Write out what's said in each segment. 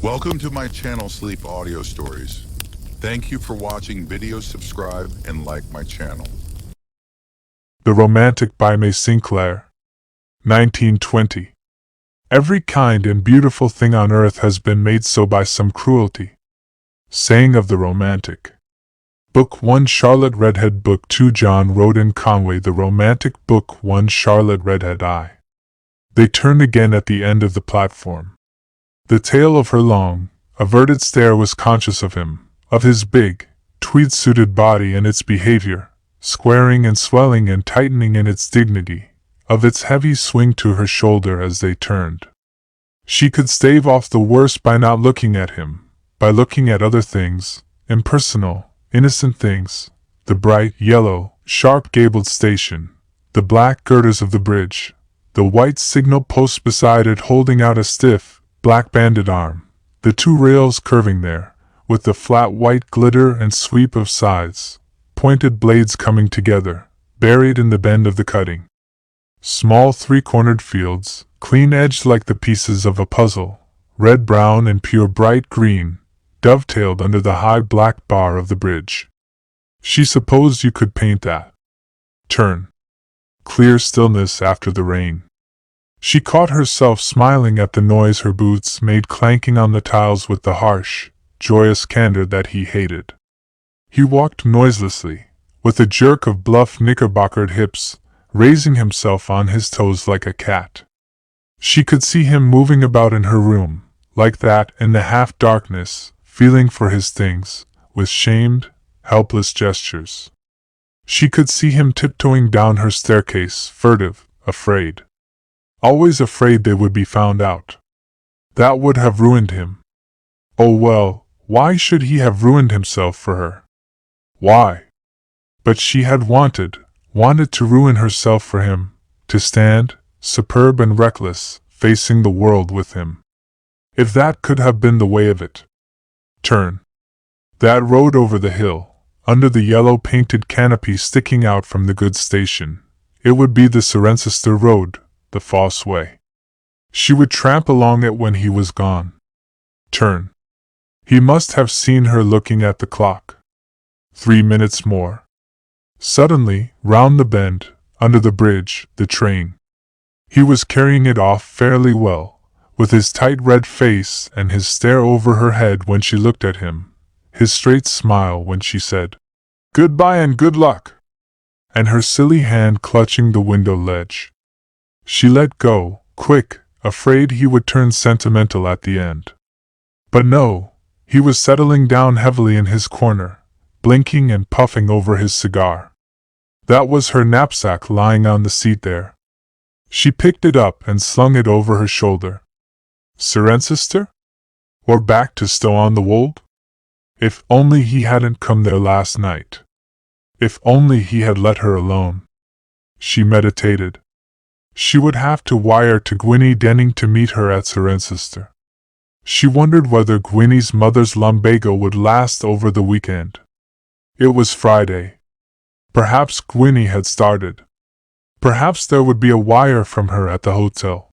Welcome to my channel, Sleep Audio Stories. Thank you for watching. Videos, subscribe, and like my channel. The Romantic by May Sinclair, 1920. Every kind and beautiful thing on earth has been made so by some cruelty. Saying of the Romantic. Book 1 Charlotte Redhead. Book 2 John Roden Conway. The Romantic. Book 1 Charlotte Redhead. They turned again at the end of the platform. The tail of her long, averted stare was conscious of him, of his big, tweed-suited body and its behavior, squaring and swelling and tightening in its dignity, of its heavy swing to her shoulder as they turned. She could stave off the worst by not looking at him, by looking at other things, impersonal, innocent things, the bright, yellow, sharp-gabled station, the black girders of the bridge, the white signal post beside it holding out a stiff, black-banded arm, the two rails curving there, with the flat white glitter and sweep of sides, pointed blades coming together, buried in the bend of the cutting. Small three-cornered fields, clean-edged like the pieces of a puzzle, red-brown and pure bright green, dovetailed under the high black bar of the bridge. She supposed you could paint that. Turn. Clear stillness after the rain. She caught herself smiling at the noise her boots made clanking on the tiles with the harsh, joyous candor that he hated. He walked noiselessly, with a jerk of bluff knickerbockered hips, raising himself on his toes like a cat. She could see him moving about in her room, like that in the half-darkness, feeling for his things, with shamed, helpless gestures. She could see him tiptoeing down her staircase, furtive, afraid. Always afraid they would be found out. That would have ruined him. Oh well, why should he have ruined himself for her? Why? But she had wanted to ruin herself for him, to stand, superb and reckless, facing the world with him. If that could have been the way of it. Turn. That road over the hill, under the yellow painted canopy sticking out from the goods station, it would be the Cirencester Road, the Fosse Way. She would tramp along it when he was gone. Turn. He must have seen her looking at the clock. 3 minutes more. Suddenly, round the bend, under the bridge, the train. He was carrying it off fairly well, with his tight red face and his stare over her head when she looked at him, his straight smile when she said, "Goodbye and good luck," and her silly hand clutching the window ledge. She let go, quick, afraid he would turn sentimental at the end. But no, he was settling down heavily in his corner, blinking and puffing over his cigar. That was her knapsack lying on the seat there. She picked it up and slung it over her shoulder. Cirencester? Or back to Stow-on-the-Wold? If only he hadn't come there last night. If only he had let her alone. She meditated. She would have to wire to Gwynnie Denning to meet her at Cirencester. She wondered whether Gwynnie's mother's lumbago would last over the weekend. It was Friday. Perhaps Gwynnie had started. Perhaps there would be a wire from her at the hotel.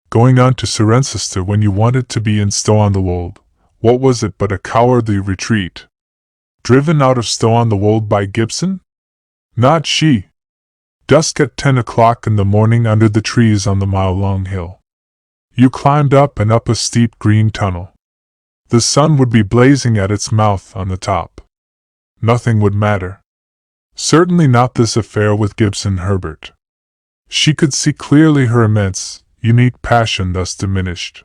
Going on to Cirencester when you wanted to be in Stow-on-the-Wold, what was it but a cowardly retreat? Driven out of Stow-on-the-Wold by Gibson? Not she. Dusk at 10 o'clock in the morning under the trees on the mile-long hill. You climbed up and up a steep green tunnel. The sun would be blazing at its mouth on the top. Nothing would matter. Certainly not this affair with Gibson Herbert. She could see clearly her immense, unique passion thus diminished.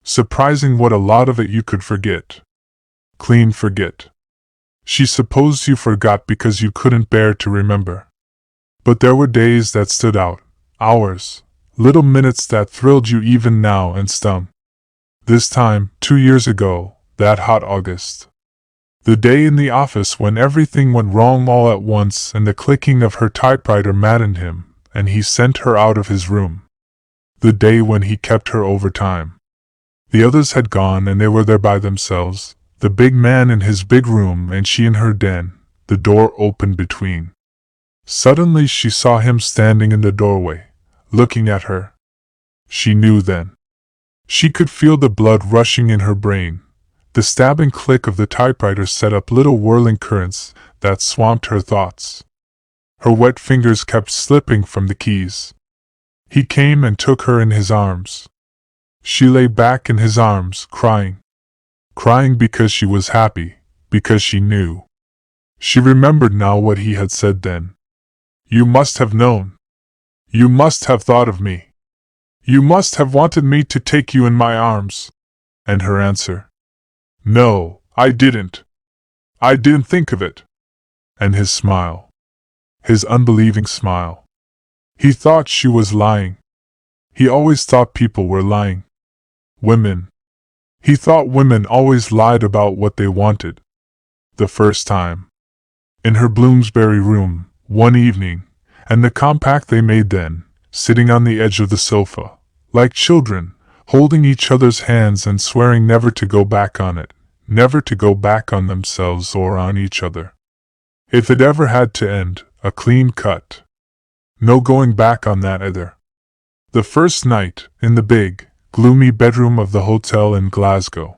Surprising what a lot of it you could forget. Clean forget. She supposed you forgot because you couldn't bear to remember. But there were days that stood out, hours, little minutes that thrilled you even now and stung. This time, 2 years ago, that hot August. The day in the office when everything went wrong all at once and the clicking of her typewriter maddened him, and he sent her out of his room. The day when he kept her overtime. The others had gone and they were there by themselves, the big man in his big room and she in her den, the door open between. Suddenly she saw him standing in the doorway, looking at her. She knew then. She could feel the blood rushing in her brain. The stabbing click of the typewriter set up little whirling currents that swamped her thoughts. Her wet fingers kept slipping from the keys. He came and took her in his arms. She lay back in his arms, crying. Crying because she was happy, because she knew. She remembered now what he had said then. You must have known. You must have thought of me. You must have wanted me to take you in my arms. And her answer. No, I didn't. I didn't think of it. And his smile. His unbelieving smile. He thought she was lying. He always thought people were lying. Women. He thought women always lied about what they wanted. The first time. In her Bloomsbury room, one evening, and the compact they made then, sitting on the edge of the sofa, like children, holding each other's hands and swearing never to go back on it, never to go back on themselves or on each other. If it ever had to end, a clean cut. No going back on that either. The first night, in the big, gloomy bedroom of the hotel in Glasgow.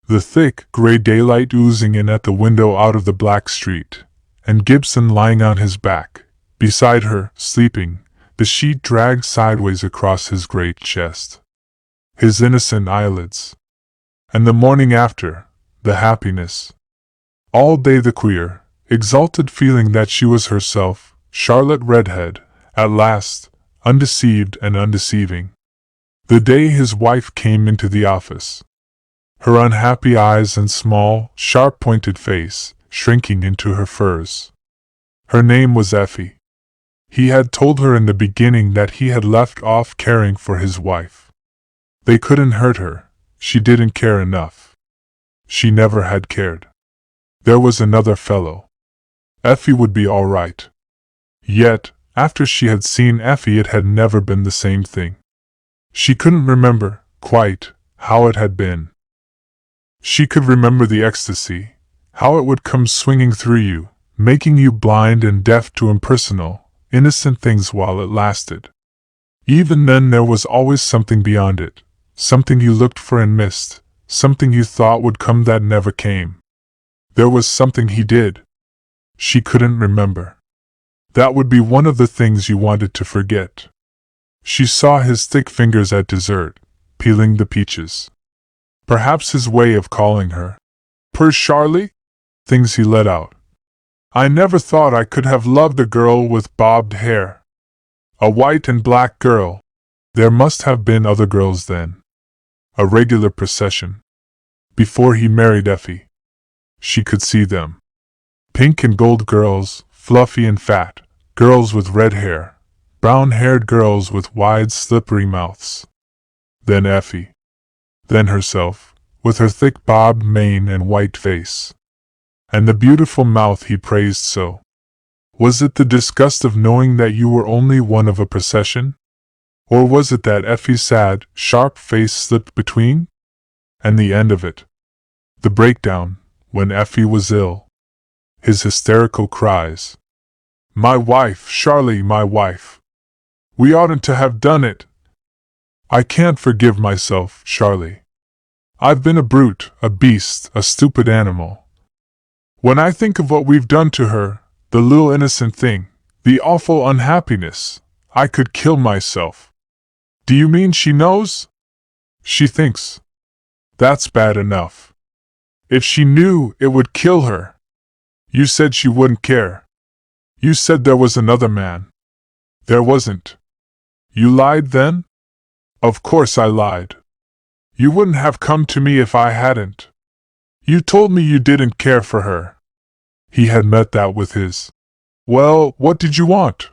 The thick, grey daylight oozing in at the window out of the black street, and Gibson lying on his back, beside her, sleeping, the sheet dragged sideways across his great chest. His innocent eyelids. And the morning after, the happiness. All day the queer, exalted feeling that she was herself, Charlotte Redhead, at last, undeceived and undeceiving. The day his wife came into the office. Her unhappy eyes and small, sharp-pointed face, shrinking into her furs. Her name was Effie. He had told her in the beginning that he had left off caring for his wife. They couldn't hurt her, she didn't care enough. She never had cared. There was another fellow. Effie would be all right. Yet, after she had seen Effie, it had never been the same thing. She couldn't remember, quite, how it had been. She could remember the ecstasy, how it would come swinging through you, making you blind and deaf to impersonal, innocent things while it lasted. Even then there was always something beyond it, something you looked for and missed, something you thought would come that never came. There was something he did. She couldn't remember. That would be one of the things you wanted to forget. She saw his thick fingers at dessert, peeling the peaches. Perhaps his way of calling her, "Per Charlie?" Things he let out. I never thought I could have loved a girl with bobbed hair. A white and black girl. There must have been other girls then. A regular procession. Before he married Effie. She could see them. Pink and gold girls, fluffy and fat, girls with red hair, brown-haired girls with wide, slippery mouths. Then Effie. Then herself, with her thick bobbed mane and white face. And the beautiful mouth he praised so. Was it the disgust of knowing that you were only one of a procession? Or was it that Effie's sad, sharp face slipped between? And the end of it. The breakdown, when Effie was ill. His hysterical cries. My wife, Charlie, my wife. We oughtn't to have done it. I can't forgive myself, Charlie. I've been a brute, a beast, a stupid animal. When I think of what we've done to her, the little innocent thing, the awful unhappiness, I could kill myself. Do you mean she knows? She thinks. That's bad enough. If she knew, it would kill her. You said she wouldn't care. You said there was another man. There wasn't. You lied then? Of course I lied. You wouldn't have come to me if I hadn't. You told me you didn't care for her. He had met that with his. Well, what did you want?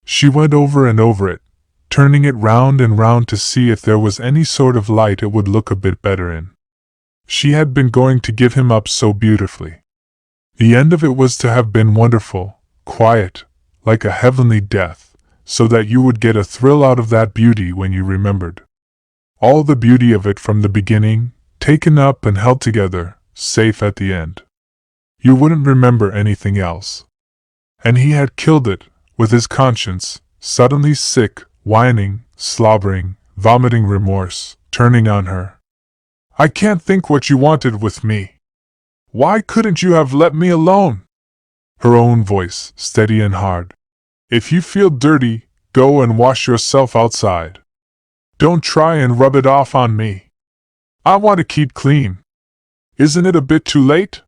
She went over and over it, turning it round and round to see if there was any sort of light it would look a bit better in. She had been going to give him up so beautifully. The end of it was to have been wonderful, quiet, like a heavenly death, so that you would get a thrill out of that beauty when you remembered. All the beauty of it from the beginning, taken up and held together, safe at the end. You wouldn't remember anything else. And he had killed it, with his conscience, suddenly sick, whining, slobbering, vomiting remorse, turning on her. "I can't think what you wanted with me. Why couldn't you have let me alone?" Her own voice, steady and hard. "If you feel dirty, go and wash yourself outside. Don't try and rub it off on me. I want to keep clean. Isn't it a bit too late?"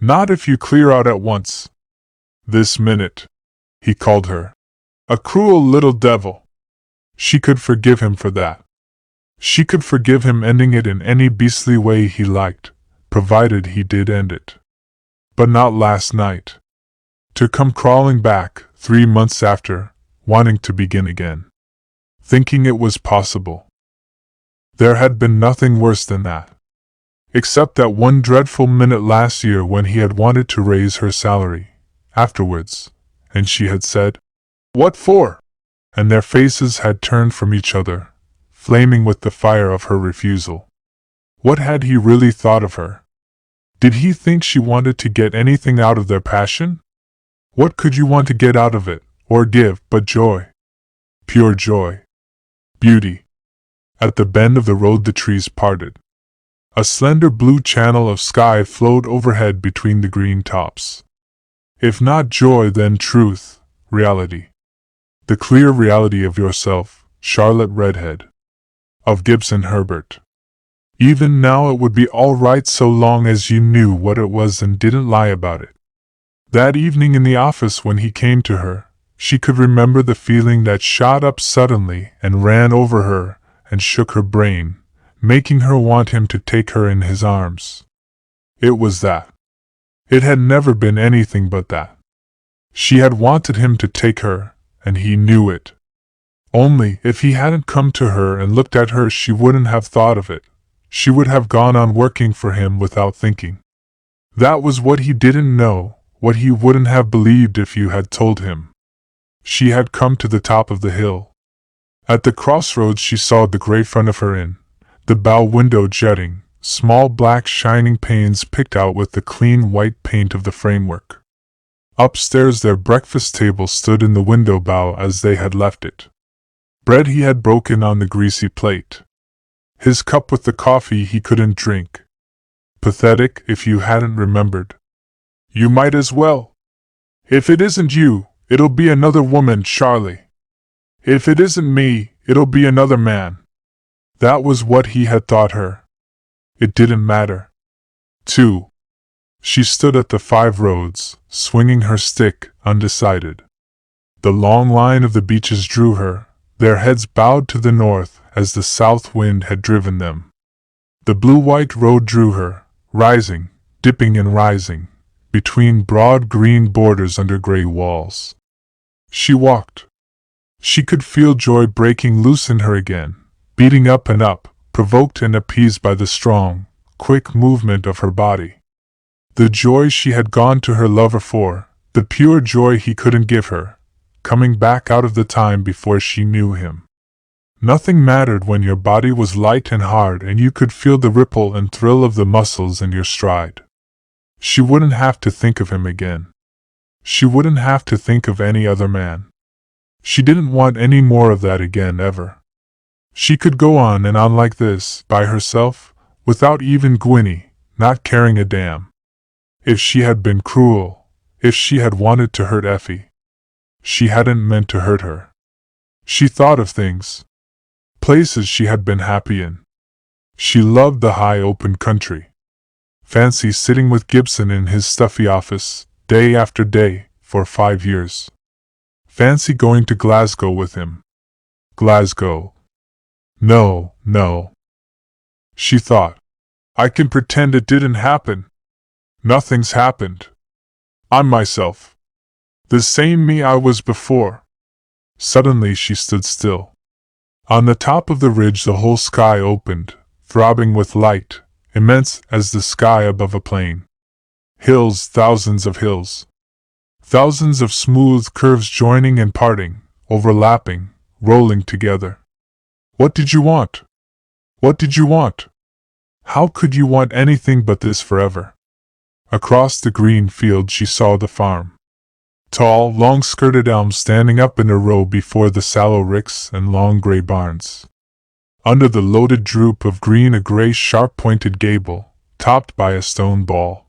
"Not if you clear out at once. This minute," he called her. A cruel little devil. She could forgive him for that. She could forgive him ending it in any beastly way he liked, provided he did end it. But not last night. To come crawling back, 3 months after, wanting to begin again. Thinking it was possible. There had been nothing worse than that. Except that one dreadful minute last year when he had wanted to raise her salary, afterwards, and she had said, "What for?" And their faces had turned from each other, flaming with the fire of her refusal. What had he really thought of her? Did he think she wanted to get anything out of their passion? What could you want to get out of it, or give, but joy? Pure joy. Beauty. At the bend of the road the trees parted. A slender blue channel of sky flowed overhead between the green tops. If not joy, then truth, reality. The clear reality of yourself, Charlotte Redhead. Of Gibson Herbert. Even now it would be all right so long as you knew what it was and didn't lie about it. That evening in the office when he came to her, she could remember the feeling that shot up suddenly and ran over her and shook her brain, making her want him to take her in his arms. It was that. It had never been anything but that. She had wanted him to take her, and he knew it. Only, if he hadn't come to her and looked at her, she wouldn't have thought of it. She would have gone on working for him without thinking. That was what he didn't know, what he wouldn't have believed if you had told him. She had come to the top of the hill. At the crossroads she saw the gray front of her inn, the bow window jutting, small black shining panes picked out with the clean white paint of the framework. Upstairs their breakfast table stood in the window bow as they had left it. Bread he had broken on the greasy plate. His cup with the coffee he couldn't drink. Pathetic if you hadn't remembered. You might as well. If it isn't you, it'll be another woman, Charlie. If it isn't me, it'll be another man. That was what he had thought her. It didn't matter. 2. She stood at the 5 roads, swinging her stick, undecided. The long line of the beeches drew her, their heads bowed to the north as the south wind had driven them. The blue-white road drew her, rising, dipping and rising, between broad green borders under gray walls. She walked. She could feel joy breaking loose in her again, beating up and up, provoked and appeased by the strong, quick movement of her body. The joy she had gone to her lover for, the pure joy he couldn't give her, coming back out of the time before she knew him. Nothing mattered when your body was light and hard and you could feel the ripple and thrill of the muscles in your stride. She wouldn't have to think of him again. She wouldn't have to think of any other man. She didn't want any more of that again ever. She could go on and on like this, by herself, without even Gwynnie, not caring a damn. If she had been cruel, if she had wanted to hurt Effie, she hadn't meant to hurt her. She thought of things, places she had been happy in. She loved the high open country. Fancy sitting with Gibson in his stuffy office, day after day, for 5 years. Fancy going to Glasgow with him. Glasgow. No, no. She thought, I can pretend it didn't happen. Nothing's happened. I'm myself. The same me I was before. Suddenly she stood still. On the top of the ridge the whole sky opened, throbbing with light, immense as the sky above a plain. Hills, thousands of hills. Thousands of smooth curves joining and parting, overlapping, rolling together. What did you want? What did you want? How could you want anything but this forever? Across the green field she saw the farm. Tall, long-skirted elms standing up in a row before the sallow ricks and long gray barns. Under the loaded droop of green a gray sharp-pointed gable, topped by a stone ball.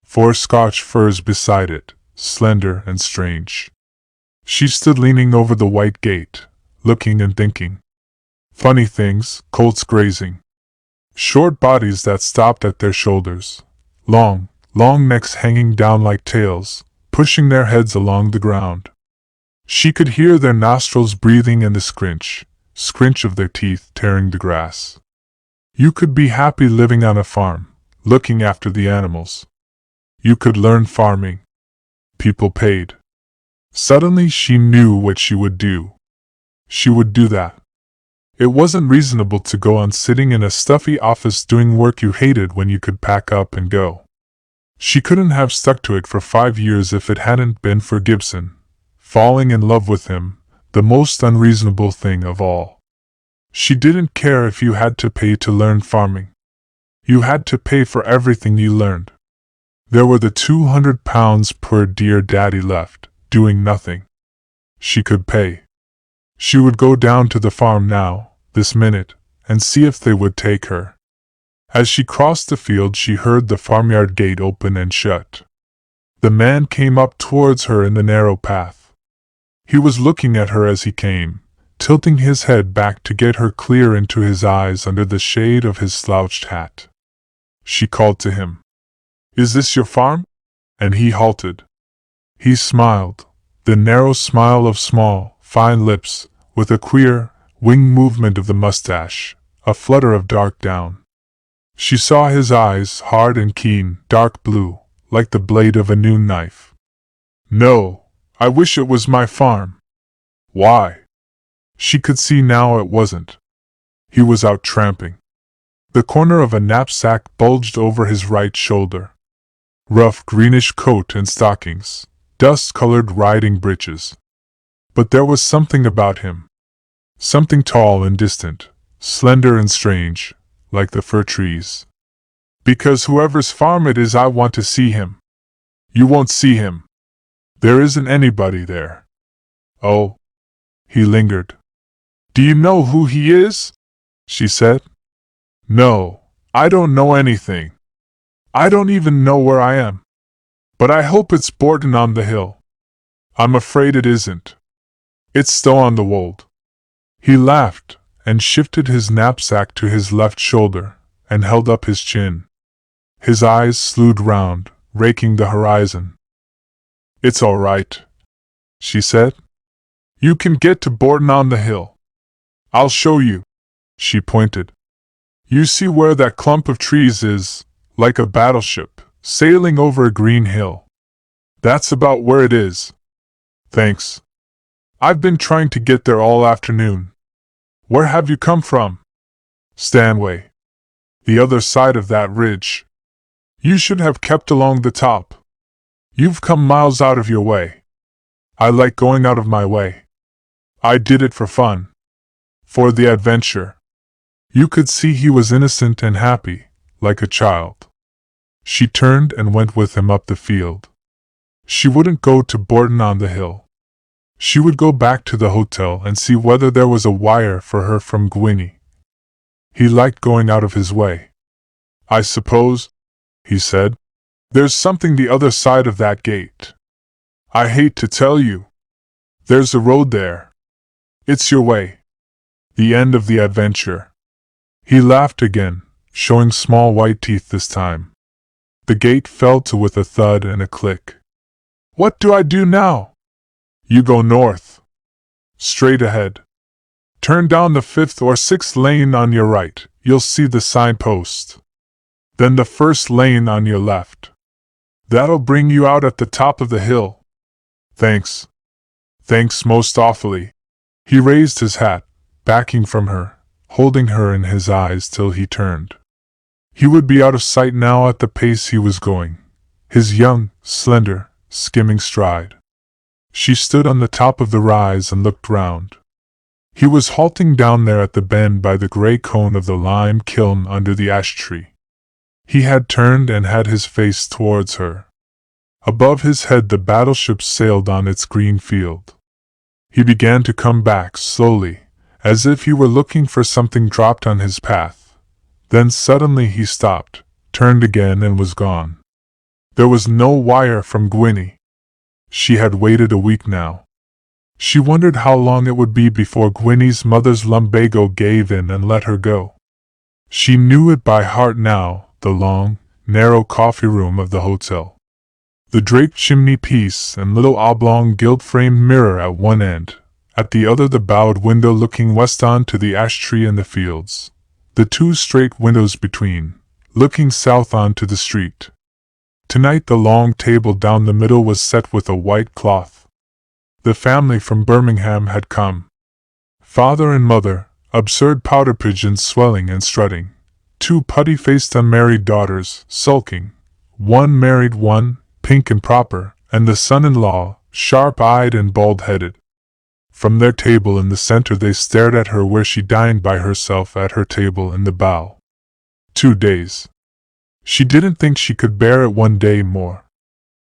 4 Scotch firs beside it, slender and strange. She stood leaning over the white gate, looking and thinking. Funny things, colts grazing. Short bodies that stopped at their shoulders. Long necks hanging down like tails, pushing their heads along the ground. She could hear their nostrils breathing and the scrinch of their teeth tearing the grass. You could be happy living on a farm, looking after the animals. You could learn farming. People paid. Suddenly she knew what she would do. She would do that. It wasn't reasonable to go on sitting in a stuffy office doing work you hated when you could pack up and go. She couldn't have stuck to it for 5 years if it hadn't been for Gibson. Falling in love with him, the most unreasonable thing of all. She didn't care if you had to pay to learn farming. You had to pay for everything you learned. There were the £200 per dear daddy left, doing nothing. She could pay. She would go down to the farm now, this minute, and see if they would take her. As she crossed the field she heard the farmyard gate open and shut. The man came up towards her in the narrow path. He was looking at her as he came, tilting his head back to get her clear into his eyes under the shade of his slouched hat. She called to him. "Is this your farm?" And he halted. He smiled, the narrow smile of small, fine lips, with a queer, wing movement of the mustache, a flutter of dark down. She saw his eyes, hard and keen, dark blue, like the blade of a noon knife. "No, I wish it was my farm." "Why?" She could see now it wasn't. He was out tramping. The corner of a knapsack bulged over his right shoulder. Rough greenish coat and stockings, dust-colored riding breeches. But there was something about him. Something tall and distant, slender and strange, like the fir trees. "Because whoever's farm it is I want to see him." "You won't see him. There isn't anybody there." "Oh." He lingered. "Do you know who he is?" she said. "No, I don't know anything. I don't even know where I am. But I hope it's Borton on the hill." "I'm afraid it isn't. It's Stow on the Wold." He laughed, and shifted his knapsack to his left shoulder, and held up his chin. His eyes slewed round, raking the horizon. "It's all right," she said. "You can get to Borton on the hill. I'll show you." She pointed. "You see where that clump of trees is, like a battleship, sailing over a green hill? That's about where it is." "Thanks. I've been trying to get there all afternoon." "Where have you come from?" "Stanway. The other side of that ridge." "You should have kept along the top. You've come miles out of your way." "I like going out of my way. I did it for fun. For the adventure." You could see he was innocent and happy, like a child. She turned and went with him up the field. She wouldn't go to Borton on the hill. She would go back to the hotel and see whether there was a wire for her from Gwynnie. He liked going out of his way. "I suppose," he said, "there's something the other side of that gate. I hate to tell you. There's a road there. It's your way. The end of the adventure." He laughed again, showing small white teeth this time. The gate fell to with a thud and a click. "What do I do now?" "You go north. Straight ahead. Turn down the 5th or 6th lane on your right, you'll see the signpost. Then the 1st lane on your left. That'll bring you out at the top of the hill." "Thanks. Thanks most awfully." He raised his hat, backing from her, holding her in his eyes till he turned. He would be out of sight now at the pace he was going, his young, slender, skimming stride. She stood on the top of the rise and looked round. He was halting down there at the bend by the grey cone of the lime kiln under the ash tree. He had turned and had his face towards her. Above his head the battleship sailed on its green field. He began to come back slowly, as if he were looking for something dropped on his path. Then suddenly he stopped, turned again and was gone. There was no wire from Gwynnie. She had waited a week now. She wondered how long it would be before Gwynnie's mother's lumbago gave in and let her go. She knew it by heart now, the long, narrow coffee room of the hotel. The draped chimney piece and little oblong gilt-framed mirror at one end, at the other the bowed window looking west on to the ash tree and the fields. The two straight windows between, looking south on to the street. Tonight the long table down the middle was set with a white cloth. The family from Birmingham had come. Father and mother, absurd pouter pigeons swelling and strutting. Two putty-faced unmarried daughters, sulking. One married one, pink and proper, and the son-in-law, sharp-eyed and bald-headed. From their table in the center they stared at her where she dined by herself at her table in the bow. 2 days. She didn't think she could bear it 1 day more.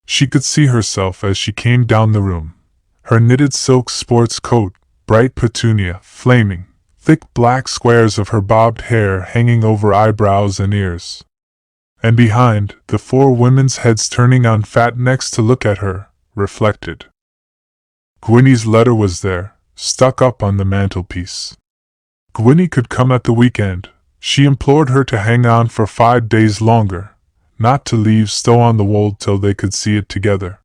She could see herself as she came down the room. Her knitted silk sports coat, bright petunia, flaming, thick black squares of her bobbed hair hanging over eyebrows and ears. And behind, the 4 women's heads turning on fat necks to look at her, reflected. Gwynnie's letter was there, stuck up on the mantelpiece. Gwynnie could come at the weekend. She implored her to hang on for 5 days longer, not to leave Stow on the Wold till they could see it together.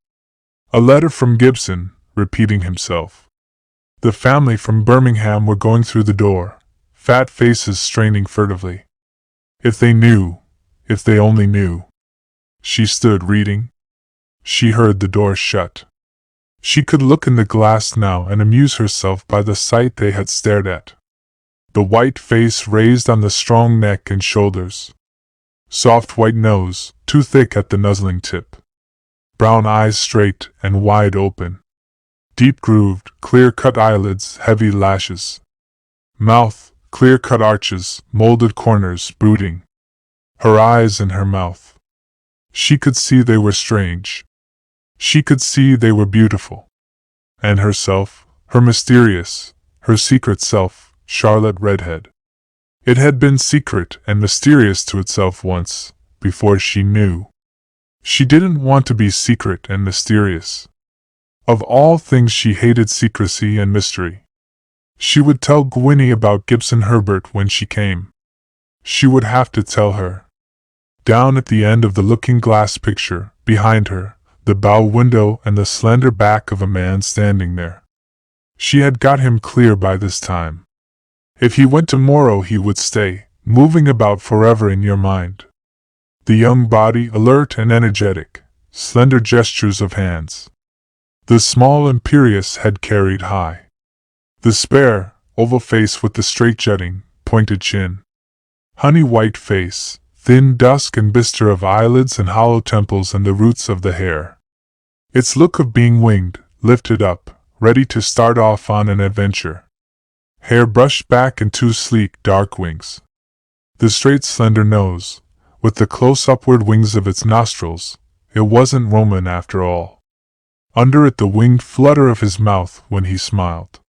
A letter from Gibson, repeating himself. The family from Birmingham were going through the door, fat faces straining furtively. If they knew, if they only knew. She stood reading. She heard the door shut. She could look in the glass now and amuse herself by the sight they had stared at. The white face raised on the strong neck and shoulders. Soft white nose, too thick at the nuzzling tip. Brown eyes straight and wide open. Deep-grooved, clear-cut eyelids, heavy lashes. Mouth, clear-cut arches, molded corners, brooding. Her eyes and her mouth. She could see they were strange. She could see they were beautiful. And herself, her mysterious, her secret self, Charlotte Redhead. It had been secret and mysterious to itself once, before she knew. She didn't want to be secret and mysterious. Of all things she hated secrecy and mystery. She would tell Gwynnie about Gibson Herbert when she came. She would have to tell her. Down at the end of the looking-glass picture, behind her, the bow window and the slender back of a man standing there. She had got him clear by this time. If he went tomorrow he would stay, moving about forever in your mind. The young body alert and energetic, slender gestures of hands. The small imperious head carried high. The spare, oval face with the straight jutting, pointed chin. Honey white face, thin dusk and bistre of eyelids and hollow temples and the roots of the hair. Its look of being winged, lifted up, ready to start off on an adventure. Hair brushed back in 2 sleek, dark wings. The straight slender nose, with the close upward wings of its nostrils, it wasn't Roman after all. Under it the winged flutter of his mouth when he smiled.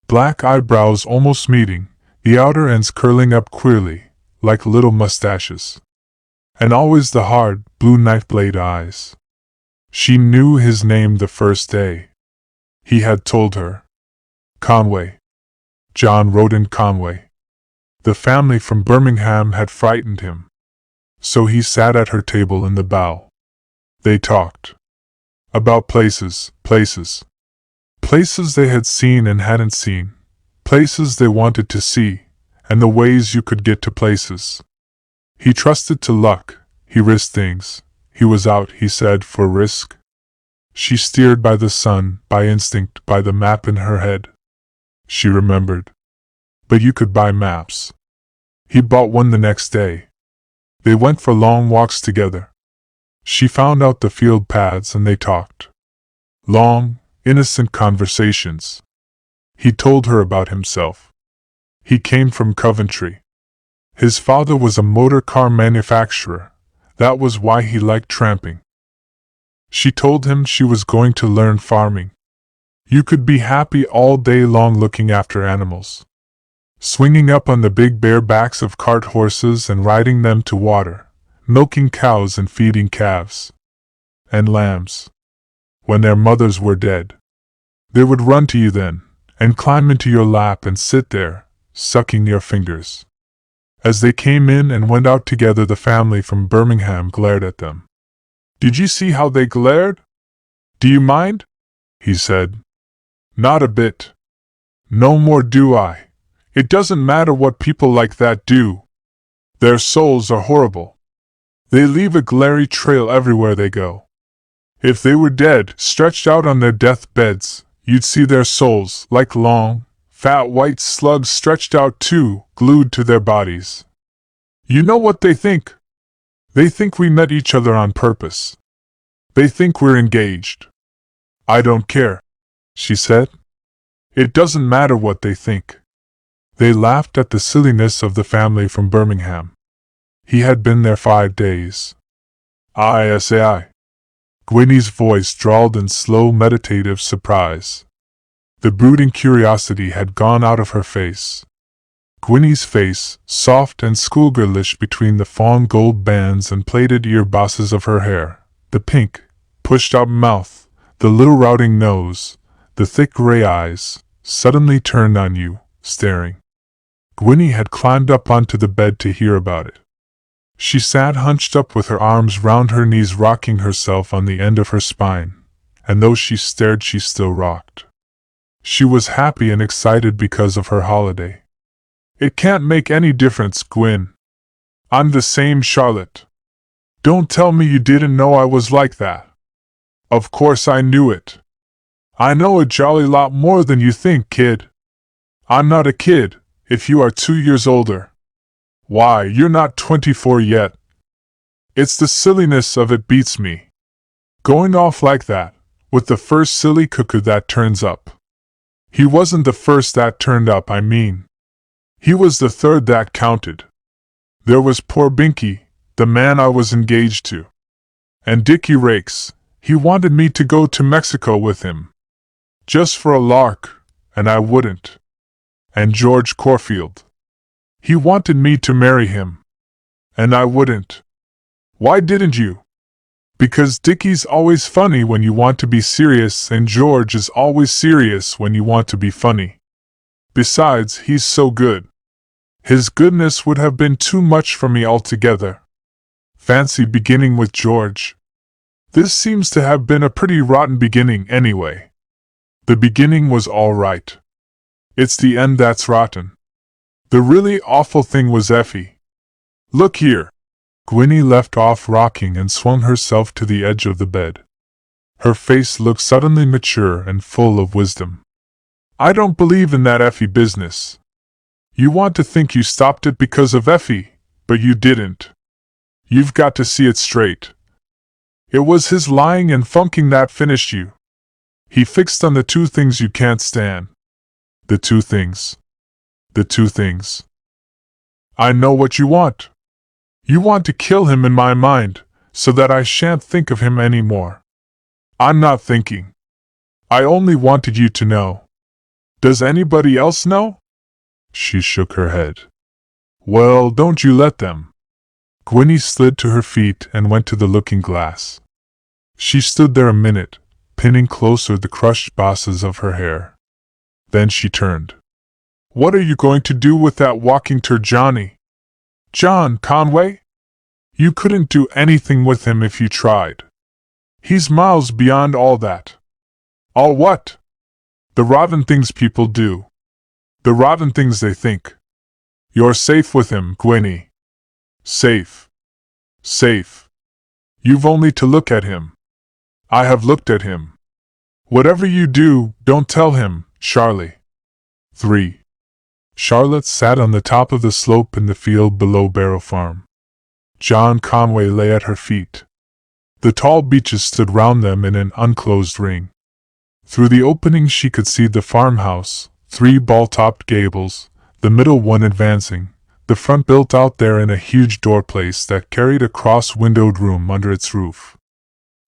Black eyebrows almost meeting, the outer ends curling up queerly, like little mustaches. And always the hard, blue knife-blade eyes. She knew his name the first day. He had told her. Conway. John Roden Conway. The family from Birmingham had frightened him. So he sat at her table in the bow. They talked. About places. Places they had seen and hadn't seen. Places they wanted to see, and the ways you could get to places. He trusted to luck, he risked things. He was out, he said, for risk. She steered by the sun, by instinct, by the map in her head. She remembered. But you could buy maps. He bought one the next day. They went for long walks together. She found out the field paths and they talked. Long, innocent conversations. He told her about himself. He came from Coventry. His father was a motor car manufacturer. That was why he liked tramping. She told him she was going to learn farming. You could be happy all day long looking after animals. swinging up on the big bare backs of cart horses and riding them to water, milking cows and feeding calves and lambs. When their mothers were dead, they would run to you then, and climb into your lap and sit there, sucking your fingers. As they came in and went out together, the family from Birmingham glared at them. "Did you see how they glared? Do you mind?" he said. "Not a bit. No more do I. It doesn't matter what people like that do. Their souls are horrible. They leave a glary trail everywhere they go. If they were dead, stretched out on their deathbeds, you'd see their souls, like long, fat white slugs stretched out too, glued to their bodies. You know what they think? They think we met each other on purpose. They think we're engaged. I don't care," she said. "It doesn't matter what they think." They laughed at the silliness of the family from Birmingham. He had been there 5 days. "I say." Gwynnie's voice drawled in slow meditative surprise. The brooding curiosity had gone out of her face. Gwynnie's face, soft and schoolgirlish between the fawn gold bands and plaited ear bosses of her hair, the pink, pushed-out mouth, the little routing nose, the thick gray eyes, suddenly turned on you, staring. Gwynnie had climbed up onto the bed to hear about it. She sat hunched up with her arms round her knees, rocking herself on the end of her spine, and though she stared, she still rocked. She was happy and excited because of her holiday. "It can't make any difference, Gwyn. I'm the same Charlotte. Don't tell me you didn't know I was like that." "Of course I knew it. I know a jolly lot more than you think, kid. I'm not a kid, if you are 2 years older. Why, you're not 24 yet. It's the silliness of it beats me. Going off like that, with the first silly cuckoo that turns up. He wasn't the first that turned up, I mean. He was the third that counted. There was poor Binky, the man I was engaged to. And Dickie Rakes, he wanted me to go to Mexico with him. Just for a lark, and I wouldn't. And George Corfield. He wanted me to marry him. And I wouldn't. Why didn't you? Because Dickie's always funny when you want to be serious, and George is always serious when you want to be funny. Besides, he's so good. His goodness would have been too much for me altogether. Fancy beginning with George. This seems to have been a pretty rotten beginning anyway. The beginning was all right. It's the end that's rotten. The really awful thing was Effie. Look here." Gwynnie left off rocking and swung herself to the edge of the bed. Her face looked suddenly mature and full of wisdom. "I don't believe in that Effie business. You want to think you stopped it because of Effie, but you didn't. You've got to see it straight. It was his lying and funking that finished you. He fixed on the 2 things you can't stand. The 2 things. The 2 things. I know what you want. You want to kill him in my mind, so that I shan't think of him any more. I'm not thinking. I only wanted you to know. Does anybody else know?" She shook her head. "Well, don't you let them." Gwynnie slid to her feet and went to the looking-glass. She stood there a minute, pinning closer the crushed bosses of her hair. Then she turned. "What are you going to do with that walking tour, Johnny? John Conway? You couldn't do anything with him if you tried. He's miles beyond all that." "All what?" "The rotten things people do. The rotten things they think. You're safe with him, Gwynnie. Safe. Safe. You've only to look at him. I have looked at him. Whatever you do, don't tell him, Charlie." 3. Charlotte sat on the top of the slope in the field below Barrow Farm. John Conway lay at her feet. The tall beeches stood round them in an unclosed ring. Through the opening she could see the farmhouse, 3 ball-topped gables, the middle one advancing, the front built out there in a huge door-place that carried a cross-windowed room under its roof.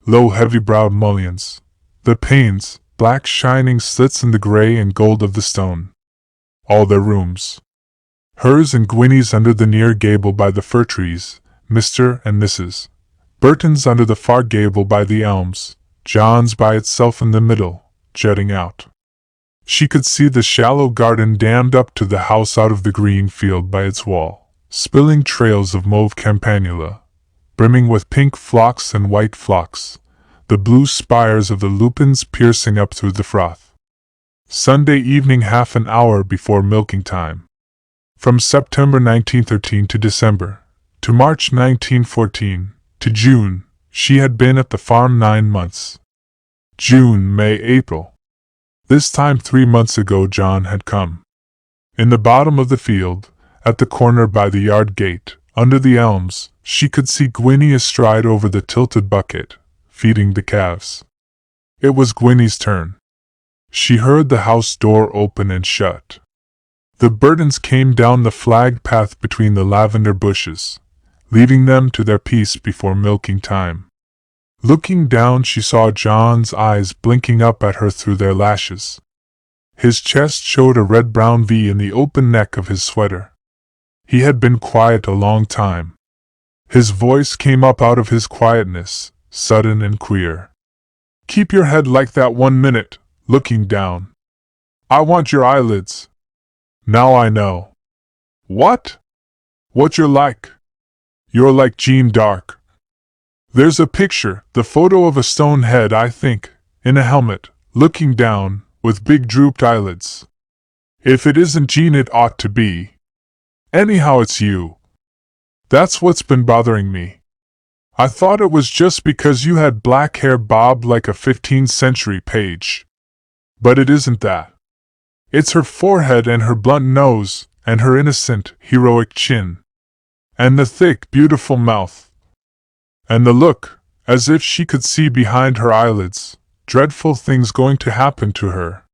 Low heavy-browed mullions, the panes, black shining slits in the gray and gold of the stone. All their rooms. Hers and Gwynnie's under the near gable by the fir trees, Mr. and Mrs. Burton's under the far gable by the elms, John's by itself in the middle, jutting out. She could see the shallow garden dammed up to the house out of the green field by its wall, spilling trails of mauve campanula, brimming with pink phlox and white phlox, the blue spires of the lupins piercing up through the froth. Sunday evening, half an hour before milking time. From September 1913 to December, to March 1914, to June, she had been at the farm 9 months. June, May, April. This time 3 months ago John had come. In the bottom of the field, at the corner by the yard gate, under the elms, she could see Gwynnie astride over the tilted bucket, feeding the calves. It was Gwynnie's turn. She heard the house door open and shut. The Burtons came down the flagged path between the lavender bushes, leaving them to their peace before milking time. Looking down, she saw John's eyes blinking up at her through their lashes. His chest showed a red-brown V in the open neck of his sweater. He had been quiet a long time. His voice came up out of his quietness, sudden and queer. "Keep your head like that 1 minute, looking down. I want your eyelids. Now I know." "What?" "What you're like. You're like Jeanne d'Arc. There's a picture, the photo of a stone head, I think, in a helmet, looking down, with big drooped eyelids. If it isn't Jeanne, it ought to be. Anyhow, it's you. That's what's been bothering me. I thought it was just because you had black hair bobbed like a 15th century page. But it isn't that. It's her forehead and her blunt nose, and her innocent, heroic chin. And the thick, beautiful mouth. And the look, as if she could see behind her eyelids, dreadful things going to happen to her.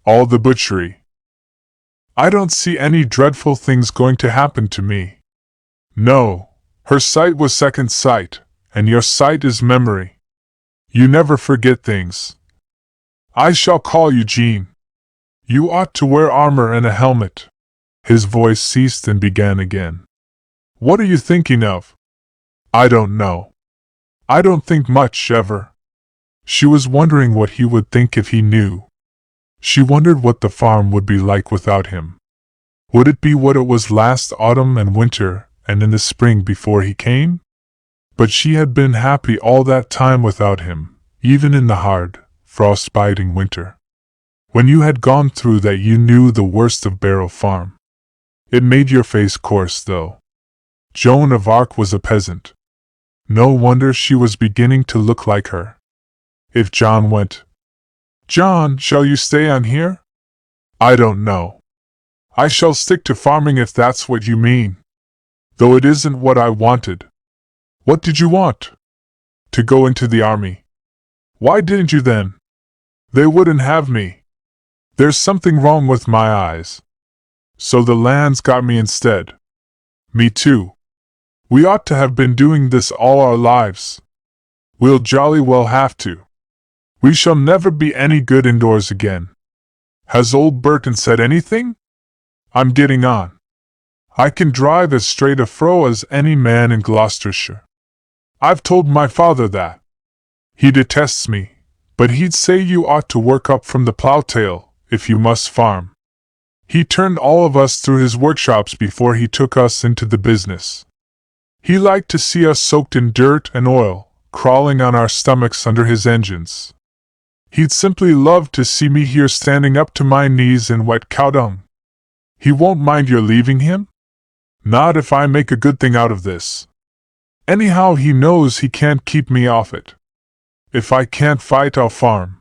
All the butchery. I don't see any dreadful things going to happen to me. No, her sight was second sight, and your sight is memory. You never forget things. I shall call you Jeanne. You ought to wear armor and a helmet." His voice ceased and began again. "What are you thinking of?" "I don't know. I don't think much, ever." She was wondering what he would think if he knew. She wondered what the farm would be like without him. Would it be what it was last autumn and winter and in the spring before he came? But she had been happy all that time without him, even in the hard, frost-biting winter. When you had gone through that, you knew the worst of Barrow Farm. It made your face coarse, though. Joan of Arc was a peasant. No wonder she was beginning to look like her. If John went, "John, shall you stay on here?" "I don't know. I shall stick to farming if that's what you mean. Though it isn't what I wanted." "What did you want?" "To go into the army." "Why didn't you then?" "They wouldn't have me. There's something wrong with my eyes. So the land's got me instead." "Me too. We ought to have been doing this all our lives. We'll jolly well have to. We shall never be any good indoors again." "Has old Burton said anything?" "I'm getting on. I can drive as straight a furrow as any man in Gloucestershire. I've told my father that. He detests me, but he'd say you ought to work up from the plough-tail, if you must farm. He turned all of us through his workshops before he took us into the business. He liked to see us soaked in dirt and oil, crawling on our stomachs under his engines. He'd simply love to see me here standing up to my knees in wet cow dung. He won't mind your leaving him? Not if I make a good thing out of this. Anyhow, he knows he can't keep me off it. If I can't fight, I'll farm.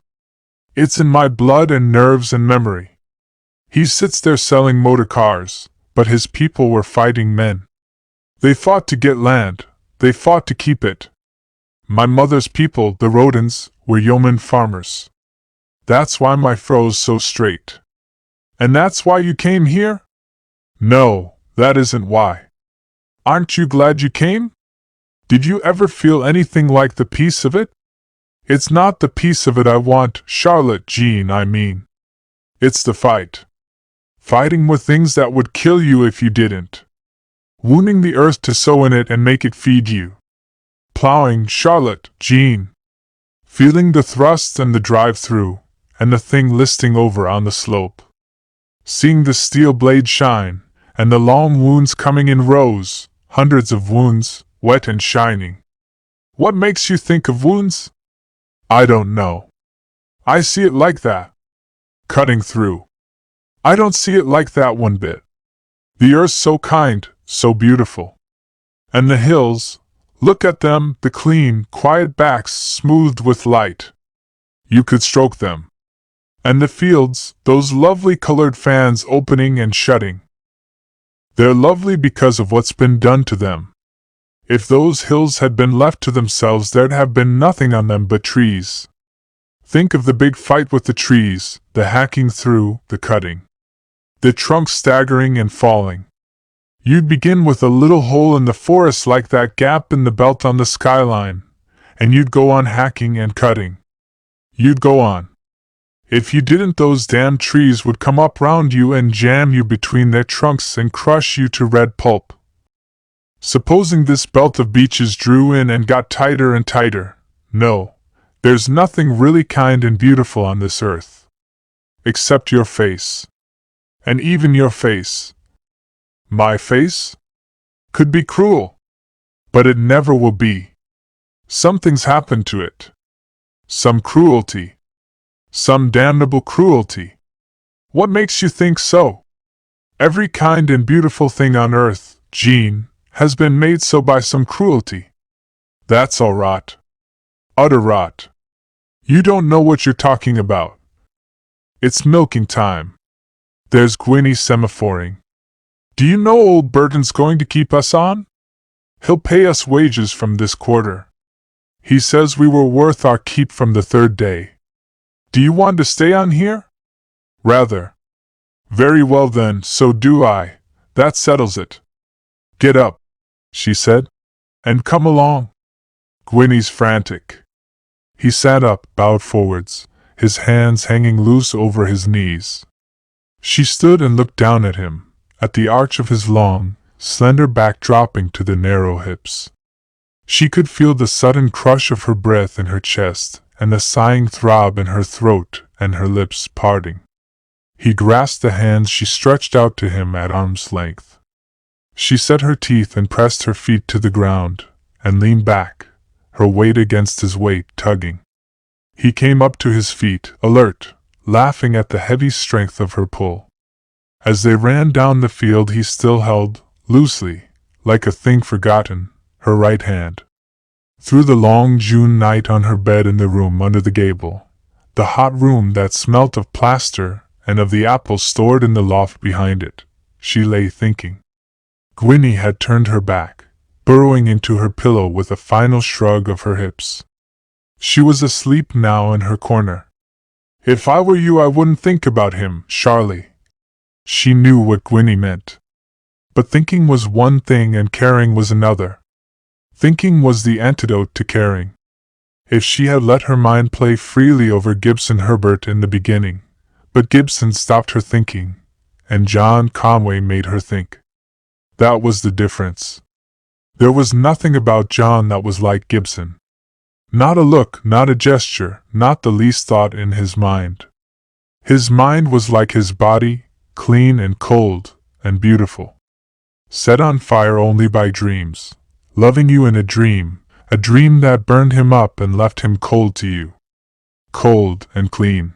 It's in my blood and nerves and memory. He sits there selling motor cars, but his people were fighting men. They fought to get land, they fought to keep it. My mother's people, the Rodens, were yeoman farmers. That's why my furrow's so straight." "And that's why you came here?" "No, that isn't why." "Aren't you glad you came? Did you ever feel anything like the peace of it?" "It's not the peace of it I want, Charlotte, Jean, I mean. It's the fight. fighting with things that would kill you if you didn't, wounding the earth to sow in it and make it feed you, plowing, Charlotte, Jean, feeling the thrust and the drive through, and the thing listing over on the slope, seeing the steel blade shine, and the long wounds coming in rows, hundreds of wounds, wet and shining. What makes you think of wounds? I don't know. I see it like that. Cutting through. I don't see it like that one bit. The earth's so kind, so beautiful. And the hills, look at them, the clean, quiet backs smoothed with light. You could stroke them. And the fields, those lovely colored fans opening and shutting. They're lovely because of what's been done to them. If those hills had been left to themselves, there'd have been nothing on them but trees. Think of the big fight with the trees, the hacking through, the cutting. The trunks staggering and falling. You'd begin with a little hole in the forest like that gap in the belt on the skyline, and you'd go on hacking and cutting. You'd go on. If you didn't, those damn trees would come up round you and jam you between their trunks and crush you to red pulp. Supposing this belt of beeches drew in and got tighter and tighter. No, there's nothing really kind and beautiful on this earth. Except your face. And even your face. My face? Could be cruel. But it never will be. Something's happened to it. Some cruelty. Some damnable cruelty. What makes you think so? Every kind and beautiful thing on earth, Jean, has been made so by some cruelty. That's all rot. Utter rot. You don't know what you're talking about. It's milking time. There's Gwynny semaphoring. Do you know old Burton's going to keep us on? He'll pay us wages from this quarter. He says we were worth our keep from the third day. Do you want to stay on here? Rather. Very well then, so do I. That settles it. Get up, she said, and come along. Gwynny's frantic. He sat up, bowed forwards, his hands hanging loose over his knees. She stood and looked down at him, at the arch of his long, slender back dropping to the narrow hips. She could feel the sudden crush of her breath in her chest, and the sighing throb in her throat and her lips parting. He grasped the hands she stretched out to him at arm's length. She set her teeth and pressed her feet to the ground, and leaned back, her weight against his weight tugging. He came up to his feet, alert, laughing at the heavy strength of her pull. As they ran down the field he still held, loosely, like a thing forgotten, her right hand. Through the long June night on her bed in the room under the gable, the hot room that smelt of plaster and of the apples stored in the loft behind it, she lay thinking. Gwynny had turned her back, burrowing into her pillow with a final shrug of her hips. She was asleep now in her corner. If I were you I wouldn't think about him, Charlie. She knew what Gwynny meant. But thinking was one thing and caring was another. Thinking was the antidote to caring. If she had let her mind play freely over Gibson Herbert in the beginning, but Gibson stopped her thinking, and John Conway made her think. That was the difference. There was nothing about John that was like Gibson. Not a look, not a gesture, not the least thought in his mind. His mind was like his body, clean and cold and beautiful. Set on fire only by dreams, loving you in a dream that burned him up and left him cold to you. Cold and clean.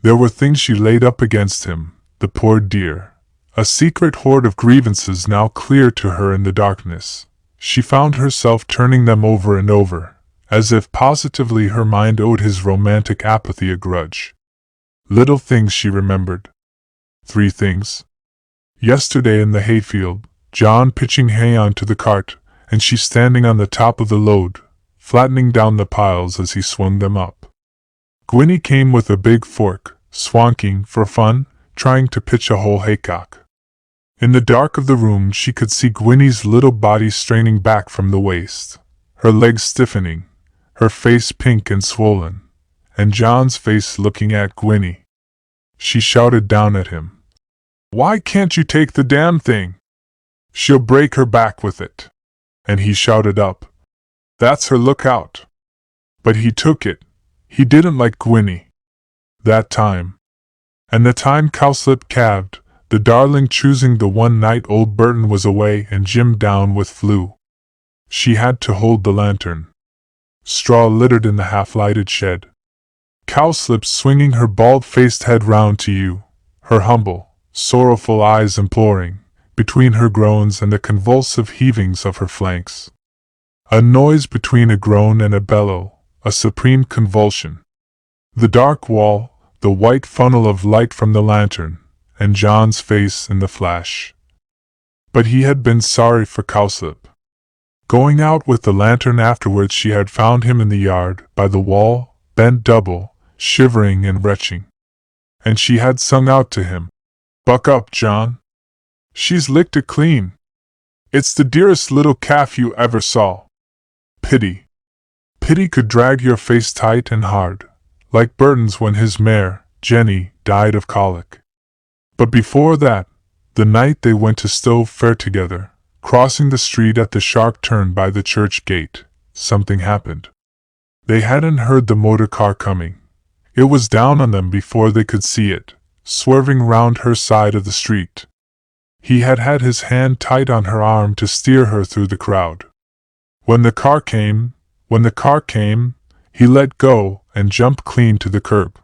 There were things she laid up against him, the poor dear. A secret hoard of grievances now clear to her in the darkness. She found herself turning them over and over, as if positively her mind owed his romantic apathy a grudge. Little things she remembered. 3 things. Yesterday in the hayfield, John pitching hay onto the cart, and she standing on the top of the load, flattening down the piles as he swung them up. Gwynny came with a big fork, swanking, for fun, trying to pitch a whole haycock. In the dark of the room she could see Gwynny's little body straining back from the waist, her legs stiffening, her face pink and swollen, and John's face looking at Gwynny. She shouted down at him, Why can't you take the damn thing? She'll break her back with it. And he shouted up, That's her lookout. But he took it. He didn't like Gwynnie. That time. And the time Cowslip calved, the darling choosing the one night old Burton was away and Jim down with flu. She had to hold the lantern. Straw littered in the half-lighted shed. Cowslip swinging her bald-faced head round to you, her humble, sorrowful eyes imploring, between her groans and the convulsive heavings of her flanks. A noise between a groan and a bellow, a supreme convulsion. The dark wall, the white funnel of light from the lantern, and John's face in the flash. But he had been sorry for Cowslip. Going out with the lantern afterwards, she had found him in the yard, by the wall, bent double, shivering and retching. And she had sung out to him, Buck up, John. She's licked it clean. It's the dearest little calf you ever saw. Pity. Pity could drag your face tight and hard, like Burton's when his mare, Jenny, died of colic. But before that, the night they went to Stove Fair together, crossing the street at the sharp turn by the church gate, something happened. They hadn't heard the motor car coming. It was down on them before they could see it, swerving round her side of the street. He had had his hand tight on her arm to steer her through the crowd. When the car came, he let go and jumped clean to the curb.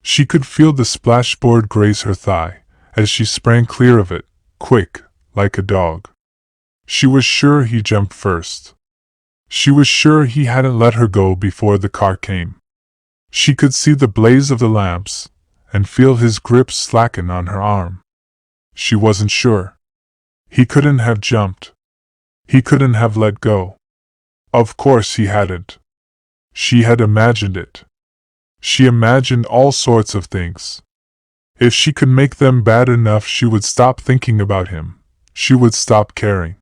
She could feel the splashboard graze her thigh as she sprang clear of it, quick, like a dog. She was sure he jumped first. She was sure he hadn't let her go before the car came. She could see the blaze of the lamps, and feel his grip slacken on her arm. She wasn't sure. He couldn't have jumped. He couldn't have let go. Of course he hadn't. She had imagined it. She imagined all sorts of things. If she could make them bad enough, she would stop thinking about him. She would stop caring.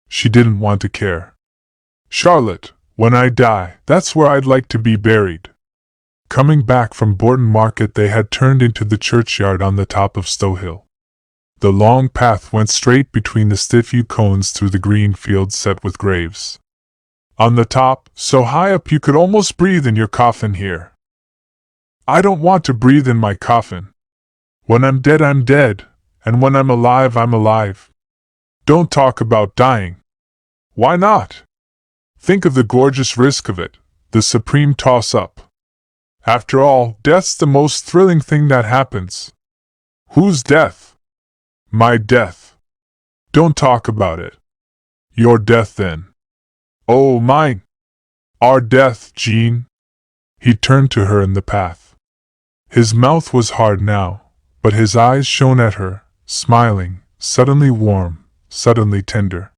She didn't want to care. Charlotte, when I die, that's where I'd like to be buried. Coming back from Bourton Market, they had turned into the churchyard on the top of Stow Hill. The long path went straight between the stiff yew cones through the green fields set with graves. On the top, so high up you could almost breathe in your coffin here. I don't want to breathe in my coffin. When I'm dead, I'm dead, and when I'm alive, I'm alive. Don't talk about dying. Why not? Think of the gorgeous risk of it, the supreme toss-up. After all, death's the most thrilling thing that happens. Whose death? My death. Don't talk about it. Your death, then. Oh, mine. Our death, Jean. He turned to her in the path. His mouth was hard now, but his eyes shone at her, smiling, suddenly warm, suddenly tender.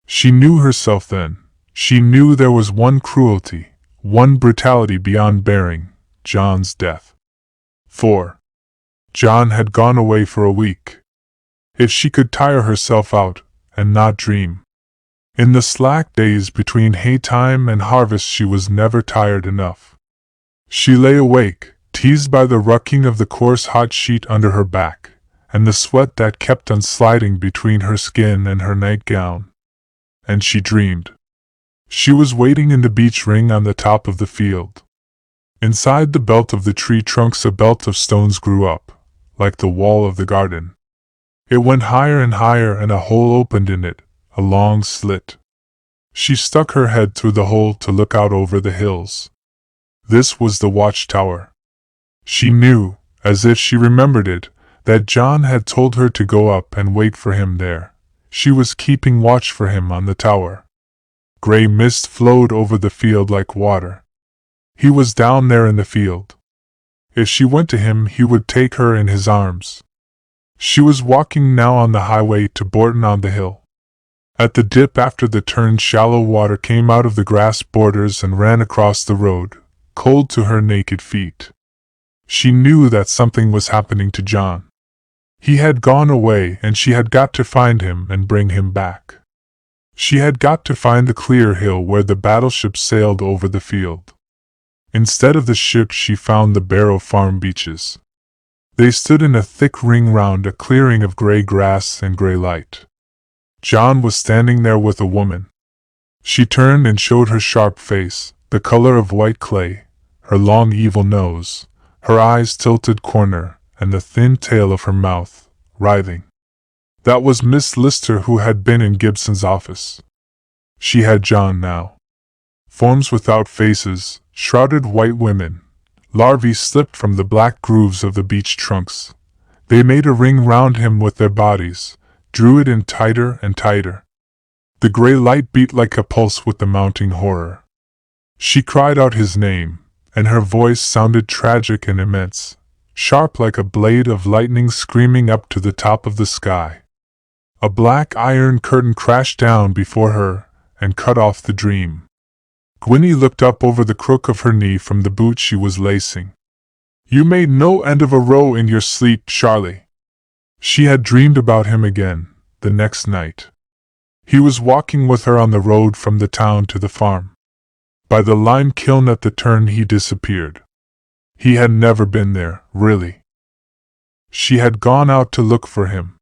She knew herself then. She knew there was one cruelty, one brutality beyond bearing, John's death. 4. John had gone away for a week. If she could tire herself out, and not dream. In the slack days between haytime and harvest she was never tired enough. She lay awake, teased by the rucking of the coarse hot sheet under her back, and the sweat that kept on sliding between her skin and her nightgown. And she dreamed. She was waiting in the beech ring on the top of the field. Inside the belt of the tree trunks a belt of stones grew up, like the wall of the garden. It went higher and higher, and a hole opened in it, a long slit. She stuck her head through the hole to look out over the hills. This was the watchtower. She knew, as if she remembered it, that John had told her to go up and wait for him there. She was keeping watch for him on the tower. Gray mist flowed over the field like water. He was down there in the field. If she went to him, he would take her in his arms. She was walking now on the highway to Bourton on the Hill. At the dip after the turn, shallow water came out of the grass borders and ran across the road, cold to her naked feet. She knew that something was happening to John. He had gone away, and she had got to find him and bring him back. She had got to find the clear hill where the battleship sailed over the field. Instead of the ship, she found the Barrow Farm beaches. They stood in a thick ring round a clearing of gray grass and gray light. John was standing there with a woman. She turned and showed her sharp face, the color of white clay, her long evil nose, her eyes tilted corner, and the thin tail of her mouth, writhing. That was Miss Lister, who had been in Gibson's office. She had John now. Forms without faces, shrouded white women. Larvae slipped from the black grooves of the beech trunks. They made a ring round him with their bodies, drew it in tighter and tighter. The gray light beat like a pulse with the mounting horror. She cried out his name, and her voice sounded tragic and immense, sharp like a blade of lightning screaming up to the top of the sky. A black iron curtain crashed down before her and cut off the dream. Gwynnie looked up over the crook of her knee from the boot she was lacing. "You made no end of a row in your sleep, Charlie." She had dreamed about him again, the next night. He was walking with her on the road from the town to the farm. By the lime kiln at the turn he disappeared. He had never been there, really. She had gone out to look for him.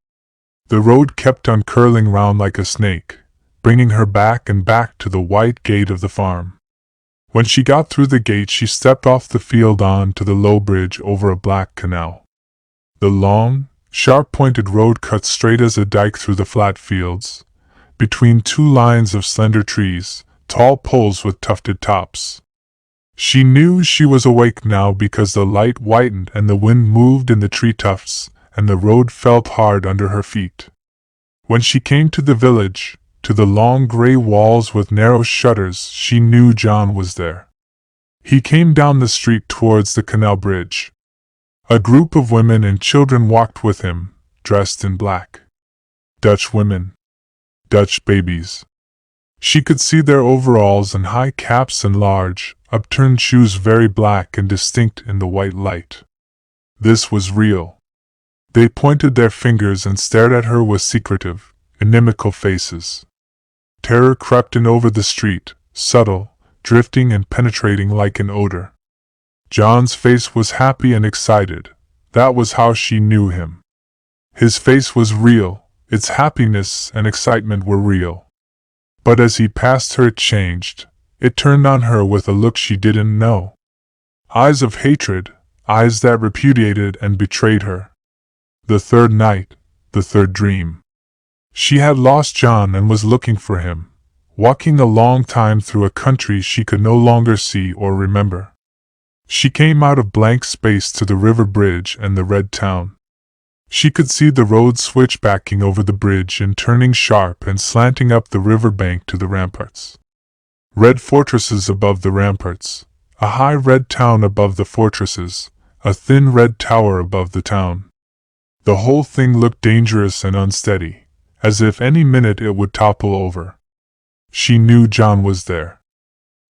The road kept on curling round like a snake, bringing her back and back to the white gate of the farm. When she got through the gate, she stepped off the field on to the low bridge over a black canal. The long, sharp-pointed road cut straight as a dike through the flat fields, between two lines of slender trees, tall poles with tufted tops. She knew she was awake now because the light whitened and the wind moved in the tree tufts, and the road felt hard under her feet. When she came to the village, to the long gray walls with narrow shutters, she knew John was there. He came down the street towards the canal bridge. A group of women and children walked with him, dressed in black. Dutch women. Dutch babies. She could see their overalls and high caps and large, upturned shoes very black and distinct in the white light. This was real. They pointed their fingers and stared at her with secretive, inimical faces. Terror crept in over the street, subtle, drifting and penetrating like an odor. John's face was happy and excited. That was how she knew him. His face was real, its happiness and excitement were real. But as he passed her it changed. It turned on her with a look she didn't know. Eyes of hatred, eyes that repudiated and betrayed her. The third night, the third dream. She had lost John and was looking for him, walking a long time through a country she could no longer see or remember. She came out of blank space to the river bridge and the red town. She could see the road switchbacking over the bridge and turning sharp and slanting up the river bank to the ramparts. Red fortresses above the ramparts, a high red town above the fortresses, a thin red tower above the town. The whole thing looked dangerous and unsteady, as if any minute it would topple over. She knew John was there.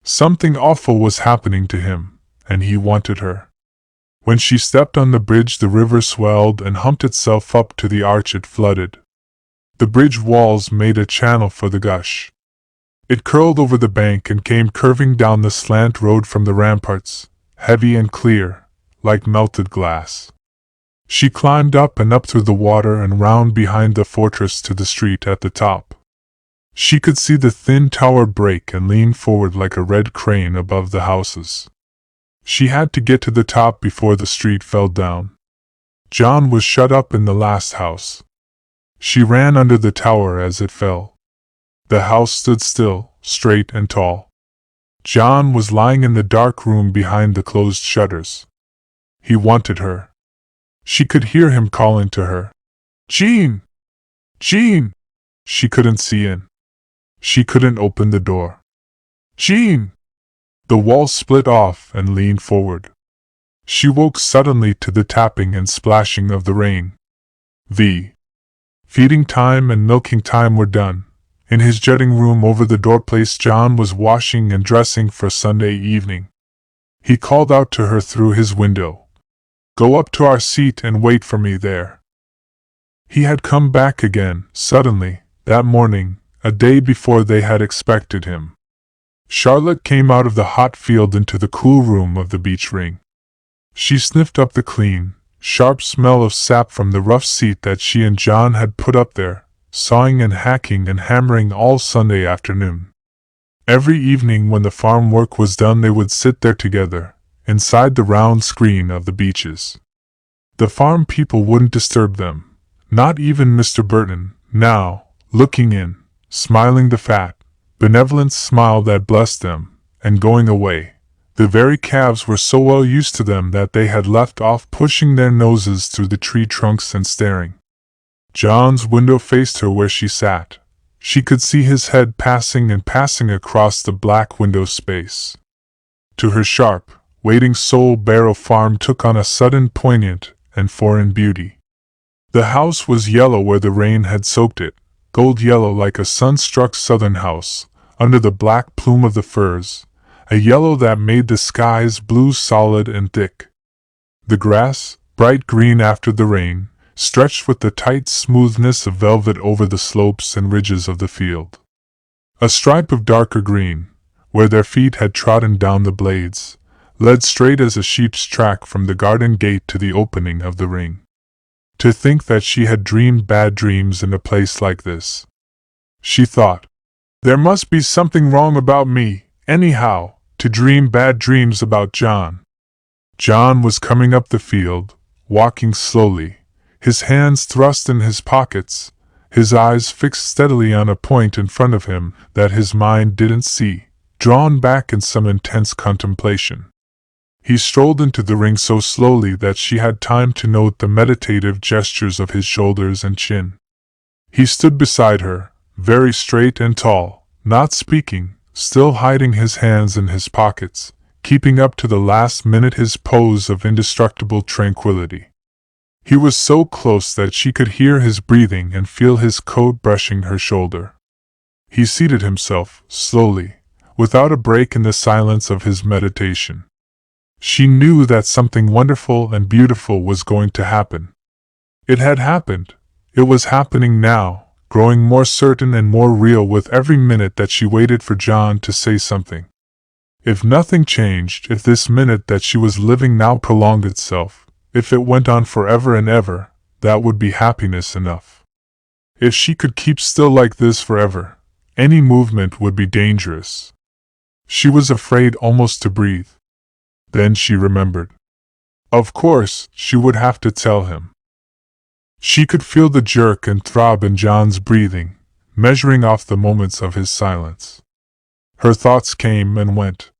Something awful was happening to him, and he wanted her. When she stepped on the bridge, the river swelled and humped itself up to the arch it flooded. The bridge walls made a channel for the gush. It curled over the bank and came curving down the slant road from the ramparts, heavy and clear, like melted glass. She climbed up and up through the water and round behind the fortress to the street at the top. She could see the thin tower break and lean forward like a red crane above the houses. She had to get to the top before the street fell down. John was shut up in the last house. She ran under the tower as it fell. The house stood still, straight and tall. John was lying in the dark room behind the closed shutters. He wanted her. She could hear him calling to her. "Jean! Jean!" She couldn't see in. She couldn't open the door. "Jean!" The wall split off and leaned forward. She woke suddenly to the tapping and splashing of the rain. The feeding time and milking time were done. In his jutting room over the doorplace, John was washing and dressing for Sunday evening. He called out to her through his window, "Go up to our seat and wait for me there." He had come back again, suddenly, that morning, a day before they had expected him. Charlotte came out of the hot field into the cool room of the beech ring. She sniffed up the clean, sharp smell of sap from the rough seat that she and John had put up there, sawing and hacking and hammering all Sunday afternoon. Every evening when the farm work was done they would sit there together, inside the round screen of the beeches. The farm people wouldn't disturb them, not even Mr. Burton, now, looking in, smiling the fat, benevolent smile that blessed them, and going away. The very calves were so well used to them that they had left off pushing their noses through the tree trunks and staring. John's window faced her where she sat. She could see his head passing and passing across the black window space. To her sharp, waiting soul Barrow Farm took on a sudden poignant and foreign beauty. The house was yellow where the rain had soaked it, gold yellow like a sun-struck southern house, under the black plume of the firs, a yellow that made the skies blue solid and thick. The grass, bright green after the rain, stretched with the tight smoothness of velvet over the slopes and ridges of the field. A stripe of darker green, where their feet had trodden down the blades, led straight as a sheep's track from the garden gate to the opening of the ring. To think that she had dreamed bad dreams in a place like this. She thought, there must be something wrong about me, anyhow, to dream bad dreams about John. John was coming up the field, walking slowly, his hands thrust in his pockets, his eyes fixed steadily on a point in front of him that his mind didn't see, drawn back in some intense contemplation. He strolled into the ring so slowly that she had time to note the meditative gestures of his shoulders and chin. He stood beside her, very straight and tall, not speaking, still hiding his hands in his pockets, keeping up to the last minute his pose of indestructible tranquility. He was so close that she could hear his breathing and feel his coat brushing her shoulder. He seated himself, slowly, without a break in the silence of his meditation. She knew that something wonderful and beautiful was going to happen. It had happened. It was happening now, growing more certain and more real with every minute that she waited for John to say something. If nothing changed, if this minute that she was living now prolonged itself, if it went on forever and ever, that would be happiness enough. If she could keep still like this forever, any movement would be dangerous. She was afraid almost to breathe. Then she remembered. Of course, she would have to tell him. She could feel the jerk and throb in John's breathing, measuring off the moments of his silence. Her thoughts came and went.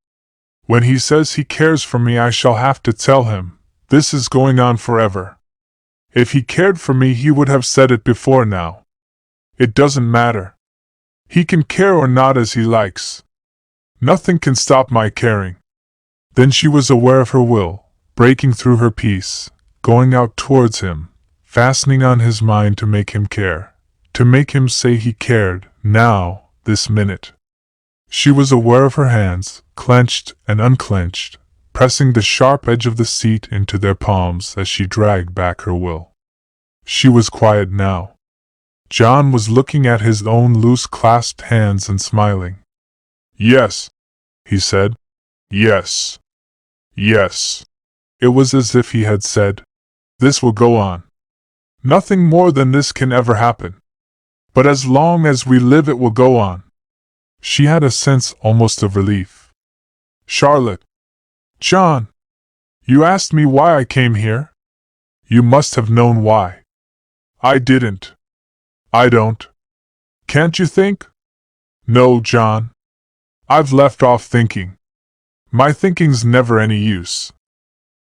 When he says he cares for me, I shall have to tell him. This is going on forever. If he cared for me, he would have said it before now. It doesn't matter. He can care or not as he likes. Nothing can stop my caring. Then she was aware of her will, breaking through her peace, going out towards him, fastening on his mind to make him care, to make him say he cared, now, this minute. She was aware of her hands, clenched and unclenched, pressing the sharp edge of the seat into their palms as she dragged back her will. She was quiet now. John was looking at his own loose clasped hands and smiling. Yes, he said. Yes. Yes. It was as if he had said, this will go on. Nothing more than this can ever happen. But as long as we live it will go on. She had a sense almost of relief. Charlotte. John. You asked me why I came here? You must have known why. I didn't. I don't. Can't you think? No, John. I've left off thinking. My thinking's never any use.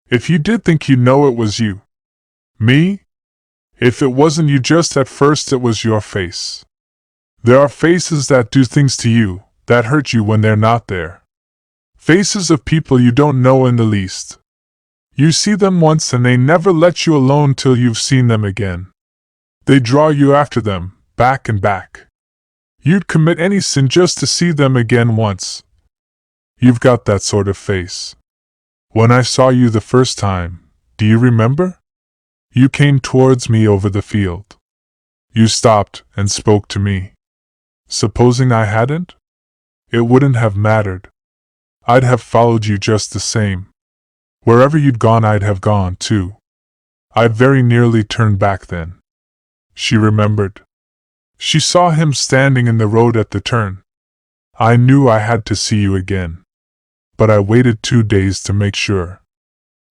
If you did think, you know it was you. Me? If it wasn't you just at first, it was your face. There are faces that do things to you, that hurt you when they're not there. Faces of people you don't know in the least. You see them once and they never let you alone till you've seen them again. They draw you after them, back and back. You'd commit any sin just to see them again once. You've got that sort of face. When I saw you the first time, do you remember? You came towards me over the field. You stopped and spoke to me. Supposing I hadn't? It wouldn't have mattered. I'd have followed you just the same. Wherever you'd gone, I'd have gone too. I very nearly turned back then. She remembered. She saw him standing in the road at the turn. I knew I had to see you again. But I waited 2 days to make sure.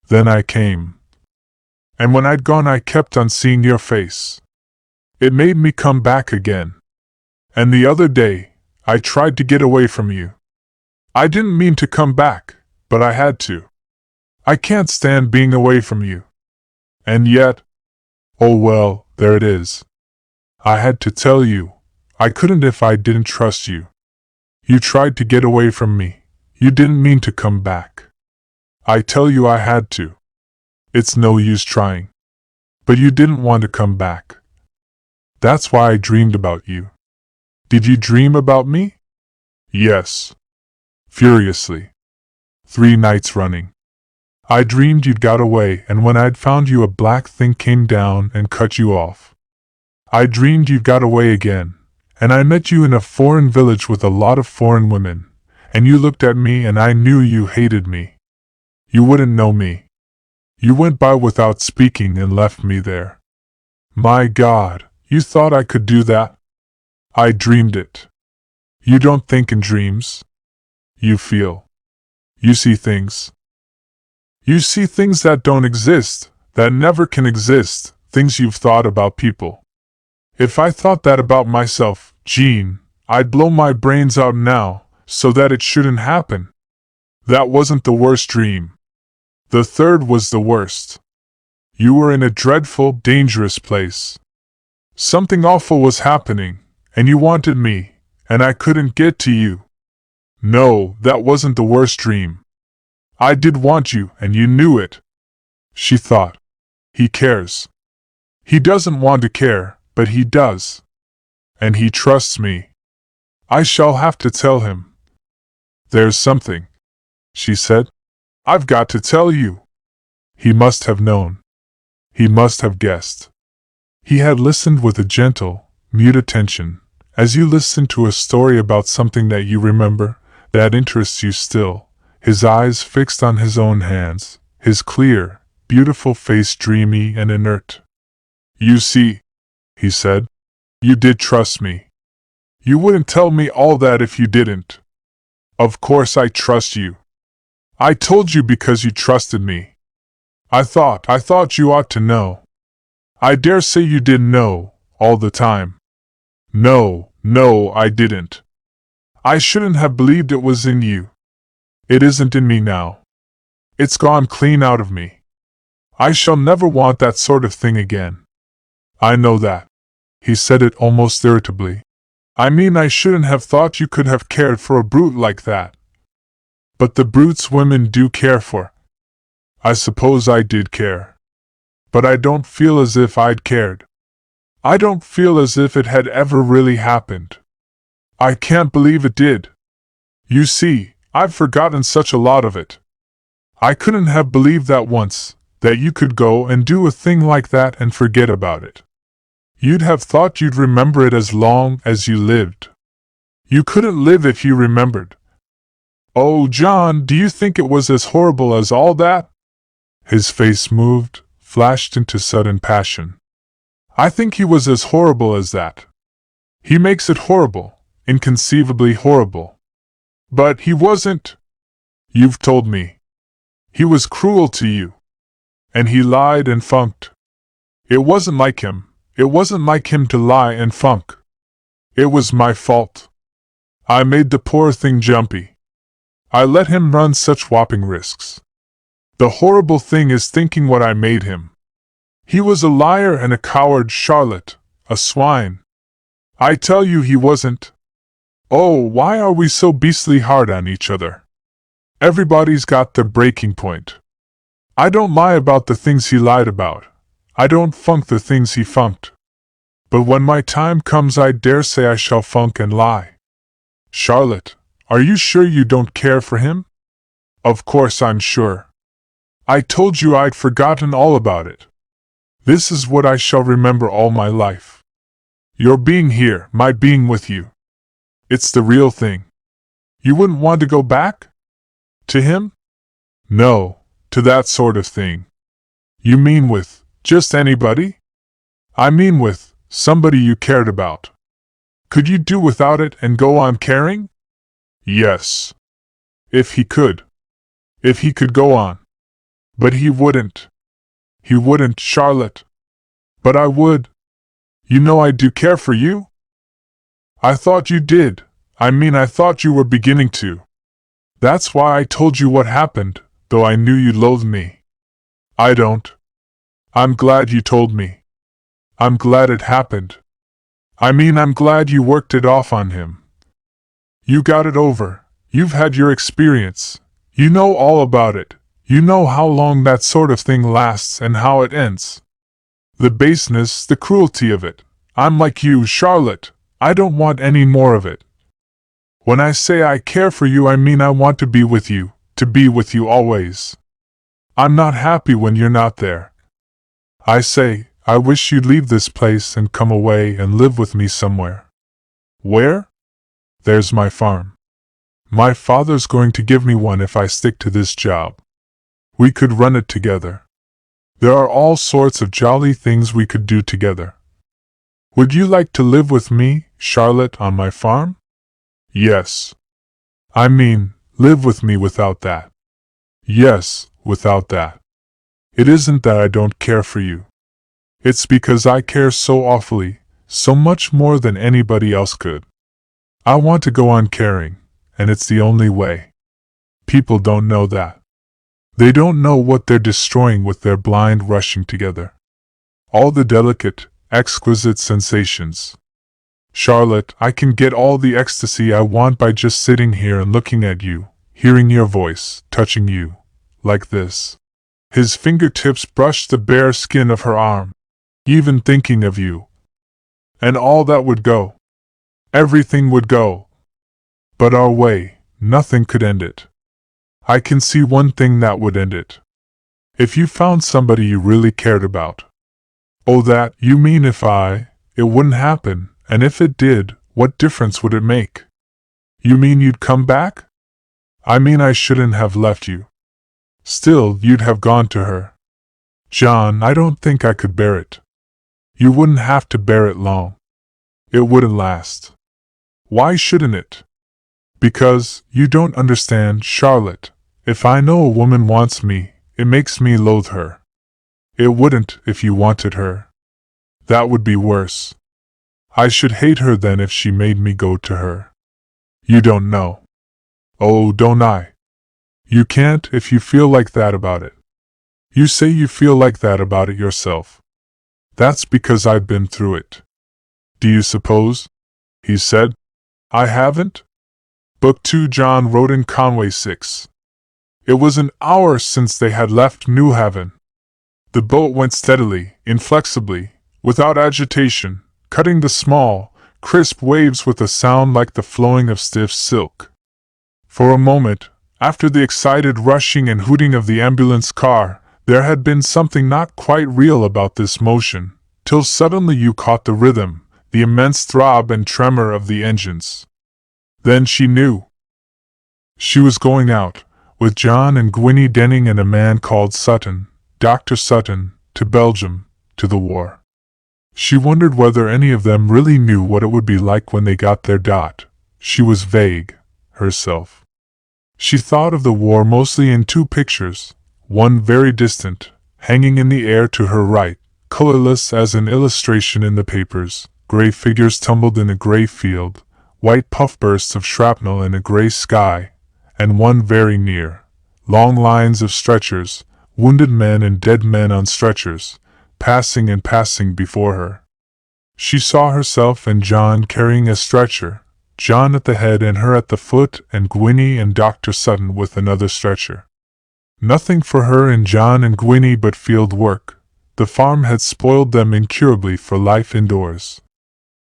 Then I came. And when I'd gone, I kept on seeing your face. It made me come back again. And the other day, I tried to get away from you. I didn't mean to come back, but I had to. I can't stand being away from you. And yet, oh well, there it is. I had to tell you. I couldn't if I didn't trust you. You tried to get away from me. You didn't mean to come back. I tell you I had to. It's no use trying. But you didn't want to come back. That's why I dreamed about you. Did you dream about me? Yes. Furiously. 3 nights running. I dreamed you'd got away, and when I'd found you, a black thing came down and cut you off. I dreamed you'd got away again, and I met you in a foreign village with a lot of foreign women, and you looked at me and I knew you hated me. You wouldn't know me. You went by without speaking and left me there. My God, you thought I could do that? I dreamed it. You don't think in dreams. You feel. You see things. You see things that don't exist, that never can exist, things you've thought about people. If I thought that about myself, Jean, I'd blow my brains out now, so that it shouldn't happen. That wasn't the worst dream. The third was the worst. You were in a dreadful, dangerous place. Something awful was happening, and you wanted me, and I couldn't get to you. No, that wasn't the worst dream. I did want you, and you knew it. She thought. He cares. He doesn't want to care, but he does. And he trusts me. I shall have to tell him. There's something, she said. I've got to tell you. He must have known. He must have guessed. He had listened with a gentle, mute attention, as you listen to a story about something that you remember, that interests you still, his eyes fixed on his own hands, his clear, beautiful face dreamy and inert. You see, he said, you did trust me. You wouldn't tell me all that if you didn't. Of course I trust you. I told you because you trusted me. I thought you ought to know. I dare say you didn't know, all the time. No, I didn't. I shouldn't have believed it was in you. It isn't in me now. It's gone clean out of me. I shall never want that sort of thing again. I know that. He said it almost irritably. I mean, I shouldn't have thought you could have cared for a brute like that. But the brutes women do care for. I suppose I did care. But I don't feel as if I'd cared. I don't feel as if it had ever really happened. I can't believe it did. You see, I've forgotten such a lot of it. I couldn't have believed that once, that you could go and do a thing like that and forget about it. You'd have thought you'd remember it as long as you lived. You couldn't live if you remembered. Oh, John, do you think it was as horrible as all that? His face moved, flashed into sudden passion. I think he was as horrible as that. He makes it horrible, inconceivably horrible. But he wasn't. You've told me. He was cruel to you. And he lied and funked. It wasn't like him. It wasn't like him to lie and funk. It was my fault. I made the poor thing jumpy. I let him run such whopping risks. The horrible thing is thinking what I made him. He was a liar and a coward, Charlotte, a swine. I tell you he wasn't. Oh, why are we so beastly hard on each other? Everybody's got their breaking point. I don't lie about the things he lied about. I don't funk the things he funked. But when my time comes, I dare say I shall funk and lie. Charlotte, are you sure you don't care for him? Of course I'm sure. I told you I'd forgotten all about it. This is what I shall remember all my life. Your being here, my being with you. It's the real thing. You wouldn't want to go back? To him? No, to that sort of thing. You mean with Just anybody? I mean with somebody you cared about. Could you do without it and go on caring? Yes. If he could. If he could go on. But he wouldn't. He wouldn't, Charlotte. But I would. You know I do care for you. I thought you did. I thought you were beginning to. That's why I told you what happened, though I knew you loathed me. I don't. I'm glad you told me. I'm glad it happened. I'm glad you worked it off on him. You got it over. You've had your experience. You know all about it. You know how long that sort of thing lasts and how it ends. The baseness, the cruelty of it. I'm like you, Charlotte. I don't want any more of it. When I say I care for you, I mean I want to be with you always. I'm not happy when you're not there. I say, I wish you'd leave this place and come away and live with me somewhere. Where? There's my farm. My father's going to give me one if I stick to this job. We could run it together. There are all sorts of jolly things we could do together. Would you like to live with me, Charlotte, on my farm? Yes. Live with me without that. Yes, without that. It isn't that I don't care for you. It's because I care so awfully, so much more than anybody else could. I want to go on caring, and it's the only way. People don't know that. They don't know what they're destroying with their blind rushing together. All the delicate, exquisite sensations. Charlotte, I can get all the ecstasy I want by just sitting here and looking at you, hearing your voice, touching you, like this. His fingertips brushed the bare skin of her arm. Even thinking of you. And all that would go. Everything would go. But our way, nothing could end it. I can see one thing that would end it. If you found somebody you really cared about. Oh, that, you mean it wouldn't happen, and if it did, what difference would it make? You mean you'd come back? I shouldn't have left you. Still, you'd have gone to her. John, I don't think I could bear it. You wouldn't have to bear it long. It wouldn't last. Why shouldn't it? Because, you don't understand, Charlotte. If I know a woman wants me, it makes me loathe her. It wouldn't if you wanted her. That would be worse. I should hate her then if she made me go to her. You don't know. Oh, don't I? You can't if you feel like that about it. You say you feel like that about it yourself. That's because I've been through it. Do you suppose? He said. I haven't? Book 2 John wrote in Conway 6. It was an hour since they had left New Haven. The boat went steadily, inflexibly, without agitation, cutting the small, crisp waves with a sound like the flowing of stiff silk. For a moment, after the excited rushing and hooting of the ambulance car, there had been something not quite real about this motion, till suddenly you caught the rhythm, the immense throb and tremor of the engines. Then she knew. She was going out, with John and Gwynnie Denning and a man called Sutton, Dr. Sutton, to Belgium, to the war. She wondered whether any of them really knew what it would be like when they got there. She was vague, herself. She thought of the war mostly in two pictures, one very distant, hanging in the air to her right, colorless as an illustration in the papers, gray figures tumbled in a gray field, white puff bursts of shrapnel in a gray sky, and one very near, long lines of stretchers, wounded men and dead men on stretchers, passing and passing before her. She saw herself and John carrying a stretcher, John at the head and her at the foot, and Gwynnie and Dr. Sutton with another stretcher. Nothing for her and John and Gwynnie but field work. The farm had spoiled them incurably for life indoors.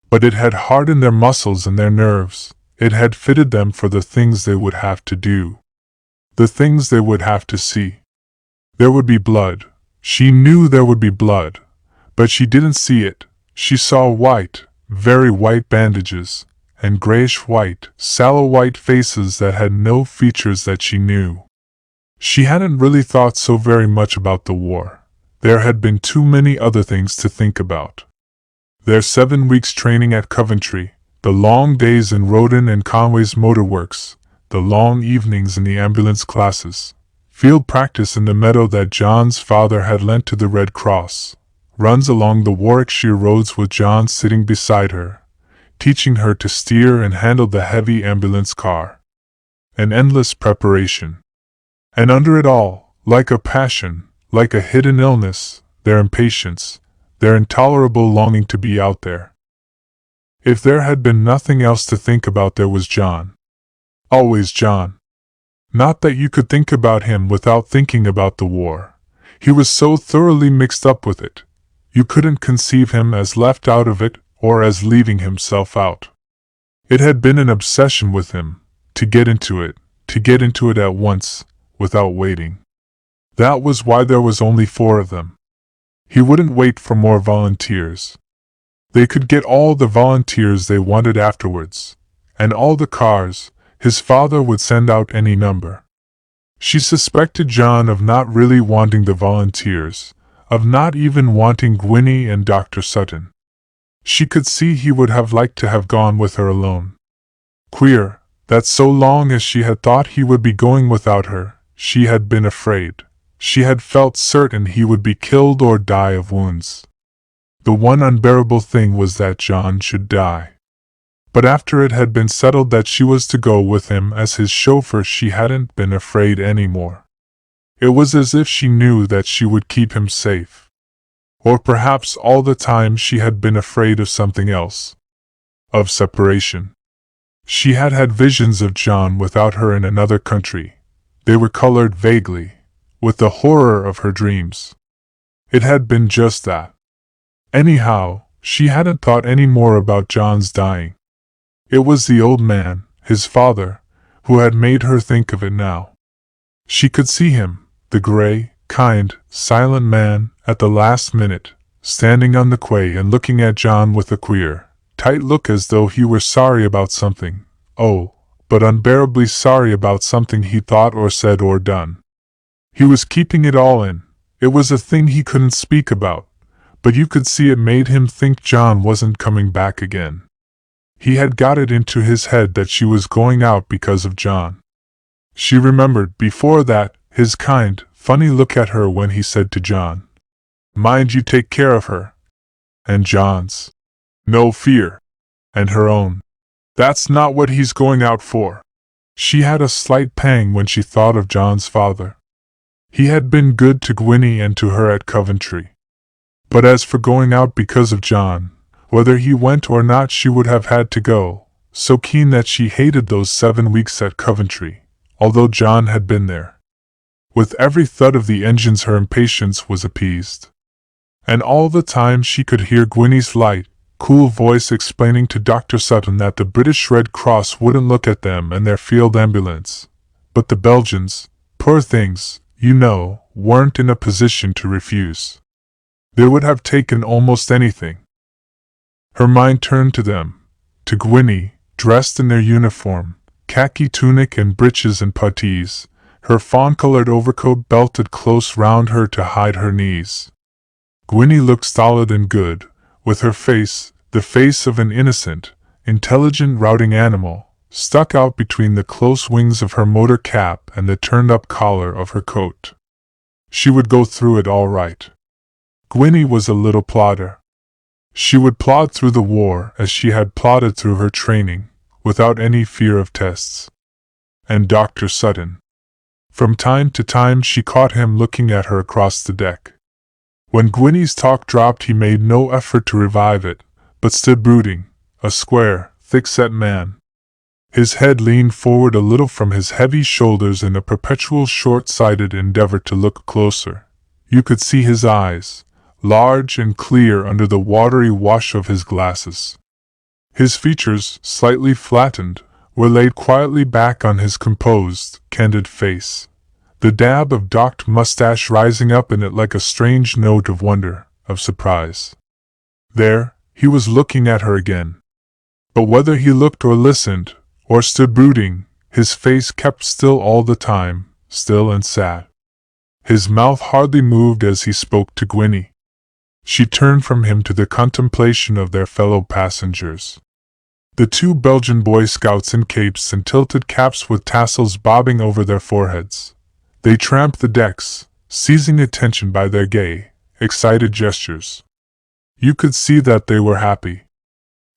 But it had hardened their muscles and their nerves. It had fitted them for the things they would have to do. The things they would have to see. There would be blood. She knew there would be blood. But she didn't see it. She saw white, very white bandages, and grayish-white, sallow-white faces that had no features that she knew. She hadn't really thought so very much about the war. There had been too many other things to think about. Their 7 weeks training at Coventry, the long days in Roden and Conway's motorworks, the long evenings in the ambulance classes, field practice in the meadow that John's father had lent to the Red Cross, runs along the Warwickshire roads with John sitting beside her, teaching her to steer and handle the heavy ambulance car. An endless preparation. And under it all, like a passion, like a hidden illness, their impatience, their intolerable longing to be out there. If there had been nothing else to think about, there was John. Always John. Not that you could think about him without thinking about the war. He was so thoroughly mixed up with it. You couldn't conceive him as left out of it or as leaving himself out. It had been an obsession with him, to get into it at once, without waiting. That was why there was only 4 of them. He wouldn't wait for more volunteers. They could get all the volunteers they wanted afterwards, and all the cars. His father would send out any number. She suspected John of not really wanting the volunteers, of not even wanting Gwynnie and Dr. Sutton. She could see he would have liked to have gone with her alone. Queer, that so long as she had thought he would be going without her, she had been afraid. She had felt certain he would be killed or die of wounds. The one unbearable thing was that John should die. But after it had been settled that she was to go with him as his chauffeur, she hadn't been afraid anymore. It was as if she knew that she would keep him safe. Or perhaps all the time she had been afraid of something else. Of separation. She had had visions of John without her in another country. They were colored vaguely, with the horror of her dreams. It had been just that. Anyhow, she hadn't thought any more about John's dying. It was the old man, his father, who had made her think of it now. She could see him, the gray, kind, silent man, at the last minute, standing on the quay and looking at John with a queer, tight look as though he were sorry about something, but unbearably sorry about something he thought or said or done. He was keeping it all in. It was a thing he couldn't speak about, but you could see it made him think John wasn't coming back again. He had got it into his head that she was going out because of John. She remembered, before that, his kind, funny look at her when he said to John, "Mind you take care of her." And John's, "No fear." And her own, "That's not what he's going out for." She had a slight pang when she thought of John's father. He had been good to Gwynnie and to her at Coventry. But as for going out because of John, whether he went or not, she would have had to go, so keen that she hated those 7 weeks at Coventry, although John had been there. With every thud of the engines her impatience was appeased. And all the time she could hear Gwynnie's light, cool voice explaining to Dr. Sutton that the British Red Cross wouldn't look at them and their field ambulance, but the Belgians, poor things, you know, weren't in a position to refuse. They would have taken almost anything. Her mind turned to them, to Gwynnie, dressed in their uniform, khaki tunic and breeches and puttees, her fawn-colored overcoat belted close round her to hide her knees. Gwynnie looked stolid and good, with her face, the face of an innocent, intelligent routing animal, stuck out between the close wings of her motor cap and the turned-up collar of her coat. She would go through it all right. Gwynnie was a little plodder. She would plod through the war as she had plodded through her training, without any fear of tests. And Dr. Sutton. From time to time she caught him looking at her across the deck. When Gwynnie's talk dropped he made no effort to revive it, but stood brooding, a square, thick-set man. His head leaned forward a little from his heavy shoulders in a perpetual short-sighted endeavor to look closer. You could see his eyes, large and clear under the watery wash of his glasses. His features, slightly flattened, were laid quietly back on his composed, candid face, the dab of docked mustache rising up in it like a strange note of wonder, of surprise. There, he was looking at her again. But whether he looked or listened, or stood brooding, his face kept still all the time, still and sad. His mouth hardly moved as he spoke to Gwynnie. She turned from him to the contemplation of their fellow passengers. The two Belgian Boy Scouts in capes and tilted caps with tassels bobbing over their foreheads. They tramped the decks, seizing attention by their gay, excited gestures. You could see that they were happy.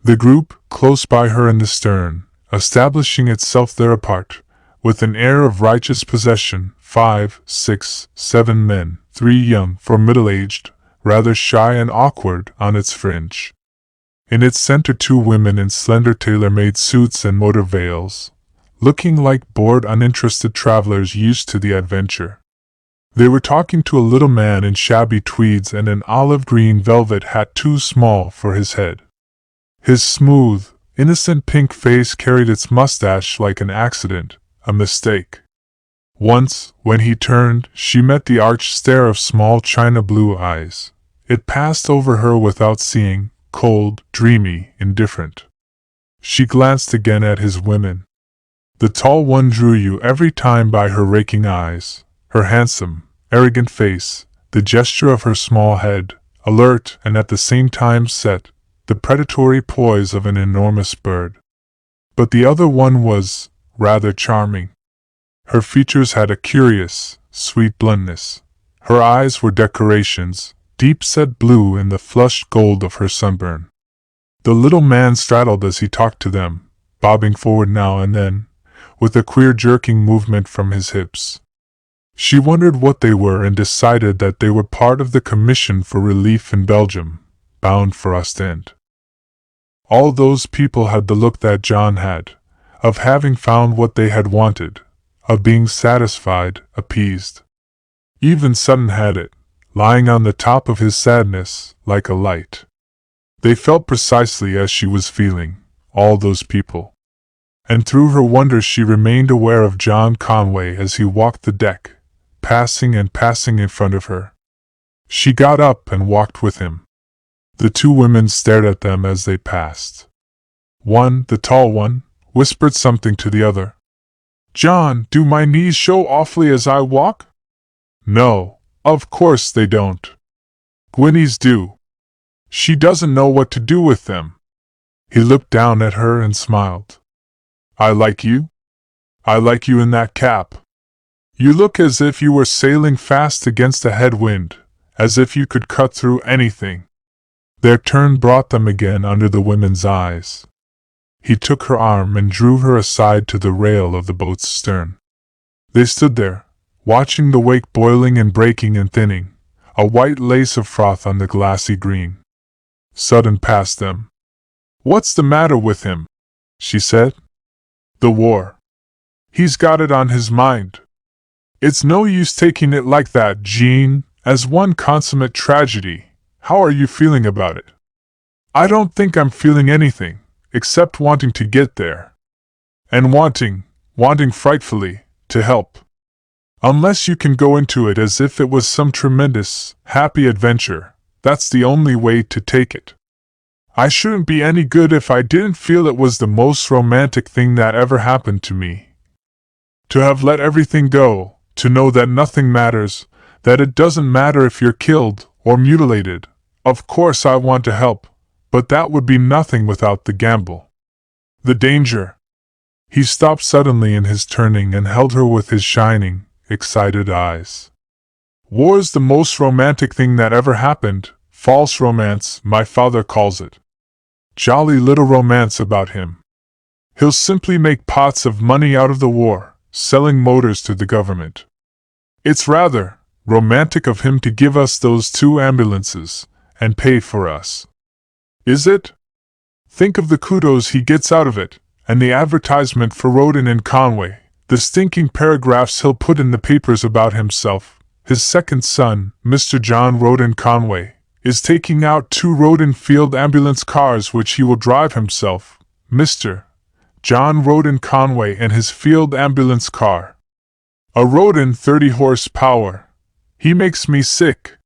The group, close by her in the stern, establishing itself there apart, with an air of righteous possession, 5, 6, 7 men, 3 young, 4 middle-aged, rather shy and awkward on its fringe. In its center 2 women in slender tailor-made suits and motor veils, looking like bored uninterested travelers used to the adventure. They were talking to a little man in shabby tweeds and an olive-green velvet hat too small for his head. His smooth, innocent pink face carried its mustache like an accident, a mistake. Once, when he turned, she met the arch stare of small china blue eyes. It passed over her without seeing, cold, dreamy, indifferent. She glanced again at his women. The tall one drew you every time by her raking eyes, her handsome, arrogant face, the gesture of her small head, alert and at the same time set, the predatory poise of an enormous bird. But the other one was rather charming. Her features had a curious, sweet bluntness. Her eyes were decorations, deep-set blue in the flushed gold of her sunburn. The little man straddled as he talked to them, bobbing forward now and then, with a queer jerking movement from his hips. She wondered what they were and decided that they were part of the Commission for Relief in Belgium, bound for Ostend. All those people had the look that John had, of having found what they had wanted, of being satisfied, appeased. Even Sutton had it, lying on the top of his sadness, like a light. They felt precisely as she was feeling, all those people. And through her wonder she remained aware of John Conway as he walked the deck, passing and passing in front of her. She got up and walked with him. The 2 women stared at them as they passed. One, the tall one, whispered something to the other. "John, do my knees show awfully as I walk?" "No, of course they don't. Gwynnie's do. She doesn't know what to do with them." He looked down at her and smiled. "I like you. I like you in that cap. You look as if you were sailing fast against a headwind, as if you could cut through anything." Their turn brought them again under the women's eyes. He took her arm and drew her aside to the rail of the boat's stern. They stood there, watching the wake boiling and breaking and thinning, a white lace of froth on the glassy green. Sutton passed them. "What's the matter with him?" she said. "The war. He's got it on his mind. It's no use taking it like that, Jean, as one consummate tragedy. How are you feeling about it?" "I don't think I'm feeling anything, except wanting to get there. And wanting frightfully, to help. Unless you can go into it as if it was some tremendous, happy adventure, that's the only way to take it. I shouldn't be any good if I didn't feel it was the most romantic thing that ever happened to me. To have let everything go, to know that nothing matters, that it doesn't matter if you're killed or mutilated. Of course I want to help, but that would be nothing without the gamble. The danger." He stopped suddenly in his turning and held her with his shining, excited eyes. "War's the most romantic thing that ever happened, false romance, my father calls it. Jolly little romance about him. He'll simply make pots of money out of the war, selling motors to the government. It's rather romantic of him to give us those 2 ambulances, and pay for us. Is it? Think of the kudos he gets out of it, and the advertisement for Roden and Conway, the stinking paragraphs he'll put in the papers about himself. His second son, Mr. John Roden Conway, is taking out 2 Roden field ambulance cars which he will drive himself. Mr. John Roden Conway and his field ambulance car. A Roden 30 horsepower. He makes me sick."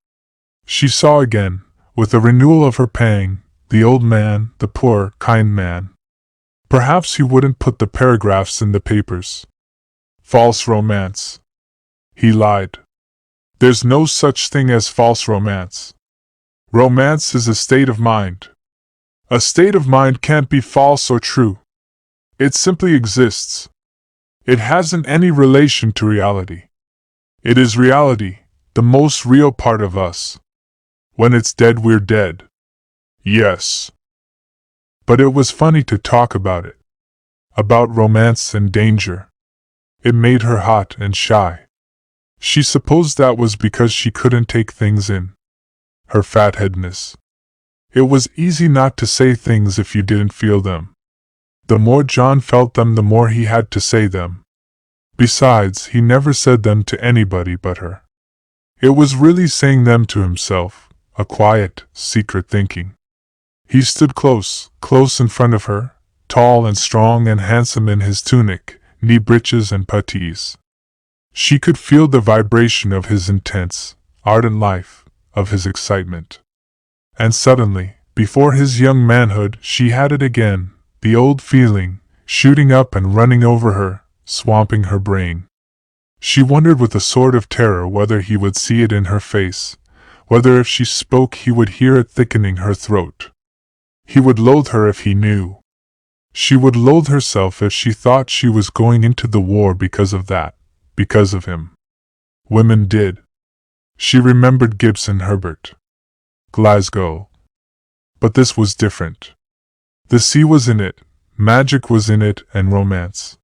She saw again, with a renewal of her pang, the old man, the poor, kind man. Perhaps he wouldn't put the paragraphs in the papers. False romance. He lied. There's no such thing as false romance. Romance is a state of mind. A state of mind can't be false or true. It simply exists. It hasn't any relation to reality. It is reality, the most real part of us. When it's dead, we're dead. Yes. But it was funny to talk about it. About romance and danger. It made her hot and shy. She supposed that was because she couldn't take things in. Her fatheadness. It was easy not to say things if you didn't feel them. The more John felt them, the more he had to say them. Besides, he never said them to anybody but her. It was really saying them to himself, a quiet, secret thinking. He stood close in front of her, tall and strong and handsome in his tunic, knee breeches and puttees. She could feel the vibration of his intense, ardent life, of his excitement. And suddenly, before his young manhood, she had it again, the old feeling, shooting up and running over her, swamping her brain. She wondered with a sort of terror whether he would see it in her face, whether if she spoke he would hear it thickening her throat. He would loathe her if he knew. She would loathe herself if she thought she was going into the war because of that, because of him. Women did. She remembered Gibson Herbert. Glasgow. But this was different. The sea was in it, magic was in it, and romance.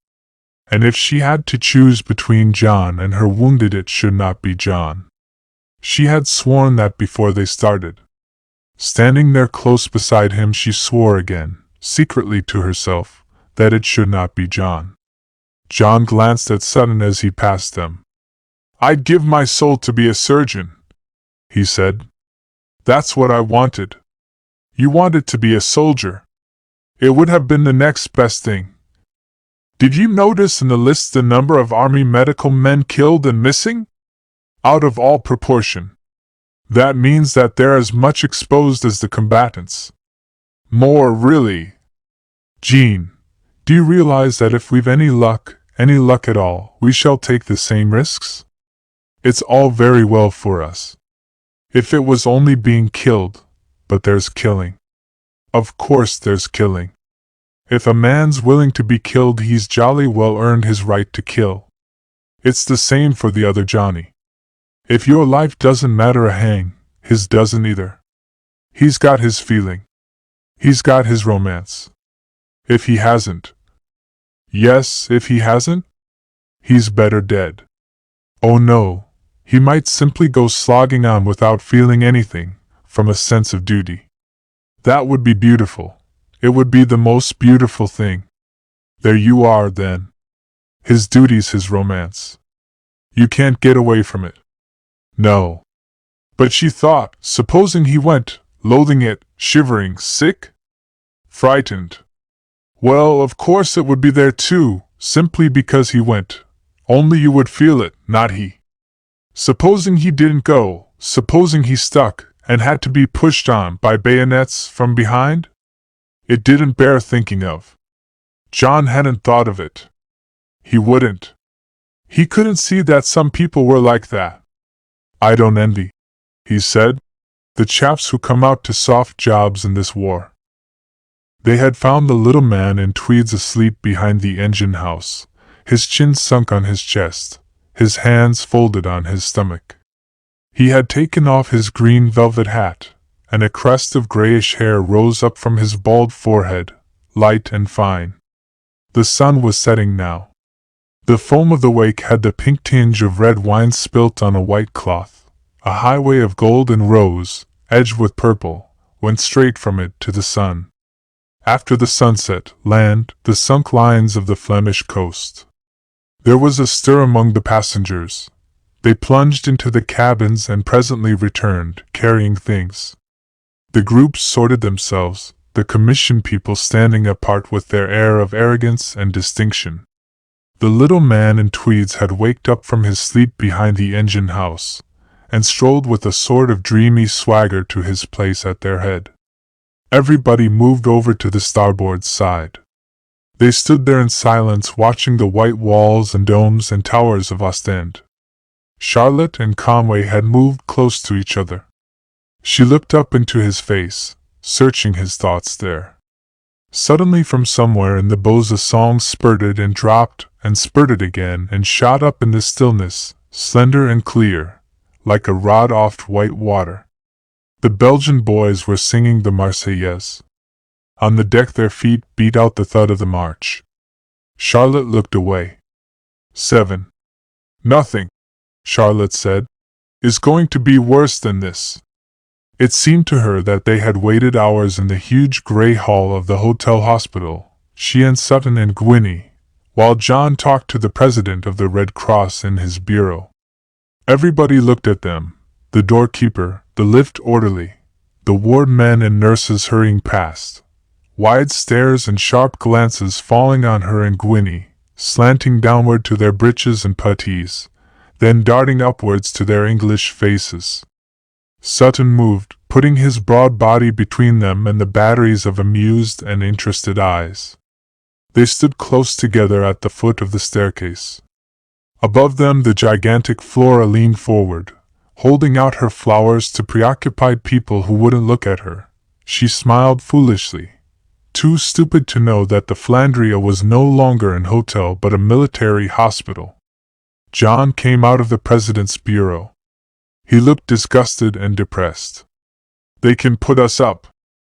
And if she had to choose between John and her wounded, it should not be John. She had sworn that before they started. Standing there close beside him, she swore again, secretly to herself, that it should not be John. John glanced at Sutton as he passed them. "I'd give my soul to be a surgeon," he said. "That's what I wanted." "You wanted to be a soldier. It would have been the next best thing. Did you notice in the list the number of army medical men killed and missing? Out of all proportion. That means that they're as much exposed as the combatants. More, really. Jean, do you realize that if we've any luck at all, we shall take the same risks? It's all very well for us. If it was only being killed, but there's killing. Of course there's killing. If a man's willing to be killed, he's jolly well earned his right to kill. It's the same for the other Johnny. If your life doesn't matter a hang, his doesn't either. He's got his feeling. He's got his romance. If he hasn't. Yes, if he hasn't, he's better dead. Oh no, he might simply go slogging on without feeling anything, from a sense of duty. That would be beautiful. It would be the most beautiful thing. There you are, then. His duty's his romance. You can't get away from it. No. But she thought, supposing he went, loathing it, shivering, sick? Frightened. Well, of course it would be there too, simply because he went. Only you would feel it, not he. Supposing he didn't go, supposing he stuck, and had to be pushed on by bayonets from behind? It didn't bear thinking of. John hadn't thought of it. He wouldn't. He couldn't see that some people were like that. "I don't envy," he said, "the chaps who come out to soft jobs in this war." They had found the little man in tweeds asleep behind the engine house, his chin sunk on his chest, his hands folded on his stomach. He had taken off his green velvet hat, and a crest of grayish hair rose up from his bald forehead, light and fine. The sun was setting now. The foam of the wake had the pink tinge of red wine spilt on a white cloth. A highway of gold and rose, edged with purple, went straight from it to the sun. After the sunset, land, the sunk lines of the Flemish coast. There was a stir among the passengers. They plunged into the cabins and presently returned, carrying things. The groups sorted themselves, the commission people standing apart with their air of arrogance and distinction. The little man in tweeds had waked up from his sleep behind the engine house, and strolled with a sort of dreamy swagger to his place at their head. Everybody moved over to the starboard side. They stood there in silence, watching the white walls and domes and towers of Ostend. Charlotte and Conway had moved close to each other. She looked up into his face, searching his thoughts there. Suddenly from somewhere in the boughs a song spurted and dropped and spurted again and shot up in the stillness, slender and clear, like a rod off white water. The Belgian boys were singing the Marseillaise. On the deck their feet beat out the thud of the march. Charlotte looked away. 7. Nothing, Charlotte said, is going to be worse than this. It seemed to her that they had waited hours in the huge gray hall of the hotel hospital, she and Sutton and Gwynnie, while John talked to the president of the Red Cross in his bureau. Everybody looked at them, the doorkeeper, the lift orderly, the ward men and nurses hurrying past, wide stares and sharp glances falling on her and Gwynnie, slanting downward to their breeches and puttees, then darting upwards to their English faces. Sutton moved, putting his broad body between them and the batteries of amused and interested eyes. They stood close together at the foot of the staircase. Above them the gigantic Flora leaned forward, holding out her flowers to preoccupied people who wouldn't look at her. She smiled foolishly, too stupid to know that the Flandria was no longer an hotel but a military hospital. John came out of the president's bureau. He looked disgusted and depressed. "They can put us up,"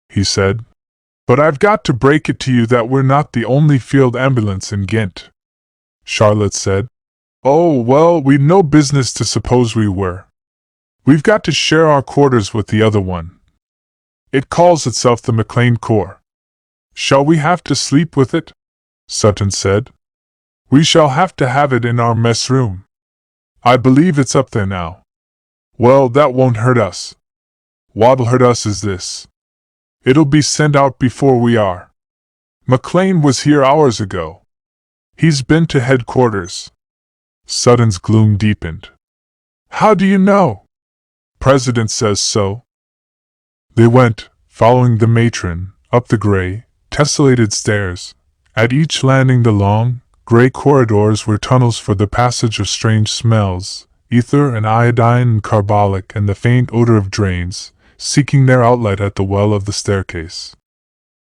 he said. "But I've got to break it to you that we're not the only field ambulance in Ghent." Charlotte said, "Oh, well, we'd no business to suppose we were. We've got to share our quarters with the other one. It calls itself the McLean Corps." "Shall we have to sleep with it?" Sutton said. "We shall have to have it in our mess room. I believe it's up there now." "Well, that won't hurt us. What'll hurt us is this. It'll be sent out before we are. McLean was here hours ago. He's been to headquarters." Sutton's gloom deepened. "How do you know?" "President says so." They went, following the matron, up the gray, tessellated stairs. At each landing the long, gray corridors were tunnels for the passage of strange smells, ether and iodine and carbolic and the faint odor of drains, seeking their outlet at the well of the staircase.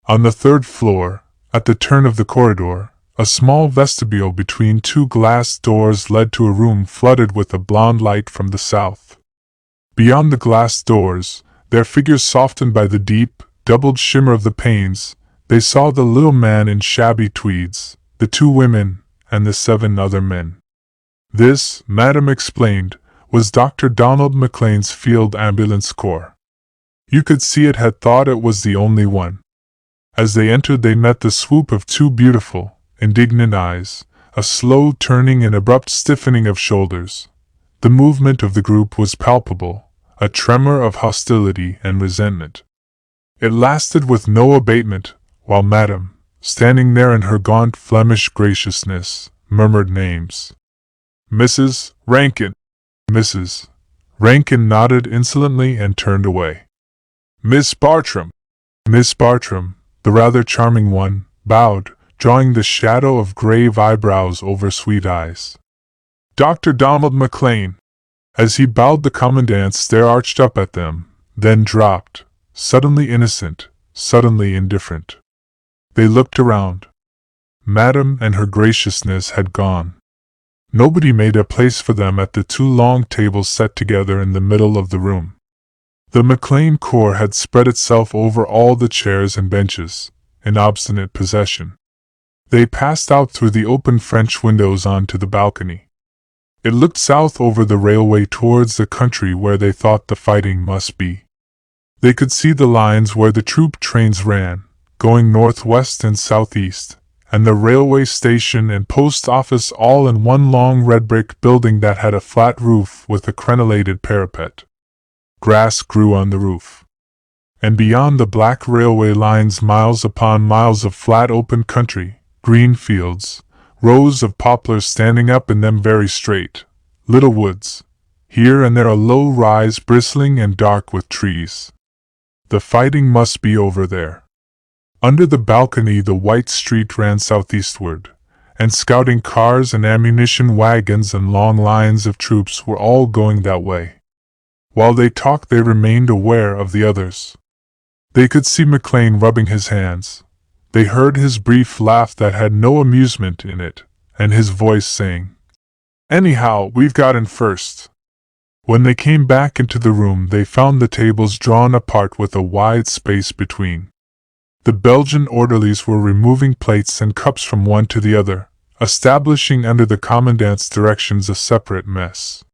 On the third floor, at the turn of the corridor, a small vestibule between two glass doors led to a room flooded with a blonde light from the south. Beyond the glass doors, their figures softened by the deep, doubled shimmer of the panes, they saw the little man in shabby tweeds, the two women, and the 7 other men. This, Madame explained, was Dr. Donald McLean's field ambulance corps. You could see it had thought it was the only one. As they entered they met the swoop of 2 beautiful, indignant eyes, a slow turning and abrupt stiffening of shoulders. The movement of the group was palpable, a tremor of hostility and resentment. It lasted with no abatement, while Madame, standing there in her gaunt Flemish graciousness, murmured names. "Mrs. Rankin." Mrs. Rankin nodded insolently and turned away. "Miss Bartram." Miss Bartram, the rather charming one, bowed, drawing the shadow of grave eyebrows over sweet eyes. "Dr. Donald McLean." As he bowed the commandant's stare arched up at them, then dropped, suddenly innocent, suddenly indifferent. They looked around. Madame and her graciousness had gone. Nobody made a place for them at the 2 long tables set together in the middle of the room. The McLean Corps had spread itself over all the chairs and benches, in obstinate possession. They passed out through the open French windows onto the balcony. It looked south over the railway towards the country where they thought the fighting must be. They could see the lines where the troop trains ran, going northwest and southeast, and the railway station and post office all in one long red brick building that had a flat roof with a crenellated parapet. Grass grew on the roof. And beyond the black railway lines miles upon miles of flat open country, green fields, rows of poplars standing up in them very straight, little woods, here and there a low rise bristling and dark with trees. The fighting must be over there. Under the balcony the white street ran southeastward, and scouting cars and ammunition wagons and long lines of troops were all going that way. While they talked, they remained aware of the others. They could see McLean rubbing his hands. They heard his brief laugh that had no amusement in it, and his voice saying, "Anyhow, we've got in first." When they came back into the room, they found the tables drawn apart with a wide space between. The Belgian orderlies were removing plates and cups from one to the other, establishing under the commandant's directions a separate mess.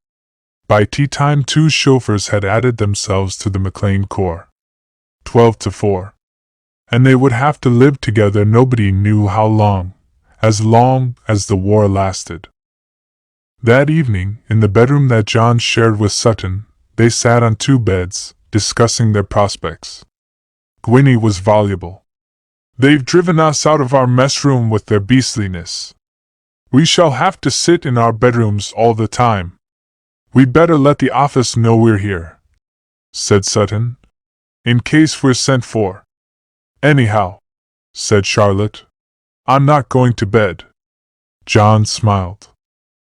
By tea time, 2 chauffeurs had added themselves to the McLean Corps. 12 to 4. And they would have to live together, nobody knew how long as the war lasted. That evening, in the bedroom that John shared with Sutton, they sat on 2 beds, discussing their prospects. Gwynnie was voluble. "They've driven us out of our mess room with their beastliness. We shall have to sit in our bedrooms all the time. We'd better let the office know we're here," said Sutton, "in case we're sent for." "Anyhow," said Charlotte, "I'm not going to bed." John smiled.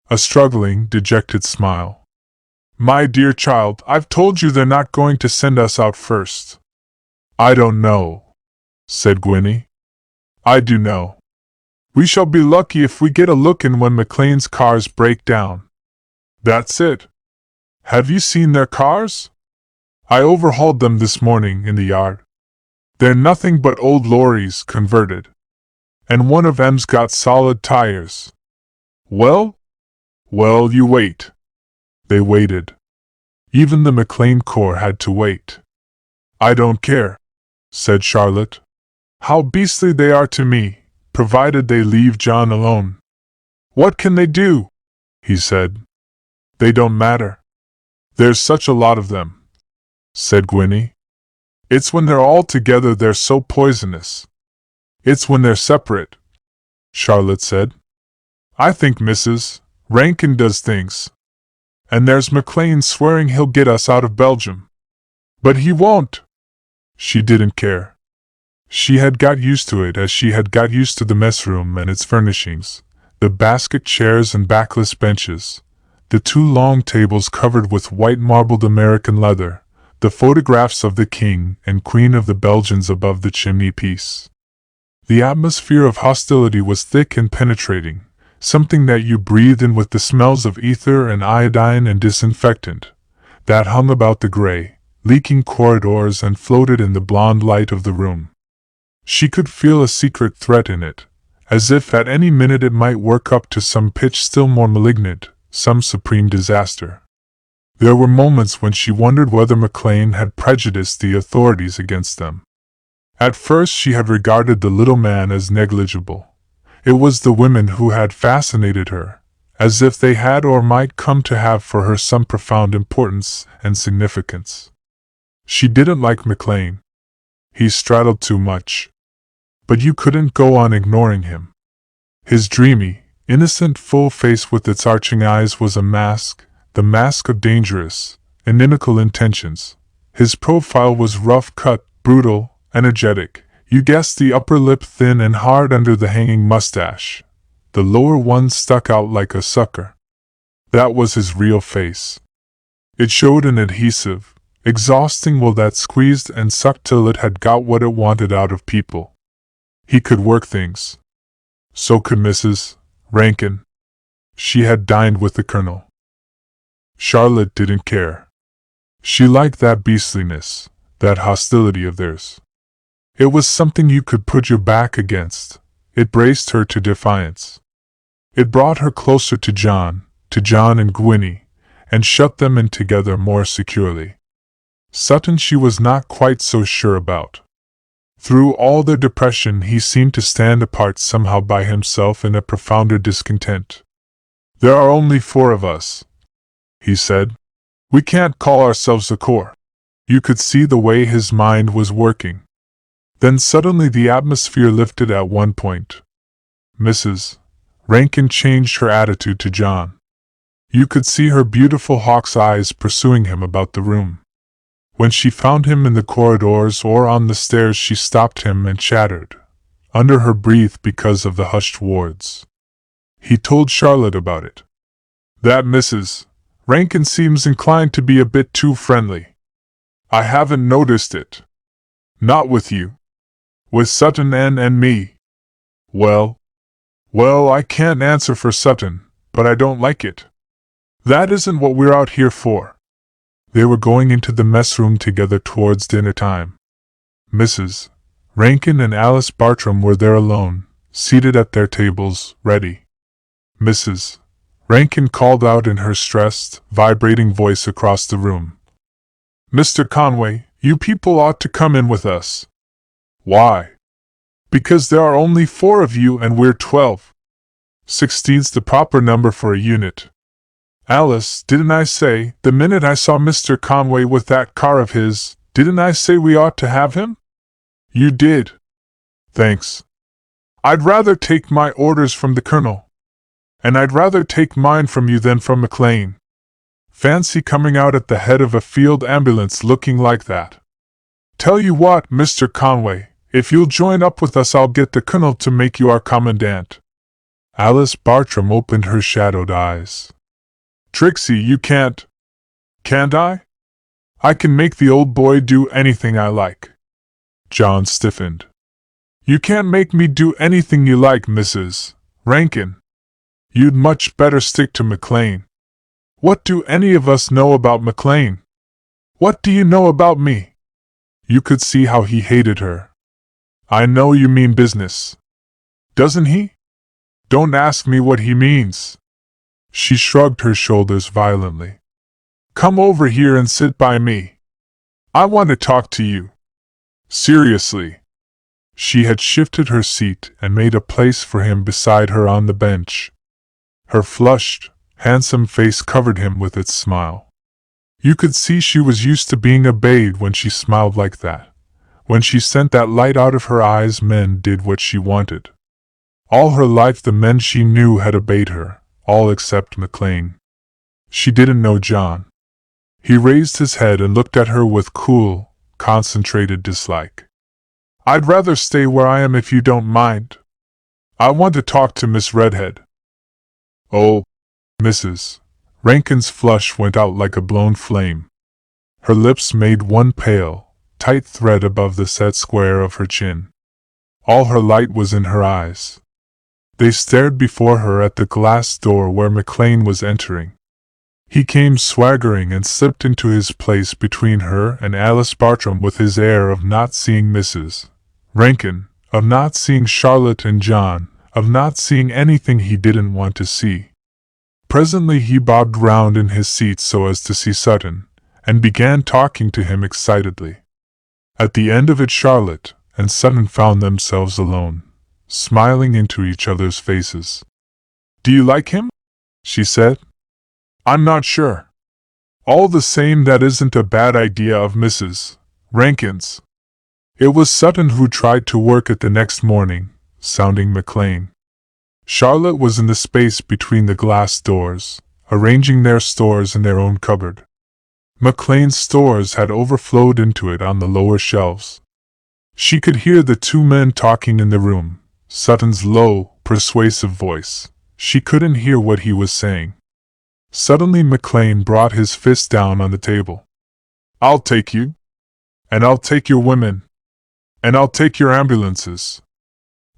A struggling, dejected smile. "My dear child, I've told you they're not going to send us out first." "I don't know," said Gwynnie. "I do know. We shall be lucky if we get a look in when McLean's cars break down." "That's it. Have you seen their cars? I overhauled them this morning in the yard. They're nothing but old lorries converted. And one of 'em's got solid tires." Well, you wait." They waited. Even the McLean Corps had to wait. "I don't care," said Charlotte, "how beastly they are to me, provided they leave John alone." "What can they do?" he said. "They don't matter. There's such a lot of them," said Gwynnie. "It's when they're all together they're so poisonous. It's when they're separate," Charlotte said. "I think Mrs. Rankin does things. And there's McLean swearing he'll get us out of Belgium. But he won't." She didn't care. She had got used to it as she had got used to the mess room and its furnishings, the basket chairs and backless benches, the 2 long tables covered with white marbled American leather, the photographs of the King and Queen of the Belgians above the chimney-piece. The atmosphere of hostility was thick and penetrating, something that you breathed in with the smells of ether and iodine and disinfectant, that hung about the gray, leaking corridors and floated in the blonde light of the room. She could feel a secret threat in it, as if at any minute it might work up to some pitch still more malignant, some supreme disaster. There were moments when she wondered whether McLean had prejudiced the authorities against them. At first she had regarded the little man as negligible. It was the women who had fascinated her, as if they had or might come to have for her some profound importance and significance. She didn't like McLean. He straddled too much. But you couldn't go on ignoring him. His dreamy, innocent full face with its arching eyes was a mask, the mask of dangerous, inimical intentions. His profile was rough-cut, brutal, energetic. You guessed, the upper lip thin and hard under the hanging mustache. The lower one stuck out like a sucker. That was his real face. It showed an adhesive, exhausting will that squeezed and sucked till it had got what it wanted out of people. He could work things. So could Mrs. Rankin. She had dined with the Colonel. Charlotte didn't care. She liked that beastliness, that hostility of theirs. It was something you could put your back against. It braced her to defiance. It brought her closer to John and Gwynnie, and shut them in together more securely. Sutton she was not quite so sure about. Through all their depression he seemed to stand apart somehow by himself in a profounder discontent. "There are only 4 of us," he said. "We can't call ourselves a corps." You could see the way his mind was working. Then suddenly the atmosphere lifted at one point. Mrs. Rankin changed her attitude to John. You could see her beautiful hawk's eyes pursuing him about the room. When she found him in the corridors or on the stairs she stopped him and chattered, under her breath because of the hushed wards. He told Charlotte about it. That Mrs. Rankin seems inclined to be a bit too friendly. I haven't noticed it. Not with you. With Sutton and me. Well, I can't answer for Sutton, but I don't like it. That isn't what we're out here for. They were going into the mess room together towards dinner time. Mrs. Rankin and Alice Bartram were there alone, seated at their tables, ready. Mrs. Rankin called out in her stressed, vibrating voice across the room. Mr. Conway, you people ought to come in with us. Why? Because there are only 4 of you and we're 12. 16's the proper number for a unit. Alice, didn't I say, the minute I saw Mr. Conway with that car of his, didn't I say we ought to have him? You did. Thanks. I'd rather take my orders from the Colonel. And I'd rather take mine from you than from McLean. Fancy coming out at the head of a field ambulance looking like that. Tell you what, Mr. Conway, if you'll join up with us I'll get the Colonel to make you our commandant. Alice Bartram opened her shadowed eyes. Trixie, you can't. Can't I? I can make the old boy do anything I like. John stiffened. You can't make me do anything you like, Mrs. Rankin. You'd much better stick to McLean. What do any of us know about McLean? What do you know about me? You could see how he hated her. I know you mean business. Doesn't he? Don't ask me what he means. She shrugged her shoulders violently. Come over here and sit by me. I want to talk to you. Seriously. She had shifted her seat and made a place for him beside her on the bench. Her flushed, handsome face covered him with its smile. You could see she was used to being obeyed when she smiled like that. When she sent that light out of her eyes, men did what she wanted. All her life the men she knew had obeyed her, all except McLean. She didn't know John. He raised his head and looked at her with cool, concentrated dislike. I'd rather stay where I am if you don't mind. I want to talk to Miss Redhead. Oh, Mrs. Rankin's flush went out like a blown flame. Her lips made one pale, tight thread above the set square of her chin. All her light was in her eyes. They stared before her at the glass door where McLean was entering. He came swaggering and slipped into his place between her and Alice Bartram with his air of not seeing Mrs. Rankin, of not seeing Charlotte and John, of not seeing anything he didn't want to see. Presently he bobbed round in his seat so as to see Sutton, and began talking to him excitedly. At the end of it Charlotte and Sutton found themselves alone, smiling into each other's faces. Do you like him? She said. I'm not sure. All the same, that isn't a bad idea of Mrs. Rankin's. It was Sutton who tried to work it the next morning, sounding McLean. Charlotte was in the space between the glass doors, arranging their stores in their own cupboard. McLean's stores had overflowed into it on the lower shelves. She could hear the 2 men talking in the room, Sutton's low, persuasive voice. She couldn't hear what he was saying. Suddenly McLean brought his fist down on the table. I'll take you. And I'll take your women. And I'll take your ambulances.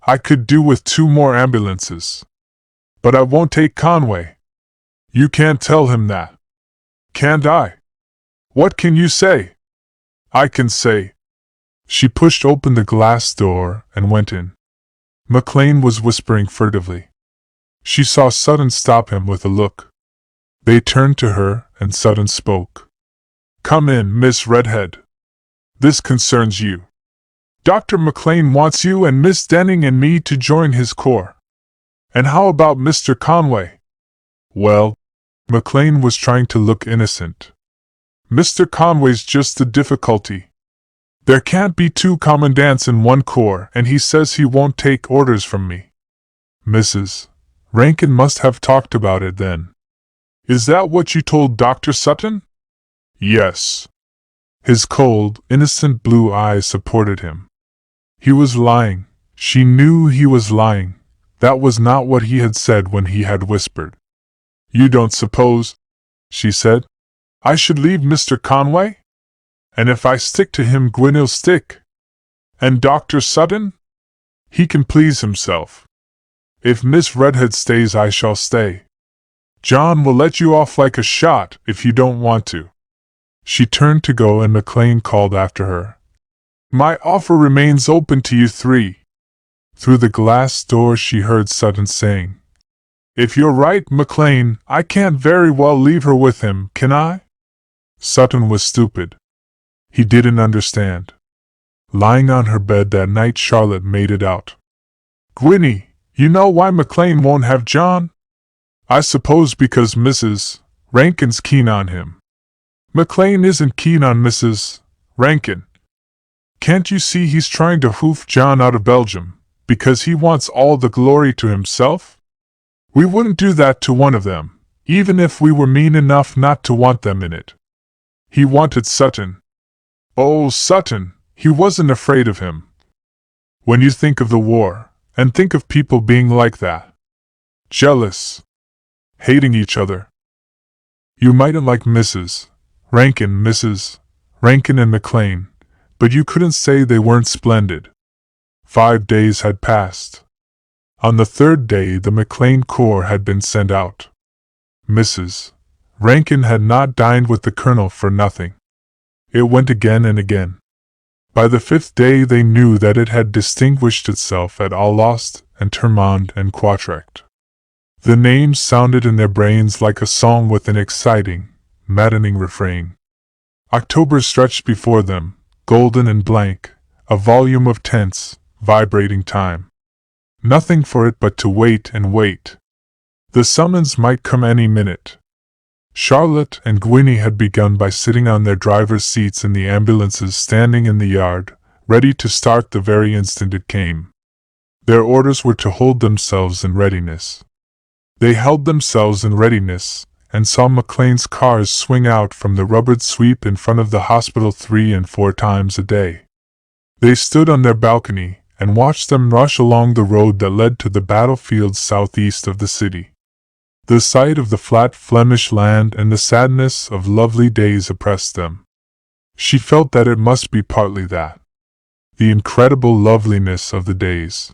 I could do with 2 more ambulances. But I won't take Conway. You can't tell him that. Can't I? What can you say? I can say. She pushed open the glass door and went in. McLean was whispering furtively. She saw Sutton stop him with a look. They turned to her, and Sutton spoke. Come in, Miss Redhead. This concerns you. Dr. McLean wants you and Miss Denning and me to join his corps. And how about Mr. Conway? Well, McLean was trying to look innocent. Mr. Conway's just the difficulty. There can't be 2 commandants in one corps, and he says he won't take orders from me. Mrs. Rankin must have talked about it then. Is that what you told Dr. Sutton? Yes. His cold, innocent blue eyes supported him. He was lying. She knew he was lying. That was not what he had said when he had whispered. "You don't suppose," she said, "I should leave Mr. Conway? And if I stick to him, Gwyn'll stick. And Dr. Sutton? He can please himself. If Miss Redhead stays, I shall stay. John will let you off like a shot if you don't want to." She turned to go and McLean called after her, "My offer remains open to you three." Through the glass door she heard Sutton saying, "If you're right, McLean, I can't very well leave her with him, can I?" Sutton was stupid. He didn't understand. Lying on her bed that night, Charlotte made it out. "Gwynnie, you know why McLean won't have John? I suppose because Mrs. Rankin's keen on him." "McLean isn't keen on Mrs. Rankin. Can't you see he's trying to hoof John out of Belgium, because he wants all the glory to himself? We wouldn't do that to one of them, even if we were mean enough not to want them in it. He wanted Sutton. Oh, Sutton, he wasn't afraid of him. When you think of the war, and think of people being like that, jealous, hating each other. You mightn't like Mrs. Rankin and McLean, but you couldn't say they weren't splendid." 5 days had passed. On the 3rd day the McLean Corps had been sent out. Mrs. Rankin had not dined with the colonel for nothing. It went again and again. By the 5th day they knew that it had distinguished itself at Alost and Termonde and Quatrecht. The names sounded in their brains like a song with an exciting, maddening refrain. October stretched before them, golden and blank, a volume of tense, vibrating time. Nothing for it but to wait and wait. The summons might come any minute. Charlotte and Gwynnie had begun by sitting on their driver's seats in the ambulances standing in the yard, ready to start the very instant it came. Their orders were to hold themselves in readiness. They held themselves in readiness, and saw McLean's cars swing out from the rubbered sweep in front of the hospital 3 and 4 times a day. They stood on their balcony and watched them rush along the road that led to the battlefields southeast of the city. The sight of the flat Flemish land and the sadness of lovely days oppressed them. She felt that it must be partly that. The incredible loveliness of the days.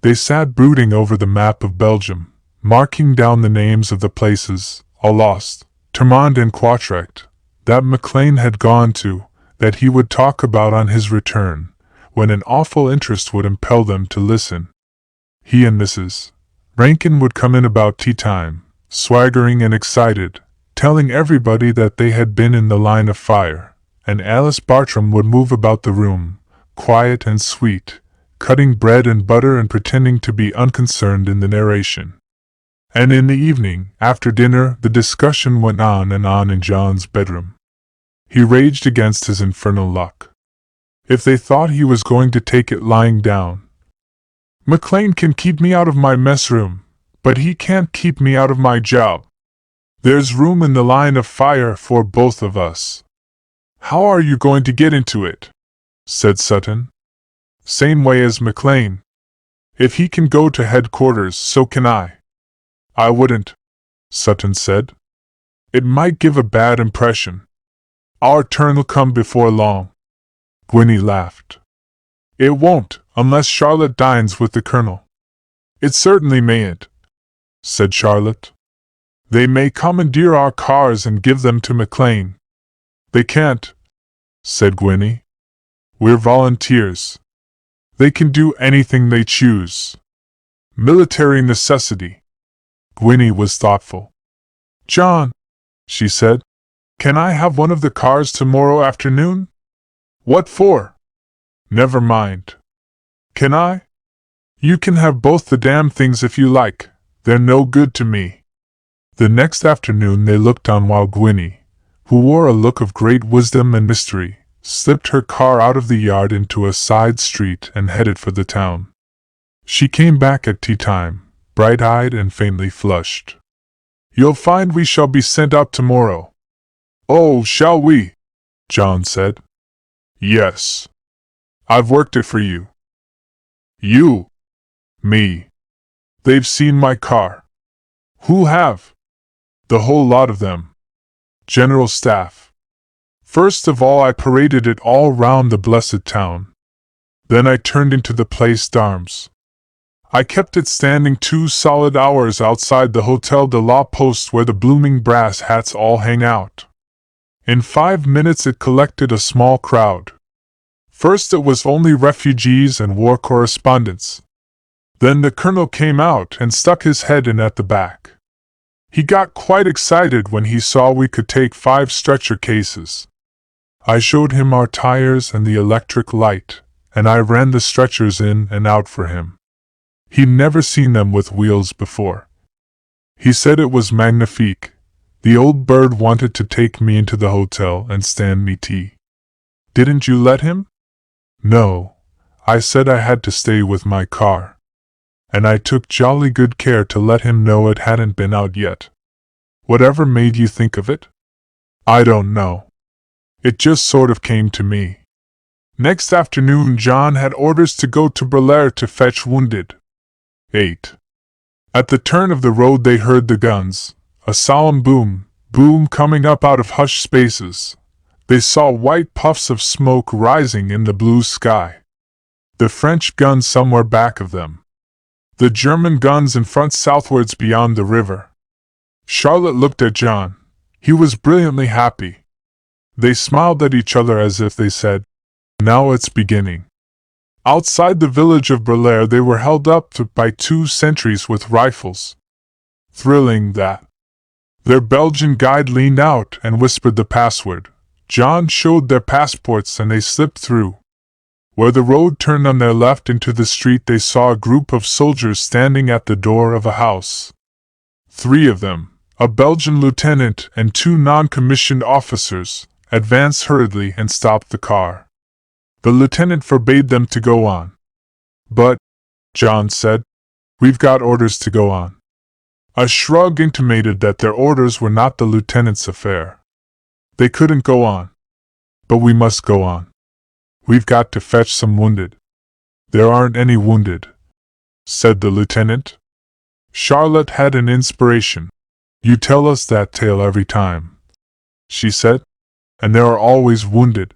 They sat brooding over the map of Belgium, marking down the names of the places, Alost, Termonde and Quatrecht, that McLean had gone to, that he would talk about on his return, when an awful interest would impel them to listen. He and Mrs. Rankin would come in about tea time, swaggering and excited, telling everybody that they had been in the line of fire, and Alice Bartram would move about the room, quiet and sweet, cutting bread and butter and pretending to be unconcerned in the narration. And in the evening, after dinner, the discussion went on and on in John's bedroom. He raged against his infernal luck. If they thought he was going to take it lying down, "McLean can keep me out of my mess room, but he can't keep me out of my job. There's room in the line of fire for both of us." "How are you going to get into it?" said Sutton. "Same way as McLean. If he can go to headquarters, so can I." "I wouldn't," Sutton said. "It might give a bad impression. Our turn'll come before long." Gwynnie laughed. "It won't, unless Charlotte dines with the colonel." "It certainly mayn't," said Charlotte. "They may commandeer our cars and give them to McLean." "They can't," said Gwynnie. "We're volunteers. They can do anything they choose. Military necessity." Gwynnie was thoughtful. "John," she said, "can I have one of the cars tomorrow afternoon?" "What for?" "Never mind." "Can I?" "You can have both the damn things if you like. They're no good to me." The next afternoon they looked on while Gwynnie, who wore a look of great wisdom and mystery, slipped her car out of the yard into a side street and headed for the town. She came back at tea time, bright-eyed and faintly flushed. "You'll find we shall be sent out tomorrow." "Oh, shall we?" John said. "Yes. I've worked it for you." "You?" "Me." They've seen my car. Who have? The whole lot of them. General Staff. First of all I paraded it all round the blessed town. Then I turned into the place d'armes. I kept it standing 2 solid hours outside the Hotel de la Poste where the blooming brass hats all hang out. In 5 minutes it collected a small crowd. First it was only refugees and war correspondents. Then the colonel came out and stuck his head in at the back. He got quite excited when he saw we could take 5 stretcher cases. I showed him our tires and the electric light, and I ran the stretchers in and out for him. He'd never seen them with wheels before. He said it was magnifique. The old bird wanted to take me into the hotel and stand me tea. Didn't you let him? No, I said I had to stay with my car. And I took jolly good care to let him know it hadn't been out yet. Whatever made you think of it? I don't know. It just sort of came to me. Next afternoon John had orders to go to Berlaire to fetch wounded. 8. At the turn of the road they heard the guns, a solemn boom, boom coming up out of hushed spaces. They saw white puffs of smoke rising in the blue sky. The French guns somewhere back of them. The German guns in front southwards beyond the river. Charlotte looked at John. He was brilliantly happy. They smiled at each other as if they said, "Now it's beginning." Outside the village of Berlaire they were held up by 2 sentries with rifles. Thrilling, that. Their Belgian guide leaned out and whispered the password. John showed their passports and they slipped through. Where the road turned on their left into the street they saw a group of soldiers standing at the door of a house. 3 of them, a Belgian lieutenant and 2 non-commissioned officers, advanced hurriedly and stopped the car. The lieutenant forbade them to go on. "But," John said, "we've got orders to go on." A shrug intimated that their orders were not the lieutenant's affair. They couldn't go on. "But we must go on. We've got to fetch some wounded." "There aren't any wounded," said the lieutenant. Charlotte had an inspiration. "You tell us that tale every time," she said, "and there are always wounded."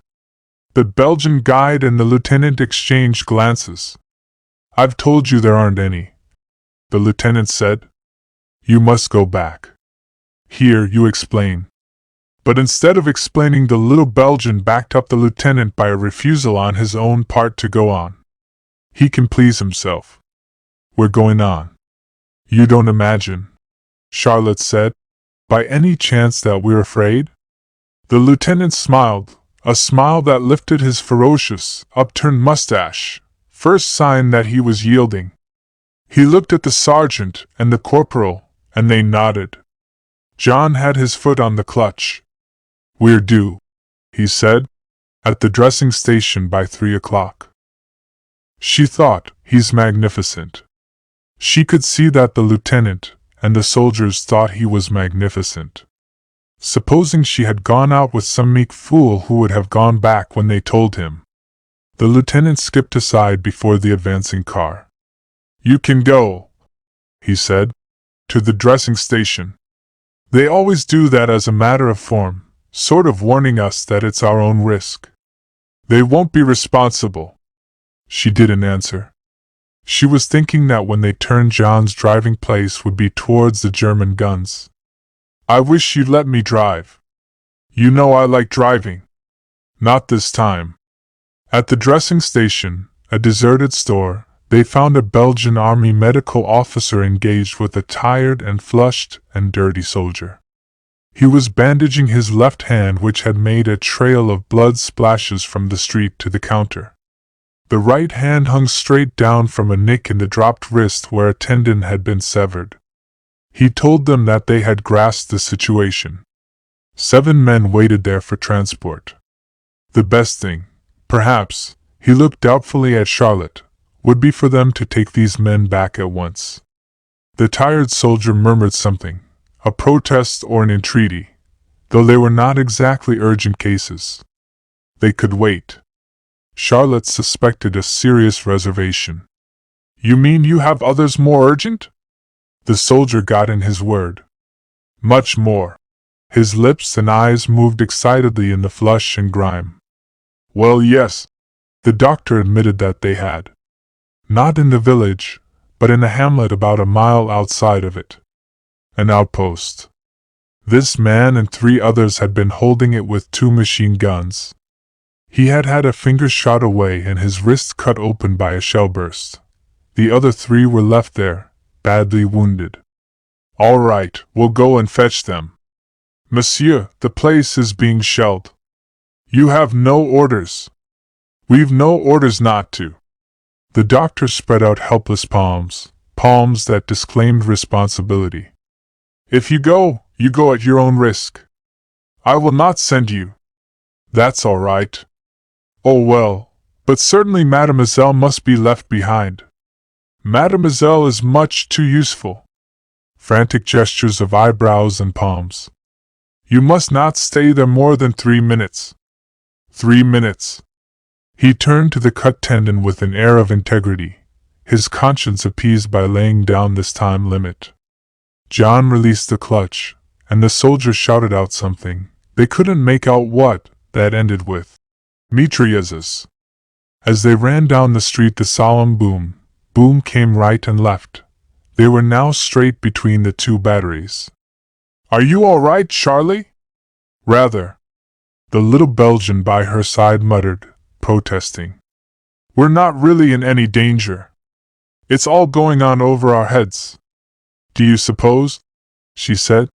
The Belgian guide and the lieutenant exchanged glances. "I've told you there aren't any," the lieutenant said. "You must go back. Here, you explain." But instead of explaining, the little Belgian backed up the lieutenant by a refusal on his own part to go on. He can please himself. "We're going on. You don't imagine," Charlotte said, "by any chance that we're afraid?" The lieutenant smiled, a smile that lifted his ferocious, upturned mustache, first sign that he was yielding. He looked at the sergeant and the corporal, and they nodded. John had his foot on the clutch. "We're due," he said, "at the dressing station by 3 o'clock. She thought, "He's magnificent." She could see that the lieutenant and the soldiers thought he was magnificent. Supposing she had gone out with some meek fool who would have gone back when they told him. The lieutenant skipped aside before the advancing car. "You can go," he said, "to the dressing station. They always do that as a matter of form, sort of warning us that it's our own risk. They won't be responsible." She didn't answer. She was thinking that when they turned, John's driving place would be towards the German guns. "I wish you'd let me drive. You know I like driving." "Not this time." At the dressing station, a deserted store, they found a Belgian army medical officer engaged with a tired and flushed and dirty soldier. He was bandaging his left hand, which had made a trail of blood splashes from the street to the counter. The right hand hung straight down from a nick in the dropped wrist where a tendon had been severed. He told them that they had grasped the situation. 7 men waited there for transport. The best thing, perhaps, he looked doubtfully at Charlotte, would be for them to take these men back at once. The tired soldier murmured something, a protest or an entreaty, though they were not exactly urgent cases. They could wait. Charlotte suspected a serious reservation. "You mean you have others more urgent?" The soldier got in his word. Much more. His lips and eyes moved excitedly in the flush and grime. Well, yes, the doctor admitted that they had. Not in the village, but in a hamlet about a mile outside of it. An outpost. This man and 3 others had been holding it with 2 machine guns. He had had a finger shot away and his wrist cut open by a shell burst. The other 3 were left there, badly wounded. All right, we'll go and fetch them. Monsieur, the place is being shelled. You have no orders. We've no orders not to. The doctor spread out helpless palms, palms that disclaimed responsibility. If you go at your own risk. I will not send you. That's all right. Oh well, but certainly Mademoiselle must be left behind. Mademoiselle is much too useful. Frantic gestures of eyebrows and palms. You must not stay there more than 3 minutes. 3 minutes. He turned to the cut tendon with an air of integrity, his conscience appeased by laying down this time limit. John released the clutch, and the soldier shouted out something. They couldn't make out what that ended with. Mitrailleuses. As they ran down the street, the solemn boom came right and left. They were now straight between the 2 batteries. Are you all right, Charlie? Rather. The little Belgian by her side muttered, protesting. We're not really in any danger. It's all going on over our heads. Do you suppose, she said,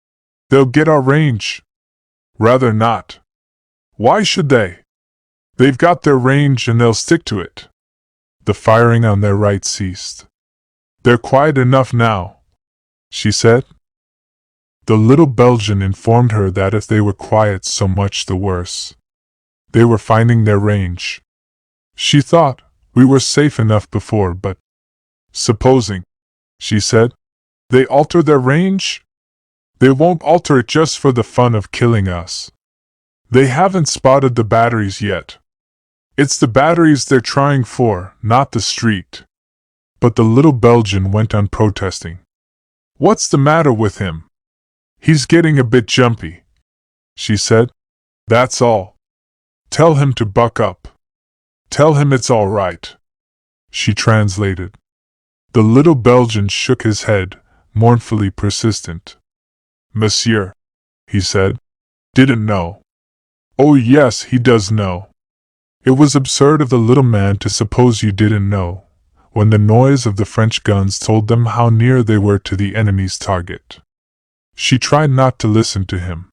they'll get our range? Rather not. Why should they? They've got their range and they'll stick to it. The firing on their right ceased. They're quiet enough now, she said. The little Belgian informed her that if they were quiet, so much the worse. They were finding their range. She thought, we were safe enough before, but supposing, she said, they alter their range? They won't alter it just for the fun of killing us. They haven't spotted the batteries yet. It's the batteries they're trying for, not the street. But the little Belgian went on protesting. What's the matter with him? He's getting a bit jumpy, she said. That's all. Tell him to buck up. Tell him it's all right. She translated. The little Belgian shook his head, mournfully persistent. Monsieur, he said, didn't know. Oh yes, he does know. It was absurd of the little man to suppose you didn't know, when the noise of the French guns told them how near they were to the enemy's target. She tried not to listen to him.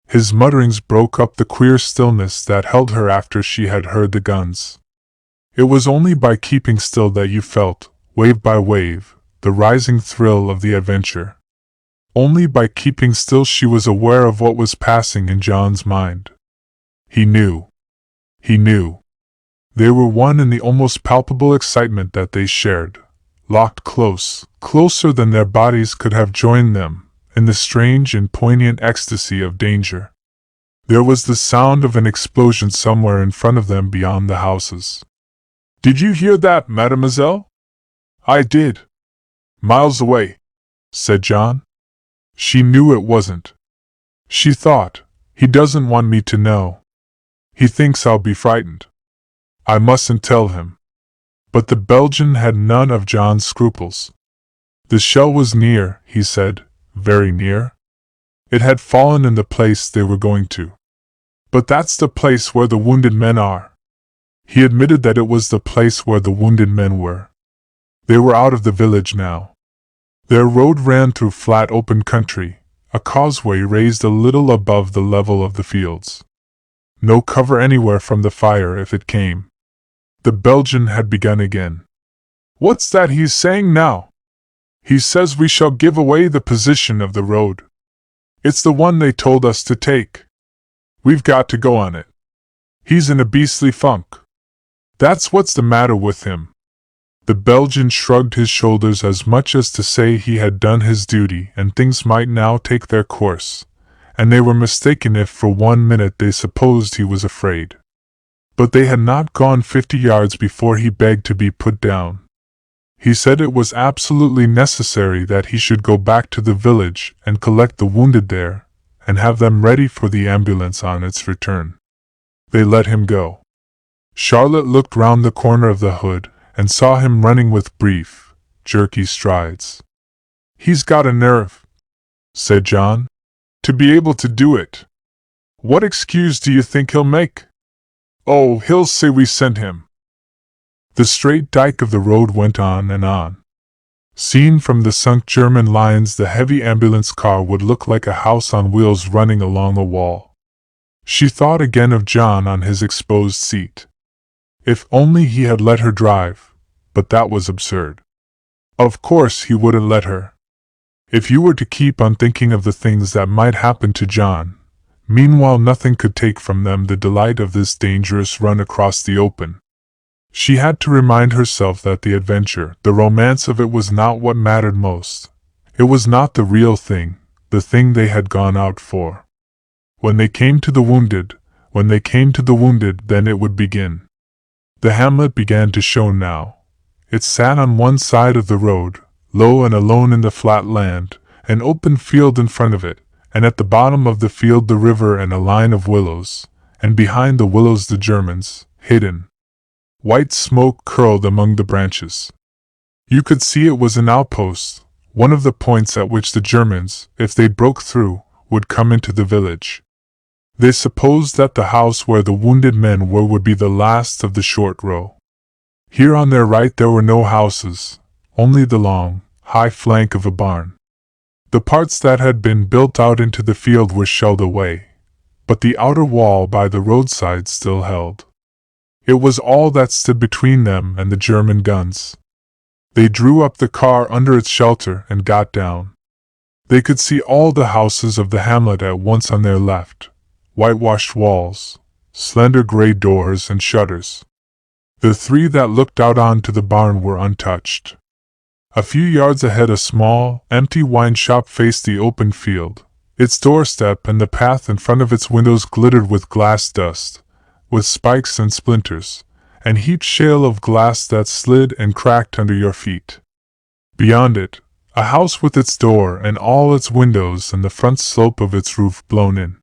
His mutterings broke up the queer stillness that held her after she had heard the guns. It was only by keeping still that you felt, wave by wave, the rising thrill of the adventure. Only by keeping still she was aware of what was passing in John's mind. He knew. He knew. They were one in the almost palpable excitement that they shared, locked close, closer than their bodies could have joined them, in the strange and poignant ecstasy of danger. There was the sound of an explosion somewhere in front of them beyond the houses. Did you hear that, mademoiselle? I did. Miles away, said John. She knew it wasn't. She thought, he doesn't want me to know. He thinks I'll be frightened. I mustn't tell him. But the Belgian had none of John's scruples. The shell was near, he said, very near. It had fallen in the place they were going to. But that's the place where the wounded men are. He admitted that it was the place where the wounded men were. They were out of the village now. Their road ran through flat open country, a causeway raised a little above the level of the fields. No cover anywhere from the fire if it came. The Belgian had begun again. What's that he's saying now? He says we shall give away the position of the road. It's the one they told us to take. We've got to go on it. He's in a beastly funk. That's what's the matter with him. The Belgian shrugged his shoulders as much as to say he had done his duty and things might now take their course, and they were mistaken if for 1 minute they supposed he was afraid. But they had not gone 50 yards before he begged to be put down. He said it was absolutely necessary that he should go back to the village and collect the wounded there, and have them ready for the ambulance on its return. They let him go. Charlotte looked round the corner of the hood and saw him running with brief, jerky strides. "He's got a nerve," said John, "to be able to do it. What excuse do you think he'll make? Oh, he'll say we sent him." The straight dike of the road went on and on. Seen from the sunk German lines, the heavy ambulance car would look like a house on wheels running along a wall. She thought again of John on his exposed seat. If only he had let her drive, but that was absurd. Of course he wouldn't let her. If you were to keep on thinking of the things that might happen to John, meanwhile nothing could take from them the delight of this dangerous run across the open. She had to remind herself that the adventure, the romance of it was not what mattered most. It was not the real thing, the thing they had gone out for. When they came to the wounded, then it would begin. The hamlet began to show now. It sat on one side of the road, low and alone in the flat land, an open field in front of it, and at the bottom of the field the river and a line of willows, and behind the willows the Germans, hidden. White smoke curled among the branches. You could see it was an outpost, one of the points at which the Germans, if they broke through, would come into the village. They supposed that the house where the wounded men were would be the last of the short row. Here on their right there were no houses, only the long, high flank of a barn. The parts that had been built out into the field were shelled away, but the outer wall by the roadside still held. It was all that stood between them and the German guns. They drew up the car under its shelter and got down. They could see all the houses of the hamlet at once on their left. Whitewashed walls, slender gray doors and shutters. The three that looked out onto the barn were untouched. A few yards ahead a small, empty wine shop faced the open field. Its doorstep and the path in front of its windows glittered with glass dust, with spikes and splinters, and heaped shale of glass that slid and cracked under your feet. Beyond it, a house with its door and all its windows and the front slope of its roof blown in.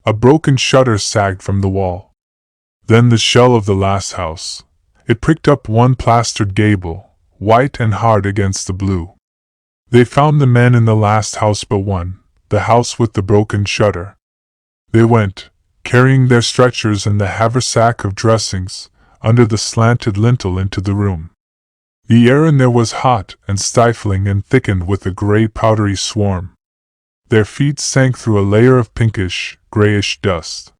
A broken shutter sagged from the wall. Then the shell of the last house. It pricked up one plastered gable, white and hard against the blue. They found the men in the last house but one, the house with the broken shutter. They went, carrying their stretchers and the haversack of dressings, under the slanted lintel into the room. The air in there was hot and stifling and thickened with a gray powdery swarm. Their feet sank through a layer of pinkish, grayish dust.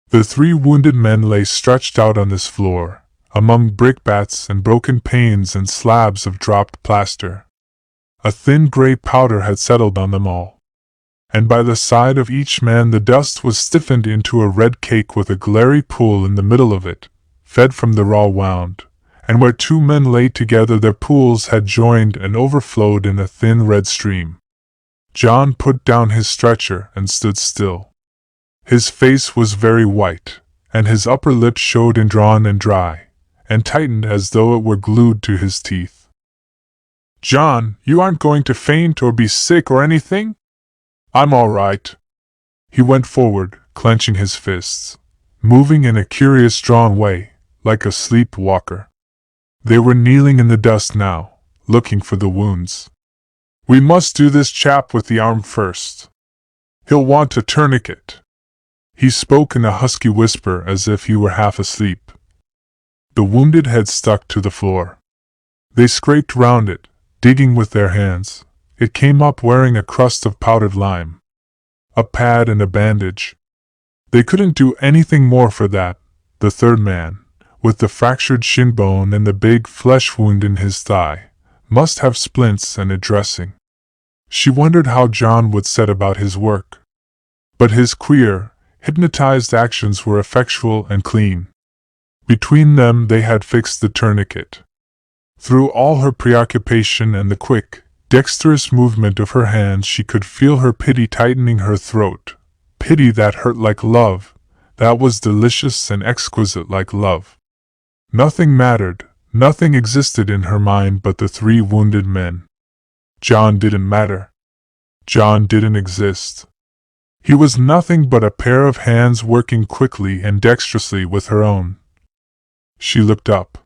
The three wounded men lay stretched out on this floor, among brickbats and broken panes and slabs of dropped plaster. A thin gray powder had settled on them all. And by the side of each man the dust was stiffened into a red cake with a glary pool in the middle of it, fed from the raw wound, and where two men lay together their pools had joined and overflowed in a thin red stream. John put down his stretcher and stood still. His face was very white, and his upper lip showed indrawn and dry, and tightened as though it were glued to his teeth. "John, you aren't going to faint or be sick or anything?" "I'm all right." He went forward, clenching his fists, moving in a curious drawn way, like a sleepwalker. They were kneeling in the dust now, looking for the wounds. "We must do this chap with the arm first. He'll want a tourniquet." He spoke in a husky whisper as if he were half asleep. The wounded head stuck to the floor. They scraped round it, digging with their hands. It came up wearing a crust of powdered lime, a pad and a bandage. They couldn't do anything more for that. The third man, with the fractured shin bone and the big flesh wound in his thigh, must have splints and a dressing. She wondered how John would set about his work. But his queer, hypnotized actions were effectual and clean. Between them they had fixed the tourniquet. Through all her preoccupation and the quick, dexterous movement of her hands she could feel her pity tightening her throat. Pity that hurt like love, that was delicious and exquisite like love. Nothing mattered, Nothing existed in her mind but the three wounded men. John didn't matter. John didn't exist. He was nothing but a pair of hands working quickly and dexterously with her own. She looked up.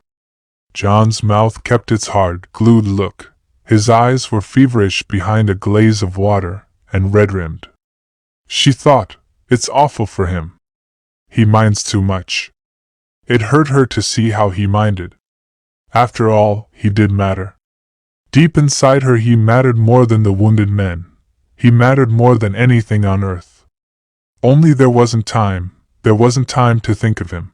John's mouth kept its hard, glued look. His eyes were feverish behind a glaze of water, and red-rimmed. She thought, it's awful for him. He minds too much. It hurt her to see how he minded. After all, he did matter. Deep inside her he mattered more than the wounded men. He mattered more than anything on earth. Only there wasn't time to think of him.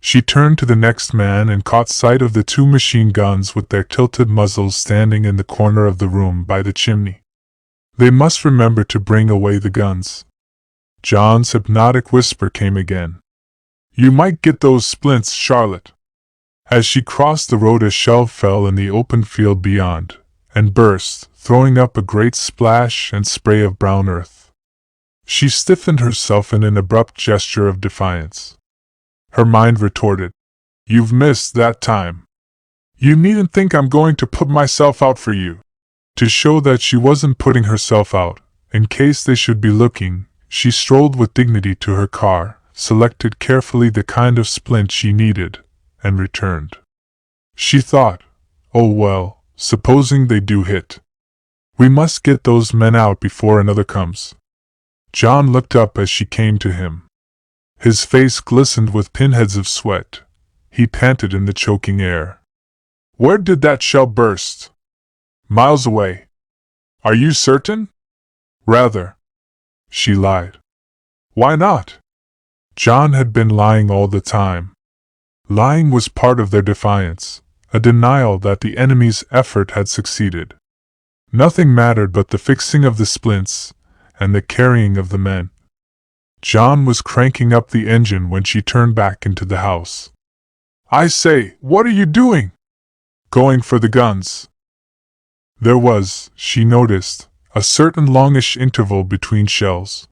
She turned to the next man and caught sight of the two machine guns with their tilted muzzles standing in the corner of the room by the chimney. They must remember to bring away the guns. John's hypnotic whisper came again. You might get those splints, Charlotte. As she crossed the road, a shell fell in the open field beyond, and burst, throwing up a great splash and spray of brown earth. She stiffened herself in an abrupt gesture of defiance. Her mind retorted, You've missed that time. You needn't think I'm going to put myself out for you. To show that she wasn't putting herself out, in case they should be looking, she strolled with dignity to her car, selected carefully the kind of splint she needed, and returned. She thought, oh well, supposing they do hit. We must get those men out before another comes. John looked up as she came to him. His face glistened with pinheads of sweat. He panted in the choking air. Where did that shell burst? Miles away. Are you certain? Rather. She lied. Why not? John had been lying all the time. Lying was part of their defiance, a denial that the enemy's effort had succeeded. Nothing mattered but the fixing of the splints and the carrying of the men. John was cranking up the engine when she turned back into the house. I say, what are you doing? Going for the guns. There was, she noticed, a certain longish interval between shells.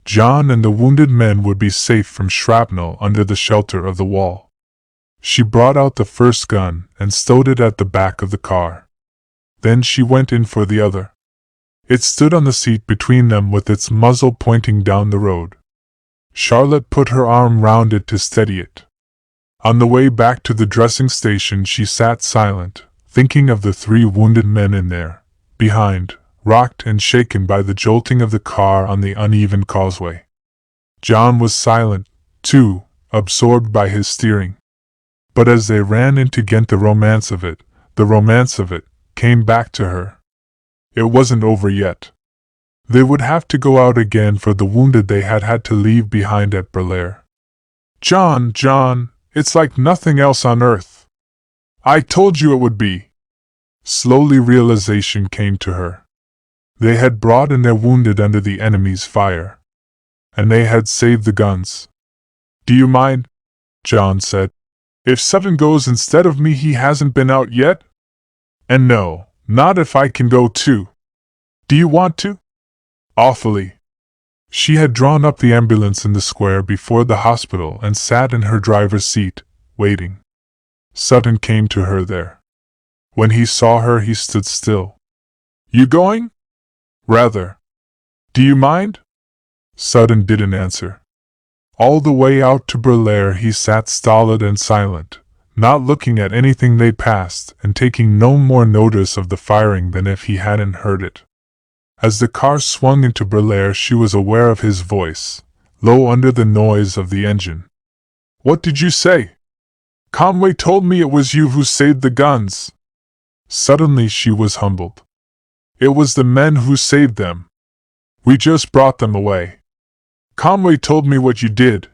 John and the wounded men would be safe from shrapnel under the shelter of the wall. She brought out the first gun and stowed it at the back of the car. Then she went in for the other. It stood on the seat between them with its muzzle pointing down the road. Charlotte put her arm round it to steady it. On the way back to the dressing station she sat silent, thinking of the three wounded men in there, behind, rocked and shaken by the jolting of the car on the uneven causeway. John was silent, too, absorbed by his steering. But as they ran into Ghent, the romance of it, came back to her. It wasn't over yet. They would have to go out again for the wounded they had had to leave behind at Berlaire. John, it's like nothing else on earth. I told you it would be. Slowly realization came to her. They had brought in their wounded under the enemy's fire. And they had saved the guns. Do you mind? John said. If Sutton goes instead of me, he hasn't been out yet? And no, not if I can go too. Do you want to? Awfully. She had drawn up the ambulance in the square before the hospital and sat in her driver's seat, waiting. Sutton came to her there. When he saw her he stood still. You going? Rather. Do you mind? Sutton didn't answer. All the way out to Berlaire he sat stolid and silent, not looking at anything they passed and taking no more notice of the firing than if he hadn't heard it. As the car swung into Berlaire she was aware of his voice, low under the noise of the engine. What did you say? Conway told me it was you who saved the guns. Suddenly she was humbled. It was the men who saved them. We just brought them away. Conway told me what you did,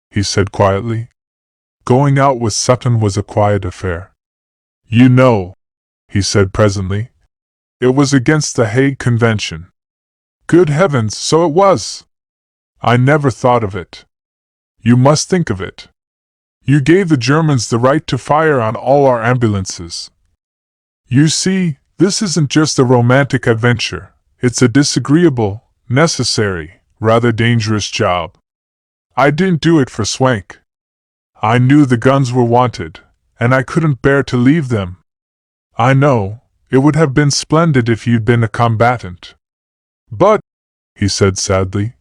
he said quietly. Going out with Sutton was a quiet affair. You know, he said presently. It was against the Hague Convention. Good heavens, so it was! I never thought of it. You must think of it. You gave the Germans the right to fire on all our ambulances. You see, this isn't just a romantic adventure. It's a disagreeable, necessary, rather dangerous job. I didn't do it for swank. I knew the guns were wanted, and I couldn't bear to leave them. I know, it would have been splendid if you'd been a combatant. But, he said sadly,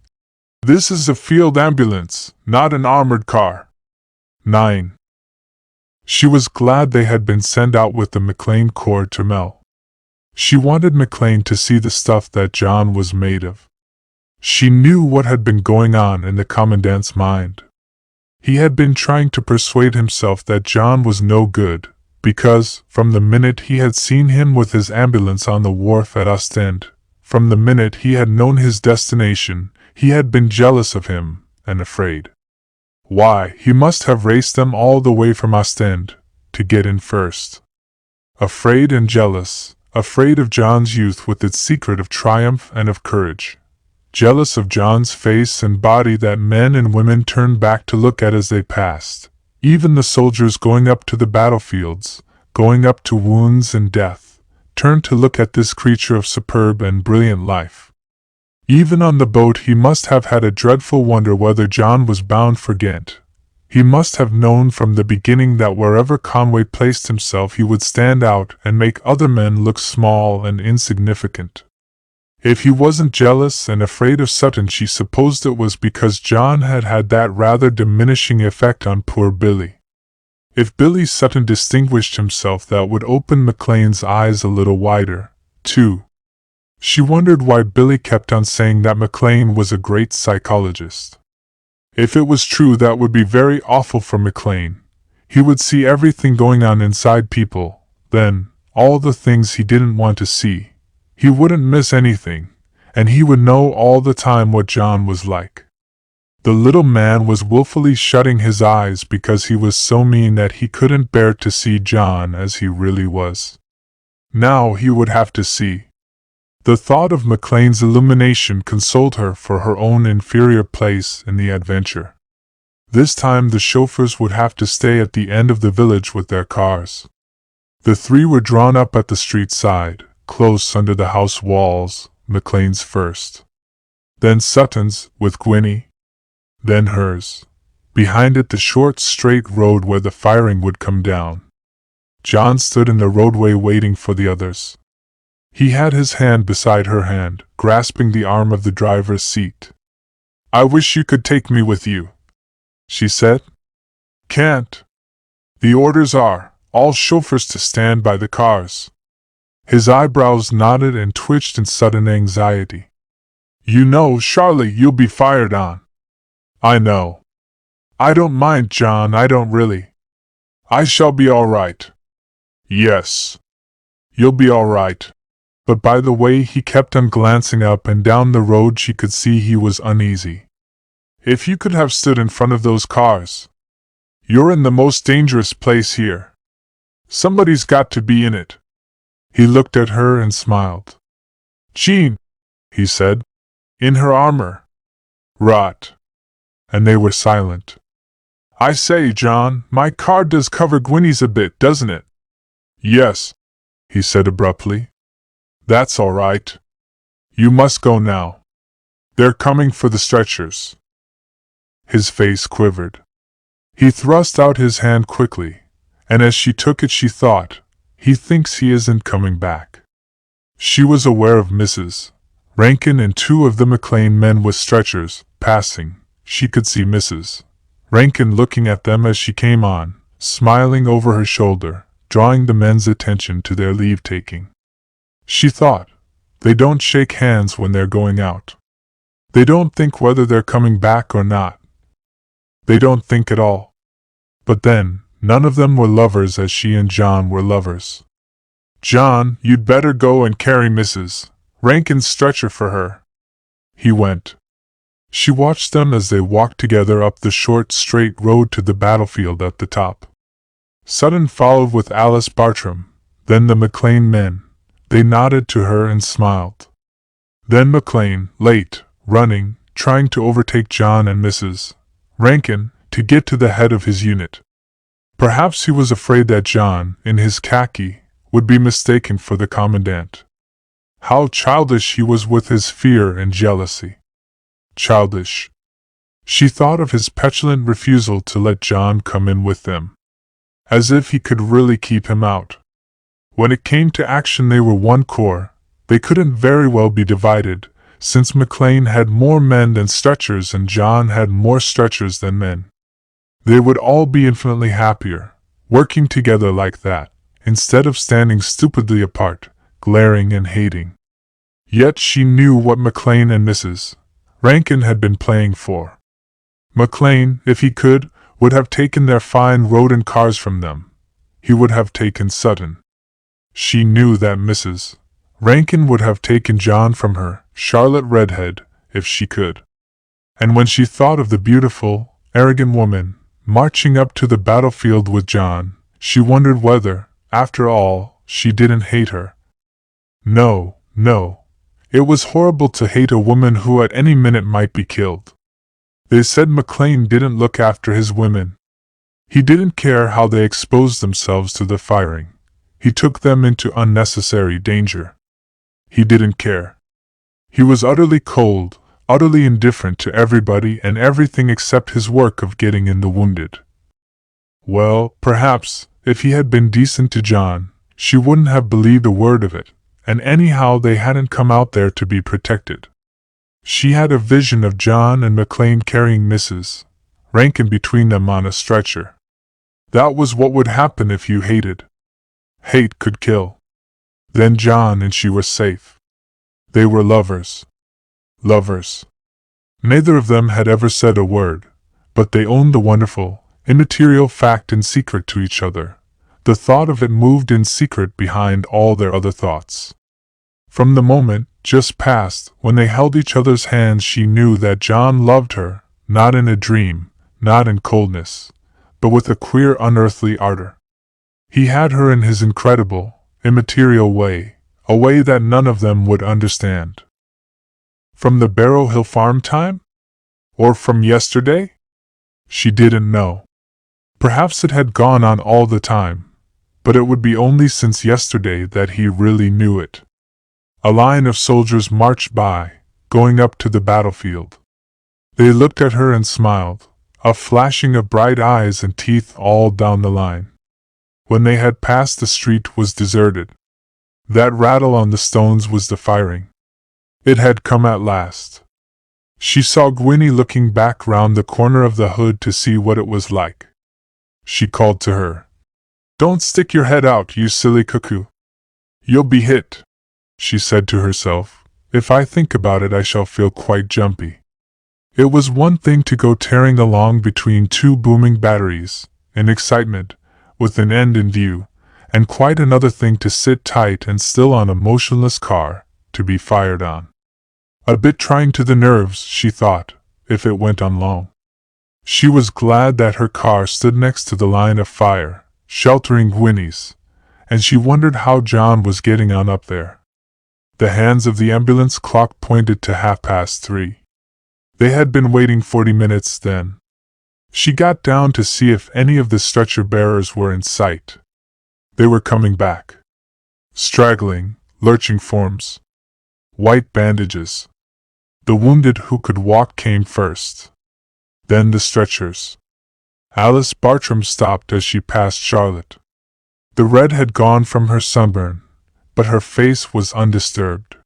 this is a field ambulance, not an armored car. 9. She was glad they had been sent out with the McLean Corps to Mel. She wanted McLean to see the stuff that John was made of. She knew what had been going on in the commandant's mind. He had been trying to persuade himself that John was no good, because, from the minute he had seen him with his ambulance on the wharf at Ostend, from the minute he had known his destination, he had been jealous of him, and afraid. Why, he must have raced them all the way from Ostend, to get in first. Afraid and jealous, afraid of John's youth with its secret of triumph and of courage. Jealous of John's face and body that men and women turned back to look at as they passed. Even the soldiers going up to the battlefields, going up to wounds and death, turned to look at this creature of superb and brilliant life. Even on the boat he must have had a dreadful wonder whether John was bound for Ghent. He must have known from the beginning that wherever Conway placed himself he would stand out and make other men look small and insignificant. If he wasn't jealous and afraid of Sutton, she supposed it was because John had had that rather diminishing effect on poor Billy. If Billy Sutton distinguished himself, that would open McLean's eyes a little wider, too. She wondered why Billy kept on saying that McLean was a great psychologist. If it was true, that would be very awful for McLean. He would see everything going on inside people, then, all the things he didn't want to see. He wouldn't miss anything, and he would know all the time what John was like. The little man was willfully shutting his eyes because he was so mean that he couldn't bear to see John as he really was. Now he would have to see. The thought of McLean's illumination consoled her for her own inferior place in the adventure. This time the chauffeurs would have to stay at the end of the village with their cars. The three were drawn up at the street side, close under the house walls, McLean's first. Then Sutton's, with Gwynnie. Then hers. Behind it the short, straight road where the firing would come down. John stood in the roadway waiting for the others. He had his hand beside her hand, grasping the arm of the driver's seat. "I wish you could take me with you," she said. "Can't. The orders are, all chauffeurs to stand by the cars." His eyebrows nodded and twitched in sudden anxiety. "You know, Charlie, you'll be fired on." "I know. I don't mind, John, I don't really. I shall be all right." "Yes. You'll be all right." But by the way he kept on glancing up and down the road she could see he was uneasy. "If you could have stood in front of those cars. You're in the most dangerous place here. Somebody's got to be in it." He looked at her and smiled. "Jean," he said. "In her armor." "Rot." And they were silent. "I say, John, my car does cover Gwynnie's a bit, doesn't it?" "Yes," he said abruptly. "That's all right. You must go now. They're coming for the stretchers." His face quivered. He thrust out his hand quickly, and as she took it she thought, "He thinks he isn't coming back." She was aware of Mrs. Rankin and two of the McLean men with stretchers, passing. She could see Mrs. Rankin looking at them as she came on, smiling over her shoulder, drawing the men's attention to their leave-taking. She thought, they don't shake hands when they're going out. They don't think whether they're coming back or not. They don't think at all. But then, none of them were lovers as she and John were lovers. "John, you'd better go and carry Mrs. Rankin's stretcher for her." He went. She watched them as they walked together up the short, straight road to the battlefield at the top. Sutton followed with Alice Bartram, then the McLean men. They nodded to her and smiled. Then McLean, late, running, trying to overtake John and Mrs. Rankin, to get to the head of his unit. Perhaps he was afraid that John, in his khaki, would be mistaken for the commandant. How childish he was with his fear and jealousy. Childish. She thought of his petulant refusal to let John come in with them. as if he could really keep him out. When it came to action, they were one core. They couldn't very well be divided, since McLean had more men than stretchers and John had more stretchers than men. They would all be infinitely happier, working together like that, instead of standing stupidly apart, glaring and hating. Yet she knew what McLean and Mrs. Rankin had been playing for. McLean, if he could, would have taken their fine road and cars from them. He would have taken Sutton. She knew that Mrs. Rankin would have taken John from her, Charlotte Redhead, if she could. And when she thought of the beautiful, arrogant woman marching up to the battlefield with John, she wondered whether, after all, she didn't hate her. No, no. It was horrible to hate a woman who at any minute might be killed. They said McLean didn't look after his women. He didn't care how they exposed themselves to the firing. He took them into unnecessary danger. He didn't care. He was utterly cold, utterly indifferent to everybody and everything except his work of getting in the wounded. Well, perhaps, if he had been decent to John, she wouldn't have believed a word of it, and anyhow they hadn't come out there to be protected. She had a vision of John and McLean carrying Mrs. Rankin between them on a stretcher. That was what would happen if you hated. Hate could kill. Then John and she were safe. They were lovers. Lovers. Neither of them had ever said a word, but they owned the wonderful, immaterial fact in secret to each other. The thought of it moved in secret behind all their other thoughts. From the moment, just past, when they held each other's hands, she knew that John loved her, not in a dream, not in coldness, but with a queer unearthly ardor. He had her in his incredible, immaterial way, a way that none of them would understand. From the Barrow Hill farm time? Or from yesterday? She didn't know. Perhaps it had gone on all the time, but it would be only since yesterday that he really knew it. A line of soldiers marched by, going up to the battlefield. They looked at her and smiled, a flashing of bright eyes and teeth all down the line. When they had passed, the street was deserted. That rattle on the stones was the firing. It had come at last. She saw Gwynnie looking back round the corner of the hood to see what it was like. She called to her. "Don't stick your head out, you silly cuckoo. You'll be hit," she said to herself. "If I think about it, I shall feel quite jumpy." It was one thing to go tearing along between two booming batteries, in excitement, with an end in view, and quite another thing to sit tight and still on a motionless car, to be fired on. A bit trying to the nerves, she thought, if it went on long. She was glad that her car stood next to the line of fire, sheltering Gwynnie's, and she wondered how John was getting on up there. The hands of the ambulance clock pointed to 3:30. They had been waiting 40 minutes then. She got down to see if any of the stretcher bearers were in sight. They were coming back. Straggling, lurching forms. White bandages. The wounded who could walk came first. Then the stretchers. Alice Bartram stopped as she passed Charlotte. The red had gone from her sunburn, but her face was undisturbed.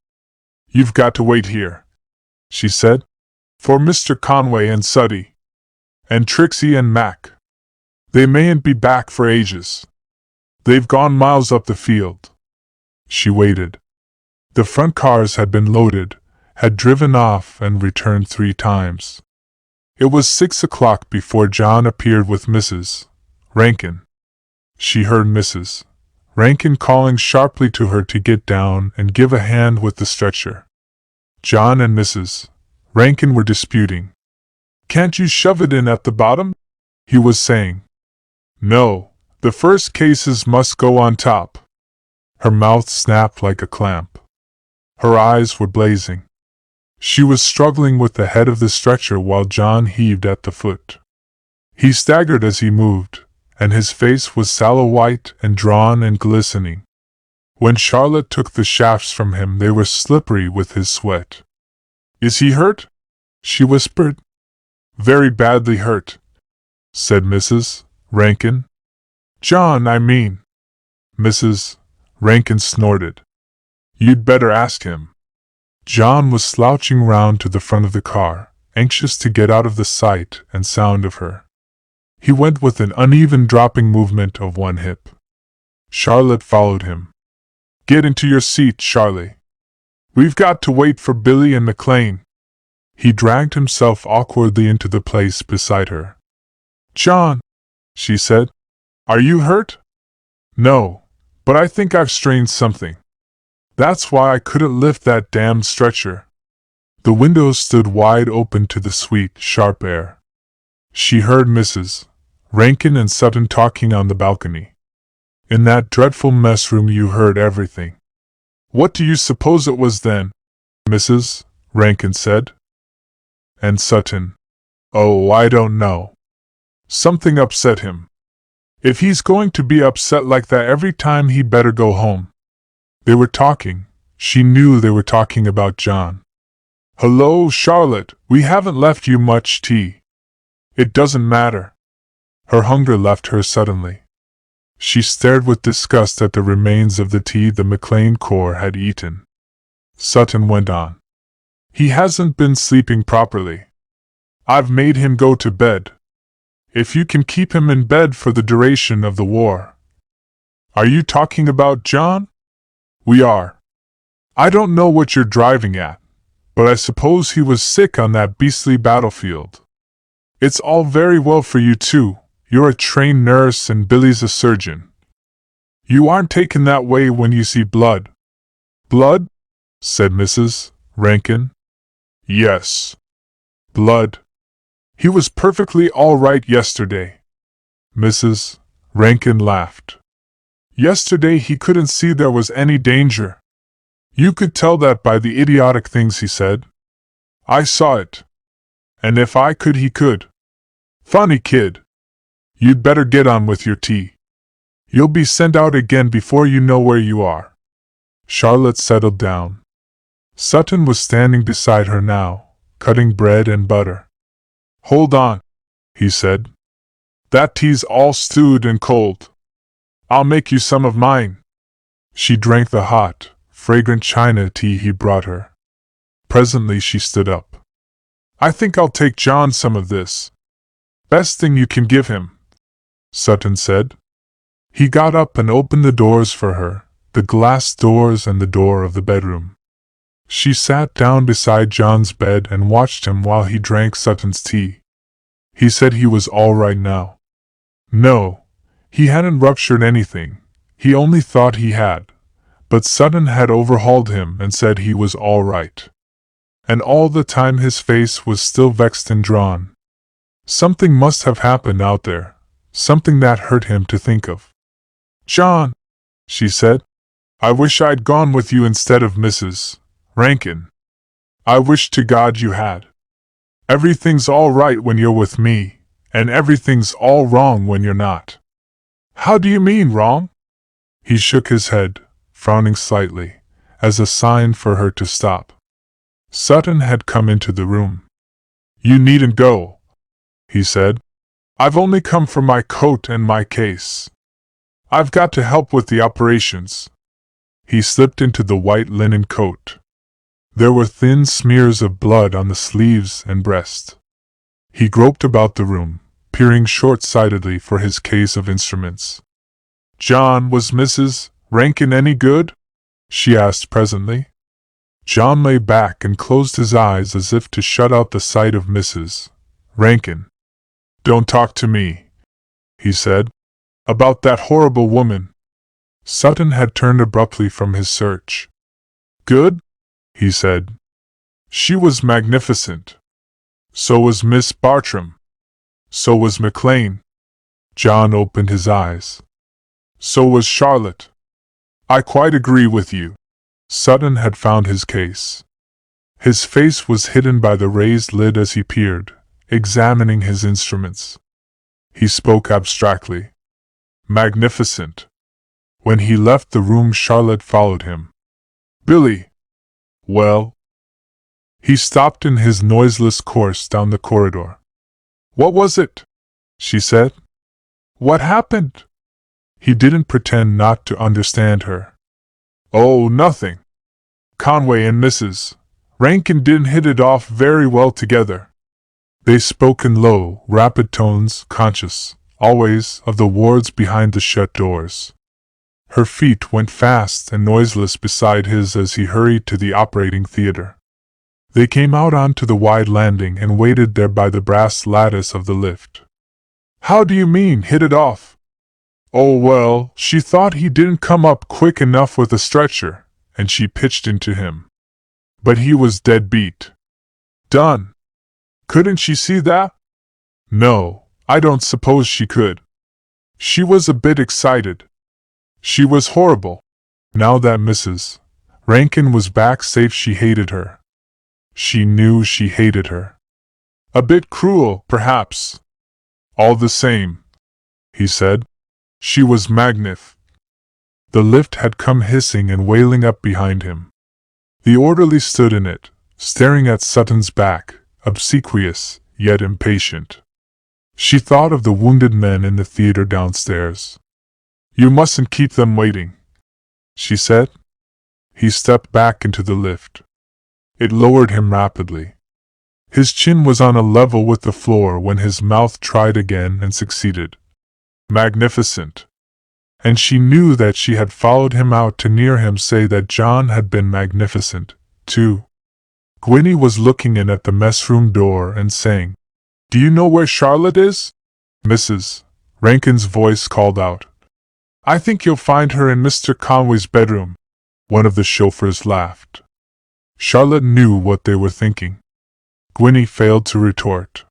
"You've got to wait here," she said, "for Mr. Conway and Suddy. And Trixie and Mac. They mayn't be back for ages. They've gone miles up the field." She waited. The front cars had been loaded, had driven off and returned 3 times. It was 6 o'clock before John appeared with Mrs. Rankin. She heard Mrs. Rankin calling sharply to her to get down and give a hand with the stretcher. John and Mrs. Rankin were disputing. "Can't you shove it in at the bottom?" he was saying. "No, the first cases must go on top." Her mouth snapped like a clamp. Her eyes were blazing. She was struggling with the head of the stretcher while John heaved at the foot. He staggered as he moved, and his face was sallow white and drawn and glistening. When Charlotte took the shafts from him, they were slippery with his sweat. "Is he hurt?" she whispered. "Very badly hurt," said Mrs. Rankin. John, I mean. Mrs. Rankin snorted. You'd better ask him. John was slouching round to the front of the car, anxious to get out of the sight and sound of her. He went with an uneven dropping movement of one hip. Charlotte followed him. Get into your seat, Charlie. We've got to wait for Billy and McLean. He dragged himself awkwardly into the place beside her. John, she said, are you hurt? No, but I think I've strained something. That's why I couldn't lift that damned stretcher. The windows stood wide open to the sweet, sharp air. She heard Mrs. Rankin and Sutton talking on the balcony. In that dreadful mess room you heard everything. What do you suppose it was then? Mrs. Rankin said. And Sutton, oh, I don't know. Something upset him. If he's going to be upset like that every time, he'd better go home. They were talking. She knew they were talking about John. Hello, Charlotte, we haven't left you much tea. It doesn't matter. Her hunger left her suddenly. She stared with disgust at the remains of the tea the McLean Corps had eaten. Sutton went on. He hasn't been sleeping properly. I've made him go to bed. If you can keep him in bed for the duration of the war. Are you talking about John? We are. I don't know what you're driving at, but I suppose he was sick on that beastly battlefield. It's all very well for you two. You're a trained nurse and Billy's a surgeon. You aren't taken that way when you see blood. Blood? Said Mrs. Rankin. Yes. Blood. He was perfectly all right yesterday. Mrs. Rankin laughed. Yesterday he couldn't see there was any danger. You could tell that by the idiotic things he said. I saw it. And if I could, he could. Funny kid. You'd better get on with your tea. You'll be sent out again before you know where you are. Charlotte settled down. Sutton was standing beside her now, cutting bread and butter. Hold on, he said. That tea's all stewed and cold. I'll make you some of mine. She drank the hot, fragrant China tea he brought her. Presently she stood up. I think I'll take John some of this. Best thing you can give him, Sutton said. He got up and opened the doors for her, the glass doors and the door of the bedroom. She sat down beside John's bed and watched him while he drank Sutton's tea. He said he was all right now. No, he hadn't ruptured anything. He only thought he had. But Sutton had overhauled him and said he was all right. And all the time his face was still vexed and drawn. Something must have happened out there, something that hurt him to think of. John, she said, I wish I'd gone with you instead of Mrs. Rankin. I wish to God you had. Everything's all right when you're with me, and everything's all wrong when you're not. How do you mean wrong? He shook his head, frowning slightly, as a sign for her to stop. Sutton had come into the room. You needn't go, he said. I've only come for my coat and my case. I've got to help with the operations. He slipped into the white linen coat. There were thin smears of blood on the sleeves and breast. He groped about the room, peering short-sightedly for his case of instruments. John, was Mrs. Rankin any good? She asked presently. John lay back and closed his eyes as if to shut out the sight of Mrs. Rankin. Don't talk to me, he said, about that horrible woman. Sutton had turned abruptly from his search. Good? He said. She was magnificent. So was Miss Bartram. So was McLean. John opened his eyes. So was Charlotte. I quite agree with you. Sutton had found his case. His face was hidden by the raised lid as he peered, examining his instruments. He spoke abstractly. Magnificent. When he left the room, Charlotte followed him. Billy. Well? He stopped in his noiseless course down the corridor. What was it? She said. What happened? He didn't pretend not to understand her. "Oh, nothing. Conway and Mrs. Rankin didn't hit it off very well together." They spoke in low, rapid tones, conscious, always, of the wards behind the shut doors. Her feet went fast and noiseless beside his as he hurried to the operating theater. They came out onto the wide landing and waited there by the brass lattice of the lift. "How do you mean, hit it off?" "Oh well, she thought he didn't come up quick enough with a stretcher, and she pitched into him. But he was dead beat. Done. Couldn't she see that?" "No, I don't suppose she could. She was a bit excited. She was horrible. Now that Mrs. Rankin was back safe, she hated her. She knew she hated her. A bit cruel, perhaps. All the same," he said, "she was magnif." The lift had come hissing and wailing up behind him. The orderly stood in it, staring at Sutton's back, obsequious, yet impatient. She thought of the wounded men in the theater downstairs. "You mustn't keep them waiting," she said. He stepped back into the lift. It lowered him rapidly. His chin was on a level with the floor when his mouth tried again and succeeded. Magnificent. And she knew that she had followed him out to hear him say that John had been magnificent, too. Gwynnie was looking in at the mess room door and saying, "Do you know where Charlotte is?" Mrs. Rankin's voice called out. "I think you'll find her in Mr. Conway's bedroom." One of the chauffeurs laughed. Charlotte knew what they were thinking. Gwynnie failed to retort.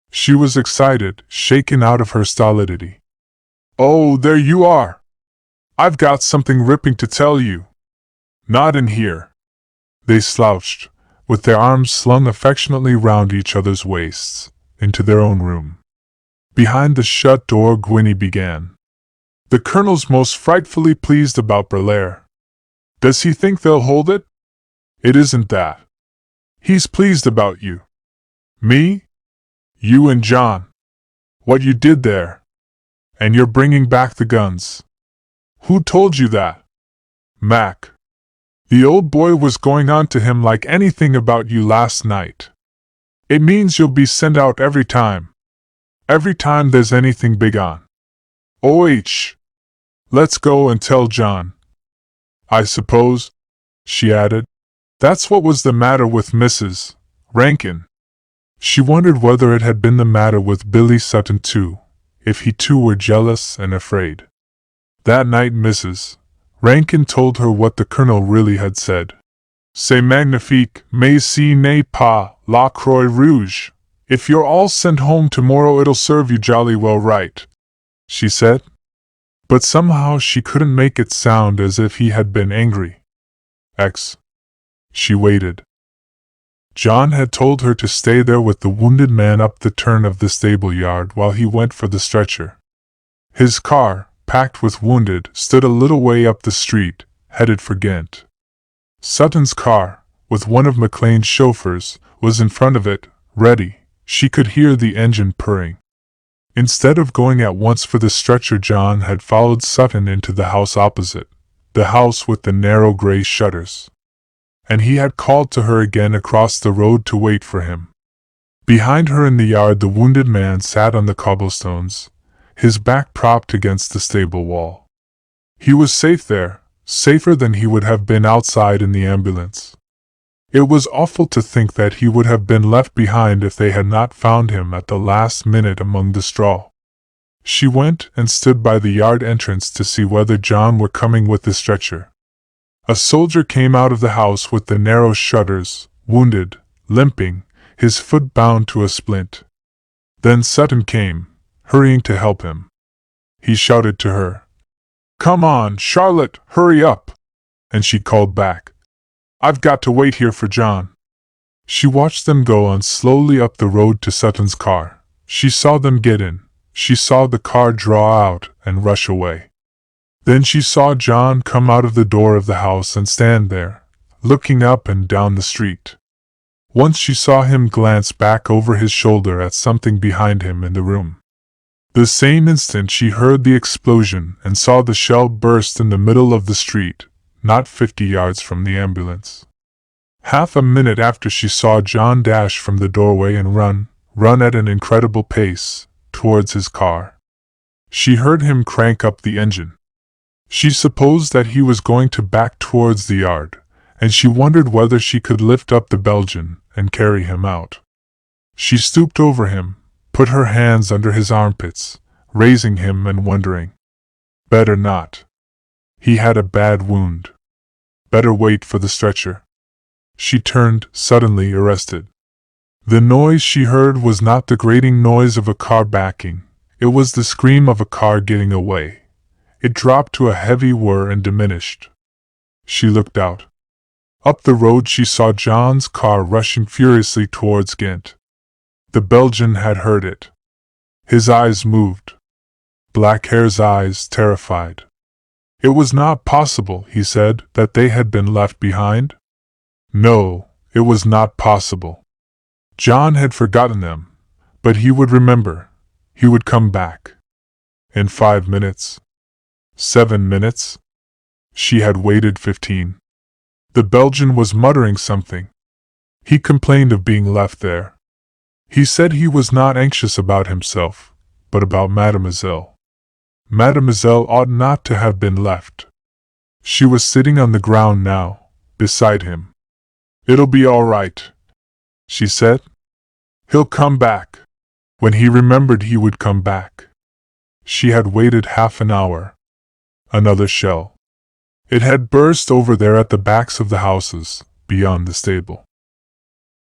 She was excited, shaken out of her stolidity. "Oh, there you are! I've got something ripping to tell you. Not in here." They slouched, with their arms slung affectionately round each other's waists, into their own room. Behind the shut door, Gwynnie began. "The Colonel's most frightfully pleased about Belair. Does he think they'll hold it? It isn't that. He's pleased about you. Me? You and John. What you did there. And you're bringing back the guns. Who told you that?" "Mac. The old boy was going on to him like anything about you last night. It means you'll be sent out every time. Every time there's anything big on. OH. Let's go and tell John. I suppose," she added, "that's what was the matter with Mrs. Rankin." She wondered whether it had been the matter with Billy Sutton too, if he too were jealous and afraid. That night Mrs. Rankin told her what the Colonel really had said. "C'est magnifique, mais ce n'est pas la Croix Rouge. If you're all sent home tomorrow it'll serve you jolly well right," she said. But somehow she couldn't make it sound as if he had been angry. She waited. John had told her to stay there with the wounded man up the turn of the stable yard while he went for the stretcher. His car, packed with wounded, stood a little way up the street, headed for Ghent. Sutton's car, with one of McLean's chauffeurs, was in front of it, ready. She could hear the engine purring. Instead of going at once for the stretcher, John had followed Sutton into the house opposite, the house with the narrow gray shutters. And he had called to her again across the road to wait for him. Behind her in the yard the wounded man sat on the cobblestones, his back propped against the stable wall. He was safe there, safer than he would have been outside in the ambulance. It was awful to think that he would have been left behind if they had not found him at the last minute among the straw. She went and stood by the yard entrance to see whether John were coming with the stretcher. A soldier came out of the house with the narrow shutters, wounded, limping, his foot bound to a splint. Then Sutton came, hurrying to help him. He shouted to her, "Come on, Charlotte, hurry up!" And she called back, "I've got to wait here for John." She watched them go on slowly up the road to Sutton's car. She saw them get in. She saw the car draw out and rush away. Then she saw John come out of the door of the house and stand there, looking up and down the street. Once she saw him glance back over his shoulder at something behind him in the room. The same instant she heard the explosion and saw the shell burst in the middle of the street, not 50 yards from the ambulance. Half a minute after, she saw John dash from the doorway and run at an incredible pace, towards his car. She heard him crank up the engine. She supposed that he was going to back towards the yard, and she wondered whether she could lift up the Belgian and carry him out. She stooped over him, put her hands under his armpits, raising him and wondering. Better not. He had a bad wound. Better wait for the stretcher. She turned, suddenly arrested. The noise she heard was not the grating noise of a car backing, it was the scream of a car getting away. It dropped to a heavy whir and diminished. She looked out. Up the road she saw John's car rushing furiously towards Ghent. The Belgian had heard it. His eyes moved. Blackhair's eyes, terrified. It was not possible, he said, that they had been left behind. No, it was not possible. John had forgotten them, but he would remember. He would come back. In 5 minutes. 7 minutes. She had waited 15. The Belgian was muttering something. He complained of being left there. He said he was not anxious about himself, but about Mademoiselle. Mademoiselle ought not to have been left. She was sitting on the ground now, beside him. "It'll be all right," she said. "He'll come back." When he remembered he would come back. She had waited half an hour. Another shell. It had burst over there at the backs of the houses, beyond the stable.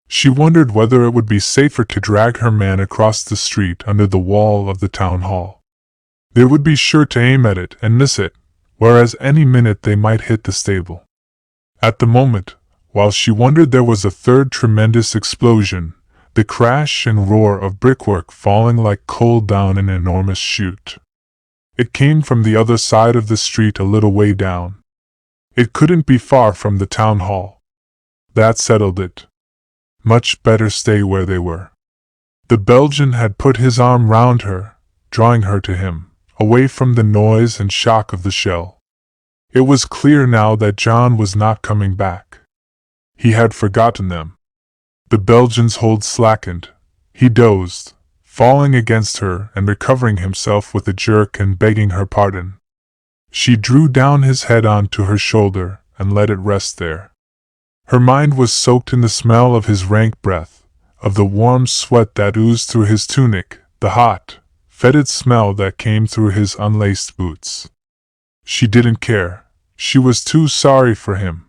She wondered whether it would be safer to drag her man across the street under the wall of the town hall. They would be sure to aim at it and miss it, whereas any minute they might hit the stable. At the moment, while she wondered, there was a third tremendous explosion, the crash and roar of brickwork falling like coal down an enormous chute. It came from the other side of the street a little way down. It couldn't be far from the town hall. That settled it. Much better stay where they were. The Belgian had put his arm round her, drawing her to him, away from the noise and shock of the shell. It was clear now that John was not coming back. He had forgotten them. The Belgian's hold slackened. He dozed, falling against her and recovering himself with a jerk and begging her pardon. She drew down his head onto her shoulder and let it rest there. Her mind was soaked in the smell of his rank breath, of the warm sweat that oozed through his tunic, the hot, fetid smell that came through his unlaced boots. She didn't care. She was too sorry for him.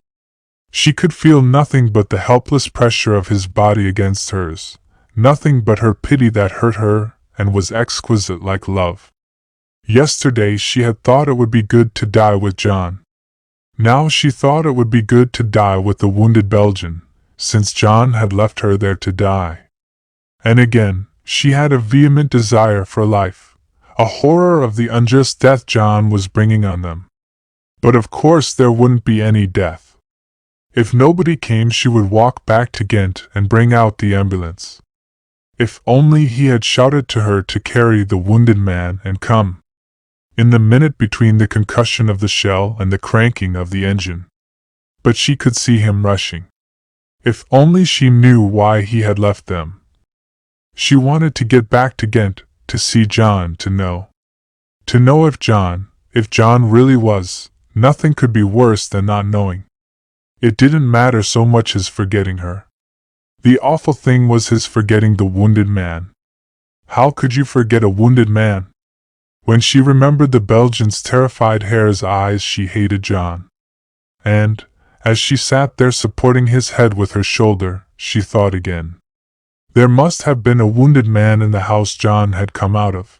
She could feel nothing but the helpless pressure of his body against hers, nothing but her pity that hurt her and was exquisite like love. Yesterday she had thought it would be good to die with John. Now she thought it would be good to die with the wounded Belgian, since John had left her there to die. And again, she had a vehement desire for life, a horror of the unjust death John was bringing on them. But of course there wouldn't be any death. If nobody came, she would walk back to Ghent and bring out the ambulance. If only he had shouted to her to carry the wounded man and come. In the minute between the concussion of the shell and the cranking of the engine. But she could see him rushing. If only she knew why he had left them. She wanted to get back to Ghent, to see John, to know. To know if John really was, nothing could be worse than not knowing. It didn't matter so much his forgetting her. The awful thing was his forgetting the wounded man. How could you forget a wounded man? When she remembered the Belgian's terrified hare's eyes, she hated John. And, as she sat there supporting his head with her shoulder, she thought again. There must have been a wounded man in the house John had come out of.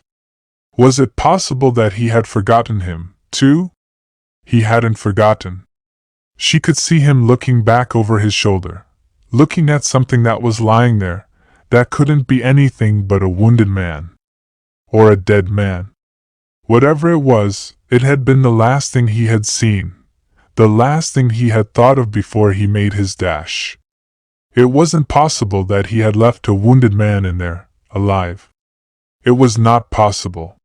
Was it possible that he had forgotten him, too? He hadn't forgotten. She could see him looking back over his shoulder, looking at something that was lying there, that couldn't be anything but a wounded man. Or a dead man. Whatever it was, it had been the last thing he had seen, the last thing he had thought of before he made his dash. It wasn't possible that he had left a wounded man in there, alive. It was not possible.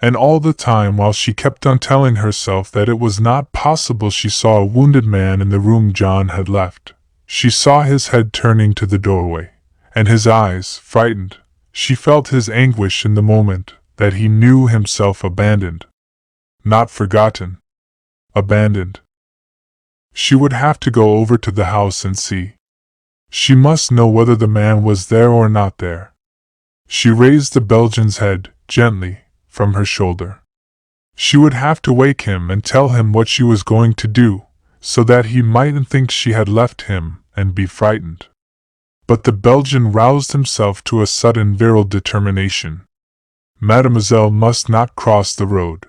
And all the time while she kept on telling herself that it was not possible, she saw a wounded man in the room John had left. She saw his head turning to the doorway, and his eyes, frightened. She felt his anguish in the moment that he knew himself abandoned. Not forgotten. Abandoned. She would have to go over to the house and see. She must know whether the man was there or not there. She raised the Belgian's head, gently, from her shoulder. She would have to wake him and tell him what she was going to do, so that he mightn't think she had left him and be frightened. But the Belgian roused himself to a sudden virile determination. Mademoiselle must not cross the road.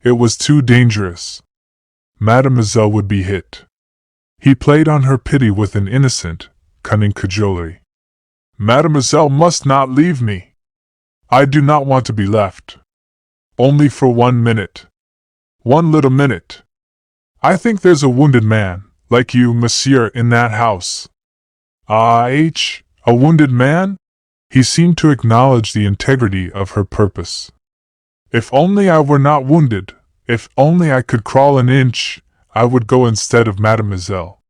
It was too dangerous. Mademoiselle would be hit. He played on her pity with an innocent, cunning cajolery. Mademoiselle must not leave me. I do not want to be left. Only for 1 minute. 1 little minute. I think there's a wounded man, like you, monsieur, in that house. A wounded man? He seemed to acknowledge the integrity of her purpose. If only I were not wounded, if only I could crawl an inch, I would go instead of mademoiselle.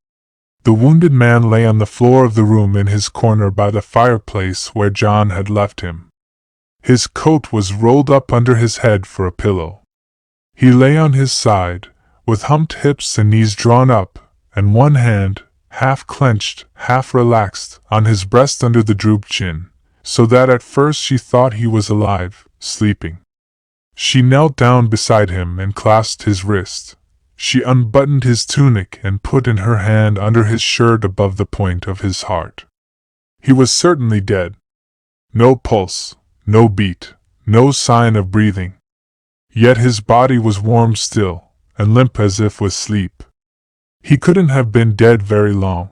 The wounded man lay on the floor of the room in his corner by the fireplace where John had left him. His coat was rolled up under his head for a pillow. He lay on his side, with humped hips and knees drawn up, and one hand, half clenched, half relaxed, on his breast under the drooped chin, so that at first she thought he was alive, sleeping. She knelt down beside him and clasped his wrist. She unbuttoned his tunic and put in her hand under his shirt above the point of his heart. He was certainly dead. No pulse, no beat, no sign of breathing. Yet his body was warm still, and limp as if with sleep. He couldn't have been dead very long.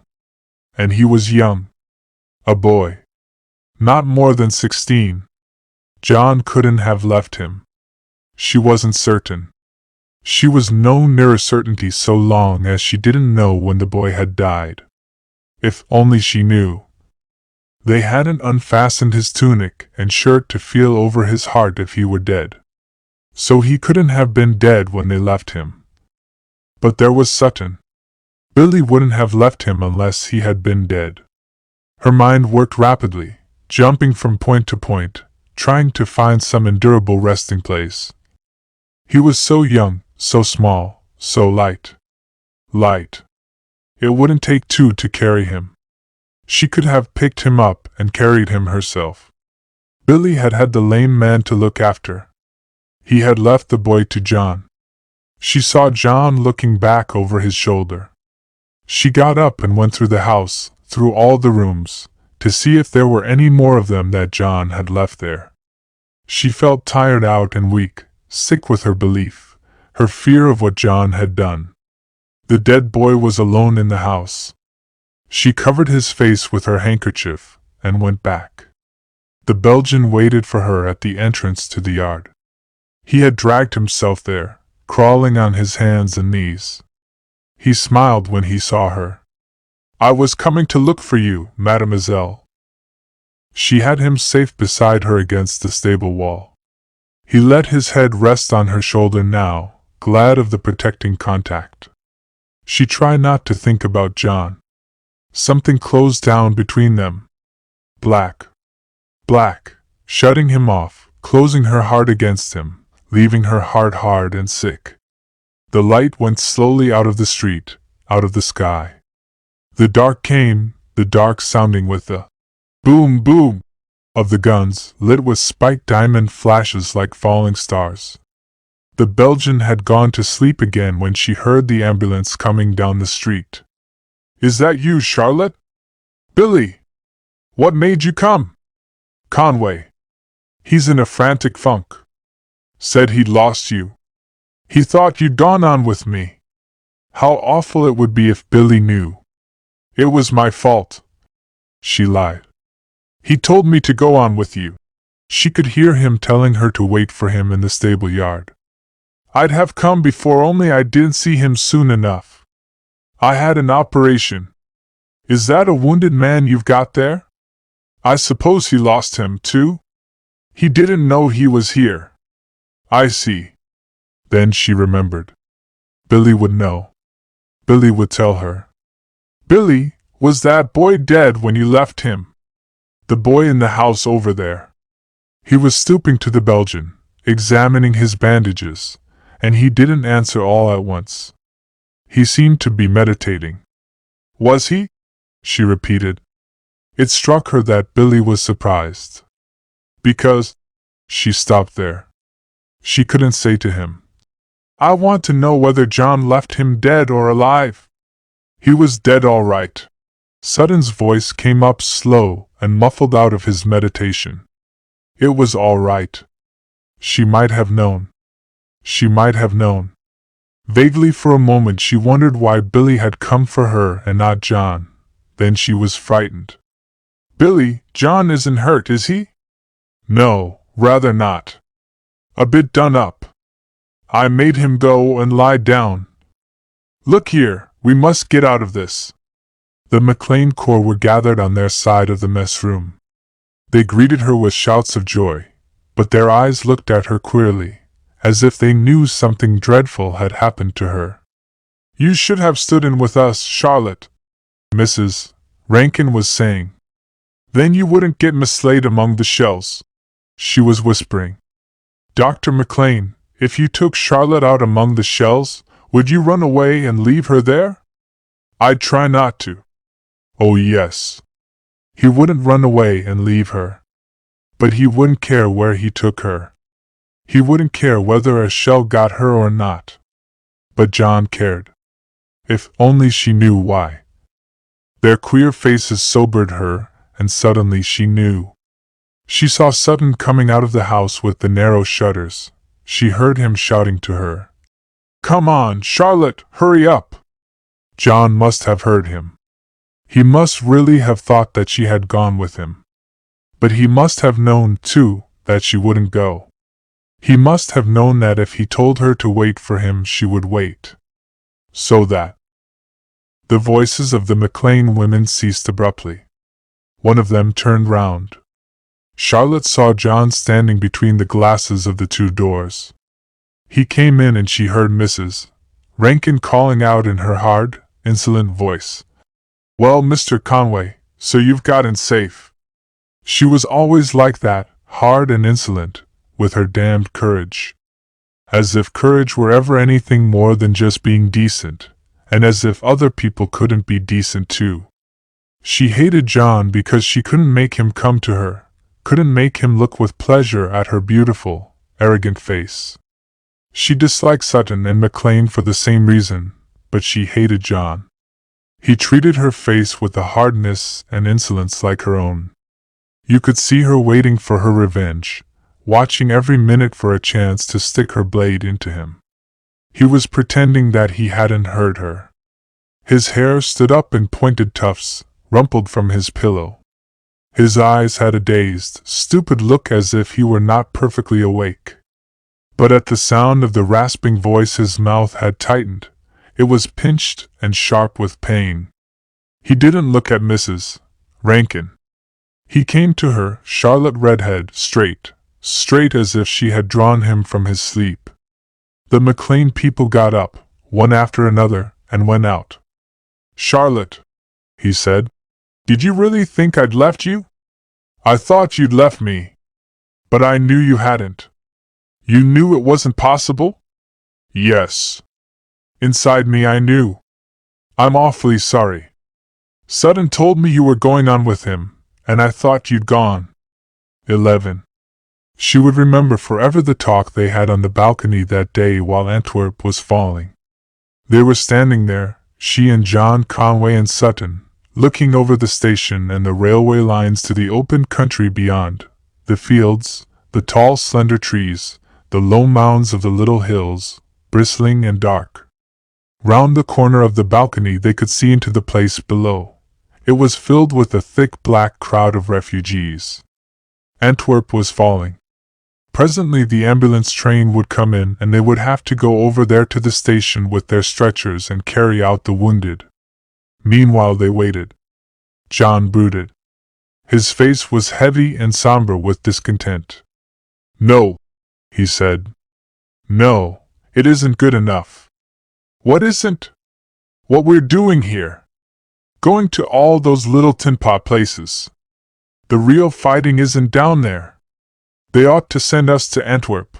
And he was young. A boy. Not more than 16. John couldn't have left him. She wasn't certain. She was no nearer certainty so long as she didn't know when the boy had died. If only she knew. They hadn't unfastened his tunic and shirt to feel over his heart if he were dead. So he couldn't have been dead when they left him. But there was Sutton. Billy wouldn't have left him unless he had been dead. Her mind worked rapidly, jumping from point to point, trying to find some endurable resting place. He was so young, so small, so light. Light. It wouldn't take two to carry him. She could have picked him up and carried him herself. Billy had had the lame man to look after. He had left the boy to John. She saw John looking back over his shoulder. She got up and went through the house, through all the rooms, to see if there were any more of them that John had left there. She felt tired out and weak, sick with her belief, her fear of what John had done. The dead boy was alone in the house. She covered his face with her handkerchief and went back. The Belgian waited for her at the entrance to the yard. He had dragged himself there, crawling on his hands and knees. He smiled when he saw her. I was coming to look for you, mademoiselle. She had him safe beside her against the stable wall. He let his head rest on her shoulder now, glad of the protecting contact. She tried not to think about John. Something closed down between them. Black. Black, shutting him off, closing her heart against him, leaving her heart hard and sick. The light went slowly out of the street, out of the sky. The dark came, the dark sounding with the boom boom of the guns, lit with spiked diamond flashes like falling stars. The Belgian had gone to sleep again when she heard the ambulance coming down the street. Is that you, Charlotte? Billy! What made you come? Conway. He's in a frantic funk. Said he'd lost you. He thought you'd gone on with me. How awful it would be if Billy knew. It was my fault. She lied. He told me to go on with you. She could hear him telling her to wait for him in the stable yard. I'd have come before, only I didn't see him soon enough. I had an operation. Is that a wounded man you've got there? I suppose he lost him, too? He didn't know he was here. I see. Then she remembered. Billy would know. Billy would tell her. Billy, was that boy dead when you left him? The boy in the house over there. He was stooping to the Belgian, examining his bandages, and he didn't answer all at once. He seemed to be meditating. Was he? She repeated. It struck her that Billy was surprised. Because, she stopped there. She couldn't say to him, I want to know whether John left him dead or alive. He was dead all right. Sutton's voice came up slow and muffled out of his meditation. It was all right. She might have known. She might have known. Vaguely for a moment she wondered why Billy had come for her and not John. Then she was frightened. Billy, John isn't hurt, is he? No, rather not. A bit done up. I made him go and lie down. Look here, we must get out of this. The McLean Corps were gathered on their side of the mess room. They greeted her with shouts of joy, but their eyes looked at her queerly, as if they knew something dreadful had happened to her. You should have stood in with us, Charlotte, Mrs. Rankin was saying. Then you wouldn't get mislaid among the shells. She was whispering. Dr. McLean, if you took Charlotte out among the shells, would you run away and leave her there? I'd try not to. Oh yes. He wouldn't run away and leave her. But he wouldn't care where he took her. He wouldn't care whether a shell got her or not. But John cared. If only she knew why. Their queer faces sobered her, and suddenly she knew. She saw Sutton coming out of the house with the narrow shutters. She heard him shouting to her. Come on, Charlotte, hurry up! John must have heard him. He must really have thought that she had gone with him. But he must have known, too, that she wouldn't go. He must have known that if he told her to wait for him she would wait. So that. The voices of the McLean women ceased abruptly. One of them turned round. Charlotte saw John standing between the glasses of the two doors. He came in and she heard Mrs. Rankin calling out in her hard, insolent voice. Well, Mr. Conway, so you've got in safe. She was always like that, hard and insolent, with her damned courage. As if courage were ever anything more than just being decent, and as if other people couldn't be decent too. She hated John because she couldn't make him come to her, couldn't make him look with pleasure at her beautiful, arrogant face. She disliked Sutton and McLean for the same reason, but she hated John. He treated her face with a hardness and insolence like her own. You could see her waiting for her revenge, watching every minute for a chance to stick her blade into him. He was pretending that he hadn't heard her. His hair stood up in pointed tufts, rumpled from his pillow. His eyes had a dazed, stupid look as if he were not perfectly awake. But at the sound of the rasping voice his mouth had tightened. It was pinched and sharp with pain. He didn't look at Mrs. Rankin. He came to her, Charlotte Redhead, straight as if she had drawn him from his sleep. The McLean people got up, one after another, and went out. Charlotte, he said, did you really think I'd left you? I thought you'd left me. But I knew you hadn't. You knew it wasn't possible? Yes. Inside me I knew. I'm awfully sorry. Sutton told me you were going on with him, and I thought you'd gone. 11. She would remember forever the talk they had on the balcony that day while Antwerp was falling. They were standing there, she and John Conway and Sutton, looking over the station and the railway lines to the open country beyond, the fields, the tall slender trees, the low mounds of the little hills, bristling and dark. Round the corner of the balcony they could see into the place below. It was filled with a thick black crowd of refugees. Antwerp was falling. Presently the ambulance train would come in and they would have to go over there to the station with their stretchers and carry out the wounded. Meanwhile they waited. John brooded. His face was heavy and somber with discontent. No, he said. No, it isn't good enough. What isn't? What we're doing here. Going to all those little tin pot places. The real fighting isn't down there. They ought to send us to Antwerp.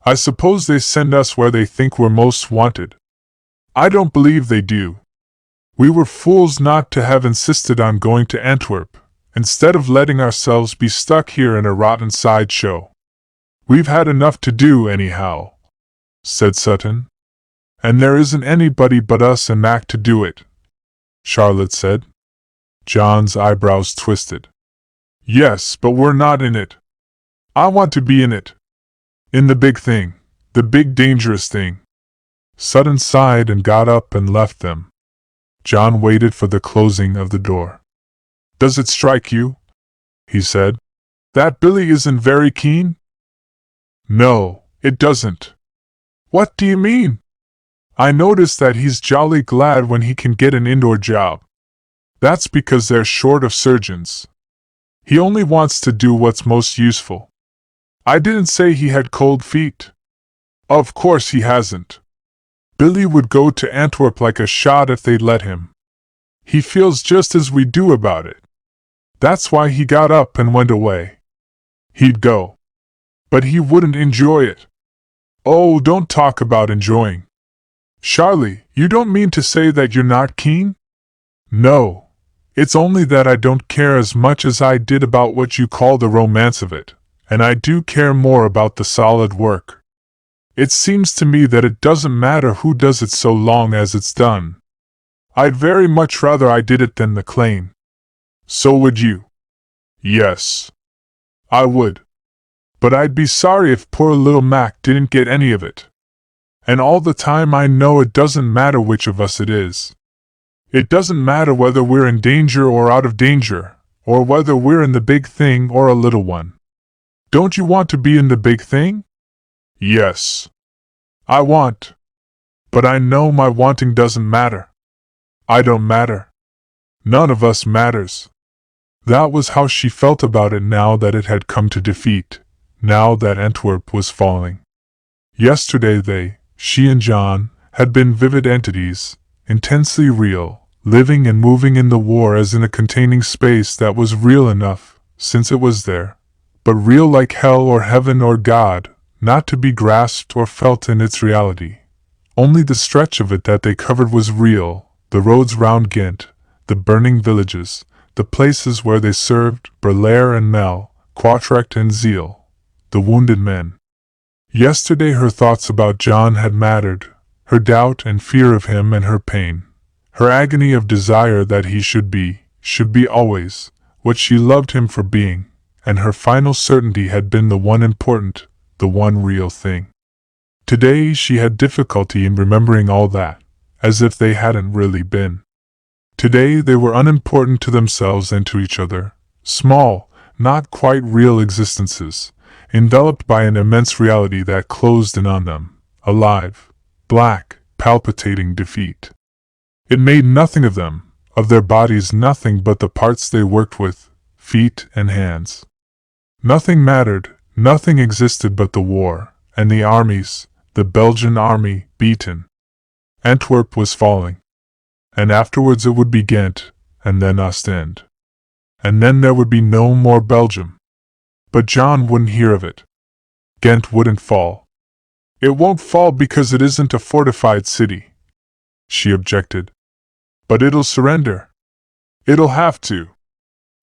I suppose they send us where they think we're most wanted. I don't believe they do. We were fools not to have insisted on going to Antwerp, instead of letting ourselves be stuck here in a rotten sideshow. We've had enough to do anyhow, said Sutton. And there isn't anybody but us and Mac to do it, Charlotte said. John's eyebrows twisted. Yes, but we're not in it. I want to be in it. In the big thing, the big dangerous thing. Sutton sighed and got up and left them. John waited for the closing of the door. Does it strike you, he said, that Billy isn't very keen? No, it doesn't. What do you mean? I notice that he's jolly glad when he can get an indoor job. That's because they're short of surgeons. He only wants to do what's most useful. I didn't say he had cold feet. Of course he hasn't. Billy would go to Antwerp like a shot if they'd let him. He feels just as we do about it. That's why he got up and went away. He'd go. But he wouldn't enjoy it. Oh, don't talk about enjoying. Charlie, you don't mean to say that you're not keen? No. It's only that I don't care as much as I did about what you call the romance of it, and I do care more about the solid work. It seems to me that it doesn't matter who does it so long as it's done. I'd very much rather I did it than McLean. So would you? Yes. I would. But I'd be sorry if poor little Mac didn't get any of it. And all the time I know it doesn't matter which of us it is. It doesn't matter whether we're in danger or out of danger, or whether we're in the big thing or a little one. Don't you want to be in the big thing? Yes. I want. But I know my wanting doesn't matter. I don't matter. None of us matters. That was how she felt about it now that it had come to defeat, now that Antwerp was falling. Yesterday she and John, had been vivid entities, intensely real, living and moving in the war as in a containing space that was real enough, since it was there, but real like hell or heaven or God, not to be grasped or felt in its reality. Only the stretch of it that they covered was real, the roads round Ghent, the burning villages, the places where they served, Berlaire and Mel, Quatrecht and Zeal, the wounded men. Yesterday her thoughts about John had mattered, her doubt and fear of him and her pain, her agony of desire that he should be always, what she loved him for being, and her final certainty had been the one important, the one real thing. Today she had difficulty in remembering all that, as if they hadn't really been. Today they were unimportant to themselves and to each other, small, not quite real existences, enveloped by an immense reality that closed in on them, alive, black, palpitating defeat. It made nothing of them, of their bodies nothing but the parts they worked with, feet and hands. Nothing mattered, nothing existed but the war, and the armies, the Belgian army, beaten. Antwerp was falling. And afterwards it would be Ghent, and then Ostend. And then there would be no more Belgium. But John wouldn't hear of it. Ghent wouldn't fall. It won't fall because it isn't a fortified city, she objected. But it'll surrender. It'll have to.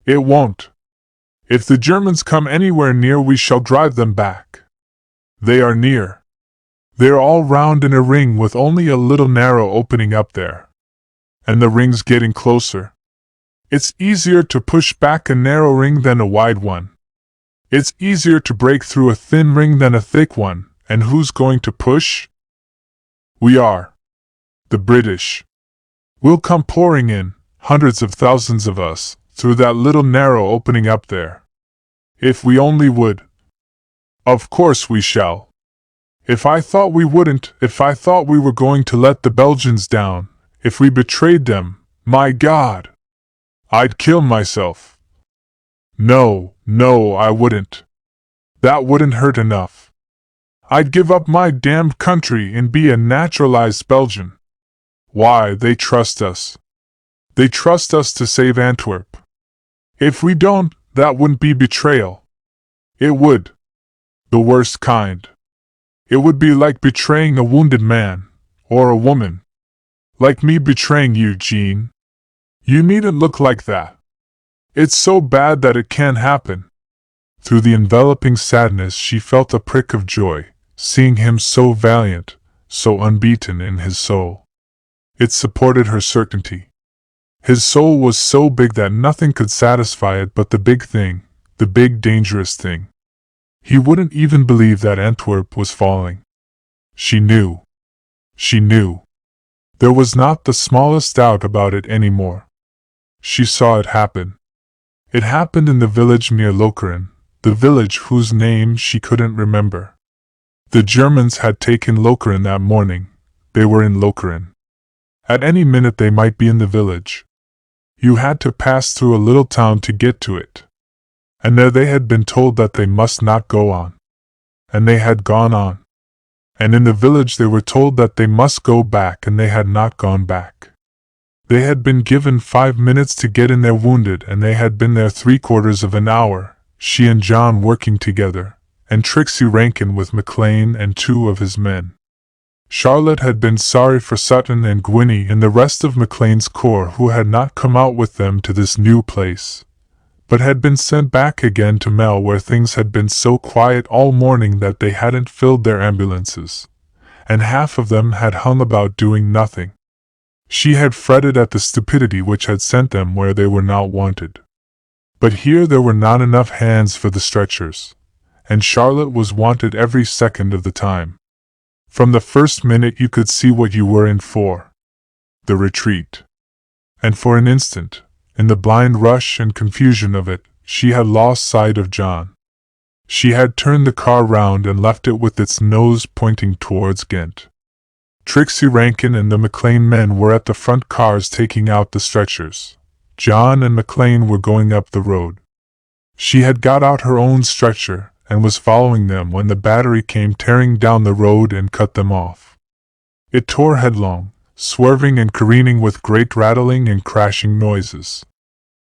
It won't. If the Germans come anywhere near, we shall drive them back. They are near. They're all round in a ring with only a little narrow opening up there. And the ring's getting closer. It's easier to push back a narrow ring than a wide one. It's easier to break through a thin ring than a thick one, and who's going to push? We are. The British. We'll come pouring in, hundreds of thousands of us, through that little narrow opening up there. If we only would. Of course we shall. If I thought we wouldn't, if I thought we were going to let the Belgians down, if we betrayed them, my God! I'd kill myself. No, I wouldn't. That wouldn't hurt enough. I'd give up my damned country and be a naturalized Belgian. Why, they trust us. They trust us to save Antwerp. If we don't, that wouldn't be betrayal. It would. The worst kind. It would be like betraying a wounded man, or a woman. Like me betraying you, Jean. You needn't look like that. It's so bad that it can't happen. Through the enveloping sadness she felt a prick of joy, seeing him so valiant, so unbeaten in his soul. It supported her certainty. His soul was so big that nothing could satisfy it but the big thing, the big dangerous thing. He wouldn't even believe that Antwerp was falling. She knew. She knew. There was not the smallest doubt about it anymore. She saw it happen. It happened in the village near Lokeren, the village whose name she couldn't remember. The Germans had taken Lokeren that morning. They were in Lokeren. At any minute they might be in the village. You had to pass through a little town to get to it. And there they had been told that they must not go on. And they had gone on. And in the village they were told that they must go back, and they had not gone back. They had been given 5 minutes to get in their wounded, and they had been there 3/4 of an hour, she and John working together, and Trixie Rankin with McLean and 2 of his men. Charlotte had been sorry for Sutton and Gwynnie and the rest of McLean's corps who had not come out with them to this new place, but had been sent back again to Mel, where things had been so quiet all morning that they hadn't filled their ambulances, and half of them had hung about doing nothing. She had fretted at the stupidity which had sent them where they were not wanted. But here there were not enough hands for the stretchers, and Charlotte was wanted every second of the time. From the first minute you could see what you were in for: the retreat. And for an instant, in the blind rush and confusion of it, she had lost sight of John. She had turned the car round and left it with its nose pointing towards Ghent. Trixie Rankin and the McLean men were at the front cars taking out the stretchers. John and McLean were going up the road. She had got out her own stretcher and was following them when the battery came tearing down the road and cut them off. It tore headlong, swerving and careening with great rattling and crashing noises.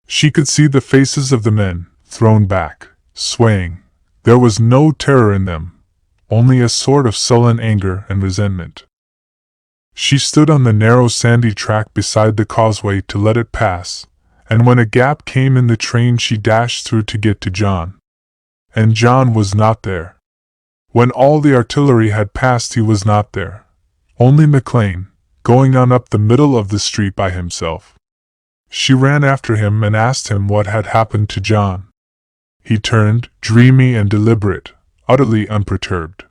She could see the faces of the men, thrown back, swaying. There was no terror in them, only a sort of sullen anger and resentment. She stood on the narrow sandy track beside the causeway to let it pass, and when a gap came in the train she dashed through to get to John. And John was not there. When all the artillery had passed he was not there. Only McLean, going on up the middle of the street by himself. She ran after him and asked him what had happened to John. He turned, dreamy and deliberate, utterly unperturbed.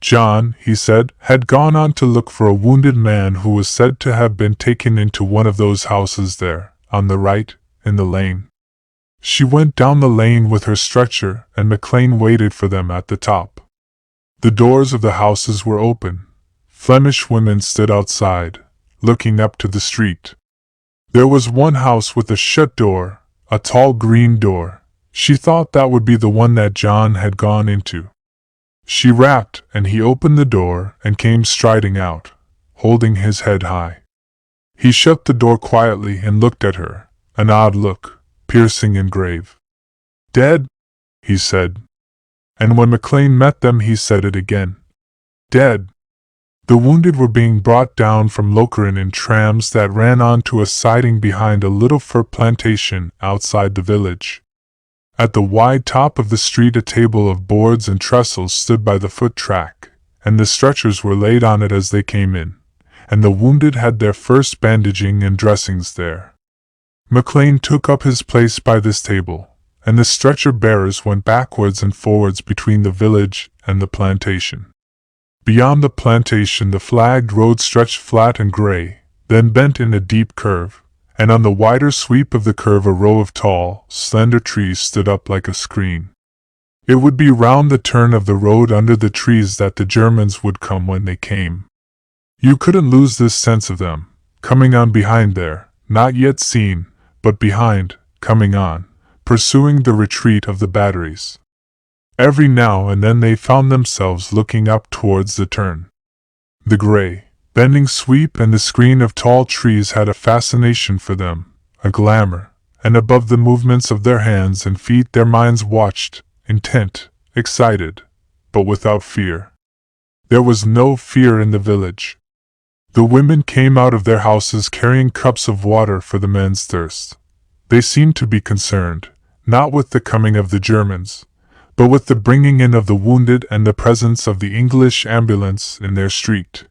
John, he said, had gone on to look for a wounded man who was said to have been taken into one of those houses there, on the right, in the lane. She went down the lane with her stretcher, and McLean waited for them at the top. The doors of the houses were open. Flemish women stood outside, looking up to the street. There was one house with a shut door, a tall green door. She thought that would be the one that John had gone into. She rapped, and he opened the door and came striding out, holding his head high. He shut the door quietly and looked at her, an odd look, piercing and grave. "Dead?" he said. And when McLean met them he said it again. "Dead." The wounded were being brought down from Lokeren in trams that ran on to a siding behind a little fir plantation outside the village. At the wide top of the street a table of boards and trestles stood by the foot track, and the stretchers were laid on it as they came in, and the wounded had their first bandaging and dressings there. McLean took up his place by this table, and the stretcher bearers went backwards and forwards between the village and the plantation. Beyond the plantation the flagged road stretched flat and gray, then bent in a deep curve, and on the wider sweep of the curve a row of tall, slender trees stood up like a screen. It would be round the turn of the road under the trees that the Germans would come when they came. You couldn't lose this sense of them, coming on behind there, not yet seen, but behind, coming on, pursuing the retreat of the batteries. Every now and then they found themselves looking up towards the turn. The gray, bending sweep and the screen of tall trees had a fascination for them, a glamour, and above the movements of their hands and feet their minds watched, intent, excited, but without fear. There was no fear in the village. The women came out of their houses carrying cups of water for the men's thirst. They seemed to be concerned, not with the coming of the Germans, but with the bringing in of the wounded and the presence of the English ambulance in their street.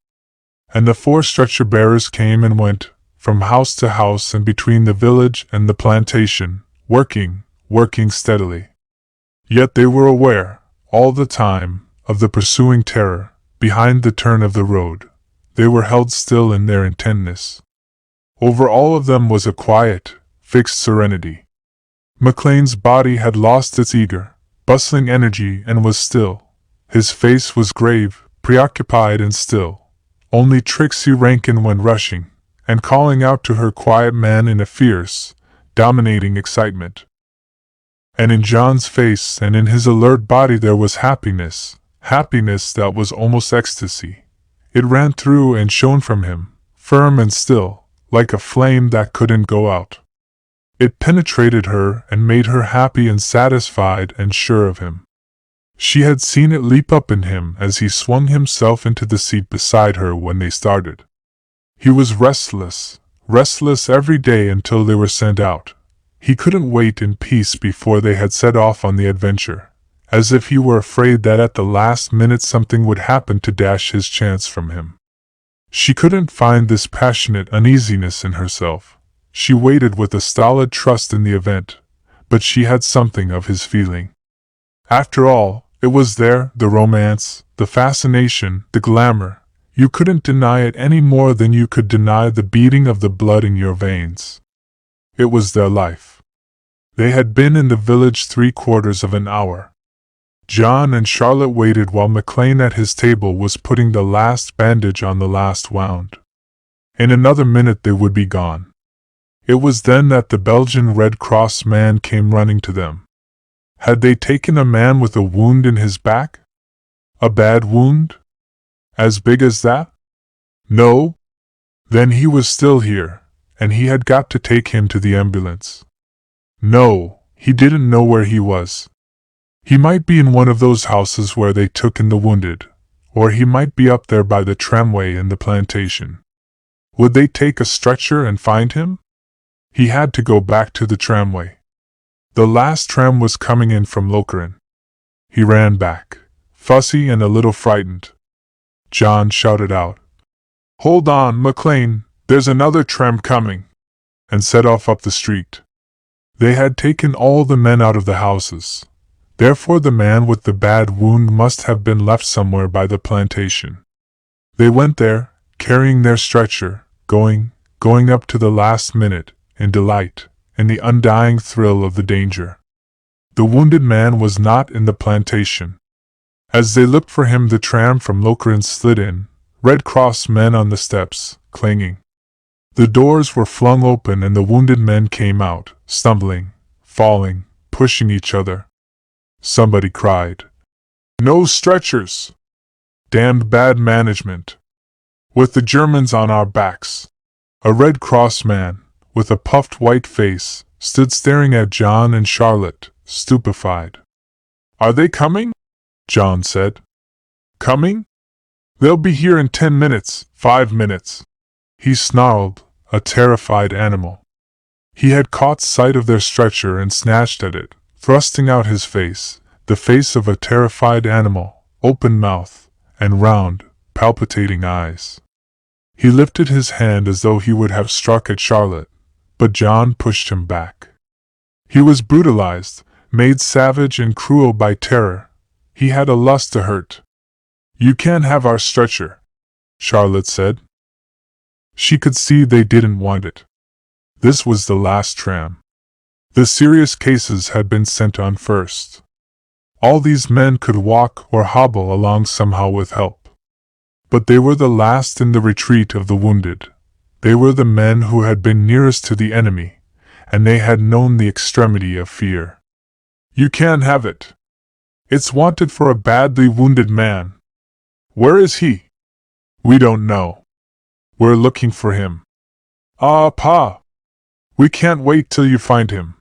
And the 4 stretcher-bearers came and went, from house to house and between the village and the plantation, working steadily. Yet they were aware, all the time, of the pursuing terror, behind the turn of the road. They were held still in their intentness. Over all of them was a quiet, fixed serenity. McLean's body had lost its eager, bustling energy and was still. His face was grave, preoccupied and still. Only Trixie Rankin went rushing, and calling out to her quiet man in a fierce, dominating excitement. And in John's face and in his alert body there was happiness that was almost ecstasy. It ran through and shone from him, firm and still, like a flame that couldn't go out. It penetrated her and made her happy and satisfied and sure of him. She had seen it leap up in him as he swung himself into the seat beside her when they started. He was restless every day until they were sent out. He couldn't wait in peace before they had set off on the adventure, as if he were afraid that at the last minute something would happen to dash his chance from him. She couldn't find this passionate uneasiness in herself. She waited with a stolid trust in the event, but she had something of his feeling. After all, it was there, the romance, the fascination, the glamour. You couldn't deny it any more than you could deny the beating of the blood in your veins. It was their life. They had been in the village 3/4 of an hour. John and Charlotte waited while McLean at his table was putting the last bandage on the last wound. In another minute they would be gone. It was then that the Belgian Red Cross man came running to them. Had they taken a man with a wound in his back? A bad wound? As big as that? No? Then he was still here, and he had got to take him to the ambulance. No, he didn't know where he was. He might be in one of those houses where they took in the wounded, or he might be up there by the tramway in the plantation. Would they take a stretcher and find him? He had to go back to the tramway. The last tram was coming in from Lokeren. He ran back, fussy and a little frightened. John shouted out, "Hold on, McLean, there's another tram coming," and set off up the street. They had taken all the men out of the houses. Therefore the man with the bad wound must have been left somewhere by the plantation. They went there, carrying their stretcher, going up to the last minute, in delight, in the undying thrill of the danger. The wounded man was not in the plantation. As they looked for him, the tram from Lokeren slid in, Red Cross men on the steps, clinging. The doors were flung open and the wounded men came out, stumbling, falling, pushing each other. Somebody cried, "No stretchers! Damned bad management! With the Germans on our backs!" A Red Cross man, with a puffed white face, stood staring at John and Charlotte, stupefied. "Are they coming?" John said. "Coming? They'll be here in 10 minutes, 5 minutes. He snarled, a terrified animal. He had caught sight of their stretcher and snatched at it, thrusting out his face, the face of a terrified animal, open mouth, and round, palpitating eyes. He lifted his hand as though he would have struck at Charlotte, but John pushed him back. He was brutalized, made savage and cruel by terror. He had a lust to hurt. "You can't have our stretcher," Charlotte said. She could see they didn't want it. This was the last tram. The serious cases had been sent on first. All these men could walk or hobble along somehow with help. But they were the last in the retreat of the wounded. They were the men who had been nearest to the enemy, and they had known the extremity of fear. "You can't have it. It's wanted for a badly wounded man. Where is he? We don't know. We're looking for him. Ah, Pa! We can't wait till you find him.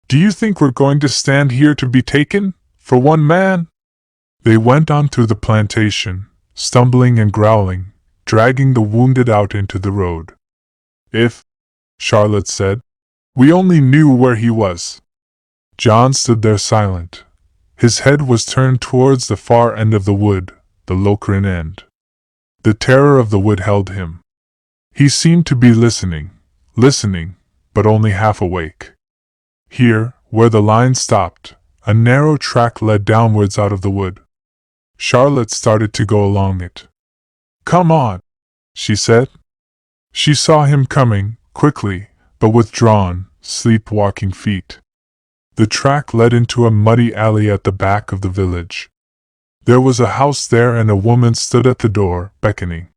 Do you think we're going to stand here to be taken, for one man? They went on through the plantation, stumbling and growling, dragging the wounded out into the road. If, Charlotte said, we only knew where he was. John stood there silent. His head was turned towards the far end of the wood, the Lokeren end. The terror of the wood held him. He seemed to be listening, but only half awake. Here, where the line stopped, a narrow track led downwards out of the wood. Charlotte started to go along it. Come on, she said. She saw him coming, quickly, but with drawn, sleep-walking feet. The track led into a muddy alley at the back of the village. There was a house there and a woman stood at the door, beckoning.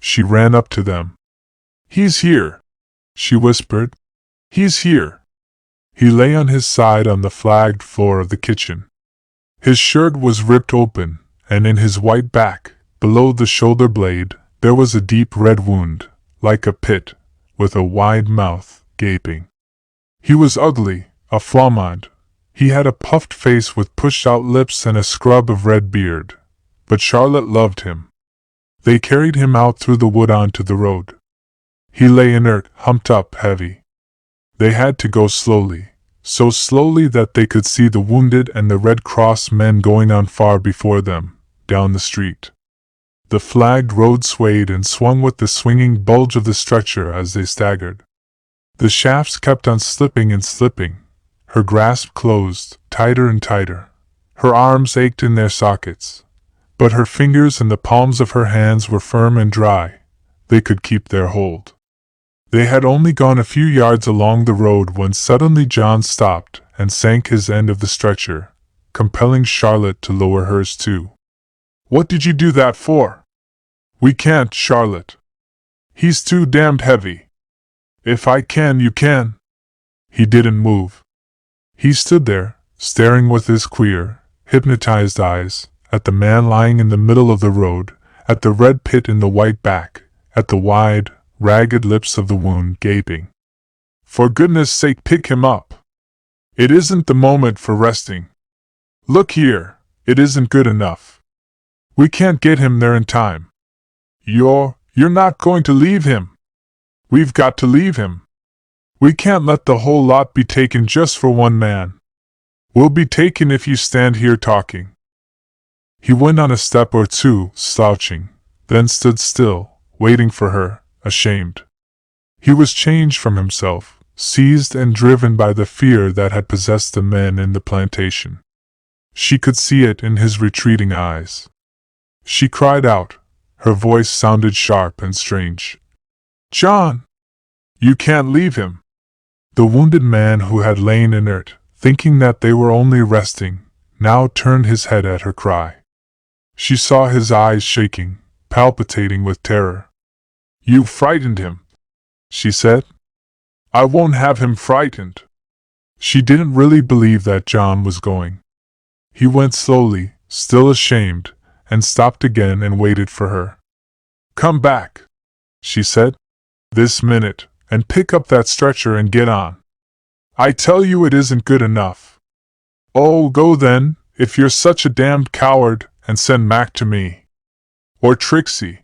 She ran up to them. He's here, she whispered. He's here. He lay on his side on the flagged floor of the kitchen. His shirt was ripped open, and in his white back, below the shoulder blade, there was a deep red wound, like a pit, with a wide mouth, gaping. He was ugly, a flamand. He had a puffed face with pushed-out lips and a scrub of red beard. But Charlotte loved him. They carried him out through the wood onto the road. He lay inert, humped up, heavy. They had to go slowly, so slowly that they could see the wounded and the Red Cross men going on far before them, down the street. The flagged road swayed and swung with the swinging bulge of the stretcher as they staggered. The shafts kept on slipping and slipping. Her grasp closed, tighter and tighter. Her arms ached in their sockets. But her fingers and the palms of her hands were firm and dry. They could keep their hold. They had only gone a few yards along the road when suddenly John stopped and sank his end of the stretcher, compelling Charlotte to lower hers too. What did you do that for? We can't, Charlotte. He's too damned heavy. If I can, you can. He didn't move. He stood there, staring with his queer, hypnotized eyes, at the man lying in the middle of the road, at the red pit in the white back, at the wide, ragged lips of the wound gaping. For goodness sake, pick him up. It isn't the moment for resting. Look here, it isn't good enough. We can't get him there in time. You're not going to leave him. We've got to leave him. We can't let the whole lot be taken just for one man. We'll be taken if you stand here talking. He went on a step or two, slouching, then stood still, waiting for her, ashamed. He was changed from himself, seized and driven by the fear that had possessed the men in the plantation. She could see it in his retreating eyes. She cried out. Her voice sounded sharp and strange. John! You can't leave him. The wounded man who had lain inert, thinking that they were only resting, now turned his head at her cry. She saw his eyes shaking, palpitating with terror. You frightened him, she said. I won't have him frightened. She didn't really believe that John was going. He went slowly, still ashamed, and stopped again and waited for her. Come back, she said, this minute, and pick up that stretcher and get on. I tell you it isn't good enough. Oh, go then, if you're such a damned coward, and send Mac to me. Or Trixie.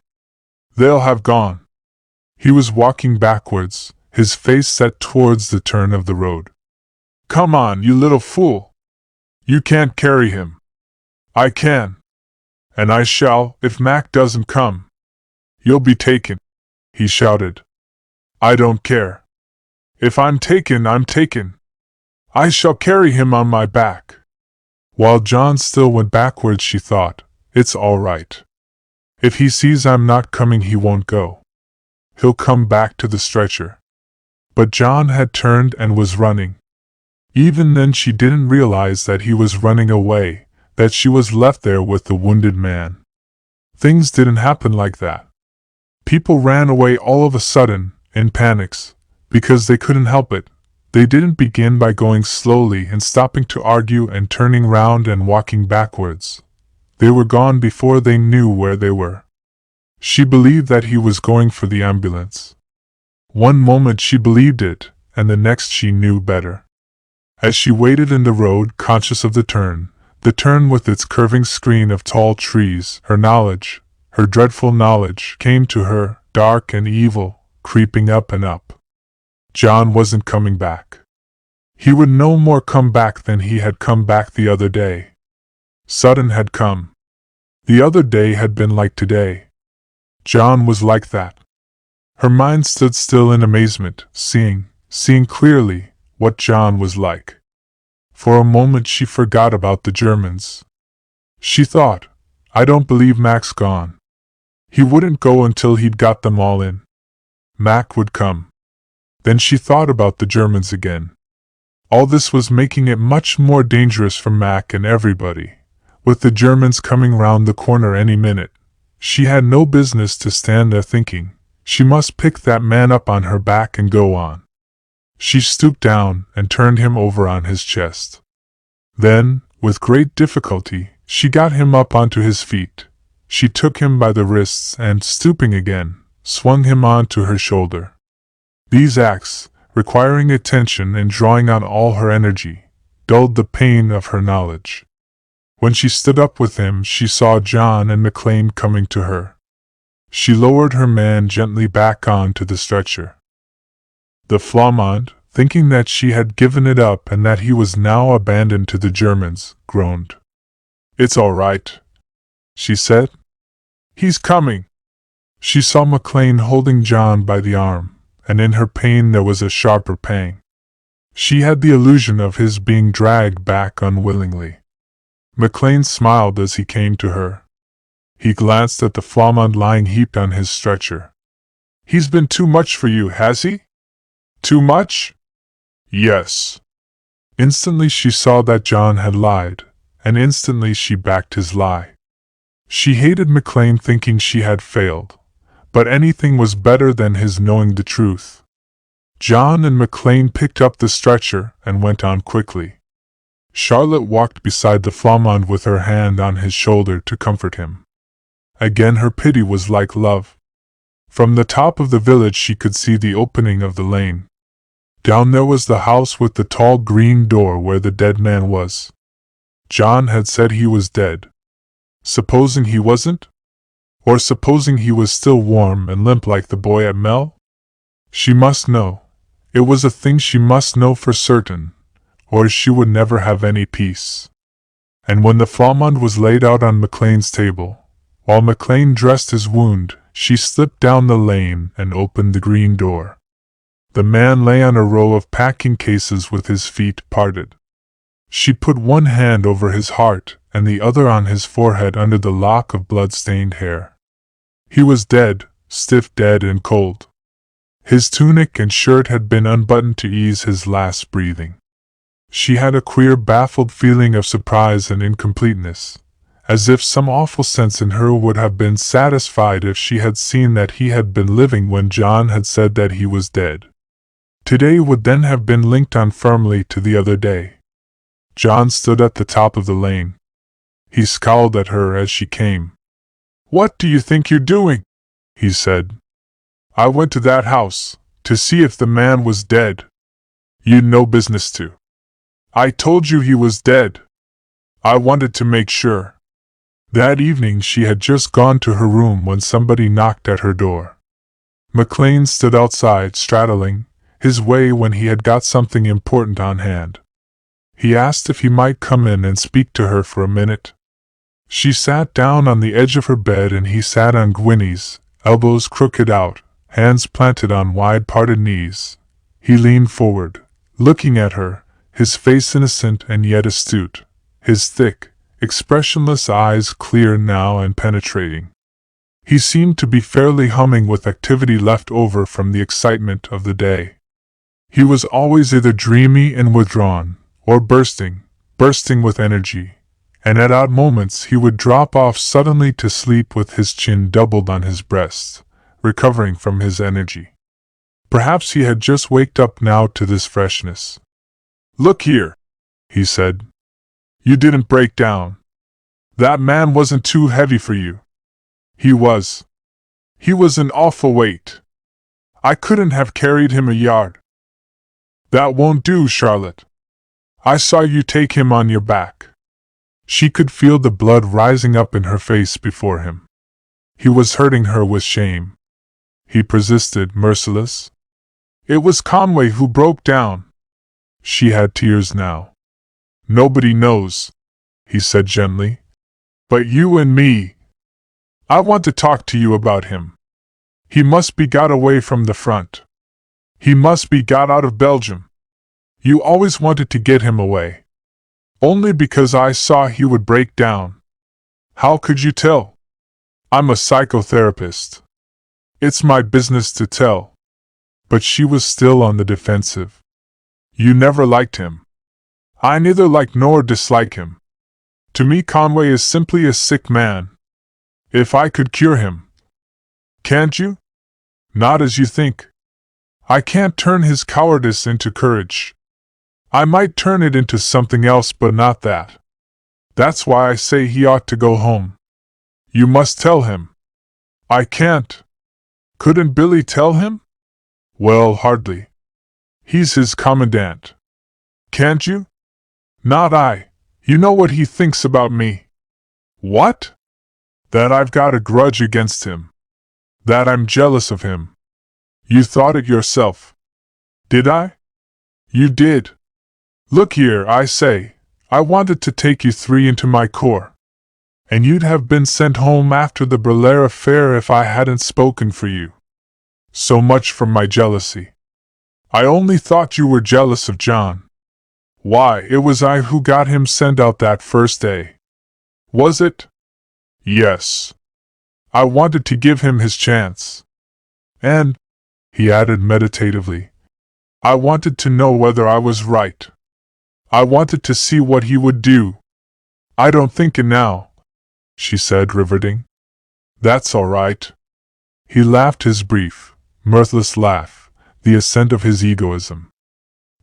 They'll have gone. He was walking backwards, his face set towards the turn of the road. Come on, you little fool. You can't carry him. I can. And I shall, if Mac doesn't come. You'll be taken, he shouted. I don't care. If I'm taken, I'm taken. I shall carry him on my back. While John still went backwards, she thought, it's all right. If he sees I'm not coming, he won't go. He'll come back to the stretcher. But John had turned and was running. Even then she didn't realize that he was running away, that she was left there with the wounded man. Things didn't happen like that. People ran away all of a sudden, in panics, because they couldn't help it. They didn't begin by going slowly and stopping to argue and turning round and walking backwards. They were gone before they knew where they were. She believed that he was going for the ambulance. One moment she believed it, and the next she knew better. As she waited in the road, conscious of the turn with its curving screen of tall trees, her knowledge, her dreadful knowledge, came to her, dark and evil, creeping up and up. John wasn't coming back. He would no more come back than he had come back the other day. Sudden had come. The other day had been like today. John was like that. Her mind stood still in amazement, seeing clearly what John was like. For a moment she forgot about the Germans. She thought, I don't believe Mac's gone. He wouldn't go until he'd got them all in. Mac would come. Then she thought about the Germans again. All this was making it much more dangerous for Mac and everybody. With the Germans coming round the corner any minute, she had no business to stand there thinking. She must pick that man up on her back and go on. She stooped down and turned him over on his chest. Then, with great difficulty, she got him up onto his feet. She took him by the wrists and, stooping again, swung him onto her shoulder. These acts, requiring attention and drawing on all her energy, dulled the pain of her knowledge. When she stood up with him, she saw John and McLean coming to her. She lowered her man gently back onto the stretcher. The Flamand, thinking that she had given it up and that he was now abandoned to the Germans, groaned. It's all right, she said. He's coming. She saw McLean holding John by the arm, and in her pain there was a sharper pang. She had the illusion of his being dragged back unwillingly. McLean smiled as he came to her. He glanced at the Flamand lying heaped on his stretcher. He's been too much for you, has he? Too much? Yes. Instantly she saw that John had lied, and instantly she backed his lie. She hated McLean, thinking she had failed, but anything was better than his knowing the truth. John and McLean picked up the stretcher and went on quickly. Charlotte walked beside the Flamand with her hand on his shoulder to comfort him. Again her pity was like love. From the top of the village she could see the opening of the lane. Down there was the house with the tall green door where the dead man was. John had said he was dead. Supposing he wasn't? Or supposing he was still warm and limp like the boy at Mel? She must know. It was a thing she must know for certain, or she would never have any peace. And when the Flamand was laid out on McLean's table, while McLean dressed his wound, she slipped down the lane and opened the green door. The man lay on a row of packing cases with his feet parted. She put one hand over his heart and the other on his forehead under the lock of blood-stained hair. He was dead, stiff, dead and cold. His tunic and shirt had been unbuttoned to ease his last breathing. She had a queer, baffled feeling of surprise and incompleteness, as if some awful sense in her would have been satisfied if she had seen that he had been living when John had said that he was dead. Today would then have been linked on firmly to the other day. John stood at the top of the lane. He scowled at her as she came. "What do you think you're doing?" he said. "I went to that house, to see if the man was dead. You'd no business to. I told you he was dead. I wanted to make sure." That evening she had just gone to her room when somebody knocked at her door. McLean stood outside, straddling his way when he had got something important on hand. He asked if he might come in and speak to her for a minute. She sat down on the edge of her bed and he sat on Gwynnie's, elbows crooked out, hands planted on wide-parted knees. He leaned forward, looking at her, his face innocent and yet astute, his thick, expressionless eyes clear now and penetrating. He seemed to be fairly humming with activity left over from the excitement of the day. He was always either dreamy and withdrawn, or bursting with energy, and at odd moments he would drop off suddenly to sleep with his chin doubled on his breast, recovering from his energy. Perhaps he had just waked up now to this freshness. "Look here," he said. "You didn't break down. That man wasn't too heavy for you. He was. He was an awful weight. I couldn't have carried him a yard." "That won't do, Charlotte. I saw you take him on your back." She could feel the blood rising up in her face before him. He was hurting her with shame. He persisted, merciless. "It was Conway who broke down." She had tears now. "Nobody knows," he said gently. "But you and me. I want to talk to you about him. He must be got away from the front. He must be got out of Belgium. You always wanted to get him away. Only because I saw he would break down. How could you tell? I'm a psychotherapist. It's my business to tell." But she was still on the defensive. "You never liked him." "I neither like nor dislike him. To me Conway is simply a sick man. If I could cure him." "Can't you?" "Not as you think. I can't turn his cowardice into courage. I might turn it into something else, but not that. That's why I say he ought to go home." "You must tell him." "I can't." "Couldn't Billy tell him?" "Well, hardly. He's his commandant." "Can't you?" "Not I. You know what he thinks about me." "What?" "That I've got a grudge against him. That I'm jealous of him." "You thought it yourself." "Did I?" "You did. Look here, I say, I wanted to take you three into my corps. And you'd have been sent home after the Berlaire affair if I hadn't spoken for you. So much for my jealousy. I only thought you were jealous of John. Why, it was I who got him sent out that first day." "Was it?" "Yes. I wanted to give him his chance. And," he added meditatively, "I wanted to know whether I was right. I wanted to see what he would do." "I don't think it now," she said, riveting. "That's all right." He laughed his brief, mirthless laugh, the ascent of his egoism.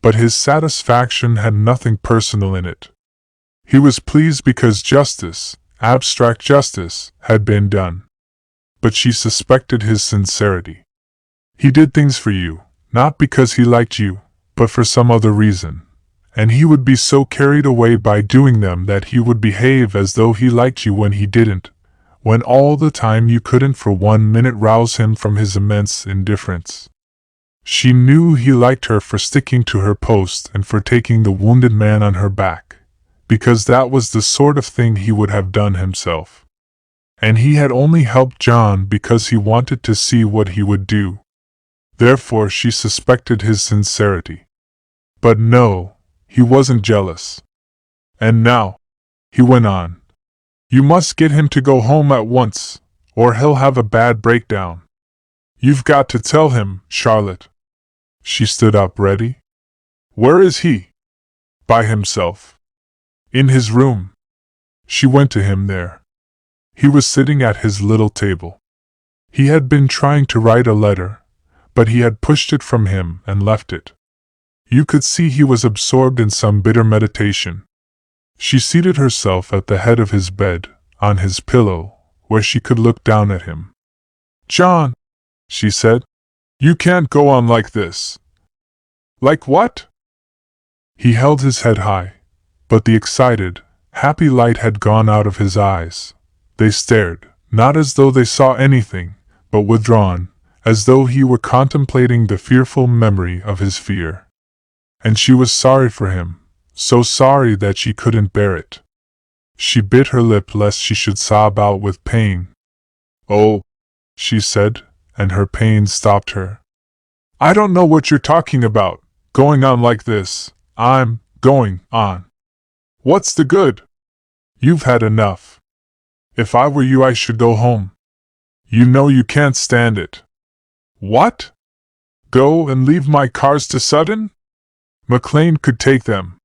But his satisfaction had nothing personal in it. He was pleased because justice, abstract justice, had been done. But she suspected his sincerity. He did things for you, not because he liked you, but for some other reason. And he would be so carried away by doing them that he would behave as though he liked you when he didn't, when all the time you couldn't for 1 minute rouse him from his immense indifference. She knew he liked her for sticking to her post and for taking the wounded man on her back, because that was the sort of thing he would have done himself. And he had only helped John because he wanted to see what he would do. Therefore she suspected his sincerity. But no, he wasn't jealous. "And now," he went on, "you must get him to go home at once, or he'll have a bad breakdown. You've got to tell him, Charlotte." She stood up, ready. "Where is he?" "By himself. In his room." She went to him there. He was sitting at his little table. He had been trying to write a letter, but he had pushed it from him and left it. You could see he was absorbed in some bitter meditation. She seated herself at the head of his bed, on his pillow, where she could look down at him. "John," she said, "you can't go on like this." "Like what?" He held his head high, but the excited, happy light had gone out of his eyes. They stared, not as though they saw anything, but withdrawn, as though he were contemplating the fearful memory of his fear. And she was sorry for him, so sorry that she couldn't bear it. She bit her lip lest she should sob out with pain. "Oh," she said, and her pain stopped her. "I don't know what you're talking about, going on like this. I'm going on. What's the good? You've had enough. If I were you I should go home. You know you can't stand it." "What? Go and leave my cars to Sutton? McLean could take them.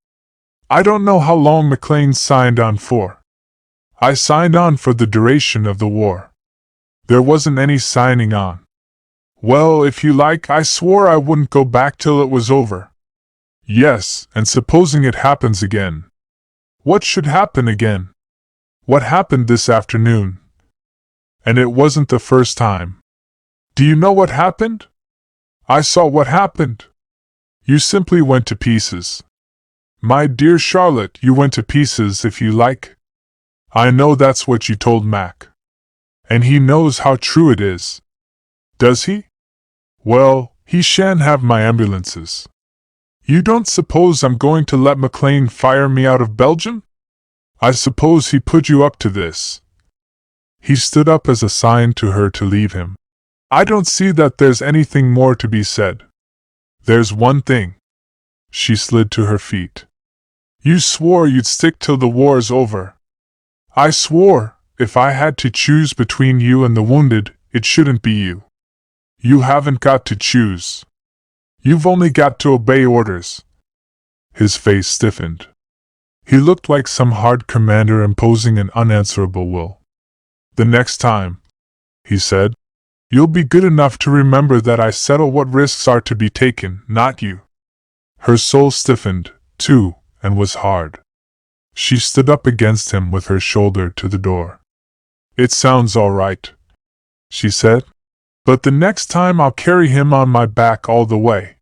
I don't know how long McLean signed on for. I signed on for the duration of the war. There wasn't any signing on. Well, if you like, I swore I wouldn't go back till it was over. Yes, and supposing it happens again. What should happen again? What happened this afternoon? And it wasn't the first time. Do you know what happened? I saw what happened. You simply went to pieces. My dear Charlotte, you went to pieces if you like. I know that's what you told Mac. And he knows how true it is. Does he? Well, he shan't have my ambulances. You don't suppose I'm going to let McLean fire me out of Belgium? I suppose he put you up to this. He stood up as a sign to her to leave him. I don't see that there's anything more to be said. There's one thing. She slid to her feet. You swore you'd stick till the war's over. I swore, if I had to choose between you and the wounded, it shouldn't be you. You haven't got to choose. You've only got to obey orders. His face stiffened. He looked like some hard commander imposing an unanswerable will. The next time, he said, you'll be good enough to remember that I settle what risks are to be taken, not you. Her soul stiffened, too, and was hard. She stood up against him with her shoulder to the door. It sounds all right, she said, but the next time I'll carry him on my back all the way.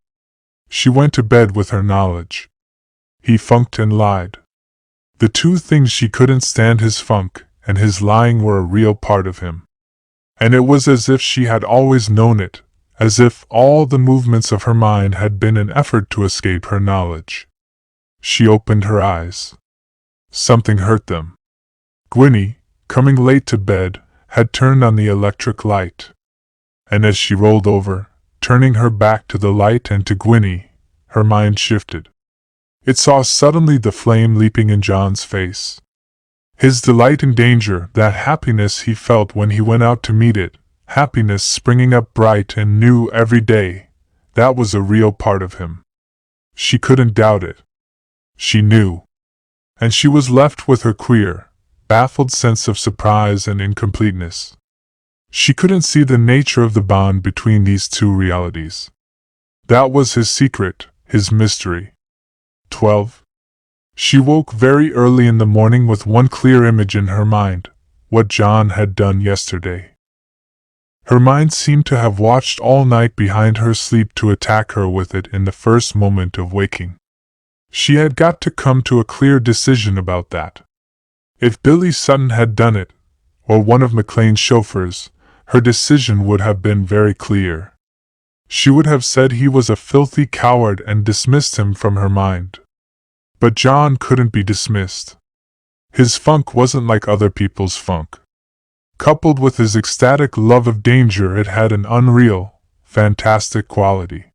She went to bed with her knowledge. He funked and lied. The two things she couldn't stand, his funk and his lying, were a real part of him. And it was as if she had always known it, as if all the movements of her mind had been an effort to escape her knowledge. She opened her eyes. Something hurt them. Gwynnie, coming late to bed, had turned on the electric light. And as she rolled over, turning her back to the light and to Gwynnie, her mind shifted. It saw suddenly the flame leaping in John's face. His delight in danger, that happiness he felt when he went out to meet it, happiness springing up bright and new every day, that was a real part of him. She couldn't doubt it. She knew. And she was left with her queer, baffled sense of surprise and incompleteness. She couldn't see the nature of the bond between these two realities. That was his secret, his mystery. 12. She woke very early in the morning with one clear image in her mind, what John had done yesterday. Her mind seemed to have watched all night behind her sleep to attack her with it in the first moment of waking. She had got to come to a clear decision about that. If Billy Sutton had done it, or one of McLean's chauffeurs, her decision would have been very clear. She would have said he was a filthy coward and dismissed him from her mind. But John couldn't be dismissed. His funk wasn't like other people's funk. Coupled with his ecstatic love of danger, it had an unreal, fantastic quality.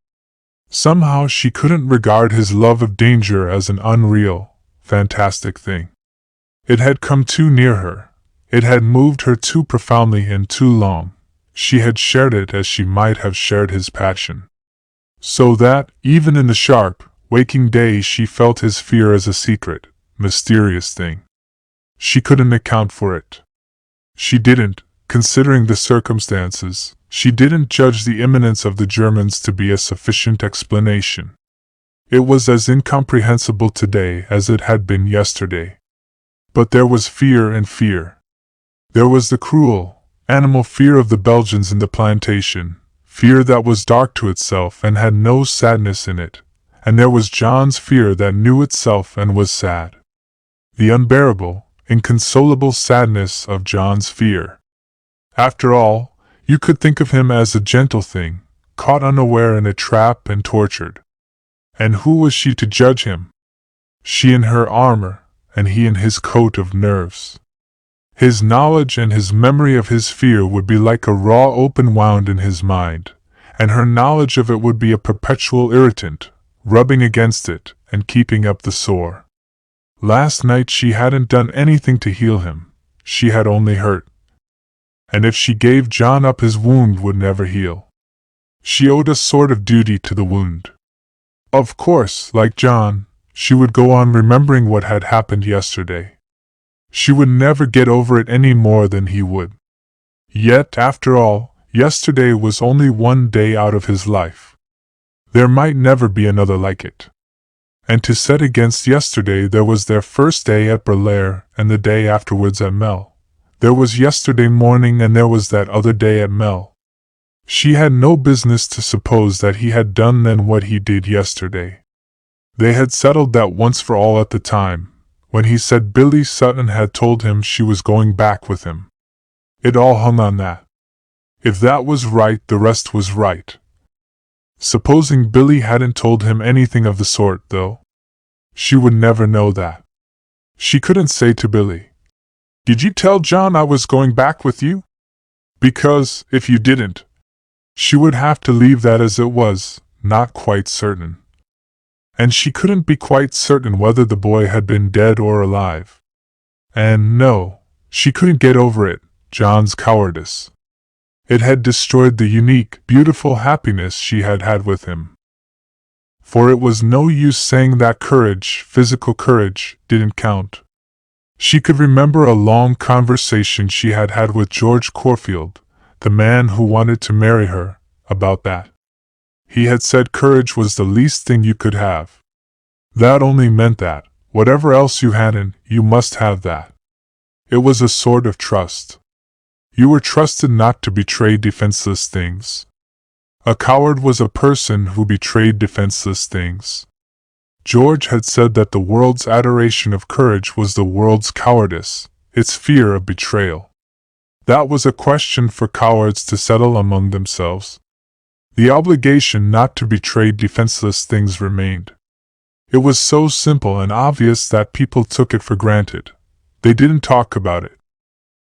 Somehow she couldn't regard his love of danger as an unreal, fantastic thing. It had come too near her. It had moved her too profoundly and too long. She had shared it as she might have shared his passion. So that, even in the sharp, waking day, she felt his fear as a secret, mysterious thing. She couldn't account for it. She didn't, considering the circumstances, she didn't judge the imminence of the Germans to be a sufficient explanation. It was as incomprehensible today as it had been yesterday. But there was fear and fear. There was the cruel, animal fear of the Belgians in the plantation, fear that was dark to itself and had no sadness in it, and there was John's fear that knew itself and was sad. The unbearable, inconsolable sadness of John's fear. After all, you could think of him as a gentle thing, caught unaware in a trap and tortured. And who was she to judge him? She in her armor, and he in his coat of nerves. His knowledge and his memory of his fear would be like a raw open wound in his mind, and her knowledge of it would be a perpetual irritant, rubbing against it and keeping up the sore. Last night she hadn't done anything to heal him, she had only hurt. And if she gave John up, his wound would never heal. She owed a sort of duty to the wound. Of course, like John, she would go on remembering what had happened yesterday. She would never get over it any more than he would. Yet, after all, Yesterday was only one day out of his life. There might never be another like it. And to set against yesterday there was their first day at Berlaire and the day afterwards at Mel. There was yesterday morning and there was that other day at Mel. She had no business to suppose that he had done then what he did yesterday. They had settled that once for all at the time, when he said Billy Sutton had told him she was going back with him. It all hung on that. If that was right, the rest was right. Supposing Billy hadn't told him anything of the sort, though? She would never know that. She couldn't say to Billy, "Did you tell John I was going back with you?" Because, if you didn't, she would have to leave that as it was, not quite certain. And she couldn't be quite certain whether the boy had been dead or alive. And no, she couldn't get over it, John's cowardice. It had destroyed the unique, beautiful happiness she had had with him. For it was no use saying that courage, physical courage, didn't count. She could remember a long conversation she had had with George Corfield, the man who wanted to marry her, about that. He had said courage was the least thing you could have. That only meant that, whatever else you hadn't, you must have that. It was a sort of trust. You were trusted not to betray defenseless things. A coward was a person who betrayed defenseless things. George had said that the world's adoration of courage was the world's cowardice, its fear of betrayal. That was a question for cowards to settle among themselves. The obligation not to betray defenseless things remained. It was so simple and obvious that people took it for granted. They didn't talk about it.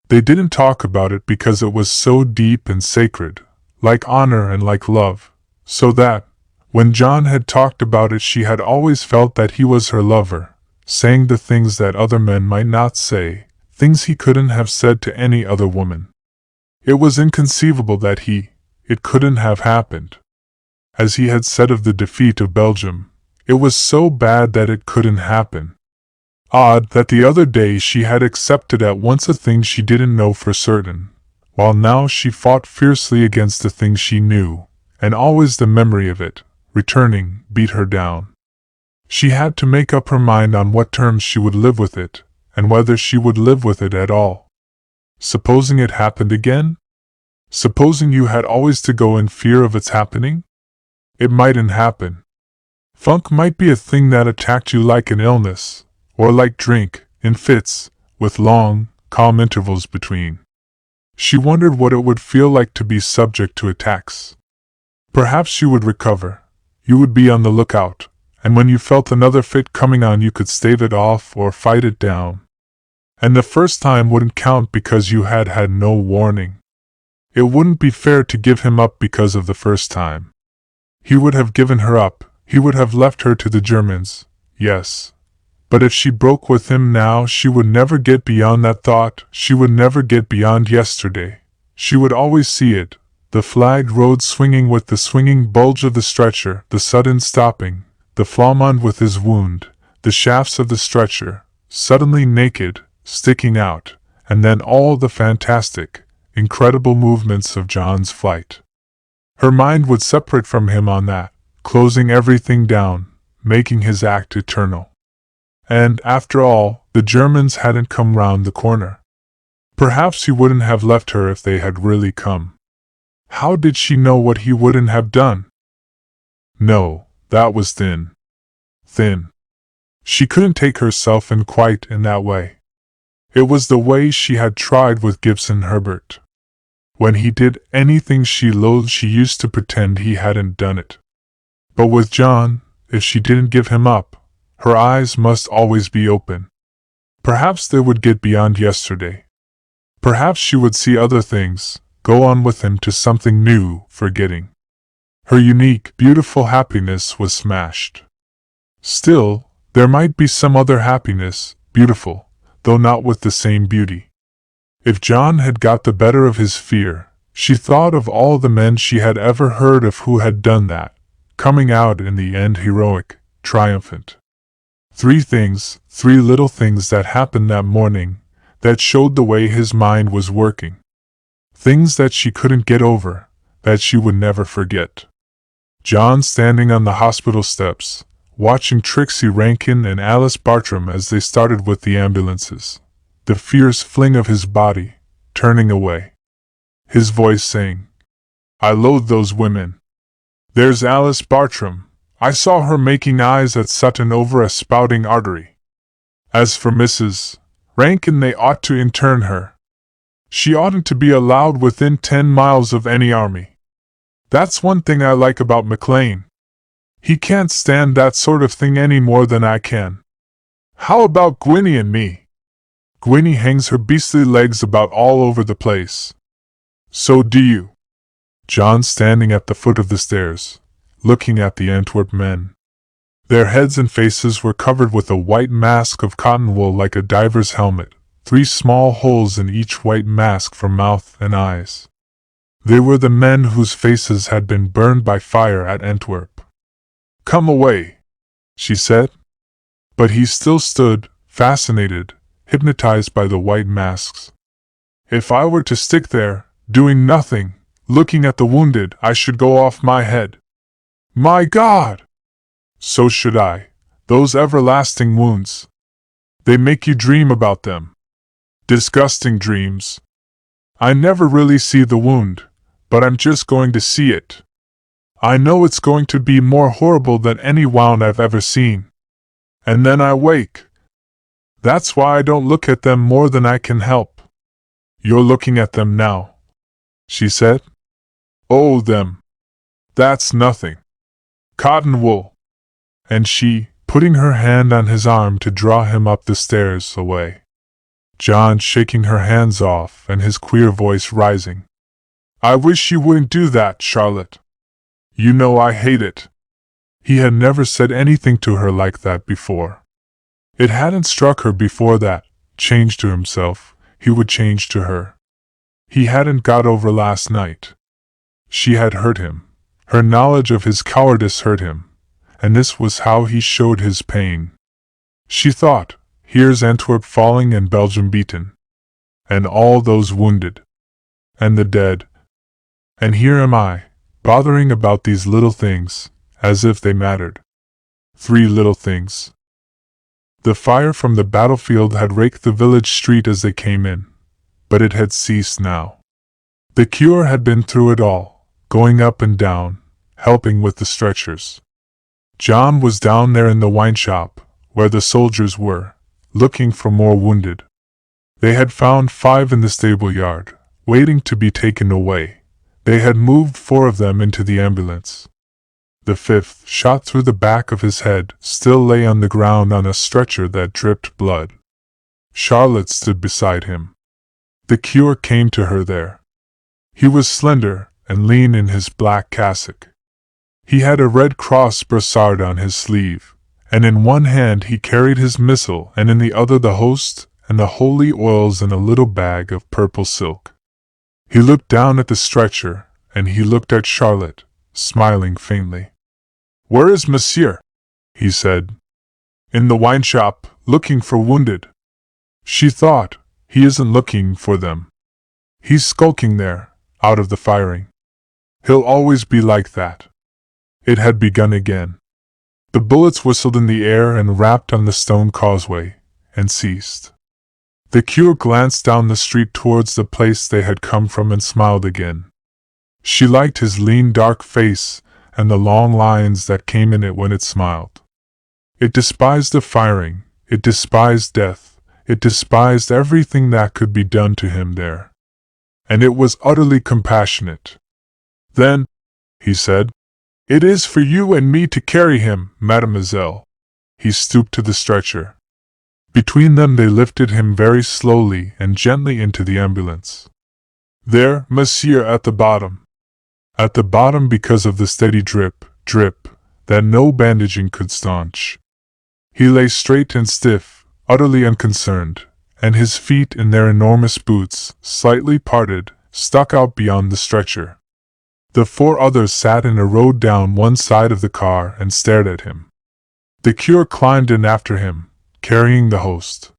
They didn't talk about it because it was so deep and sacred, like honor and like love, so that, when John had talked about it, she had always felt that he was her lover, saying the things that other men might not say, things he couldn't have said to any other woman. It was inconceivable that it couldn't have happened. As he had said of the defeat of Belgium, it was so bad that it couldn't happen. Odd that the other day she had accepted at once a thing she didn't know for certain, while now she fought fiercely against the thing she knew, and always the memory of it, returning, beat her down. She had to make up her mind on what terms she would live with it, and whether she would live with it at all. Supposing it happened again? Supposing you had always to go in fear of its happening? It mightn't happen. Funk might be a thing that attacked you like an illness, or like drink, in fits, with long, calm intervals between. She wondered what it would feel like to be subject to attacks. Perhaps you would recover. You would be on the lookout, and when you felt another fit coming on you could stave it off or fight it down. And the first time wouldn't count because you had had no warning. It wouldn't be fair to give him up because of the first time. He would have given her up, he would have left her to the Germans, yes. But if she broke with him now, she would never get beyond that thought, she would never get beyond yesterday. She would always see it, the flagged road swinging with the swinging bulge of the stretcher, the sudden stopping, the Flamand with his wound, the shafts of the stretcher, suddenly naked, sticking out, and then all the fantastic, incredible movements of John's flight. Her mind would separate from him on that, closing everything down, making his act eternal. And, after all, the Germans hadn't come round the corner. Perhaps he wouldn't have left her if they had really come. How did she know what he wouldn't have done? No, that was thin. Thin. She couldn't take herself in quite in that way. It was the way she had tried with Gibson Herbert. When he did anything she loathed, she used to pretend he hadn't done it. But with John, if she didn't give him up, her eyes must always be open. Perhaps they would get beyond yesterday. Perhaps she would see other things, go on with him to something new, forgetting. Her unique, beautiful happiness was smashed. Still, there might be some other happiness, beautiful, though not with the same beauty. If John had got the better of his fear, she thought of all the men she had ever heard of who had done that, coming out in the end heroic, triumphant. 3 things, 3 little things that happened that morning, that showed the way his mind was working. Things that she couldn't get over, that she would never forget. John standing on the hospital steps, watching Trixie Rankin and Alice Bartram as they started with the ambulances. The fierce fling of his body, turning away. His voice saying, "I loathe those women. There's Alice Bartram. I saw her making eyes at Sutton over a spouting artery. As for Mrs. Rankin, they ought to intern her. She oughtn't to be allowed within 10 miles of any army. That's one thing I like about McLean. He can't stand that sort of thing any more than I can. How about Gwynnie and me? Gwynnie hangs her beastly legs about all over the place. So do you." John standing at the foot of the stairs, looking at the Antwerp men. Their heads and faces were covered with a white mask of cotton wool like a diver's helmet, 3 small holes in each white mask for mouth and eyes. They were the men whose faces had been burned by fire at Antwerp. "Come away," she said. But he still stood, fascinated, hypnotized by the white masks. "If I were to stick there, doing nothing, looking at the wounded, I should go off my head. My God!" "So should I. Those everlasting wounds. They make you dream about them. Disgusting dreams. I never really see the wound, but I'm just going to see it. I know it's going to be more horrible than any wound I've ever seen. And then I wake. That's why I don't look at them more than I can help." "You're looking at them now," she said. "Oh, them. That's nothing. Cotton wool." And she, putting her hand on his arm to draw him up the stairs away. John shaking her hands off and his queer voice rising. "I wish you wouldn't do that, Charlotte. You know I hate it." He had never said anything to her like that before. It hadn't struck her before that, changed to himself, he would change to her. He hadn't got over last night. She had hurt him. Her knowledge of his cowardice hurt him, and this was how he showed his pain. She thought, here's Antwerp falling and Belgium beaten. And all those wounded. And the dead. And here am I, bothering about these little things, as if they mattered. 3 little things. The fire from the battlefield had raked the village street as they came in, but it had ceased now. The cure had been through it all, going up and down, helping with the stretchers. John was down there in the wine shop, where the soldiers were, looking for more wounded. They had found 5 in the stable yard, waiting to be taken away. They had moved 4 of them into the ambulance. The 5th, shot through the back of his head, still lay on the ground on a stretcher that dripped blood. Charlotte stood beside him. The cure came to her there. He was slender and lean in his black cassock. He had a Red Cross brassard on his sleeve, and in one hand he carried his missal and in the other the host and the holy oils in a little bag of purple silk. He looked down at the stretcher, and he looked at Charlotte, smiling faintly. "Where is Monsieur?" he said. "In the wine shop, looking for wounded." She thought, he isn't looking for them. He's skulking there, out of the firing. He'll always be like that. It had begun again. The bullets whistled in the air and rapped on the stone causeway, and ceased. The cure glanced down the street towards the place they had come from and smiled again. She liked his lean dark face and the long lines that came in it when it smiled. It despised the firing, it despised death, it despised everything that could be done to him there. And it was utterly compassionate. "Then," he said, "it is for you and me to carry him, mademoiselle." He stooped to the stretcher. Between them they lifted him very slowly and gently into the ambulance. There, Monsieur, at the bottom. At the bottom because of the steady drip, drip, that no bandaging could staunch. He lay straight and stiff, utterly unconcerned, and his feet in their enormous boots, slightly parted, stuck out beyond the stretcher. The 4 others sat in a row down one side of the car and stared at him. The cure climbed in after him, carrying the host.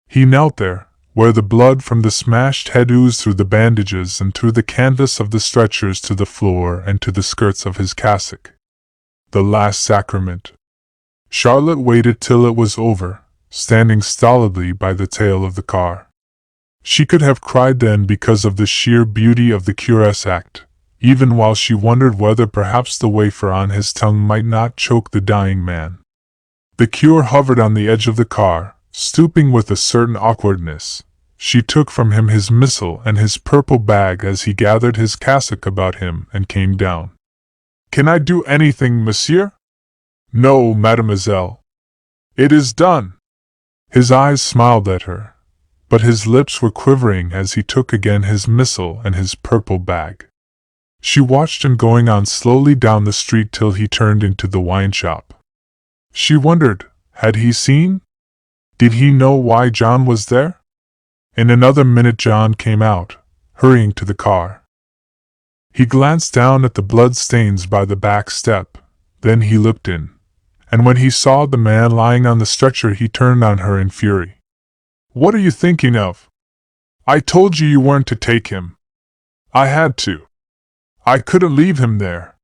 He knelt there, where the blood from the smashed head oozed through the bandages and through the canvas of the stretchers to the floor and to the skirts of his cassock. The last sacrament. Charlotte waited till it was over, standing stolidly by the tail of the car. She could have cried then because of the sheer beauty of the cure's act, even while she wondered whether perhaps the wafer on his tongue might not choke the dying man. The cure hovered on the edge of the car, stooping with a certain awkwardness. She took from him his missal and his purple bag as he gathered his cassock about him and came down. "Can I do anything, monsieur?" "No, mademoiselle. It is done." His eyes smiled at her, but his lips were quivering as he took again his missal and his purple bag. She watched him going on slowly down the street till he turned into the wine shop. She wondered, had he seen? Did he know why John was there? In another minute John came out, hurrying to the car. He glanced down at the blood stains by the back step, then he looked in, and when he saw the man lying on the stretcher he turned on her in fury. "What are you thinking of? I told you weren't to take him. I had to. I couldn't leave him there.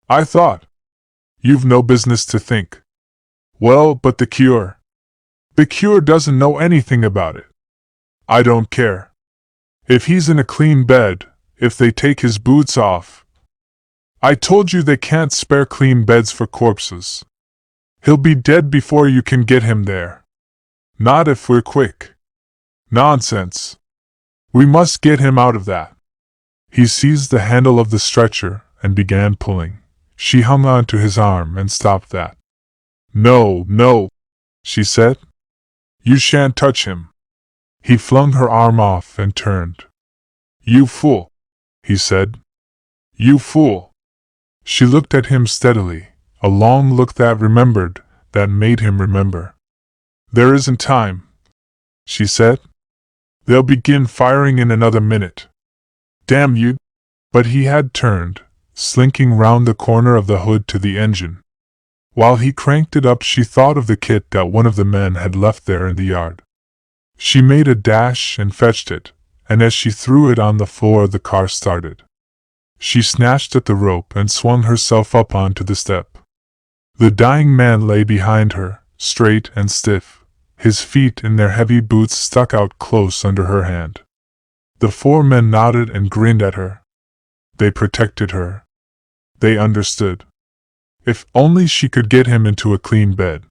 I thought. You've no business to think. Well, but the cure. The cure doesn't know anything about it. I don't care. If he's in a clean bed, if they take his boots off. I told you they can't spare clean beds for corpses. He'll be dead before you can get him there. Not if we're quick. Nonsense. We must get him out of that." He seized the handle of the stretcher and began pulling. She hung on to his arm and stopped that. "No, no," she said. "You shan't touch him." He flung her arm off and turned. "You fool," he said. "You fool." She looked at him steadily, a long look that made him remember. "There isn't time," she said. "They'll begin firing in another minute. Damn you!" But he had turned, slinking round the corner of the hood to the engine. While he cranked it up she thought of the kit that one of the men had left there in the yard. She made a dash and fetched it, and as she threw it on the floor the car started. She snatched at the rope and swung herself up onto the step. The dying man lay behind her, straight and stiff, his feet in their heavy boots stuck out close under her hand. The four men nodded and grinned at her. They protected her. They understood. If only she could get him into a clean bed.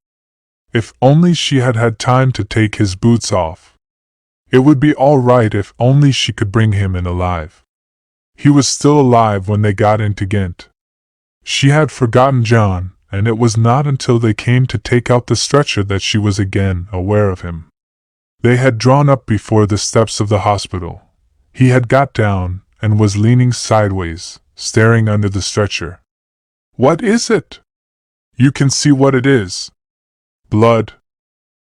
If only she had had time to take his boots off. It would be all right if only she could bring him in alive. He was still alive when they got into Ghent. She had forgotten John, and it was not until they came to take out the stretcher that she was again aware of him. They had drawn up before the steps of the hospital. He had got down and was leaning sideways, staring under the stretcher. "What is it?" "You can see what it is. Blood."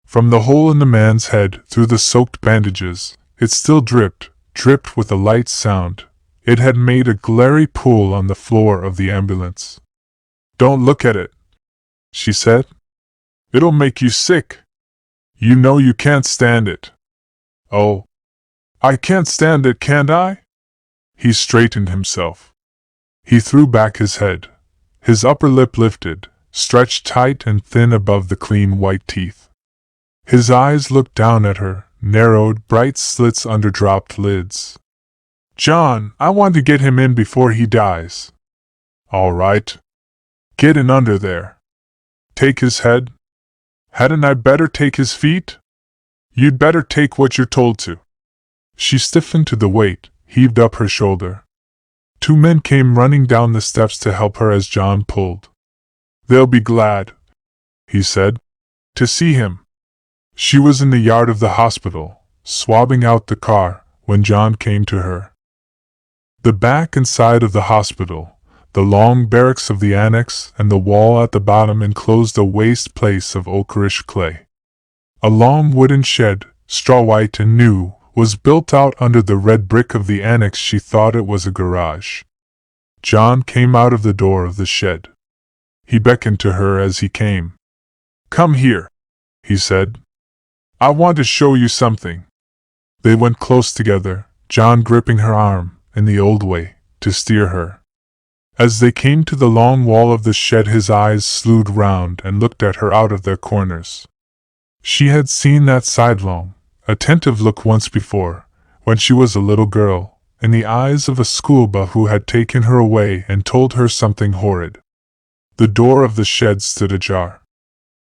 From the hole in the man's head, through the soaked bandages, it still dripped with a light sound. It had made a glary pool on the floor of the ambulance. "Don't look at it," she said. "It'll make you sick. You know you can't stand it." "Oh, I can't stand it, can't I?" He straightened himself. He threw back his head. His upper lip lifted, stretched tight and thin above the clean white teeth. His eyes looked down at her, narrowed, bright slits under dropped lids. "John, I want to get him in before he dies." "All right. Get in under there. Take his head." "Hadn't I better take his feet?" "You'd better take what you're told to." She stiffened to the weight, heaved up her shoulder. Two men came running down the steps to help her as John pulled. "They'll be glad," he said, "to see him." She was in the yard of the hospital, swabbing out the car, when John came to her. The back and side of the hospital, the long barracks of the annex, and the wall at the bottom enclosed a waste place of ochreish clay. A long wooden shed, straw-white and new, was built out under the red brick of the annex. She thought it was a garage. John came out of the door of the shed. He beckoned to her as he came. "Come here," he said. "I want to show you something." They went close together, John gripping her arm, in the old way, to steer her. As they came to the long wall of the shed, his eyes slewed round and looked at her out of their corners. She had seen that sidelong, attentive look once before, when she was a little girl, in the eyes of a schoolboy who had taken her away and told her something horrid. The door of the shed stood ajar.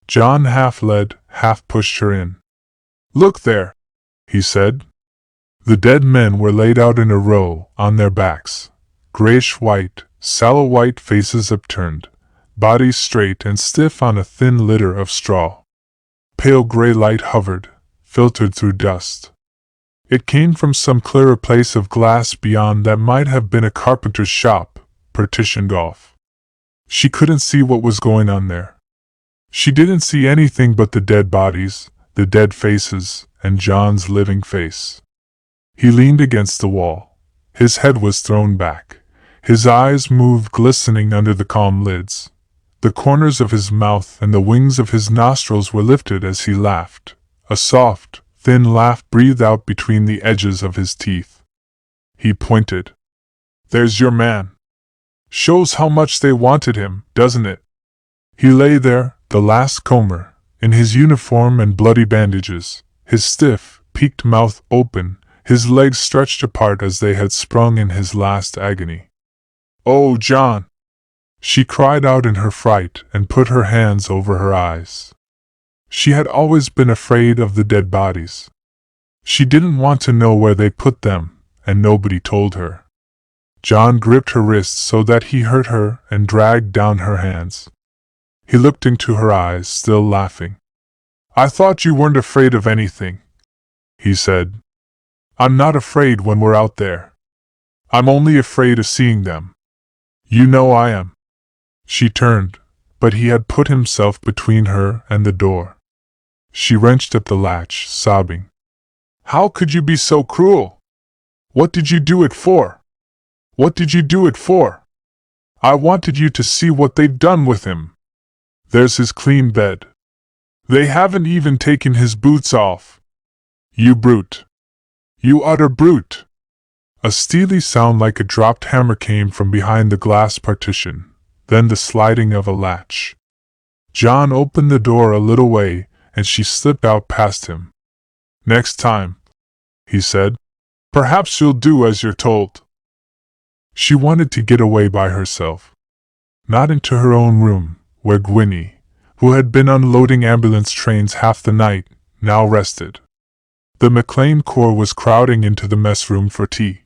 John half led, half pushed her in. "Look there," he said. The dead men were laid out in a row, on their backs, grayish-white, sallow white faces upturned, bodies straight and stiff on a thin litter of straw. Pale gray light hovered, filtered through dust. It came from some clearer place of glass beyond that might have been a carpenter's shop, partitioned off. She couldn't see what was going on there. She didn't see anything but the dead bodies, the dead faces, and John's living face. He leaned against the wall. His head was thrown back. His eyes moved glistening under the calm lids. The corners of his mouth and the wings of his nostrils were lifted as he laughed, a soft, thin laugh breathed out between the edges of his teeth. He pointed. "There's your man. Shows how much they wanted him, doesn't it?" He lay there, the last comer, in his uniform and bloody bandages, his stiff, peaked mouth open, his legs stretched apart as they had sprung in his last agony. "Oh, John!" she cried out in her fright and put her hands over her eyes. She had always been afraid of the dead bodies. She didn't want to know where they put them, and nobody told her. John gripped her wrists so that he hurt her and dragged down her hands. He looked into her eyes, still laughing. "I thought you weren't afraid of anything," he said. "I'm not afraid when we're out there. I'm only afraid of seeing them. You know I am." She turned, but he had put himself between her and the door. She wrenched at the latch, sobbing. "How could you be so cruel? What did you do it for? What did you do it for? I wanted you to see what they've done with him. There's his clean bed. They haven't even taken his boots off. You brute. You utter brute." A steely sound like a dropped hammer came from behind the glass partition, then the sliding of a latch. John opened the door a little way, and she slipped out past him. "Next time," he said, "perhaps you'll do as you're told." She wanted to get away by herself. Not into her own room, where Gwynnie, who had been unloading ambulance trains half the night, now rested. The McLean Corps was crowding into the mess room for tea.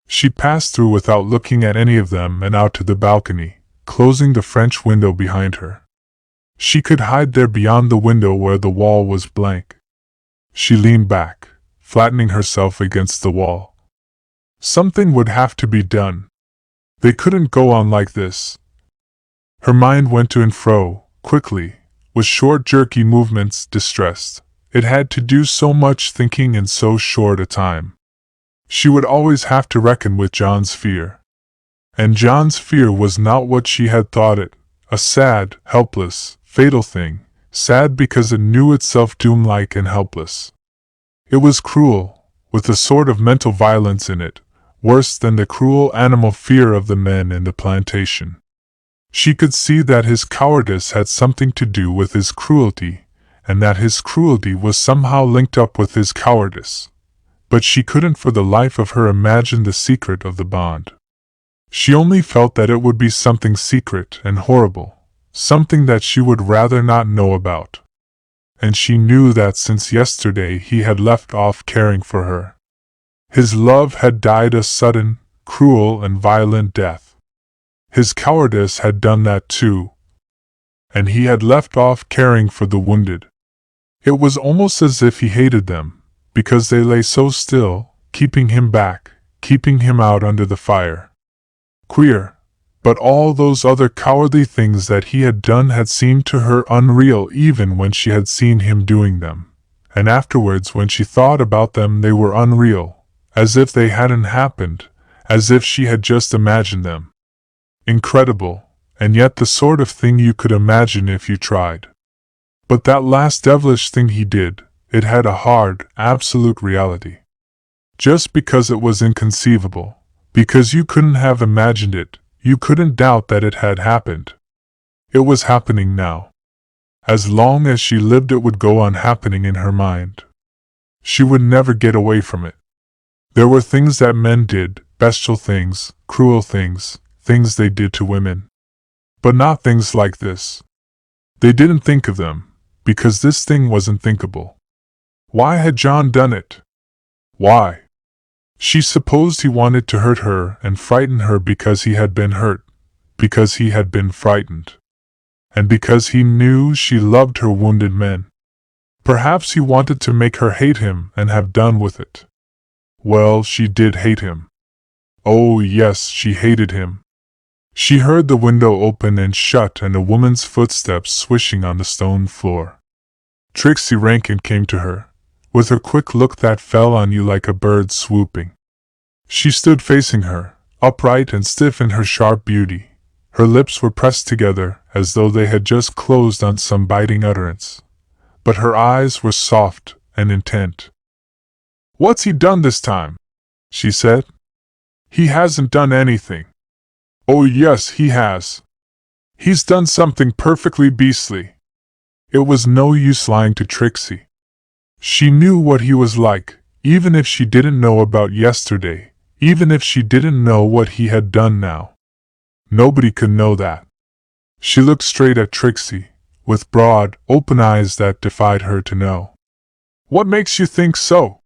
She passed through without looking at any of them and out to the balcony, closing the French window behind her. She could hide there beyond the window where the wall was blank. She leaned back, flattening herself against the wall. Something would have to be done. They couldn't go on like this. Her mind went to and fro, quickly, with short jerky movements, distressed. It had to do so much thinking in so short a time. She would always have to reckon with John's fear. And John's fear was not what she had thought it, a sad, helpless, fatal thing, sad because it knew itself doom-like and helpless. It was cruel, with a sort of mental violence in it, worse than the cruel animal fear of the men in the plantation. She could see that his cowardice had something to do with his cruelty, and that his cruelty was somehow linked up with his cowardice. But she couldn't for the life of her imagine the secret of the bond. She only felt that it would be something secret and horrible, something that she would rather not know about. And she knew that since yesterday he had left off caring for her. His love had died a sudden, cruel and violent death. His cowardice had done that too. And he had left off caring for the wounded. It was almost as if he hated them, because they lay so still, keeping him back, keeping him out under the fire. Queer, but all those other cowardly things that he had done had seemed to her unreal even when she had seen him doing them, and afterwards when she thought about them they were unreal, as if they hadn't happened, as if she had just imagined them. Incredible, and yet the sort of thing you could imagine if you tried. But that last devilish thing he did, it had a hard, absolute reality. Just because it was inconceivable, because you couldn't have imagined it, you couldn't doubt that it had happened. It was happening now. As long as she lived, it would go on happening in her mind. She would never get away from it. There were things that men did, bestial things, cruel things, things they did to women. But not things like this. They didn't think of them, because this thing wasn't thinkable. Why had John done it? Why? She supposed he wanted to hurt her and frighten her because he had been hurt, because he had been frightened, and because he knew she loved her wounded men. Perhaps he wanted to make her hate him and have done with it. Well, she did hate him. Oh yes, she hated him. She heard the window open and shut and a woman's footsteps swishing on the stone floor. Trixie Rankin came to her, with her quick look that fell on you like a bird swooping. She stood facing her, upright and stiff in her sharp beauty. Her lips were pressed together as though they had just closed on some biting utterance. But her eyes were soft and intent. "What's he done this time?" she said. "He hasn't done anything." "Oh yes, he has. He's done something perfectly beastly." It was no use lying to Trixie. She knew what he was like, even if she didn't know about yesterday, even if she didn't know what he had done now. Nobody could know that. She looked straight at Trixie, with broad, open eyes that defied her to know. "What makes you think so?"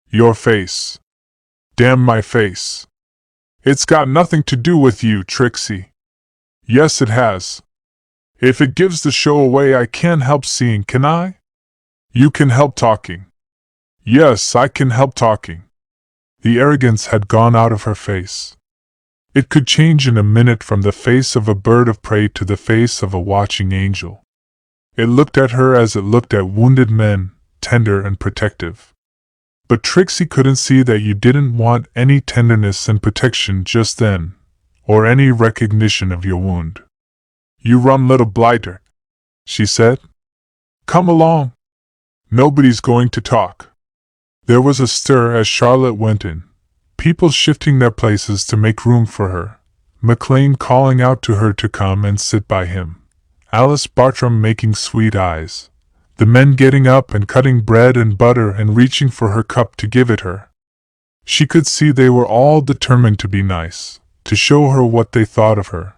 "Your face." "Damn my face." "It's got nothing to do with you, Trixie." "Yes, it has. If it gives the show away, I can't help seeing, can I?" "You can help talking." "Yes, I can help talking." The arrogance had gone out of her face. It could change in a minute from the face of a bird of prey to the face of a watching angel. It looked at her as it looked at wounded men, tender and protective. But Trixie couldn't see that you didn't want any tenderness and protection just then, or any recognition of your wound. "You rum little blighter," she said. "Come along. Nobody's going to talk." There was a stir as Charlotte went in, people shifting their places to make room for her, McLean calling out to her to come and sit by him, Alice Bartram making sweet eyes, the men getting up and cutting bread and butter and reaching for her cup to give it her. She could see they were all determined to be nice, to show her what they thought of her.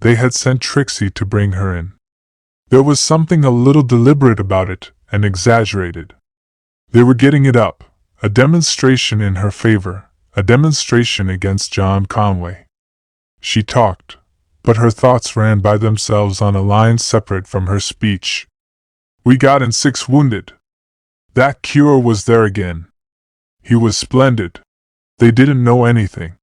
They had sent Trixie to bring her in. There was something a little deliberate about it, and exaggerated. They were getting it up, a demonstration in her favor, a demonstration against John Conway. She talked, but her thoughts ran by themselves on a line separate from her speech. "We got in 6 wounded. That cure was there again. He was splendid. They didn't know anything.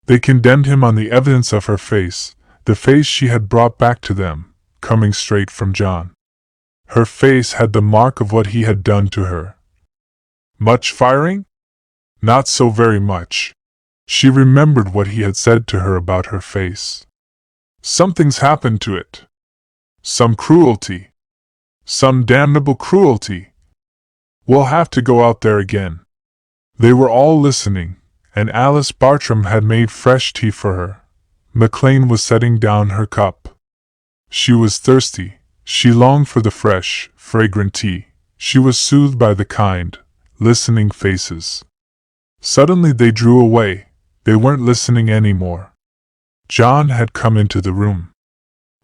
They condemned him on the evidence of her face, the face she had brought back to them, coming straight from John. Her face had the mark of what he had done to her. Much firing? Not so very much. She remembered what he had said to her about her face. Something's happened to it. Some cruelty. Some damnable cruelty. We'll have to go out there again." They were all listening, and Alice Bartram had made fresh tea for her. McLean was setting down her cup. She was thirsty. She longed for the fresh, fragrant tea. She was soothed by the kind, listening faces. Suddenly they drew away. They weren't listening anymore. John had come into the room.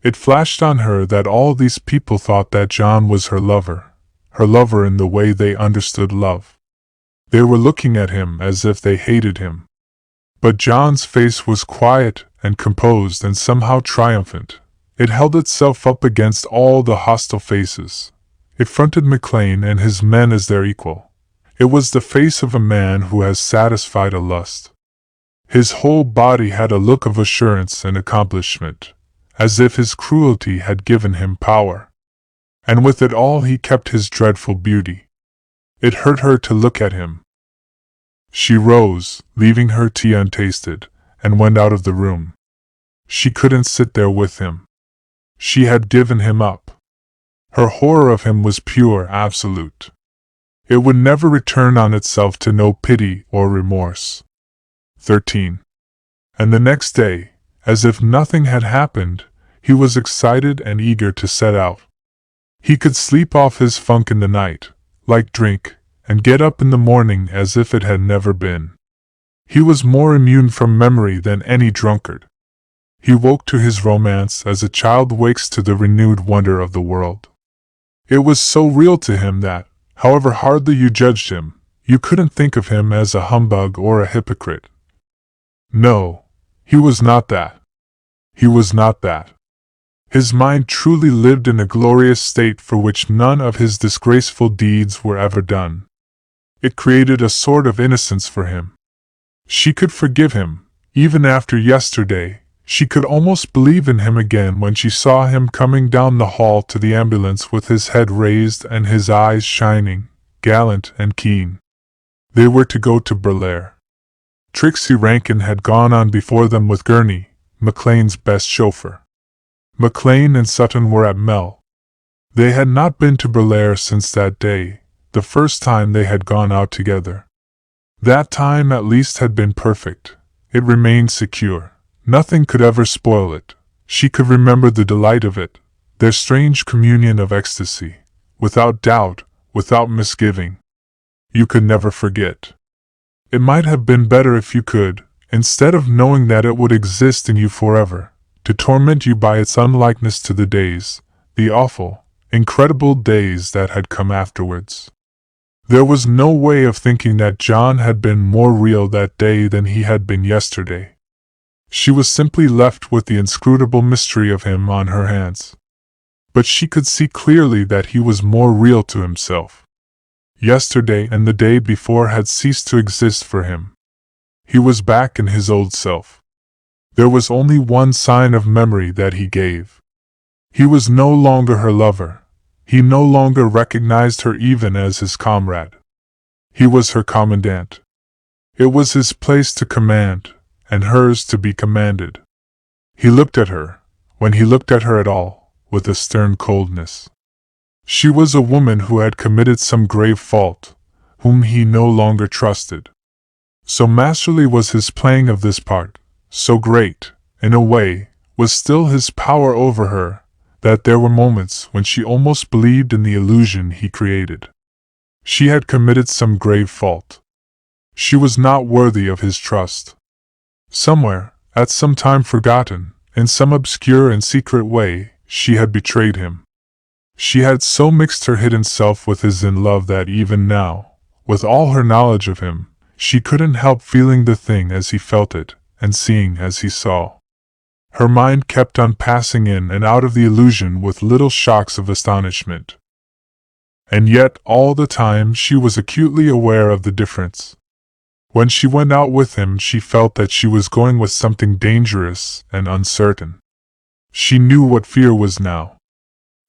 It flashed on her that all these people thought that John was her lover in the way they understood love. They were looking at him as if they hated him. But John's face was quiet and composed and somehow triumphant. It held itself up against all the hostile faces. It fronted McLean and his men as their equal. It was the face of a man who has satisfied a lust. His whole body had a look of assurance and accomplishment, as if his cruelty had given him power. And with it all he kept his dreadful beauty. It hurt her to look at him. She rose, leaving her tea untasted, and went out of the room. She couldn't sit there with him. She had given him up. Her horror of him was pure, absolute. It would never return on itself to know pity or remorse. 13. And the next day, as if nothing had happened, he was excited and eager to set out. He could sleep off his funk in the night, like drink, and get up in the morning as if it had never been. He was more immune from memory than any drunkard. He woke to his romance as a child wakes to the renewed wonder of the world. It was so real to him that, however hardly you judged him, you couldn't think of him as a humbug or a hypocrite. No, he was not that. He was not that. His mind truly lived in a glorious state for which none of his disgraceful deeds were ever done. It created a sort of innocence for him. She could forgive him, even after yesterday. She could almost believe in him again when she saw him coming down the hall to the ambulance with his head raised and his eyes shining, gallant and keen. They were to go to Belair. Trixie Rankin had gone on before them with Gurney, McLean's best chauffeur. McLean and Sutton were at Mel. They had not been to Belair since that day, the first time they had gone out together. That time at least had been perfect. It remained secure. Nothing could ever spoil it. She could remember the delight of it, their strange communion of ecstasy, without doubt, without misgiving. You could never forget. It might have been better if you could, instead of knowing that it would exist in you forever, to torment you by its unlikeness to the days, the awful, incredible days that had come afterwards. There was no way of thinking that John had been more real that day than he had been yesterday. She was simply left with the inscrutable mystery of him on her hands. But she could see clearly that he was more real to himself. Yesterday and the day before had ceased to exist for him. He was back in his old self. There was only one sign of memory that he gave. He was no longer her lover. He no longer recognized her even as his comrade. He was her commandant. It was his place to command, and hers to be commanded. He looked at her, when he looked at her at all, with a stern coldness. She was a woman who had committed some grave fault, whom he no longer trusted. So masterly was his playing of this part, so great, in a way, was still his power over her, that there were moments when she almost believed in the illusion he created. She had committed some grave fault. She was not worthy of his trust. Somewhere, at some time forgotten, in some obscure and secret way, she had betrayed him. She had so mixed her hidden self with his in love that even now, with all her knowledge of him, she couldn't help feeling the thing as he felt it, and seeing as he saw. Her mind kept on passing in and out of the illusion with little shocks of astonishment. And yet all the time she was acutely aware of the difference. When she went out with him she felt that she was going with something dangerous and uncertain. She knew what fear was now.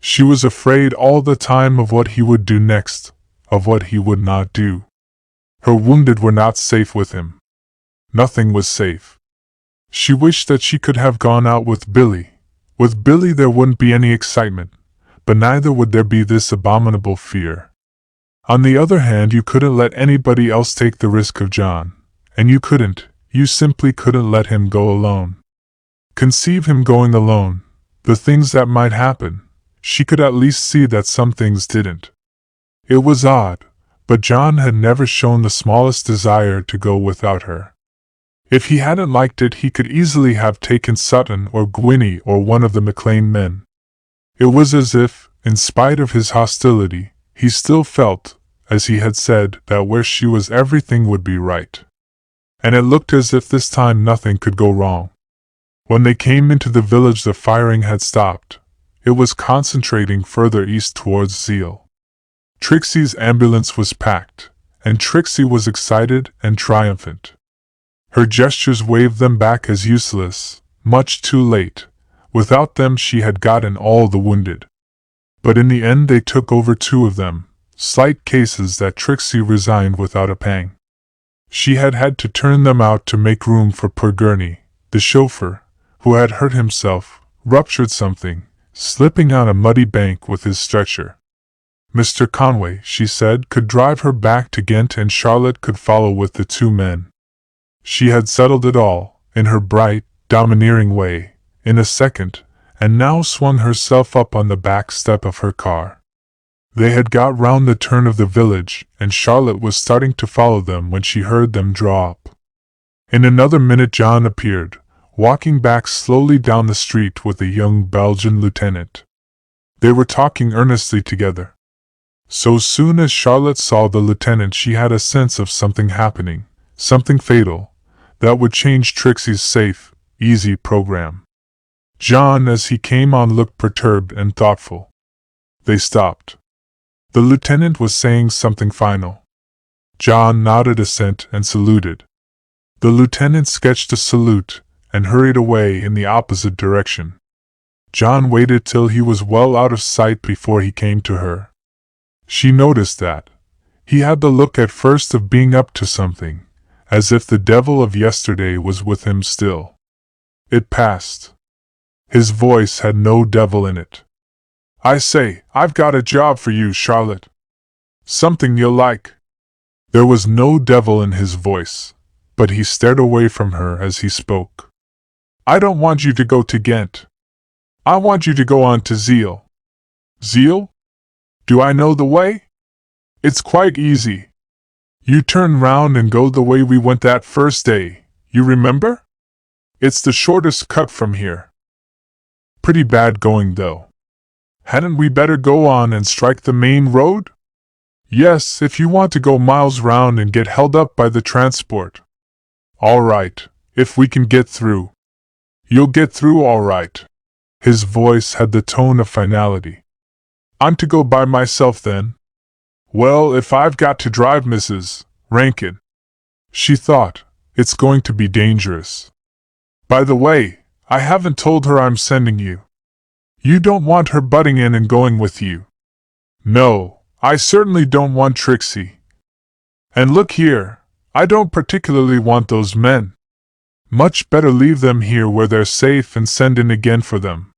She was afraid all the time of what he would do next, of what he would not do. Her wounded were not safe with him. Nothing was safe. She wished that she could have gone out with Billy. With Billy there wouldn't be any excitement, but neither would there be this abominable fear. On the other hand, you couldn't let anybody else take the risk of John, and you simply couldn't let him go alone. Conceive him going alone, the things that might happen. She could at least see that some things didn't. It was odd, but John had never shown the smallest desire to go without her. If he hadn't liked it, he could easily have taken Sutton or Gwynnie or one of the McLean men. It was as if, in spite of his hostility, he still felt, as he had said, that where she was everything would be right. And it looked as if this time nothing could go wrong. When they came into the village the firing had stopped. It was concentrating further east towards Zeal. Trixie's ambulance was packed, and Trixie was excited and triumphant. Her gestures waved them back as useless, much too late. Without them she had gotten all the wounded. But in the end they took over 2 of them, slight cases that Trixie resigned without a pang. She had had to turn them out to make room for poor Gurney, the chauffeur, who had hurt himself, ruptured something, slipping on a muddy bank with his stretcher. Mr. Conway, she said, could drive her back to Ghent and Charlotte could follow with the two men. She had settled it all, in her bright, domineering way, in a second, and now swung herself up on the back step of her car. They had got round the turn of the village, and Charlotte was starting to follow them when she heard them draw up. In another minute John appeared, walking back slowly down the street with a young Belgian lieutenant. They were talking earnestly together. So soon as Charlotte saw the lieutenant she had a sense of something happening, something fatal, that would change Trixie's safe, easy program. John, as he came on, looked perturbed and thoughtful. They stopped. The lieutenant was saying something final. John nodded assent and saluted. The lieutenant sketched a salute and hurried away in the opposite direction. John waited till he was well out of sight before he came to her. She noticed that. He had the look at first of being up to something, as if the devil of yesterday was with him still. It passed. His voice had no devil in it. "I say, I've got a job for you, Charlotte. Something you'll like." There was no devil in his voice, but he stared away from her as he spoke. "I don't want you to go to Ghent. I want you to go on to Zeil." "Zeil? Do I know the way?" "It's quite easy. You turn round and go the way we went that first day, you remember? It's the shortest cut from here. Pretty bad going, though. Hadn't we better go on and strike the main road?" "Yes, if you want to go miles round and get held up by the transport." "All right, if we can get through." "You'll get through all right." His voice had the tone of finality. "I'm to go by myself then?" "Well, if I've got to drive Mrs. Rankin." She thought, "It's going to be dangerous. By the way, I haven't told her I'm sending you. You don't want her butting in and going with you?" "No, I certainly don't want Trixie. And look here, I don't particularly want those men. Much better leave them here where they're safe and send in again for them."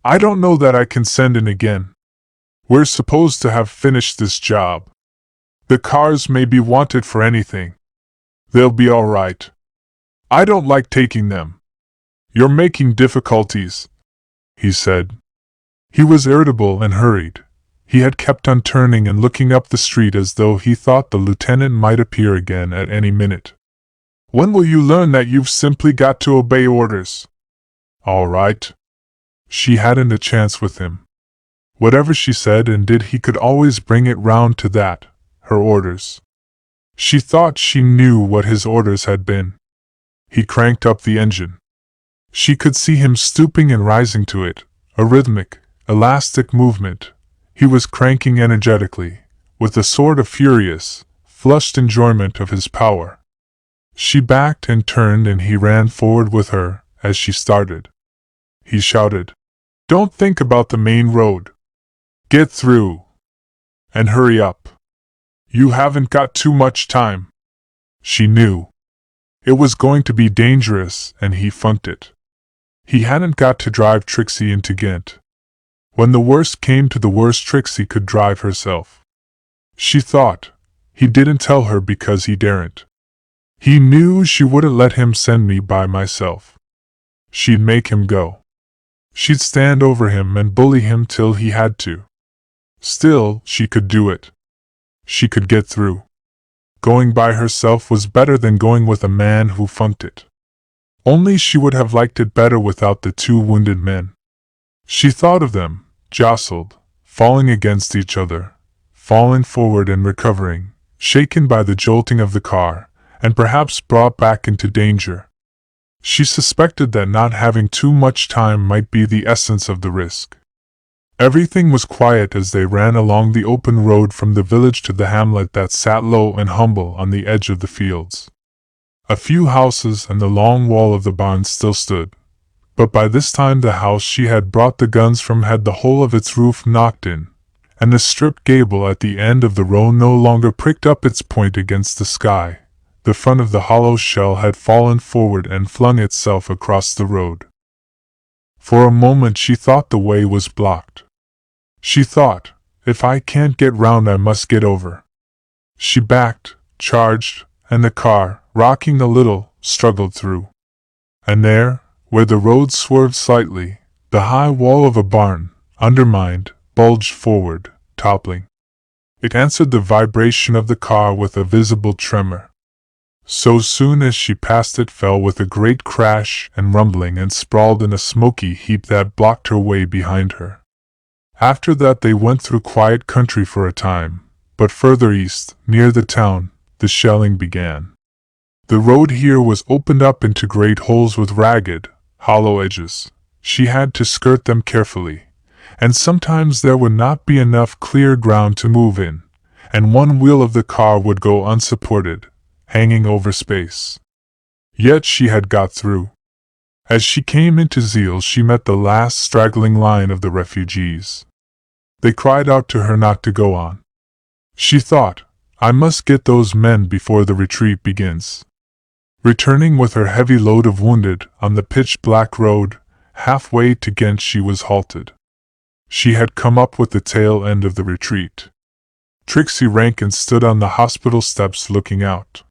"I don't know that I can send in again. We're supposed to have finished this job. The cars may be wanted for anything. They'll be all right. I don't like taking them." "You're making difficulties," he said. He was irritable and hurried. He had kept on turning and looking up the street as though he thought the lieutenant might appear again at any minute. "When will you learn that you've simply got to obey orders?" "All right." She hadn't a chance with him. Whatever she said and did he could always bring it round to that, her orders. She thought she knew what his orders had been. He cranked up the engine. She could see him stooping and rising to it, a rhythmic, elastic movement. He was cranking energetically, with a sort of furious, flushed enjoyment of his power. She backed and turned and he ran forward with her, as she started. He shouted, "Don't think about the main road. Get through. And hurry up. You haven't got too much time." She knew. It was going to be dangerous, and he funked it. He hadn't got to drive Trixie into Ghent. When the worst came to the worst, Trixie could drive herself. She thought. He didn't tell her because he daren't. He knew she wouldn't let him send me by myself. She'd make him go. She'd stand over him and bully him till he had to. Still, she could do it. She could get through. Going by herself was better than going with a man who funked it. Only she would have liked it better without the two wounded men. She thought of them, jostled, falling against each other, falling forward and recovering, shaken by the jolting of the car, and perhaps brought back into danger. She suspected that not having too much time might be the essence of the risk. Everything was quiet as they ran along the open road from the village to the hamlet that sat low and humble on the edge of the fields. A few houses and the long wall of the barn still stood, but by this time the house she had brought the guns from had the whole of its roof knocked in, and the stripped gable at the end of the row no longer pricked up its point against the sky. The front of the hollow shell had fallen forward and flung itself across the road. For a moment she thought the way was blocked. She thought, If I can't get round, I must get over. She backed, charged, and the car, rocking a little, struggled through. And there, where the road swerved slightly, the high wall of a barn, undermined, bulged forward, toppling. It answered the vibration of the car with a visible tremor. So soon as she passed, it fell with a great crash and rumbling and sprawled in a smoky heap that blocked her way behind her. After that they went through quiet country for a time, but further east, near the town, the shelling began. The road here was opened up into great holes with ragged, hollow edges. She had to skirt them carefully, and sometimes there would not be enough clear ground to move in, and one wheel of the car would go unsupported, hanging over space. Yet she had got through. As she came into Zeal, she met the last straggling line of the refugees. They cried out to her not to go on. She thought, I must get those men before the retreat begins. Returning with her heavy load of wounded on the pitch-black road, halfway to Ghent she was halted. She had come up with the tail end of the retreat. Trixie Rankin stood on the hospital steps looking out.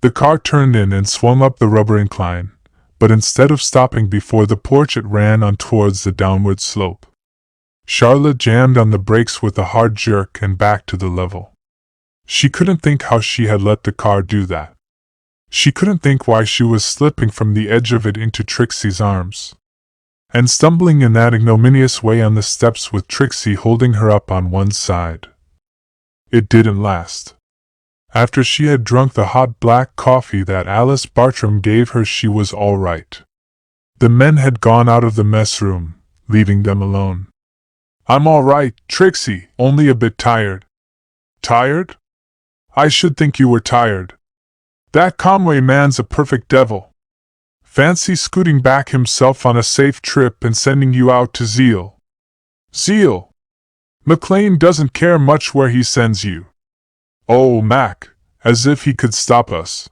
The car turned in and swung up the rubber incline, but instead of stopping before the porch it ran on towards the downward slope. Charlotte jammed on the brakes with a hard jerk and back to the level. She couldn't think how she had let the car do that. She couldn't think why she was slipping from the edge of it into Trixie's arms, and stumbling in that ignominious way on the steps with Trixie holding her up on one side. It didn't last. After she had drunk the hot black coffee that Alice Bartram gave her, she was all right. The men had gone out of the mess room, leaving them alone. I'm all right, Trixie, only a bit tired. Tired? I should think you were tired. That Conway man's a perfect devil. Fancy scooting back himself on a safe trip and sending you out to Zeal. Zeal! McLean doesn't care much where he sends you. Oh, Mac, as if he could stop us.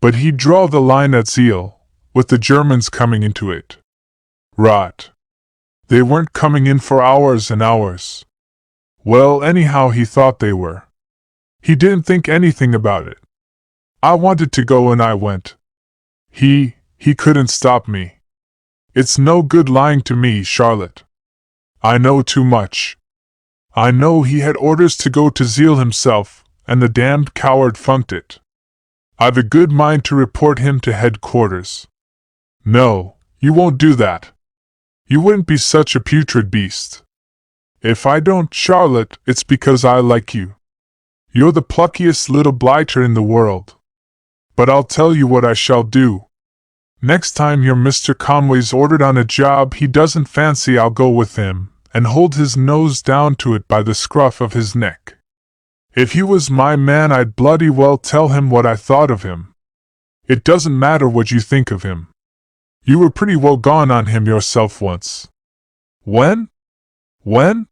But he'd draw the line at Zeal, with the Germans coming into it. Rot. They weren't coming in for hours and hours. Well, anyhow, he thought they were. He didn't think anything about it. I wanted to go and I went. He couldn't stop me. It's no good lying to me, Charlotte. I know too much. I know he had orders to go to Zeal himself, and the damned coward funked it. I've a good mind to report him to headquarters. No, you won't do that. You wouldn't be such a putrid beast. If I don't, Charlotte, it's because I like you. You're the pluckiest little blighter in the world. But I'll tell you what I shall do. Next time your Mr. Conway's ordered on a job he doesn't fancy, I'll go with him, and hold his nose down to it by the scruff of his neck. If he was my man, I'd bloody well tell him what I thought of him. It doesn't matter what you think of him. You were pretty well gone on him yourself once. When? When?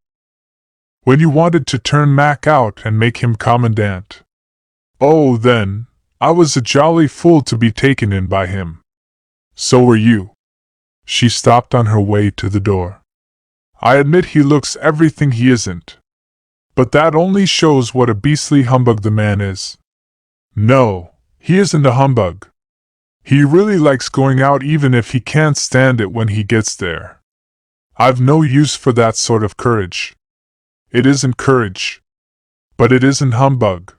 When you wanted to turn Mac out and make him commandant. Oh, then, I was a jolly fool to be taken in by him. So were you. She stopped on her way to the door. I admit he looks everything he isn't. But that only shows what a beastly humbug the man is. No, he isn't a humbug. He really likes going out even if he can't stand it when he gets there. I've no use for that sort of courage. It isn't courage. But it isn't humbug.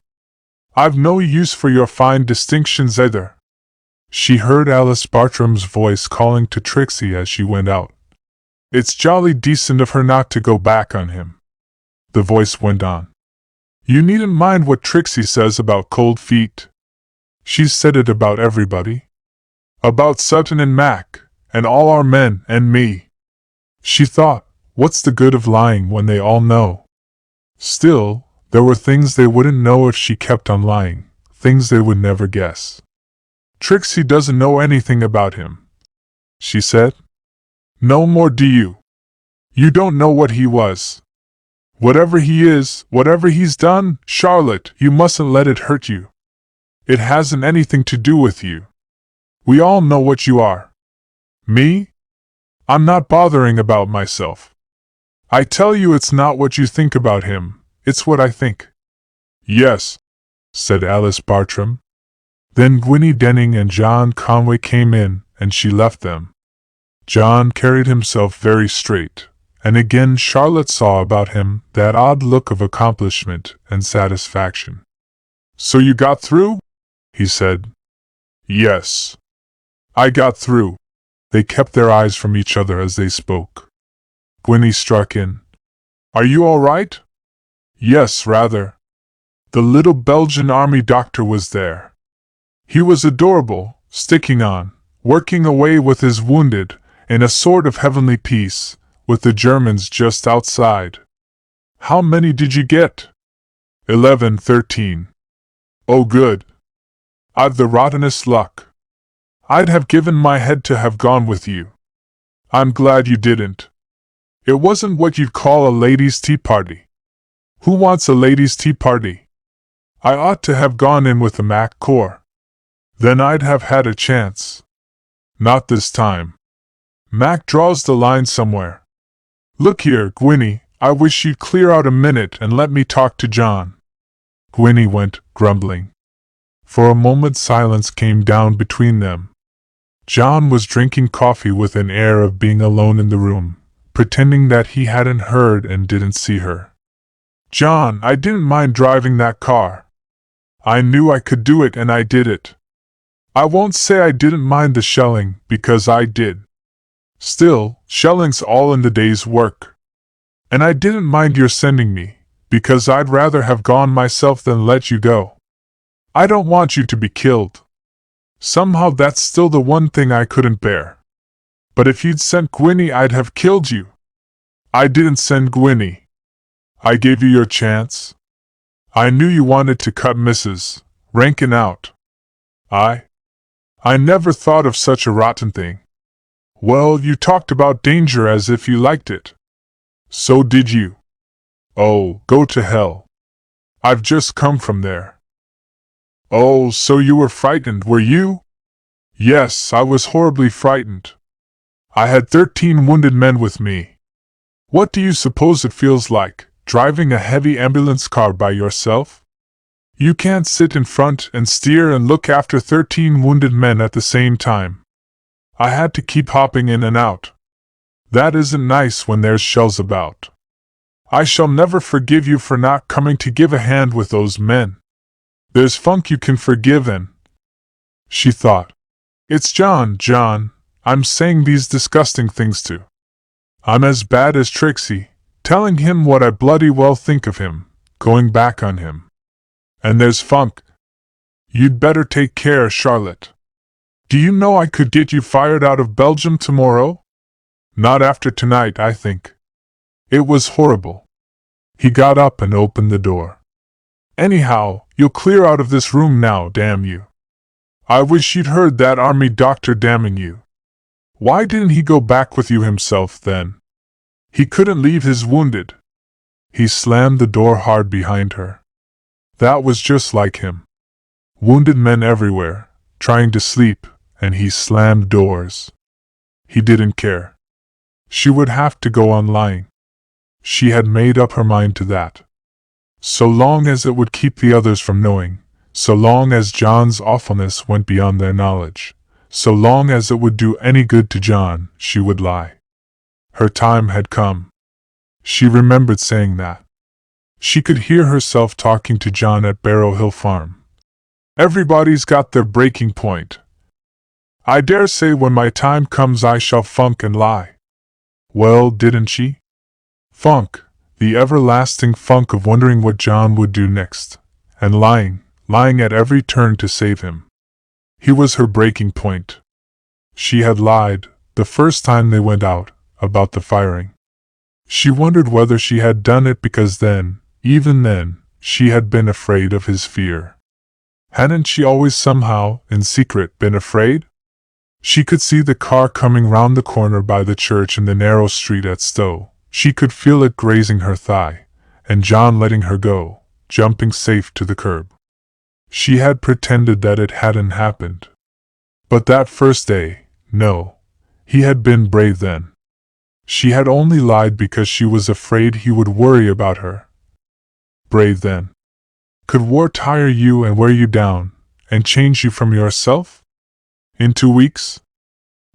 I've no use for your fine distinctions either. She heard Alice Bartram's voice calling to Trixie as she went out. It's jolly decent of her not to go back on him. The voice went on. You needn't mind what Trixie says about cold feet. She's said it about everybody. About Sutton and Mac, and all our men, and me. She thought, what's the good of lying when they all know? Still, there were things they wouldn't know if she kept on lying, things they would never guess. Trixie doesn't know anything about him, she said. No more do you. You don't know what he was. Whatever he is, whatever he's done, Charlotte, you mustn't let it hurt you. It hasn't anything to do with you. We all know what you are. Me? I'm not bothering about myself. I tell you it's not what you think about him, it's what I think. Yes, said Alice Bartram. Then Gwynnie Denning and John Conway came in, and she left them. John carried himself very straight, and again Charlotte saw about him that odd look of accomplishment and satisfaction. So you got through? He said. Yes. I got through. They kept their eyes from each other as they spoke. Gwynnie struck in. Are you all right? Yes, rather. The little Belgian army doctor was there. He was adorable, sticking on, working away with his wounded, in a sort of heavenly peace, with the Germans just outside. How many did you get? 11, 13. Oh, good. I've the rottenest luck. I'd have given my head to have gone with you. I'm glad you didn't. It wasn't what you'd call a ladies' tea party. Who wants a ladies' tea party? I ought to have gone in with the Mac Corps. Then I'd have had a chance. Not this time. Mac draws the line somewhere. Look here, Gwynnie, I wish you'd clear out a minute and let me talk to John. Gwynnie went, grumbling. For a moment silence came down between them. John was drinking coffee with an air of being alone in the room, pretending that he hadn't heard and didn't see her. John, I didn't mind driving that car. I knew I could do it and I did it. I won't say I didn't mind the shelling, because I did. Still, shelling's all in the day's work. And I didn't mind your sending me, because I'd rather have gone myself than let you go. I don't want you to be killed. Somehow that's still the one thing I couldn't bear. But if you'd sent Gwynnie, I'd have killed you. I didn't send Gwynnie. I gave you your chance. I knew you wanted to cut Mrs. Rankin out. I never thought of such a rotten thing. Well, you talked about danger as if you liked it. So did you. Oh, go to hell. I've just come from there. Oh, so you were frightened, were you? Yes, I was horribly frightened. I had 13 wounded men with me. What do you suppose it feels like, driving a heavy ambulance car by yourself? You can't sit in front and steer and look after 13 wounded men at the same time. I had to keep hopping in and out. That isn't nice when there's shells about. I shall never forgive you for not coming to give a hand with those men. There's funk you can forgive and... She thought. It's John, I'm saying these disgusting things to. I'm as bad as Trixie, telling him what I bloody well think of him, going back on him. And there's funk. You'd better take care, Charlotte. Do you know I could get you fired out of Belgium tomorrow? Not after tonight, I think. It was horrible. He got up and opened the door. Anyhow, you'll clear out of this room now, damn you. I wish you'd heard that army doctor damning you. Why didn't he go back with you himself then? He couldn't leave his wounded. He slammed the door hard behind her. That was just like him. Wounded men everywhere, trying to sleep, and he slammed doors. He didn't care. She would have to go on lying. She had made up her mind to that. So long as it would keep the others from knowing, so long as John's awfulness went beyond their knowledge, so long as it would do any good to John, she would lie. Her time had come. She remembered saying that. She could hear herself talking to John at Barrow Hill Farm. Everybody's got their breaking point. I dare say when my time comes I shall funk and lie. Well, didn't she? Funk, the everlasting funk of wondering what John would do next, and lying at every turn to save him. He was her breaking point. She had lied, the first time they went out, about the firing. She wondered whether she had done it because then, even then, she had been afraid of his fear. Hadn't she always somehow, in secret, been afraid? She could see the car coming round the corner by the church in the narrow street at Stowe. She could feel it grazing her thigh, and John letting her go, jumping safe to the curb. She had pretended that it hadn't happened. But that first day, no. He had been brave then. She had only lied because she was afraid he would worry about her. Brave then. Could war tire you and wear you down, and change you from yourself? In 2 weeks?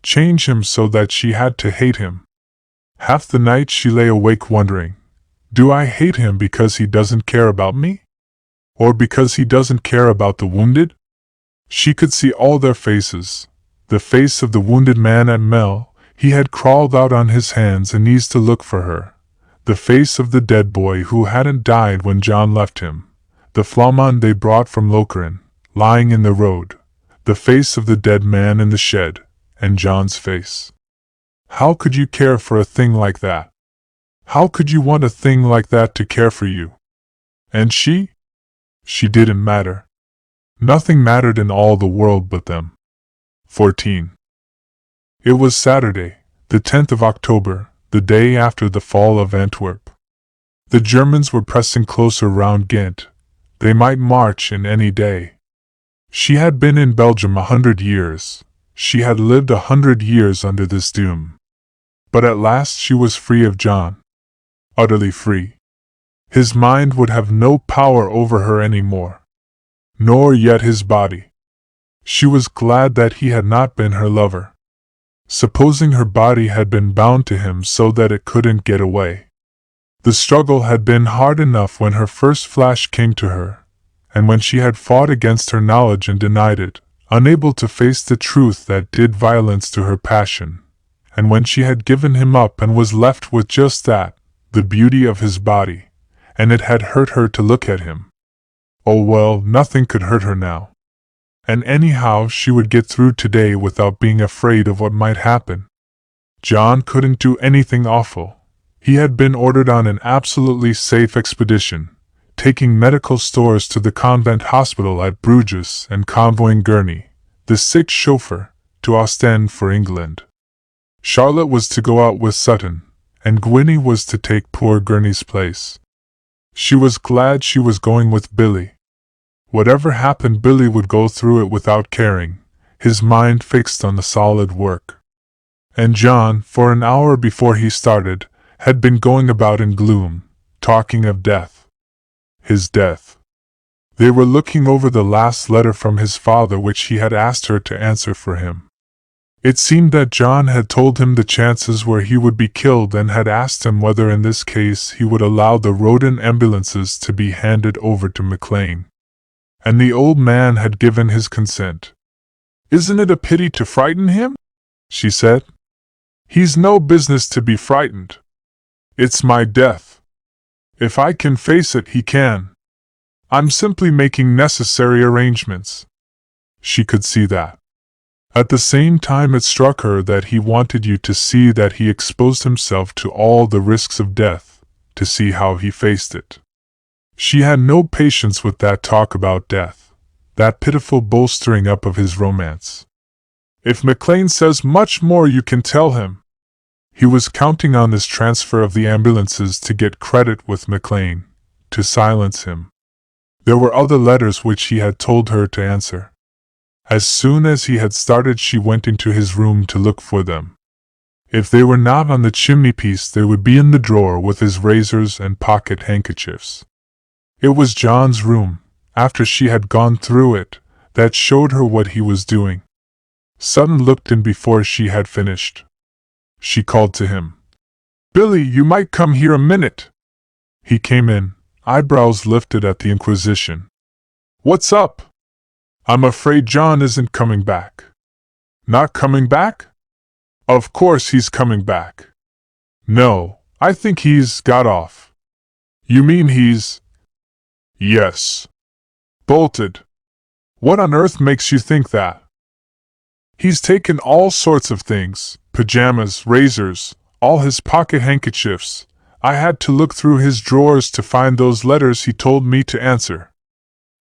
Change him so that she had to hate him. Half the night she lay awake wondering, do I hate him because he doesn't care about me? Or because he doesn't care about the wounded? She could see all their faces. The face of the wounded man at Mel, he had crawled out on his hands and knees to look for her. The face of the dead boy who hadn't died when John left him. The flamand they brought from Lokeren, lying in the road. The face of the dead man in the shed, and John's face. How could you care for a thing like that? How could you want a thing like that to care for you? And she? She didn't matter. Nothing mattered in all the world but them. 14. It was Saturday, the 10th of October, the day after the fall of Antwerp. The Germans were pressing closer round Ghent. They might march in any day. She had been in Belgium 100 years. She had lived 100 years under this doom. But at last she was free of John. Utterly free. His mind would have no power over her any more. Nor yet his body. She was glad that he had not been her lover. Supposing her body had been bound to him so that it couldn't get away. The struggle had been hard enough when her first flash came to her, and when she had fought against her knowledge and denied it, unable to face the truth that did violence to her passion, and when she had given him up and was left with just that, the beauty of his body, and it had hurt her to look at him. Oh well, nothing could hurt her now. And anyhow she would get through today without being afraid of what might happen. John couldn't do anything awful. He had been ordered on an absolutely safe expedition, taking medical stores to the convent hospital at Bruges and convoying Gurney, the sick chauffeur, to Ostend for England. Charlotte was to go out with Sutton, and Gwynnie was to take poor Gurney's place. She was glad she was going with Billy. Whatever happened, Billy would go through it without caring, his mind fixed on the solid work. And John, for an hour before he started, had been going about in gloom, talking of death. His death. They were looking over the last letter from his father which he had asked her to answer for him. It seemed that John had told him the chances where he would be killed and had asked him whether in this case he would allow the Rodin ambulances to be handed over to McLean. And the old man had given his consent. "Isn't it a pity to frighten him?" she said. "He's no business to be frightened. It's my death. If I can face it, he can. I'm simply making necessary arrangements." She could see that. At the same time it struck her that he wanted you to see that he exposed himself to all the risks of death, to see how he faced it. She had no patience with that talk about death, that pitiful bolstering up of his romance. "If McLean says much more you can tell him." He was counting on this transfer of the ambulances to get credit with McLean, to silence him. There were other letters which he had told her to answer. As soon as he had started she went into his room to look for them. If they were not on the chimney-piece they would be in the drawer with his razors and pocket handkerchiefs. It was John's room, after she had gone through it, that showed her what he was doing. Sutton looked in before she had finished. She called to him. "Billy, you might come here a minute." He came in, eyebrows lifted at the inquisition. "What's up?" "I'm afraid John isn't coming back." "Not coming back?" "Of course he's coming back." "No, I think he's got off." "You mean he's—" "Yes. Bolted." "What on earth makes you think that?" "He's taken all sorts of things, pajamas, razors, all his pocket handkerchiefs. I had to look through his drawers to find those letters he told me to answer."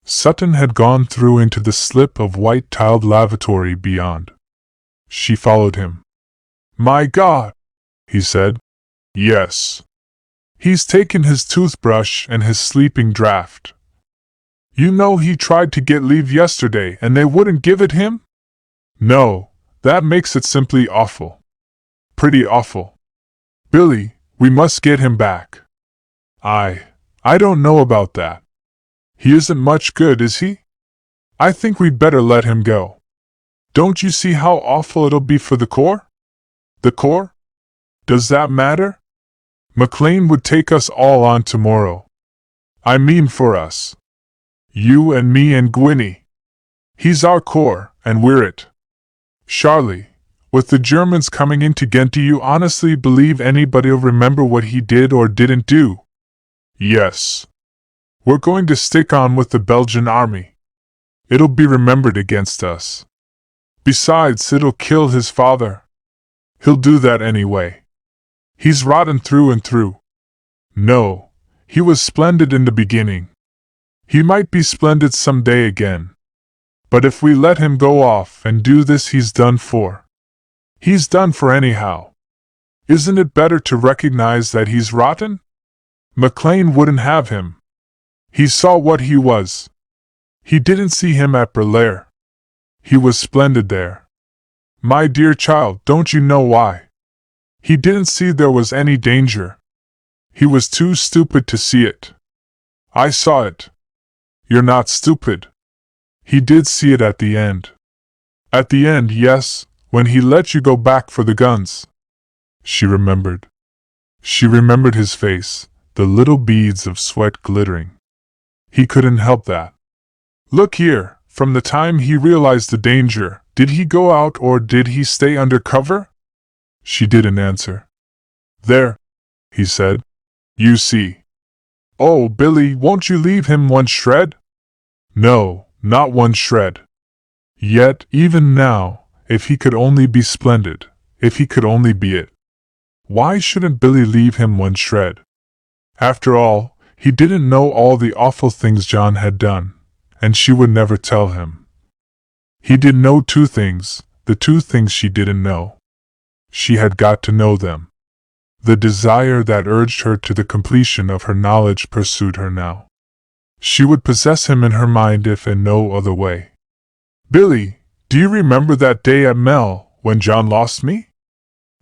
Sutton had gone through into the slip of white-tiled lavatory beyond. She followed him. "My God!" he said. "Yes. He's taken his toothbrush and his sleeping draught. You know he tried to get leave yesterday and they wouldn't give it him? No, that makes it simply awful. Pretty awful. Billy, we must get him back. I don't know about that. He isn't much good, is he? I think we'd better let him go. Don't you see how awful it'll be for the Corps? The Corps? Does that matter? McLean would take us all on tomorrow. I mean for us. You and me and Gwynny. He's our Corps, and we're it. Charlie, with the Germans coming into Ghent, do you honestly believe anybody'll remember what he did or didn't do? Yes. We're going to stick on with the Belgian army. It'll be remembered against us. Besides, it'll kill his father. He'll do that anyway. He's rotten through and through. No, he was splendid in the beginning. He might be splendid someday again. But if we let him go off and do this, he's done for. He's done for anyhow. Isn't it better to recognize that he's rotten? McLean wouldn't have him. He saw what he was. He didn't see him at Berlaire. He was splendid there. My dear child, don't you know why? He didn't see there was any danger. He was too stupid to see it. I saw it. You're not stupid. He did see it at the end. At the end, yes, when he let you go back for the guns. She remembered. She remembered his face, the little beads of sweat glittering. He couldn't help that. Look here, from the time he realized the danger, did he go out or did he stay under cover? She didn't answer. There, he said. You see. Oh, Billy, won't you leave him one shred? No, not one shred. Yet, even now, if he could only be splendid, if he could only be it. Why shouldn't Billy leave him one shred? After all, he didn't know all the awful things John had done, and she would never tell him. He did know two things, the two things she didn't know. She had got to know them. The desire that urged her to the completion of her knowledge pursued her now. She would possess him in her mind if in no other way. Billy, do you remember that day at Mel, when John lost me?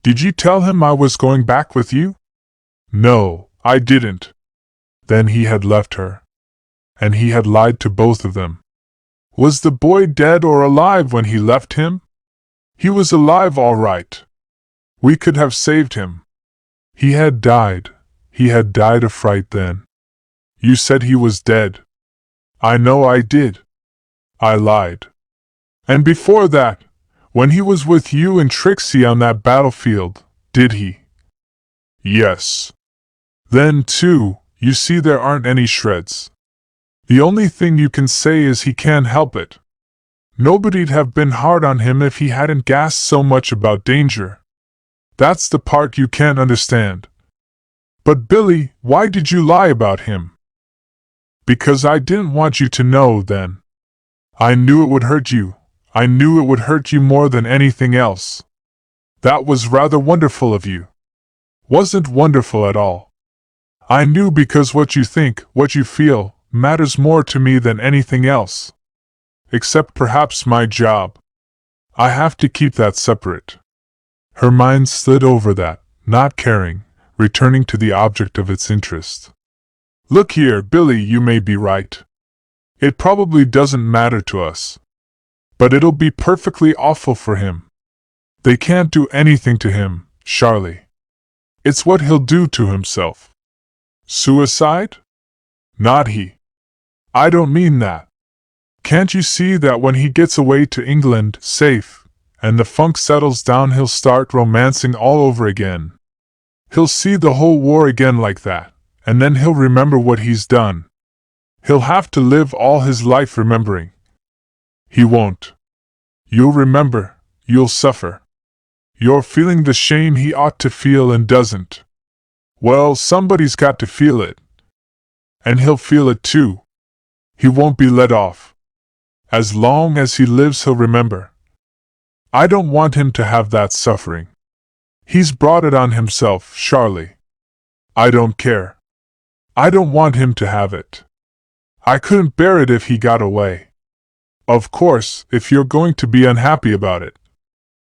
Did you tell him I was going back with you? No, I didn't. Then he had left her. And he had lied to both of them. Was the boy dead or alive when he left him? He was alive, all right. We could have saved him. He had died. He had died of fright then. You said he was dead. I know I did. I lied. And before that, when he was with you and Trixie on that battlefield, did he? Yes. Then, too, you see there aren't any shreds. The only thing you can say is he can't help it. Nobody'd have been hard on him if he hadn't gasped so much about danger. That's the part you can't understand. But Billy, why did you lie about him? Because I didn't want you to know then. I knew it would hurt you. I knew it would hurt you more than anything else. That was rather wonderful of you. Wasn't wonderful at all. I knew because what you think, what you feel, matters more to me than anything else. Except perhaps my job. I have to keep that separate. Her mind slid over that, not caring, returning to the object of its interest. Look here, Billy, you may be right. It probably doesn't matter to us. But it'll be perfectly awful for him. They can't do anything to him, Charlie. It's what he'll do to himself. Suicide? Not he. I don't mean that. Can't you see that when he gets away to England, safe, and the funk settles down, he'll start romancing all over again? He'll see the whole war again like that, and then he'll remember what he's done. He'll have to live all his life remembering. He won't. You'll remember, you'll suffer. You're feeling the shame he ought to feel and doesn't. Well, somebody's got to feel it. And he'll feel it too. He won't be let off. As long as he lives, he'll remember. I don't want him to have that suffering. He's brought it on himself, Charlie. I don't care. I don't want him to have it. I couldn't bear it if he got away. Of course, if you're going to be unhappy about it.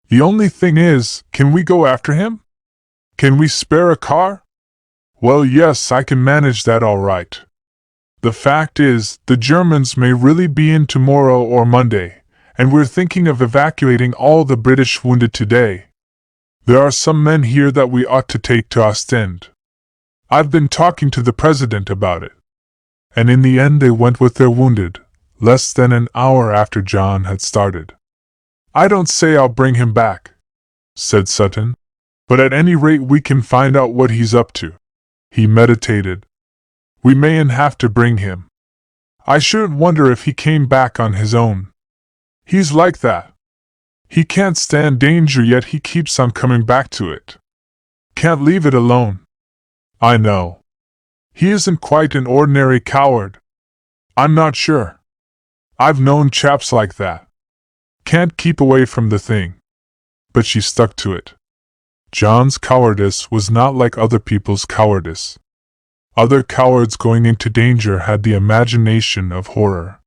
The only thing is, can we go after him? Can we spare a car? Well, yes, I can manage that all right. The fact is, the Germans may really be in tomorrow or Monday, and we're thinking of evacuating all the British wounded today. There are some men here that we ought to take to Ostend. I've been talking to the President about it. And in the end they went with their wounded, less than an hour after John had started. I don't say I'll bring him back, said Sutton, but at any rate we can find out what he's up to. He meditated. We mayn't have to bring him. I shouldn't wonder if he came back on his own. He's like that. He can't stand danger, yet he keeps on coming back to it. Can't leave it alone. I know. He isn't quite an ordinary coward. I'm not sure. I've known chaps like that. Can't keep away from the thing. But she stuck to it. John's cowardice was not like other people's cowardice. Other cowards going into danger had the imagination of horror.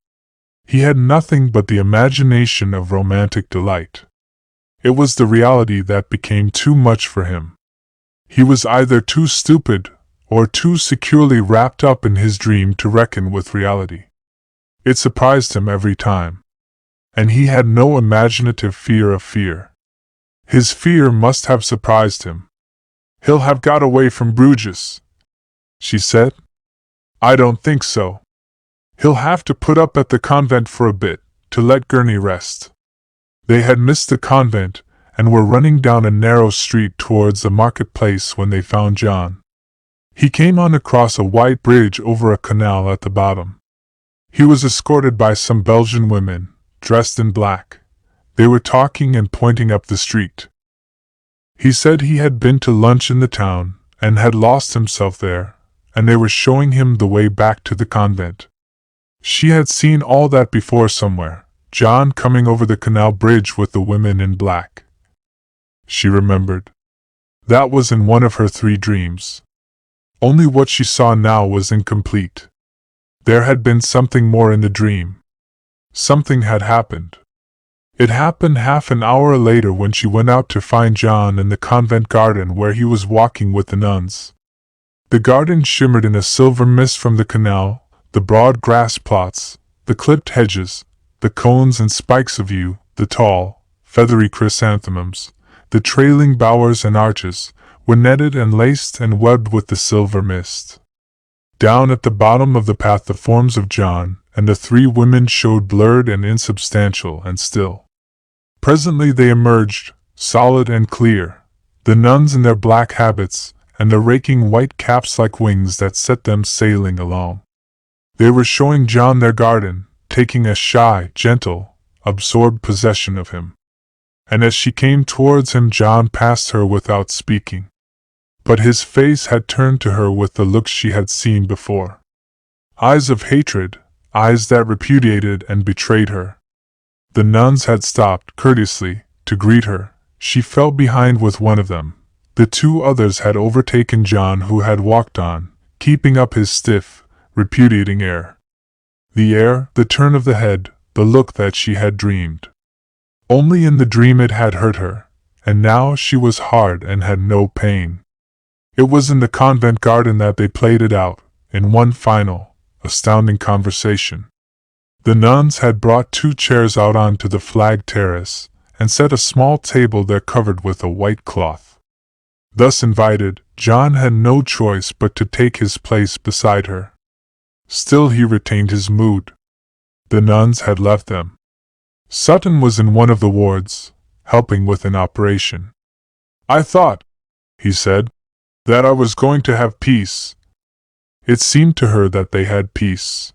He had nothing but the imagination of romantic delight. It was the reality that became too much for him. He was either too stupid or too securely wrapped up in his dream to reckon with reality. It surprised him every time. And he had no imaginative fear of fear. His fear must have surprised him. He'll have got away from Bruges, she said. I don't think so. He'll have to put up at the convent for a bit, to let Gurney rest. They had missed the convent, and were running down a narrow street towards the marketplace when they found John. He came on across a white bridge over a canal at the bottom. He was escorted by some Belgian women, dressed in black. They were talking and pointing up the street. He said he had been to lunch in the town, and had lost himself there, and they were showing him the way back to the convent. She had seen all that before somewhere, John coming over the canal bridge with the women in black. She remembered. That was in one of her 3 dreams. Only what she saw now was incomplete. There had been something more in the dream. Something had happened. It happened half an hour later when she went out to find John in the convent garden where he was walking with the nuns. The garden shimmered in a silver mist from the canal, the broad grass plots, the clipped hedges, the cones and spikes of yew, the tall, feathery chrysanthemums, the trailing bowers and arches, were netted and laced and webbed with the silver mist. Down at the bottom of the path the forms of John and the 3 women showed blurred and insubstantial and still. Presently they emerged, solid and clear, the nuns in their black habits, and the raking white caps like wings that set them sailing along. They were showing John their garden, taking a shy, gentle, absorbed possession of him. And as she came towards him, John passed her without speaking. But his face had turned to her with the look she had seen before. Eyes of hatred, eyes that repudiated and betrayed her. The nuns had stopped, courteously, to greet her. She fell behind with one of them. The 2 others had overtaken John, who had walked on, keeping up his stiff, repudiating air. The air, the turn of the head, the look that she had dreamed. Only in the dream it had hurt her, and now she was hard and had no pain. It was in the convent garden that they played it out, in one final, astounding conversation. The nuns had brought 2 chairs out onto the flagged terrace, and set a small table there covered with a white cloth. Thus invited, John had no choice but to take his place beside her. Still he retained his mood. The nuns had left them. Sutton was in one of the wards, helping with an operation. I thought, he said, that I was going to have peace. It seemed to her that they had peace.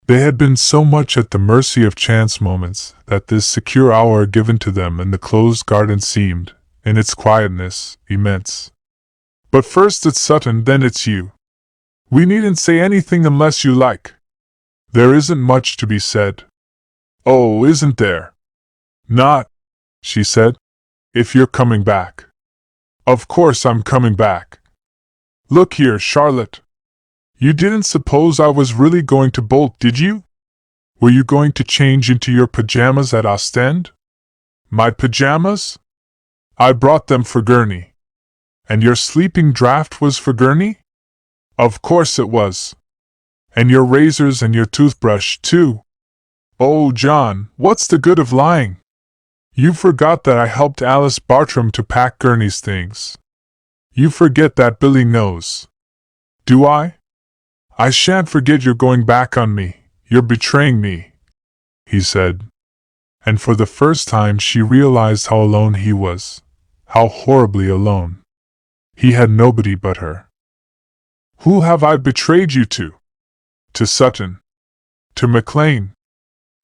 They had been so much at the mercy of chance moments that this secure hour given to them in the closed garden seemed, in its quietness, immense. But first it's Sutton, then it's you. We needn't say anything unless you like. There isn't much to be said. Oh, isn't there? Not, she said, if you're coming back. Of course I'm coming back. Look here, Charlotte. You didn't suppose I was really going to bolt, did you? Were you going to change into your pajamas at Ostend? My pajamas? I brought them for Gurney. And your sleeping draught was for Gurney? Of course it was. And your razors and your toothbrush, too. Oh, John, what's the good of lying? You forgot that I helped Alice Bartram to pack Gurney's things. You forget that Billy knows. Do I? I shan't forget you're going back on me. You're betraying me, he said. And for the first time she realized how alone he was. How horribly alone. He had nobody but her. Who have I betrayed you to? To Sutton. To McLean.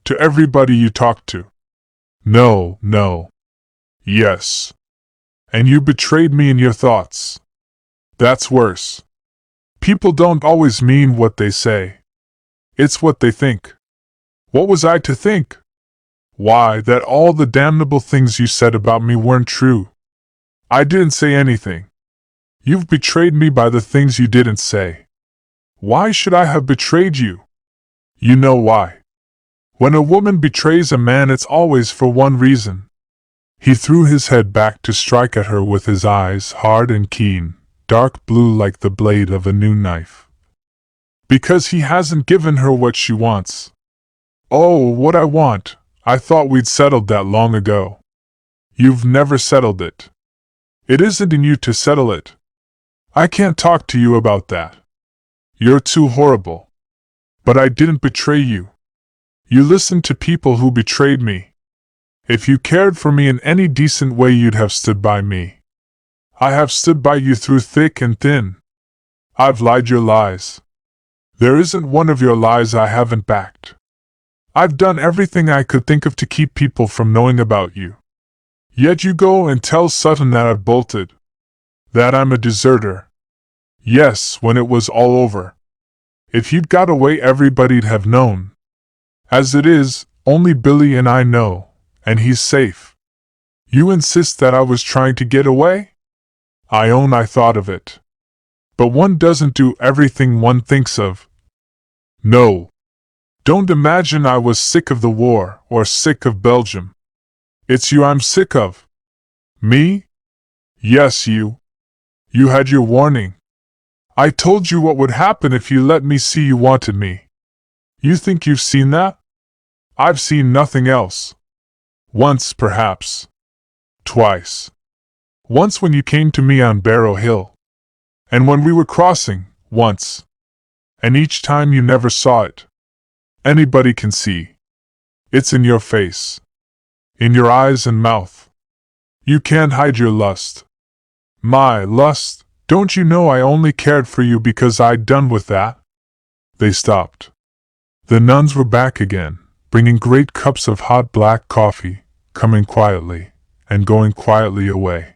To everybody you talked to. No, no. Yes. And you betrayed me in your thoughts. That's worse. People don't always mean what they say. It's what they think. What was I to think? Why, that all the damnable things you said about me weren't true. I didn't say anything. You've betrayed me by the things you didn't say. Why should I have betrayed you? You know why. When a woman betrays a man, it's always for one reason. He threw his head back to strike at her with his eyes, hard and keen, dark blue like the blade of a new knife. Because he hasn't given her what she wants. Oh, what I want. I thought we'd settled that long ago. You've never settled it. It isn't in you to settle it. I can't talk to you about that. You're too horrible. But I didn't betray you. You listened to people who betrayed me. If you cared for me in any decent way, you'd have stood by me. I have stood by you through thick and thin. I've lied your lies. There isn't one of your lies I haven't backed. I've done everything I could think of to keep people from knowing about you. Yet you go and tell Sutton that I've bolted. That I'm a deserter. Yes, when it was all over. If you'd got away, everybody'd have known. As it is, only Billy and I know, and he's safe. You insist that I was trying to get away? I own I thought of it. But one doesn't do everything one thinks of. No. Don't imagine I was sick of the war, or sick of Belgium. It's you I'm sick of. Me? Yes, you. You had your warning. I told you what would happen if you let me see you wanted me. You think you've seen that? I've seen nothing else. Once, perhaps. Twice. Once when you came to me on Barrow Hill. And when we were crossing, once. And each time you never saw it. Anybody can see. It's in your face. In your eyes and mouth. You can't hide your lust. My lust? Don't you know I only cared for you because I'd done with that? They stopped. The nuns were back again, bringing great cups of hot black coffee, coming quietly, and going quietly away.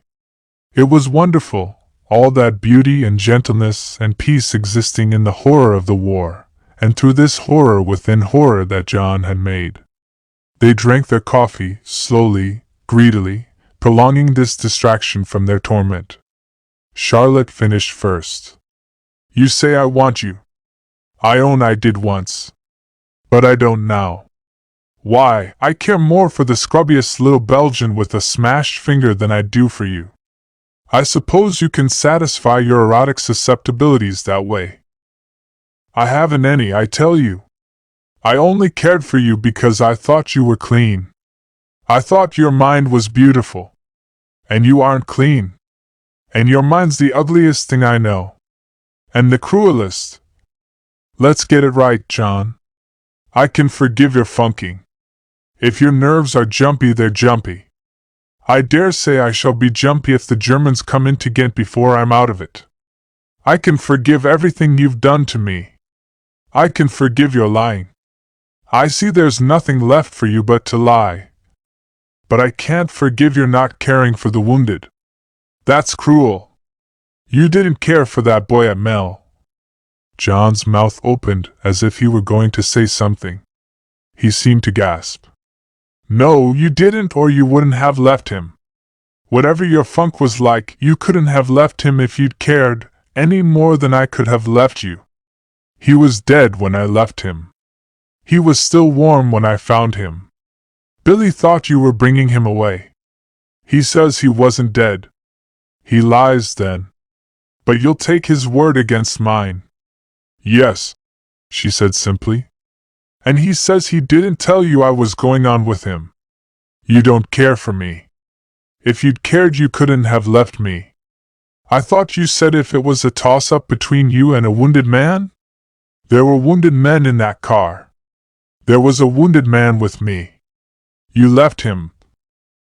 It was wonderful, all that beauty and gentleness and peace existing in the horror of the war, and through this horror within horror that John had made. They drank their coffee, slowly, greedily, prolonging this distraction from their torment. Charlotte finished first. You say I want you. I own I did once. But I don't now. Why, I care more for the scrubbiest little Belgian with a smashed finger than I do for you. I suppose you can satisfy your erotic susceptibilities that way. I haven't any, I tell you. I only cared for you because I thought you were clean. I thought your mind was beautiful. And you aren't clean. And your mind's the ugliest thing I know. And the cruelest. Let's get it right, John. I can forgive your funking. If your nerves are jumpy, they're jumpy. I dare say I shall be jumpy if the Germans come into Ghent before I'm out of it. I can forgive everything you've done to me. I can forgive your lying. I see there's nothing left for you but to lie. But I can't forgive your not caring for the wounded. That's cruel. You didn't care for that boy at Mel. John's mouth opened as if he were going to say something. He seemed to gasp. No, you didn't, or you wouldn't have left him. Whatever your funk was like, you couldn't have left him if you'd cared, any more than I could have left you. He was dead when I left him. He was still warm when I found him. Billy thought you were bringing him away. He says he wasn't dead. He lies then. But you'll take his word against mine. Yes, she said simply. And he says he didn't tell you I was going on with him. You don't care for me. If you'd cared, you couldn't have left me. I thought you said if it was a toss-up between you and a wounded man? There were wounded men in that car. There was a wounded man with me. You left him.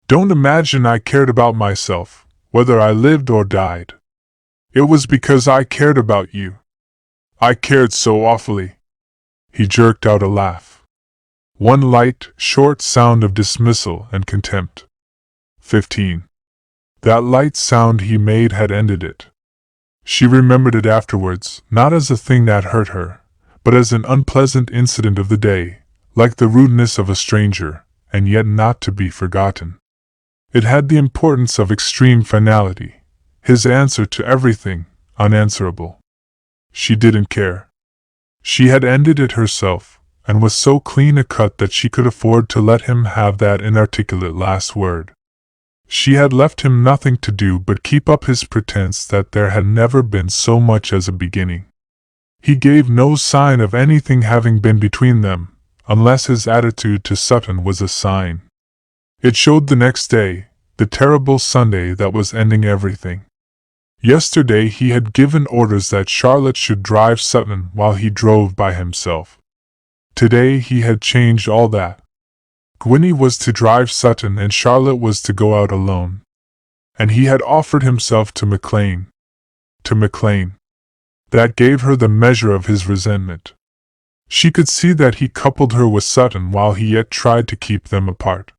Don't imagine I cared about myself, whether I lived or died. It was because I cared about you. I cared so awfully. He jerked out a laugh. One light, short sound of dismissal and contempt. 15. That light sound he made had ended it. She remembered it afterwards, not as a thing that hurt her, but as an unpleasant incident of the day, like the rudeness of a stranger, and yet not to be forgotten. It had the importance of extreme finality, his answer to everything, unanswerable. She didn't care. She had ended it herself, and was so clean a cut that she could afford to let him have that inarticulate last word. She had left him nothing to do but keep up his pretense that there had never been so much as a beginning. He gave no sign of anything having been between them, unless his attitude to Sutton was a sign. It showed the next day, the terrible Sunday that was ending everything. Yesterday he had given orders that Charlotte should drive Sutton while he drove by himself. Today he had changed all that. Gwynnie was to drive Sutton and Charlotte was to go out alone. And he had offered himself to McLean. To McLean. That gave her the measure of his resentment. She could see that he coupled her with Sutton while he yet tried to keep them apart.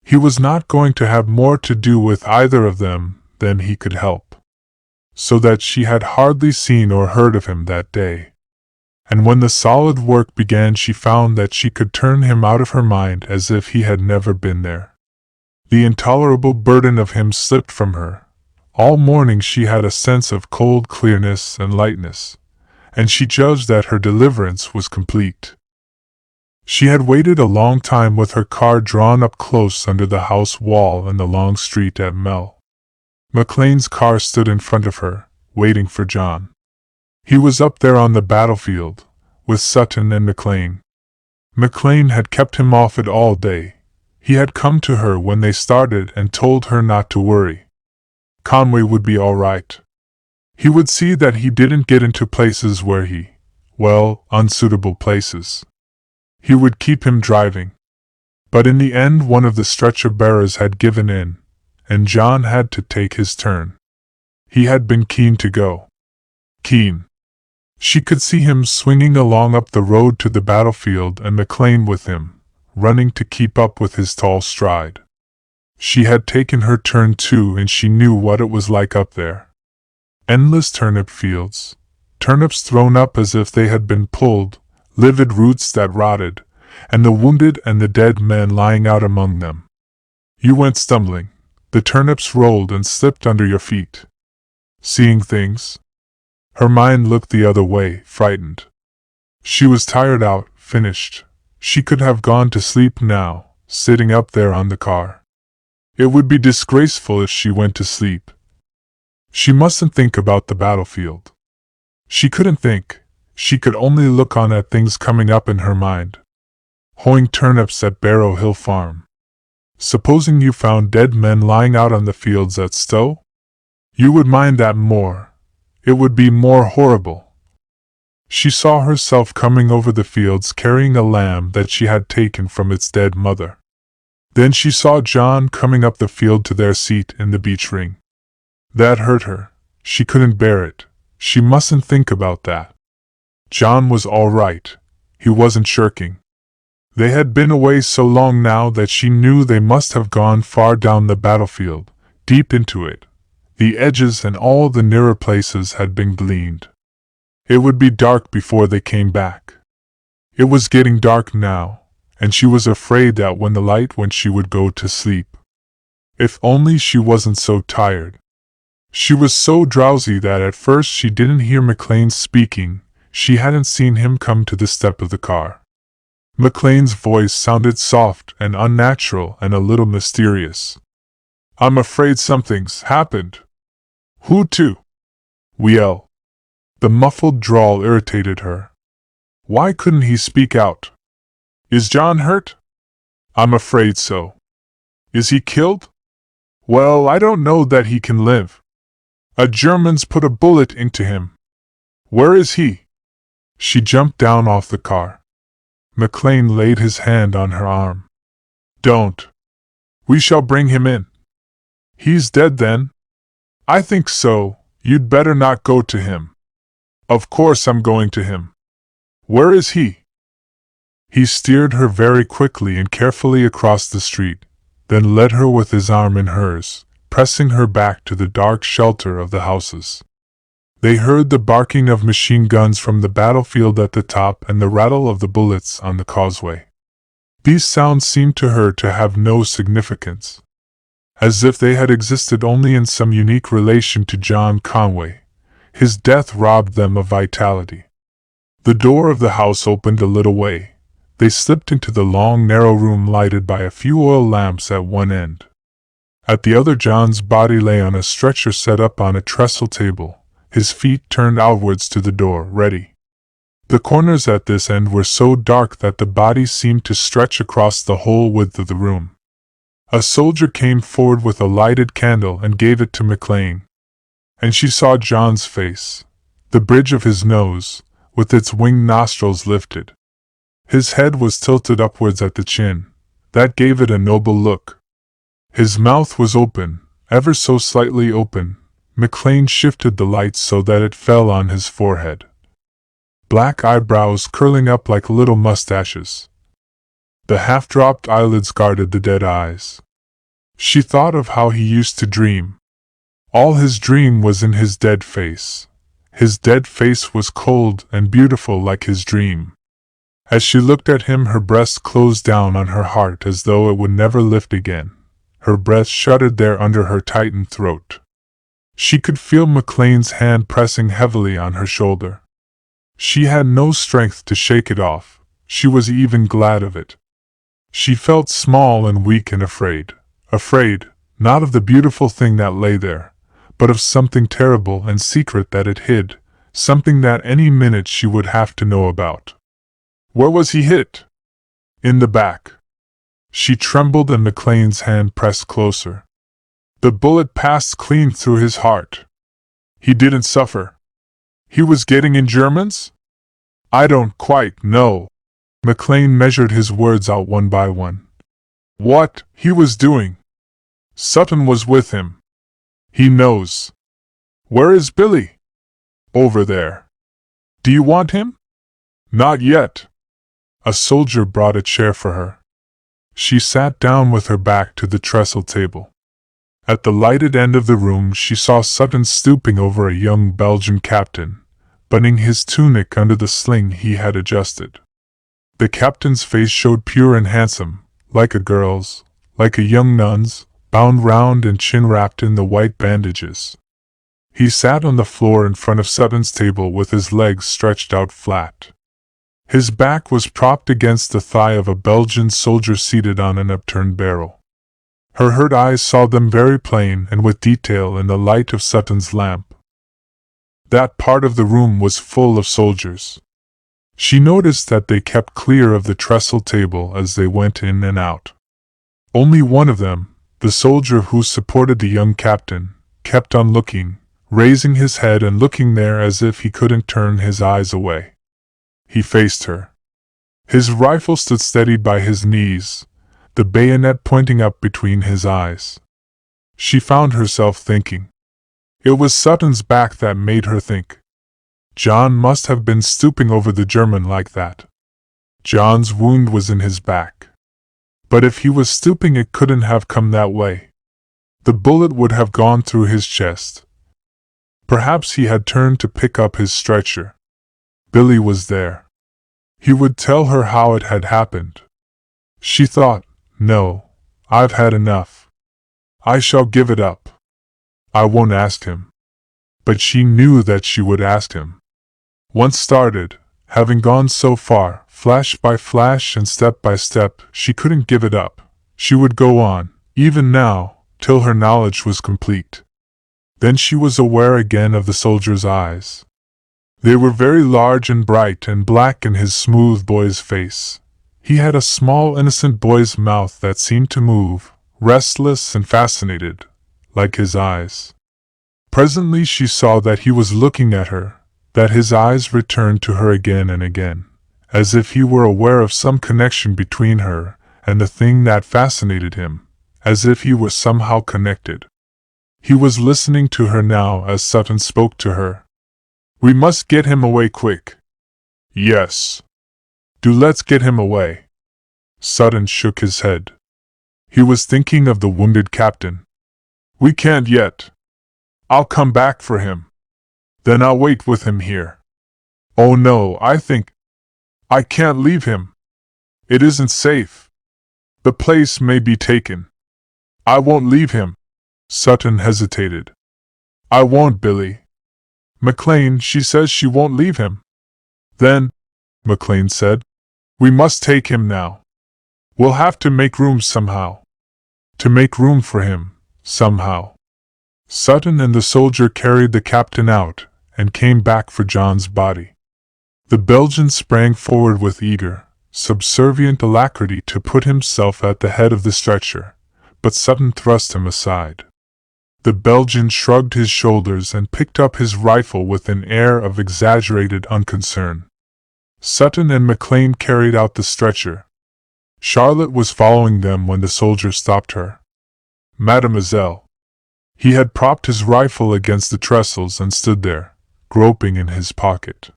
He was not going to have more to do with either of them than he could help. So that she had hardly seen or heard of him that day. And when the solid work began, she found that she could turn him out of her mind as if he had never been there. The intolerable burden of him slipped from her. All morning she had a sense of cold clearness and lightness, and she judged that her deliverance was complete. She had waited a long time with her car drawn up close under the house wall in the long street at Mel. McLean's car stood in front of her, waiting for John. He was up there on the battlefield, with Sutton and McLean. McLean had kept him off it all day. He had come to her when they started and told her not to worry. Conway would be all right. He would see that he didn't get into places where unsuitable places. He would keep him driving. But in the end one of the stretcher-bearers had given in, and John had to take his turn. He had been keen to go. Keen. She could see him swinging along up the road to the battlefield and McLean with him, running to keep up with his tall stride. She had taken her turn too, and she knew what it was like up there. Endless turnip fields, turnips thrown up as if they had been pulled, livid roots that rotted, and the wounded and the dead men lying out among them. You went stumbling. The turnips rolled and slipped under your feet. Seeing things? Her mind looked the other way, frightened. She was tired out, finished. She could have gone to sleep now, sitting up there on the car. It would be disgraceful if she went to sleep. She mustn't think about the battlefield. She couldn't think. She could only look on at things coming up in her mind. Hoeing turnips at Barrow Hill Farm. Supposing you found dead men lying out on the fields at Stowe? You would mind that more. It would be more horrible. She saw herself coming over the fields carrying a lamb that she had taken from its dead mother. Then she saw John coming up the field to their seat in the beech ring. That hurt her. She couldn't bear it. She mustn't think about that. John was all right. He wasn't shirking. They had been away so long now that she knew they must have gone far down the battlefield, deep into it. The edges and all the nearer places had been gleaned. It would be dark before they came back. It was getting dark now, and she was afraid that when the light went she would go to sleep. If only she wasn't so tired. She was so drowsy that at first she didn't hear McLean speaking. She hadn't seen him come to the step of the car. McLean's voice sounded soft and unnatural and a little mysterious. "I'm afraid something's happened," Who to? Well. The muffled drawl irritated her. Why couldn't he speak out? Is John hurt? I'm afraid so. Is he killed? Well, I don't know that he can live. A German's put a bullet into him. Where is he? She jumped down off the car. McLean laid his hand on her arm. Don't. We shall bring him in. He's dead then? I think so. You'd better not go to him. Of course I'm going to him. Where is he? He steered her very quickly and carefully across the street, then led her with his arm in hers, pressing her back to the dark shelter of the houses. They heard the barking of machine guns from the battlefield at the top and the rattle of the bullets on the causeway. These sounds seemed to her to have no significance, as if they had existed only in some unique relation to John Conway. His death robbed them of vitality. The door of the house opened a little way. They slipped into the long, narrow room lighted by a few oil lamps at one end. At the other, John's body lay on a stretcher set up on a trestle table, his feet turned outwards to the door, ready. The corners at this end were so dark that the body seemed to stretch across the whole width of the room. A soldier came forward with a lighted candle and gave it to McLean, and she saw John's face, the bridge of his nose, with its winged nostrils lifted. His head was tilted upwards at the chin. That gave it a noble look. His mouth was open, ever so slightly open. McLean shifted the light so that it fell on his forehead. Black eyebrows curling up like little mustaches. The half-dropped eyelids guarded the dead eyes. She thought of how he used to dream. All his dream was in his dead face. His dead face was cold and beautiful like his dream. As she looked at him, her breast closed down on her heart as though it would never lift again. Her breath shuddered there under her tightened throat. She could feel McLean's hand pressing heavily on her shoulder. She had no strength to shake it off. She was even glad of it. She felt small and weak and afraid. Afraid, not of the beautiful thing that lay there, but of something terrible and secret that it hid, something that any minute she would have to know about. Where was he hit? In the back. She trembled and McLean's hand pressed closer. The bullet passed clean through his heart. He didn't suffer. He was getting in Germans? I don't quite know. McLean measured his words out one by one. What he was doing. Sutton was with him. He knows. Where is Billy? Over there. Do you want him? Not yet. A soldier brought a chair for her. She sat down with her back to the trestle table. At the lighted end of the room she saw Sutton stooping over a young Belgian captain, buttoning his tunic under the sling he had adjusted. The captain's face showed pure and handsome, like a girl's, like a young nun's, bound round and chin-wrapped in the white bandages. He sat on the floor in front of Sutton's table with his legs stretched out flat. His back was propped against the thigh of a Belgian soldier seated on an upturned barrel. Her hurt eyes saw them very plain and with detail in the light of Sutton's lamp. That part of the room was full of soldiers. She noticed that they kept clear of the trestle table as they went in and out. Only one of them, the soldier who supported the young captain, kept on looking, raising his head and looking there as if he couldn't turn his eyes away. He faced her. His rifle stood steady by his knees, the bayonet pointing up between his eyes. She found herself thinking. It was Sutton's back that made her think. John must have been stooping over the German like that. John's wound was in his back. But if he was stooping, it couldn't have come that way. The bullet would have gone through his chest. Perhaps he had turned to pick up his stretcher. Billy was there. He would tell her how it had happened. She thought, no, I've had enough. I shall give it up. I won't ask him. But she knew that she would ask him. Once started, having gone so far, flash by flash and step by step, she couldn't give it up. She would go on, even now, till her knowledge was complete. Then she was aware again of the soldier's eyes. They were very large and bright and black in his smooth boy's face. He had a small innocent boy's mouth that seemed to move, restless and fascinated, like his eyes. Presently she saw that he was looking at her, that his eyes returned to her again and again, as if he were aware of some connection between her and the thing that fascinated him, as if he were somehow connected. He was listening to her now as Sutton spoke to her. "We must get him away quick." "Yes. Do let's get him away." Sutton shook his head. He was thinking of the wounded captain. "We can't yet. I'll come back for him. Then I'll wait with him here." "Oh no, I can't leave him. It isn't safe. The place may be taken. I won't leave him." Sutton hesitated. "I won't, Billy. McLean, she says she won't leave him." "Then," McLean said, "we must take him now. We'll have to make room somehow. To make room for him, somehow." Sutton and the soldier carried the captain out, and came back for John's body. The Belgian sprang forward with eager, subservient alacrity to put himself at the head of the stretcher, but Sutton thrust him aside. The Belgian shrugged his shoulders and picked up his rifle with an air of exaggerated unconcern. Sutton and McLean carried out the stretcher. Charlotte was following them when the soldier stopped her. "Mademoiselle." He had propped his rifle against the trestles and stood there, groping in his pocket.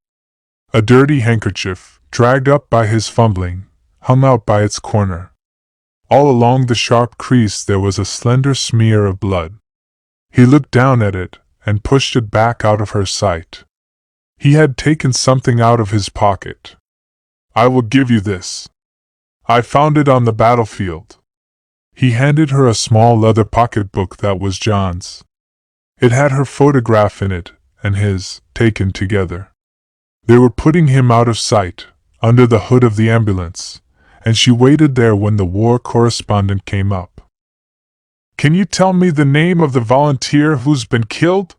A dirty handkerchief, dragged up by his fumbling, hung out by its corner. All along the sharp crease there was a slender smear of blood. He looked down at it, and pushed it back out of her sight. He had taken something out of his pocket. "I will give you this. I found it on the battlefield." He handed her a small leather pocketbook that was John's. It had her photograph in it, and his, taken together. They were putting him out of sight, under the hood of the ambulance, and she waited there when the war correspondent came up. "Can you tell me the name of the volunteer who's been killed?"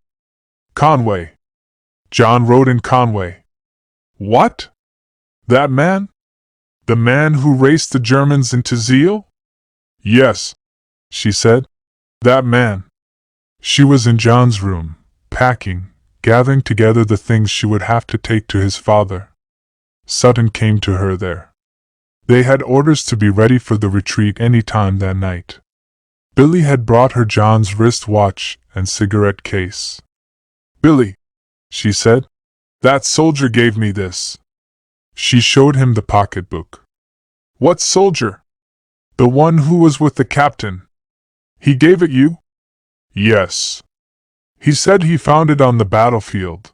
"Conway. John rode in Conway." "What? That man? The man who raced the Germans into Zeal?" "Yes," she said. "That man." She was in John's room, packing, gathering together the things she would have to take to his father. Sutton came to her there. They had orders to be ready for the retreat any time that night. Billy had brought her John's wrist watch and cigarette case. "Billy," she said, "that soldier gave me this." She showed him the pocketbook. "What soldier?" "The one who was with the captain." "He gave it you?" "Yes. He said he found it on the battlefield.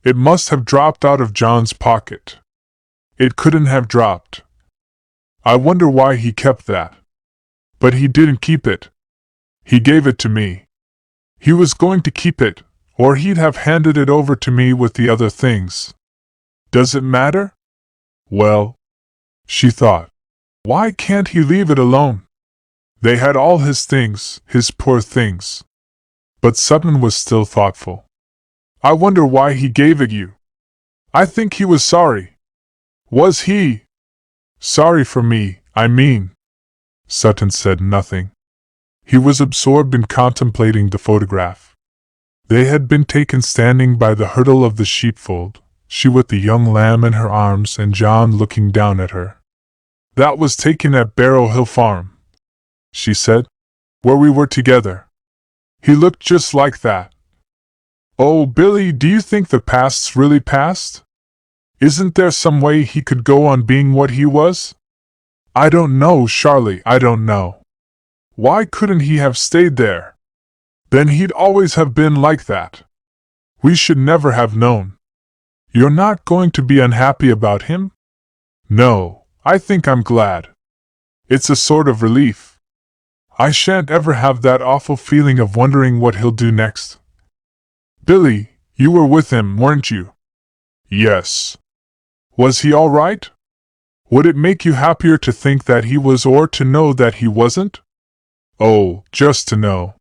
It must have dropped out of John's pocket." "It couldn't have dropped. I wonder why he kept that." "But he didn't keep it. He gave it to me. He was going to keep it, or he'd have handed it over to me with the other things. Does it matter? Well," she thought, "why can't he leave it alone? They had all his things, his poor things." But Sutton was still thoughtful. "I wonder why he gave it you. I think he was sorry." "Was he?" "Sorry for me, I mean." Sutton said nothing. He was absorbed in contemplating the photograph. They had been taken standing by the hurdle of the sheepfold, she with the young lamb in her arms and John looking down at her. "That was taken at Barrow Hill Farm," she said, "where we were together. He looked just like that." "Oh, Billy, do you think the past's really past? Isn't there some way he could go on being what he was?" "I don't know, Charlie, I don't know. Why couldn't he have stayed there? Then he'd always have been like that. We should never have known." "You're not going to be unhappy about him?" "No, I think I'm glad. It's a sort of relief. I shan't ever have that awful feeling of wondering what he'll do next." "Billy, you were with him, weren't you?" "Yes." "Was he all right? Would it make you happier to think that he was or to know that he wasn't?" "Oh, just to know."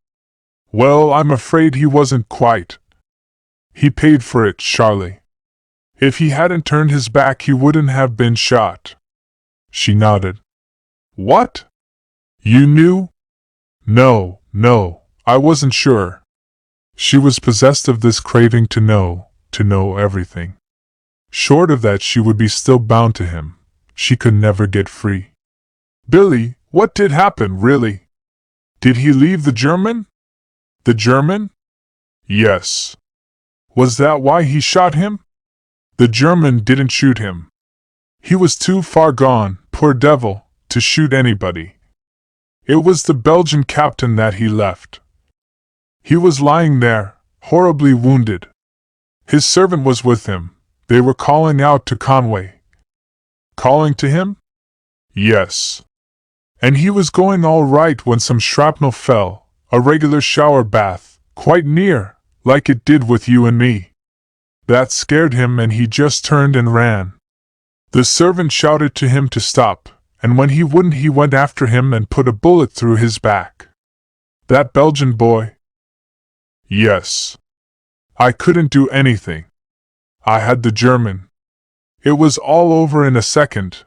Well, I'm afraid he wasn't quite. He paid for it, Charlie. If he hadn't turned his back, he wouldn't have been shot. She nodded. What? You knew? No, I wasn't sure. She was possessed of this craving to know everything. Short of that, she would be still bound to him. She could never get free. Billy, what did happen, really? Did he leave the German? The German? Yes. Was that why he shot him? The German didn't shoot him. He was too far gone, poor devil, to shoot anybody. It was the Belgian captain that he left. He was lying there, horribly wounded. His servant was with him. They were calling out to Conway. Calling to him? Yes. And he was going all right when some shrapnel fell, a regular shower bath, quite near, like it did with you and me. That scared him and he just turned and ran. The servant shouted to him to stop, and when he wouldn't, he went after him and put a bullet through his back. That Belgian boy? Yes. I couldn't do anything. I had the German. It was all over in a second.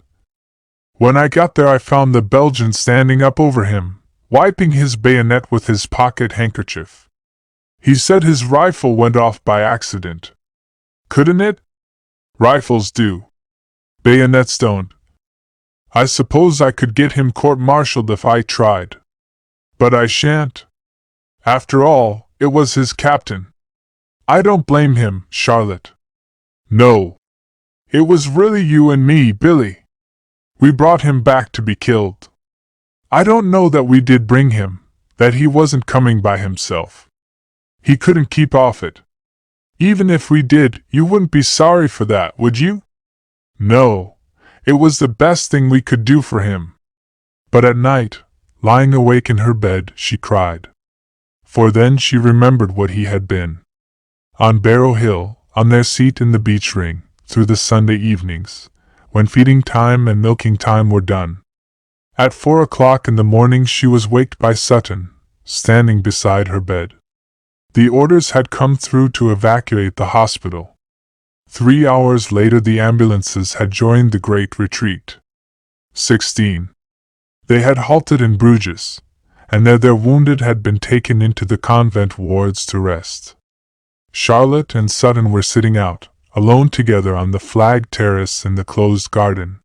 When I got there, I found the Belgian standing up over him, wiping his bayonet with his pocket handkerchief. He said his rifle went off by accident. Couldn't it? Rifles do. Bayonets don't. I suppose I could get him court-martialed if I tried. But I shan't. After all, it was his captain. I don't blame him, Charlotte. No. It was really you and me, Billy. We brought him back to be killed. I don't know that we did bring him, that he wasn't coming by himself. He couldn't keep off it. Even if we did, you wouldn't be sorry for that, would you? No. It was the best thing we could do for him. But at night, lying awake in her bed, she cried. For then she remembered what he had been. On Barrow Hill, on their seat in the beech ring, through the Sunday evenings, when feeding time and milking time were done. At 4 o'clock in the morning she was waked by Sutton, standing beside her bed. The orders had come through to evacuate the hospital. 3 hours later the ambulances had joined the great retreat. 16. They had halted in Bruges, and there their wounded had been taken into the convent wards to rest. Charlotte and Sutton were sitting out, alone together on the flagged terrace in the closed garden.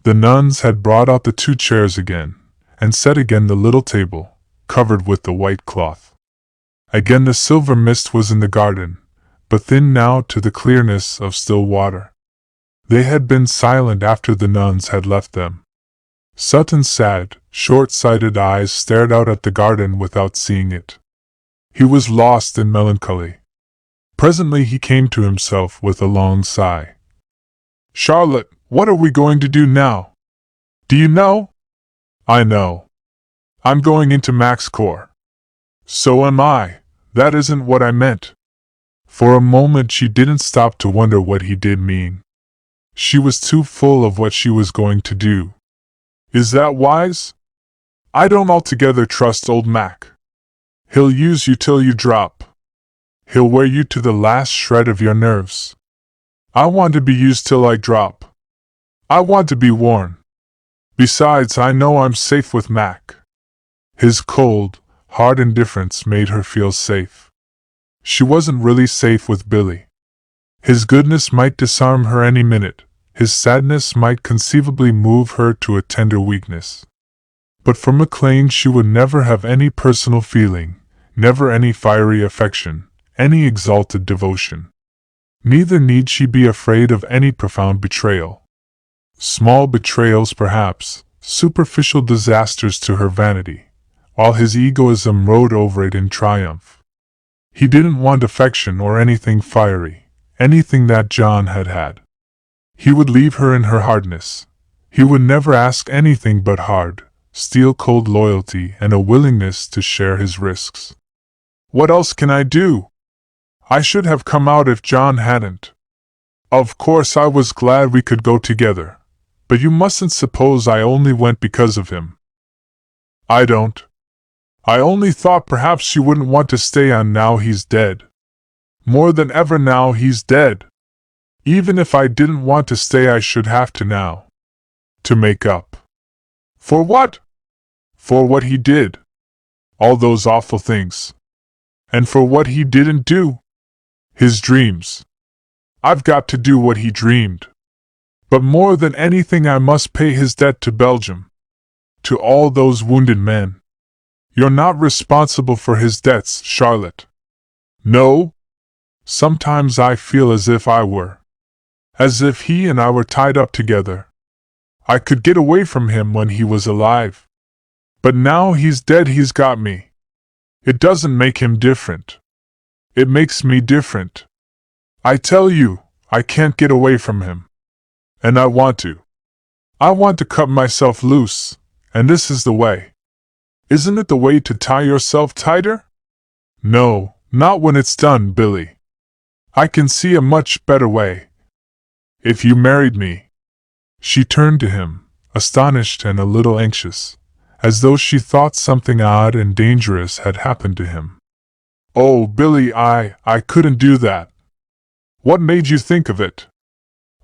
The nuns had brought out the 2 chairs again, and set again the little table, covered with the white cloth. Again the silver mist was in the garden, but thin now to the clearness of still water. They had been silent after the nuns had left them. Sutton's sad, short-sighted eyes stared out at the garden without seeing it. He was lost in melancholy. Presently he came to himself with a long sigh. Charlotte, what are we going to do now? Do you know? I know. I'm going into Mac's Corps. So am I. That isn't what I meant. For a moment she didn't stop to wonder what he did mean. She was too full of what she was going to do. Is that wise? I don't altogether trust old Mac. He'll use you till you drop. He'll wear you to the last shred of your nerves. I want to be used till I drop. I want to be worn. Besides, I know I'm safe with Mac. His cold, hard indifference made her feel safe. She wasn't really safe with Billy. His goodness might disarm her any minute. His sadness might conceivably move her to a tender weakness. But for McLean she would never have any personal feeling, never any fiery affection, any exalted devotion. Neither need she be afraid of any profound betrayal. Small betrayals perhaps, superficial disasters to her vanity, while his egoism rode over it in triumph. He didn't want affection or anything fiery, anything that John had had. He would leave her in her hardness. He would never ask anything but hard, steel-cold loyalty and a willingness to share his risks. What else can I do? I should have come out if John hadn't. Of course I was glad we could go together, but you mustn't suppose I only went because of him. I don't. I only thought perhaps she wouldn't want to stay on now he's dead. More than ever now he's dead. Even if I didn't want to stay, I should have to now. To make up. For what? For what he did. All those awful things. And for what he didn't do. His dreams. I've got to do what he dreamed. But more than anything, I must pay his debt to Belgium. To all those wounded men. You're not responsible for his debts, Charlotte. No? Sometimes I feel as if I were. As if he and I were tied up together. I could get away from him when he was alive. But now he's dead, he's got me. It doesn't make him different. It makes me different. I tell you, I can't get away from him. And I want to. I want to cut myself loose, and this is the way. Isn't it the way to tie yourself tighter? No, not when it's done, Billy. I can see a much better way. If you married me. She turned to him, astonished and a little anxious, as though she thought something odd and dangerous had happened to him. Oh, Billy, I couldn't do that. What made you think of it?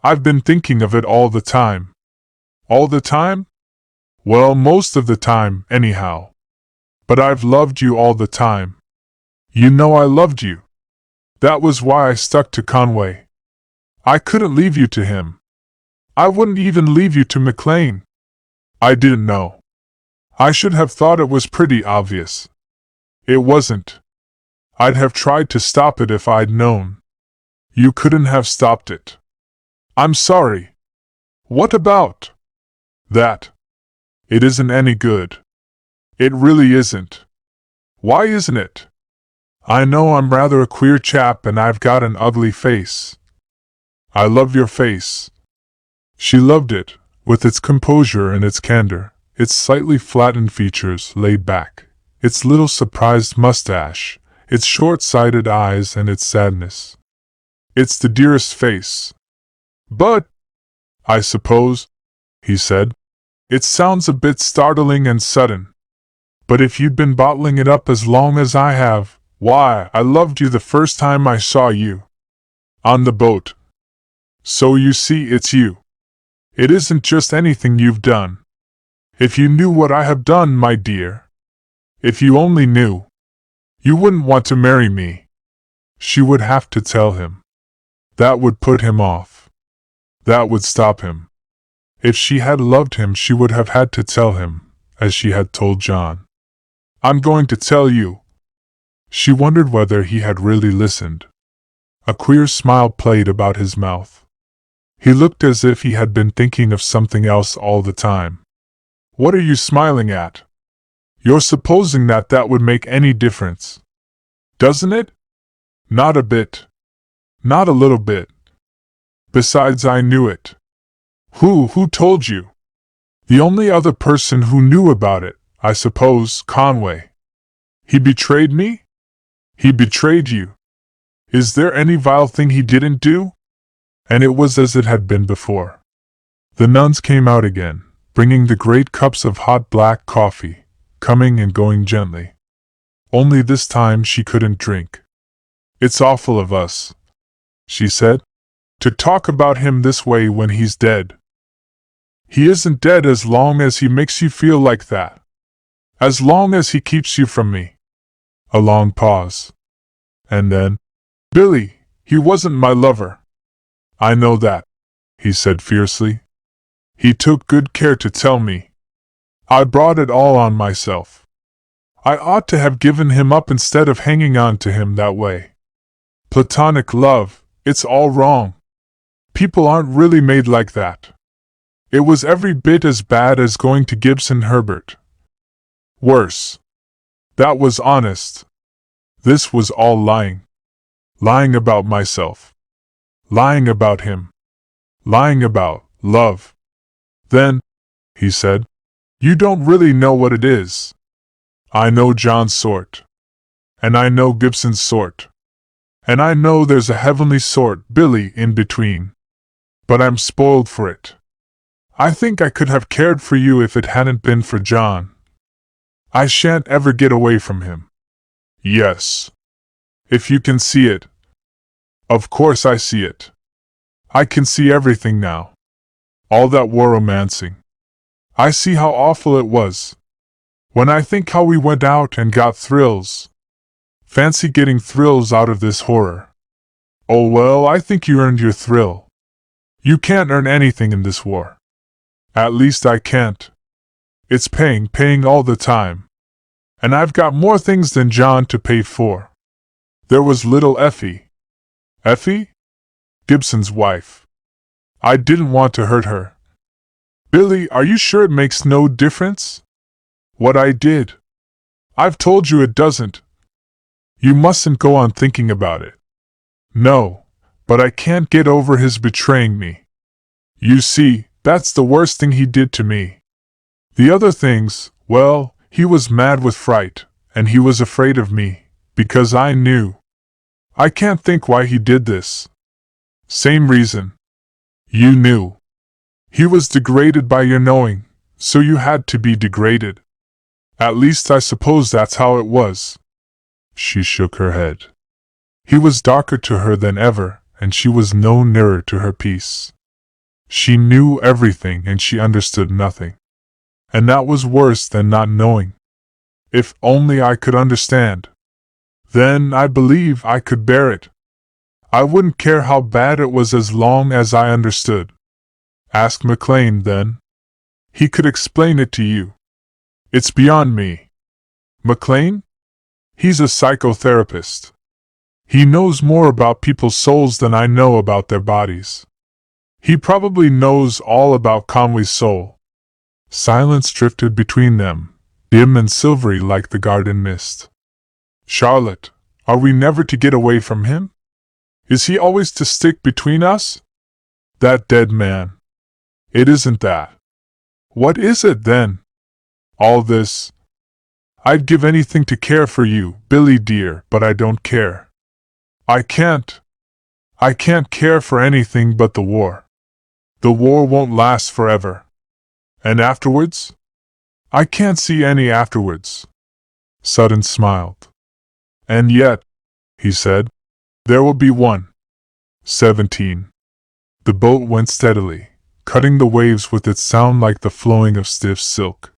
I've been thinking of it all the time. All the time? Well, most of the time, anyhow. But I've loved you all the time. You know I loved you. That was why I stuck to Conway. I couldn't leave you to him. I wouldn't even leave you to McLean. I didn't know. I should have thought it was pretty obvious. It wasn't. I'd have tried to stop it if I'd known. You couldn't have stopped it. I'm sorry. What about that? It isn't any good. It really isn't. Why isn't it? I know I'm rather a queer chap and I've got an ugly face. I love your face. She loved it, with its composure and its candor, its slightly flattened features laid back, its little surprised mustache, its short-sighted eyes and its sadness. It's the dearest face. But, I suppose, he said, it sounds a bit startling and sudden. But if you'd been bottling it up as long as I have, why, I loved you the first time I saw you. On the boat. So you see, it's you. It isn't just anything you've done. If you knew what I have done, my dear. If you only knew. You wouldn't want to marry me. She would have to tell him. That would put him off. That would stop him. If she had loved him, she would have had to tell him, as she had told John. I'm going to tell you. She wondered whether he had really listened. A queer smile played about his mouth. He looked as if he had been thinking of something else all the time. What are you smiling at? You're supposing that would make any difference. Doesn't it? Not a bit. Not a little bit. Besides, I knew it. Who told you? The only other person who knew about it, I suppose, Conway. He betrayed me? He betrayed you. Is there any vile thing he didn't do? And it was as it had been before. The nuns came out again, bringing the great cups of hot black coffee, coming and going gently. Only this time she couldn't drink. It's awful of us, she said, to talk about him this way when he's dead. He isn't dead as long as he makes you feel like that. As long as he keeps you from me. A long pause. And then, Billy, he wasn't my lover. I know that, he said fiercely. He took good care to tell me. I brought it all on myself. I ought to have given him up instead of hanging on to him that way. Platonic love, it's all wrong. People aren't really made like that. It was every bit as bad as going to Gibson Herbert. Worse. That was honest. This was all lying. Lying about myself. Lying about him. Lying about love. Then, he said, you don't really know what it is. I know John's sort. And I know Gibson's sort. And I know there's a heavenly sort, Billy, in between. But I'm spoiled for it. I think I could have cared for you if it hadn't been for John. I shan't ever get away from him. Yes. If you can see it. Of course I see it. I can see everything now. All that war romancing. I see how awful it was. When I think how we went out and got thrills. Fancy getting thrills out of this horror. Oh well, I think you earned your thrill. You can't earn anything in this war. At least I can't. It's paying all the time. And I've got more things than John to pay for. There was little Effie. Effie? Gibson's wife. I didn't want to hurt her. Billy, are you sure it makes no difference? What I did? I've told you it doesn't. You mustn't go on thinking about it. No, but I can't get over his betraying me. You see, that's the worst thing he did to me. The other things, well, he was mad with fright, and he was afraid of me, because I knew. I can't think why he did this. Same reason. You knew. He was degraded by your knowing, so you had to be degraded. At least I suppose that's how it was. She shook her head. He was darker to her than ever, and she was no nearer to her peace. She knew everything and she understood nothing. And that was worse than not knowing. If only I could understand. Then I believe I could bear it. I wouldn't care how bad it was as long as I understood. Ask McLean then. He could explain it to you. It's beyond me. McLean? He's a psychotherapist. He knows more about people's souls than I know about their bodies. He probably knows all about Conway's soul. Silence drifted between them, dim and silvery like the garden mist. Charlotte, are we never to get away from him? Is he always to stick between us? That dead man. It isn't that. What is it then? All this. I'd give anything to care for you, Billy dear, but I don't care. I can't. I can't care for anything but the war. The war won't last forever. And afterwards? I can't see any afterwards. Sutton smiled. And yet, he said, there will be one. 17. The boat went steadily, cutting the waves with its sound like the flowing of stiff silk.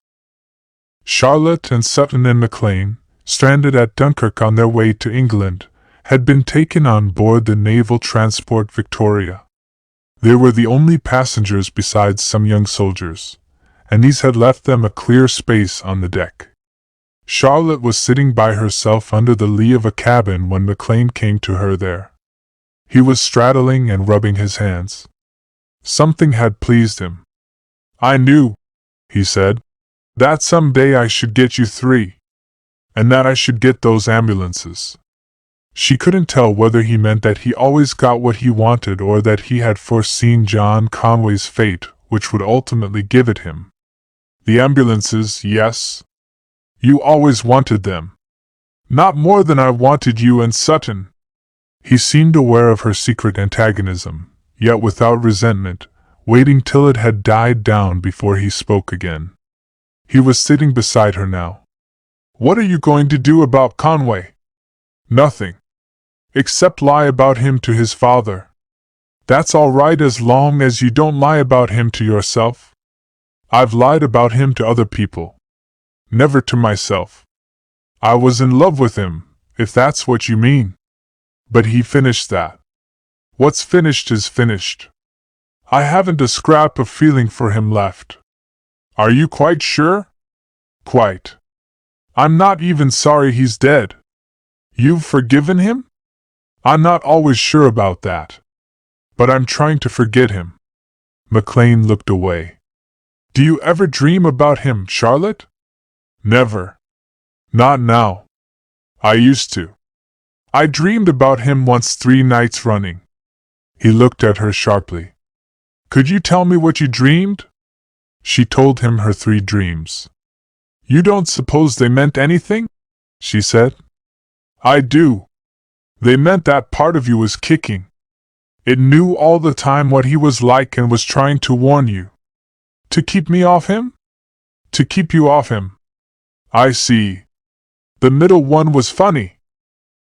Charlotte and Sutton and McLean, stranded at Dunkirk on their way to England, had been taken on board the naval transport Victoria. They were the only passengers besides some young soldiers, and these had left them a clear space on the deck. Charlotte was sitting by herself under the lee of a cabin when McLean came to her there. He was straddling and rubbing his hands. Something had pleased him. I knew, he said, that some day I should get you 3. And that I should get those ambulances. She couldn't tell whether he meant that he always got what he wanted or that he had foreseen John Conway's fate, which would ultimately give it him. The ambulances, yes. You always wanted them. Not more than I wanted you and Sutton. He seemed aware of her secret antagonism, yet without resentment, waiting till it had died down before he spoke again. He was sitting beside her now. What are you going to do about Conway? Nothing. Except lie about him to his father. That's all right as long as you don't lie about him to yourself. I've lied about him to other people. Never to myself. I was in love with him, if that's what you mean. But he finished that. What's finished is finished. I haven't a scrap of feeling for him left. Are you quite sure? Quite. I'm not even sorry he's dead. You've forgiven him? I'm not always sure about that. But I'm trying to forget him. McLean looked away. Do you ever dream about him, Charlotte? Never. Not now. I used to. I dreamed about him once 3 nights running. He looked at her sharply. Could you tell me what you dreamed? She told him her 3 dreams. You don't suppose they meant anything? She said. I do. They meant that part of you was kicking. It knew all the time what he was like and was trying to warn you. To keep me off him? To keep you off him. I see. The middle one was funny.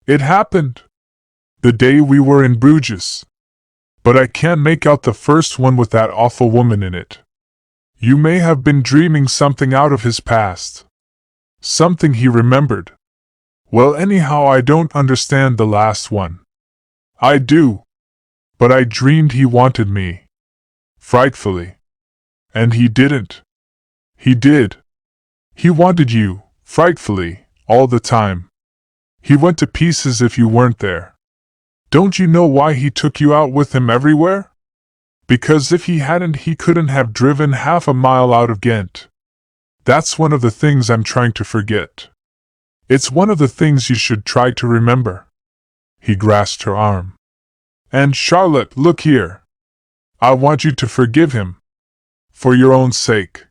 It happened the day we were in Bruges. But I can't make out the first one with that awful woman in it. You may have been dreaming something out of his past. Something he remembered. Well, anyhow, I don't understand the last one. I do. But I dreamed he wanted me. Frightfully. And he didn't. He did. He wanted you, frightfully, all the time. He went to pieces if you weren't there. Don't you know why he took you out with him everywhere? Because if he hadn't, he couldn't have driven half a mile out of Ghent. That's one of the things I'm trying to forget. It's one of the things you should try to remember. He grasped her arm. And Charlotte, look here. I want you to forgive him. For your own sake.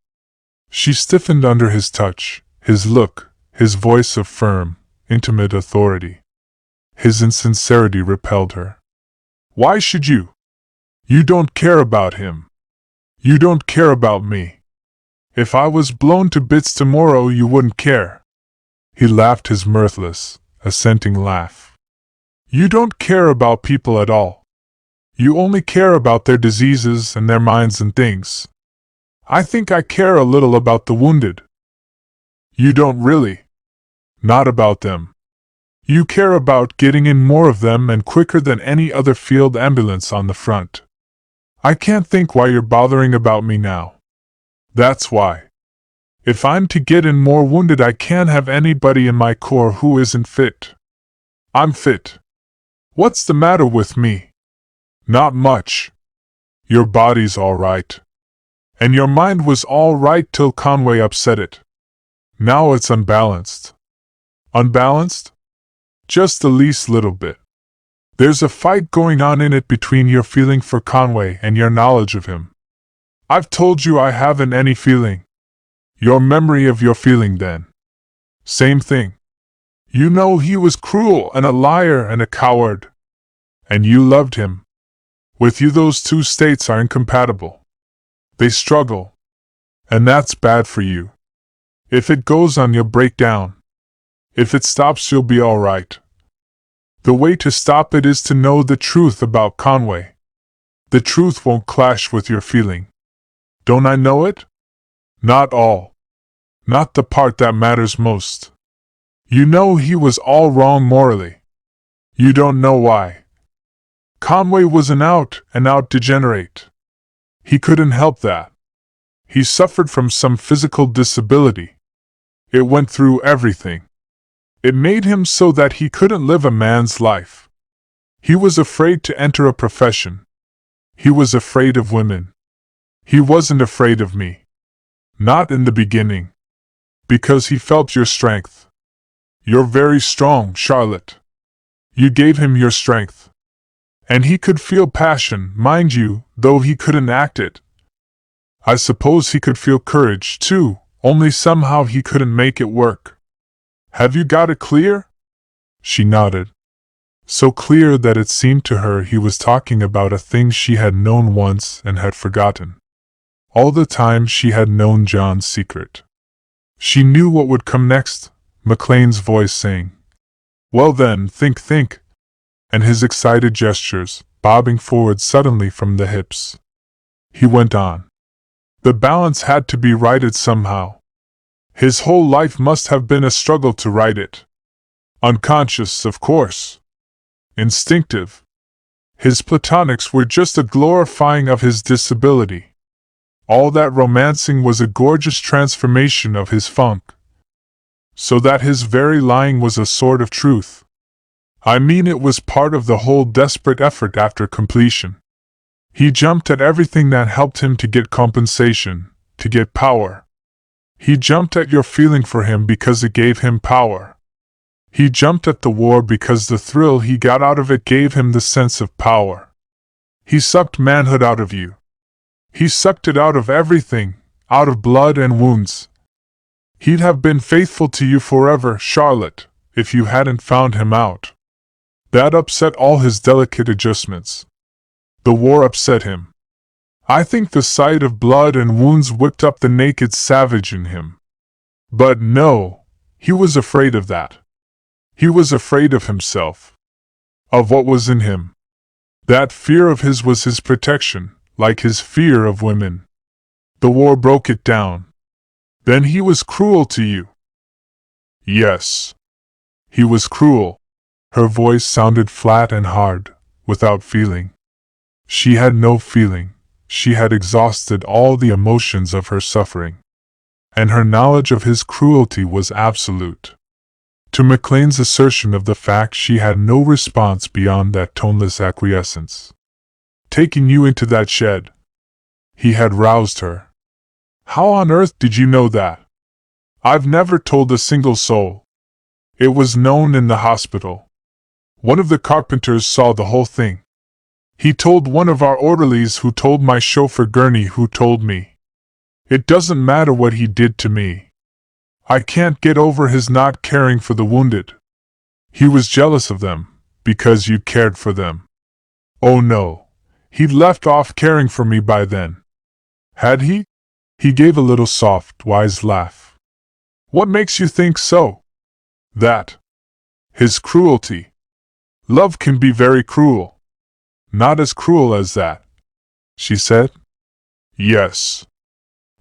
She stiffened under his touch, his look, his voice of firm, intimate authority. His insincerity repelled her. Why should you? You don't care about him. You don't care about me. If I was blown to bits tomorrow, you wouldn't care. He laughed his mirthless, assenting laugh. You don't care about people at all. You only care about their diseases and their minds and things. I think I care a little about the wounded. You don't really. Not about them. You care about getting in more of them and quicker than any other field ambulance on the front. I can't think why you're bothering about me now. That's why. If I'm to get in more wounded, I can't have anybody in my corps who isn't fit. I'm fit. What's the matter with me? Not much. Your body's all right. And your mind was all right till Conway upset it. Now it's unbalanced. Unbalanced? Just the least little bit. There's a fight going on in it between your feeling for Conway and your knowledge of him. I've told you I haven't any feeling. Your memory of your feeling then. Same thing. You know he was cruel and a liar and a coward. And you loved him. With you those two states are incompatible. They struggle. And that's bad for you. If it goes on, you'll break down. If it stops, you'll be all right. The way to stop it is to know the truth about Conway. The truth won't clash with your feeling. Don't I know it? Not all. Not the part that matters most. You know he was all wrong morally. You don't know why. Conway was an out-and-out degenerate. He couldn't help that. He suffered from some physical disability. It went through everything. It made him so that he couldn't live a man's life. He was afraid to enter a profession. He was afraid of women. He wasn't afraid of me. Not in the beginning. Because he felt your strength. You're very strong, Charlotte. You gave him your strength. And he could feel passion, mind you, though he couldn't act it. I suppose he could feel courage, too, only somehow he couldn't make it work. Have you got it clear? She nodded. So clear that it seemed to her he was talking about a thing she had known once and had forgotten. All the time she had known John's secret. She knew what would come next, McLean's voice saying, "Well then, think," and his excited gestures, bobbing forward suddenly from the hips. He went on. The balance had to be righted somehow. His whole life must have been a struggle to right it. Unconscious, of course. Instinctive. His platonics were just a glorifying of his disability. All that romancing was a gorgeous transformation of his funk. So that his very lying was a sort of truth. I mean, it was part of the whole desperate effort after completion. He jumped at everything that helped him to get compensation, to get power. He jumped at your feeling for him because it gave him power. He jumped at the war because the thrill he got out of it gave him the sense of power. He sucked manhood out of you. He sucked it out of everything, out of blood and wounds. He'd have been faithful to you forever, Charlotte, if you hadn't found him out. That upset all his delicate adjustments. The war upset him. I think the sight of blood and wounds whipped up the naked savage in him. But no, He was afraid of that. He was afraid of himself. Of what was in him. That fear of his was his protection, like his fear of women. The war broke it down. Then he was cruel to you. Yes. He was cruel. Her voice sounded flat and hard, without feeling. She had no feeling. She had exhausted all the emotions of her suffering. And her knowledge of his cruelty was absolute. To McLean's assertion of the fact, she had no response beyond that toneless acquiescence. Taking you into that shed. He had roused her. How on earth did you know that? I've never told a single soul. It was known in the hospital. One of the carpenters saw the whole thing. He told one of our orderlies, who told my chauffeur Gurney, who told me. It doesn't matter what he did to me. I can't get over his not caring for the wounded. He was jealous of them, because you cared for them. Oh no, he'd left off caring for me by then. Had he? He gave a little soft, wise laugh. What makes you think so? That. His cruelty. Love can be very cruel. Not as cruel as that, she said. Yes.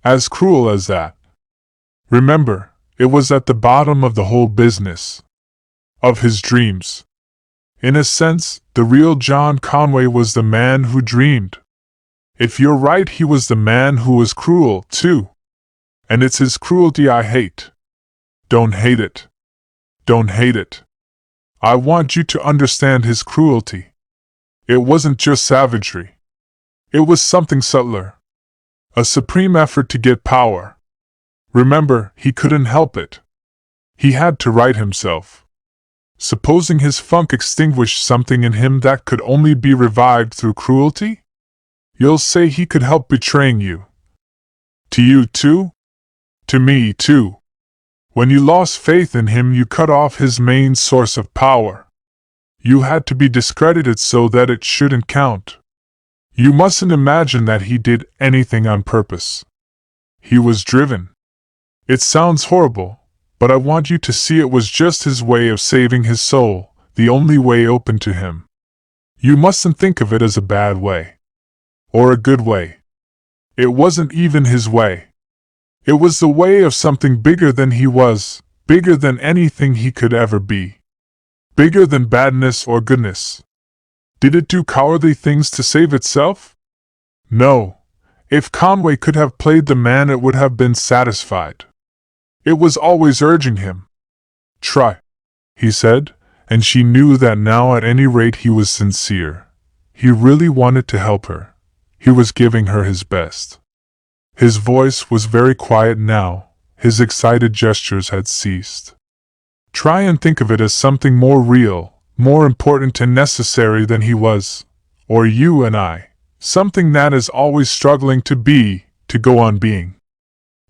As cruel as that. Remember, it was at the bottom of the whole business. Of his dreams. In a sense, the real John Conway was the man who dreamed. If you're right, he was the man who was cruel, too. And it's his cruelty I hate. Don't hate it. Don't hate it. I want you to understand his cruelty. It wasn't just savagery. It was something subtler. A supreme effort to get power. Remember, he couldn't help it. He had to right himself. Supposing his funk extinguished something in him that could only be revived through cruelty? You'll say he could help betraying you. To you too? To me too. When you lost faith in him, you cut off his main source of power. You had to be discredited so that it shouldn't count. You mustn't imagine that he did anything on purpose. He was driven. It sounds horrible, but I want you to see it was just his way of saving his soul, the only way open to him. You mustn't think of it as a bad way. Or a good way. It wasn't even his way. It was the way of something bigger than he was, bigger than anything he could ever be. Bigger than badness or goodness. Did it do cowardly things to save itself? No. If Conway could have played the man, it would have been satisfied. It was always urging him. Try, he said, and she knew that now at any rate he was sincere. He really wanted to help her. He was giving her his best. His voice was very quiet now. His excited gestures had ceased. Try and think of it as something more real, more important and necessary than he was, or you and I. Something that is always struggling to be, to go on being.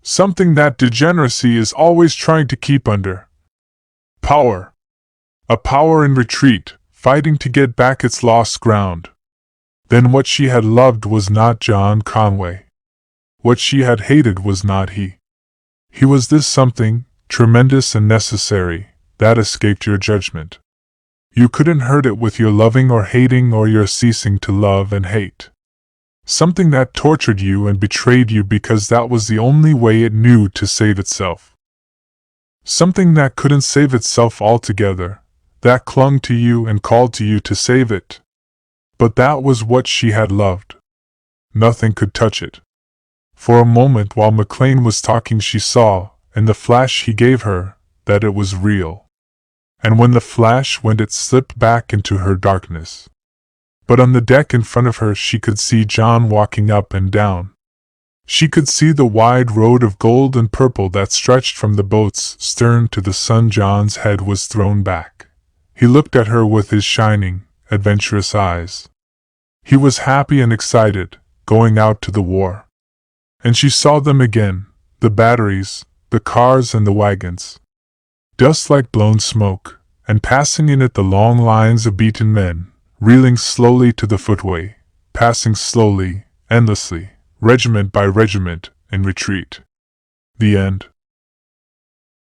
Something that degeneracy is always trying to keep under. Power. A power in retreat, fighting to get back its lost ground. Then what she had loved was not John Conway. What she had hated was not he. He was this something, tremendous and necessary, that escaped your judgment. You couldn't hurt it with your loving or hating or your ceasing to love and hate. Something that tortured you and betrayed you because that was the only way it knew to save itself. Something that couldn't save itself altogether, that clung to you and called to you to save it. But that was what she had loved. Nothing could touch it. For a moment while McLean was talking, she saw, in the flash he gave her, that it was real. And when the flash went, it slipped back into her darkness. But on the deck in front of her she could see John walking up and down. She could see the wide road of gold and purple that stretched from the boat's stern to the sun. John's head was thrown back. He looked at her with his shining, adventurous eyes. He was happy and excited, going out to the war. And she saw them again, the batteries, the cars and the wagons. Dust like blown smoke, and passing in it the long lines of beaten men, reeling slowly to the footway, passing slowly, endlessly, regiment by regiment, in retreat. The end.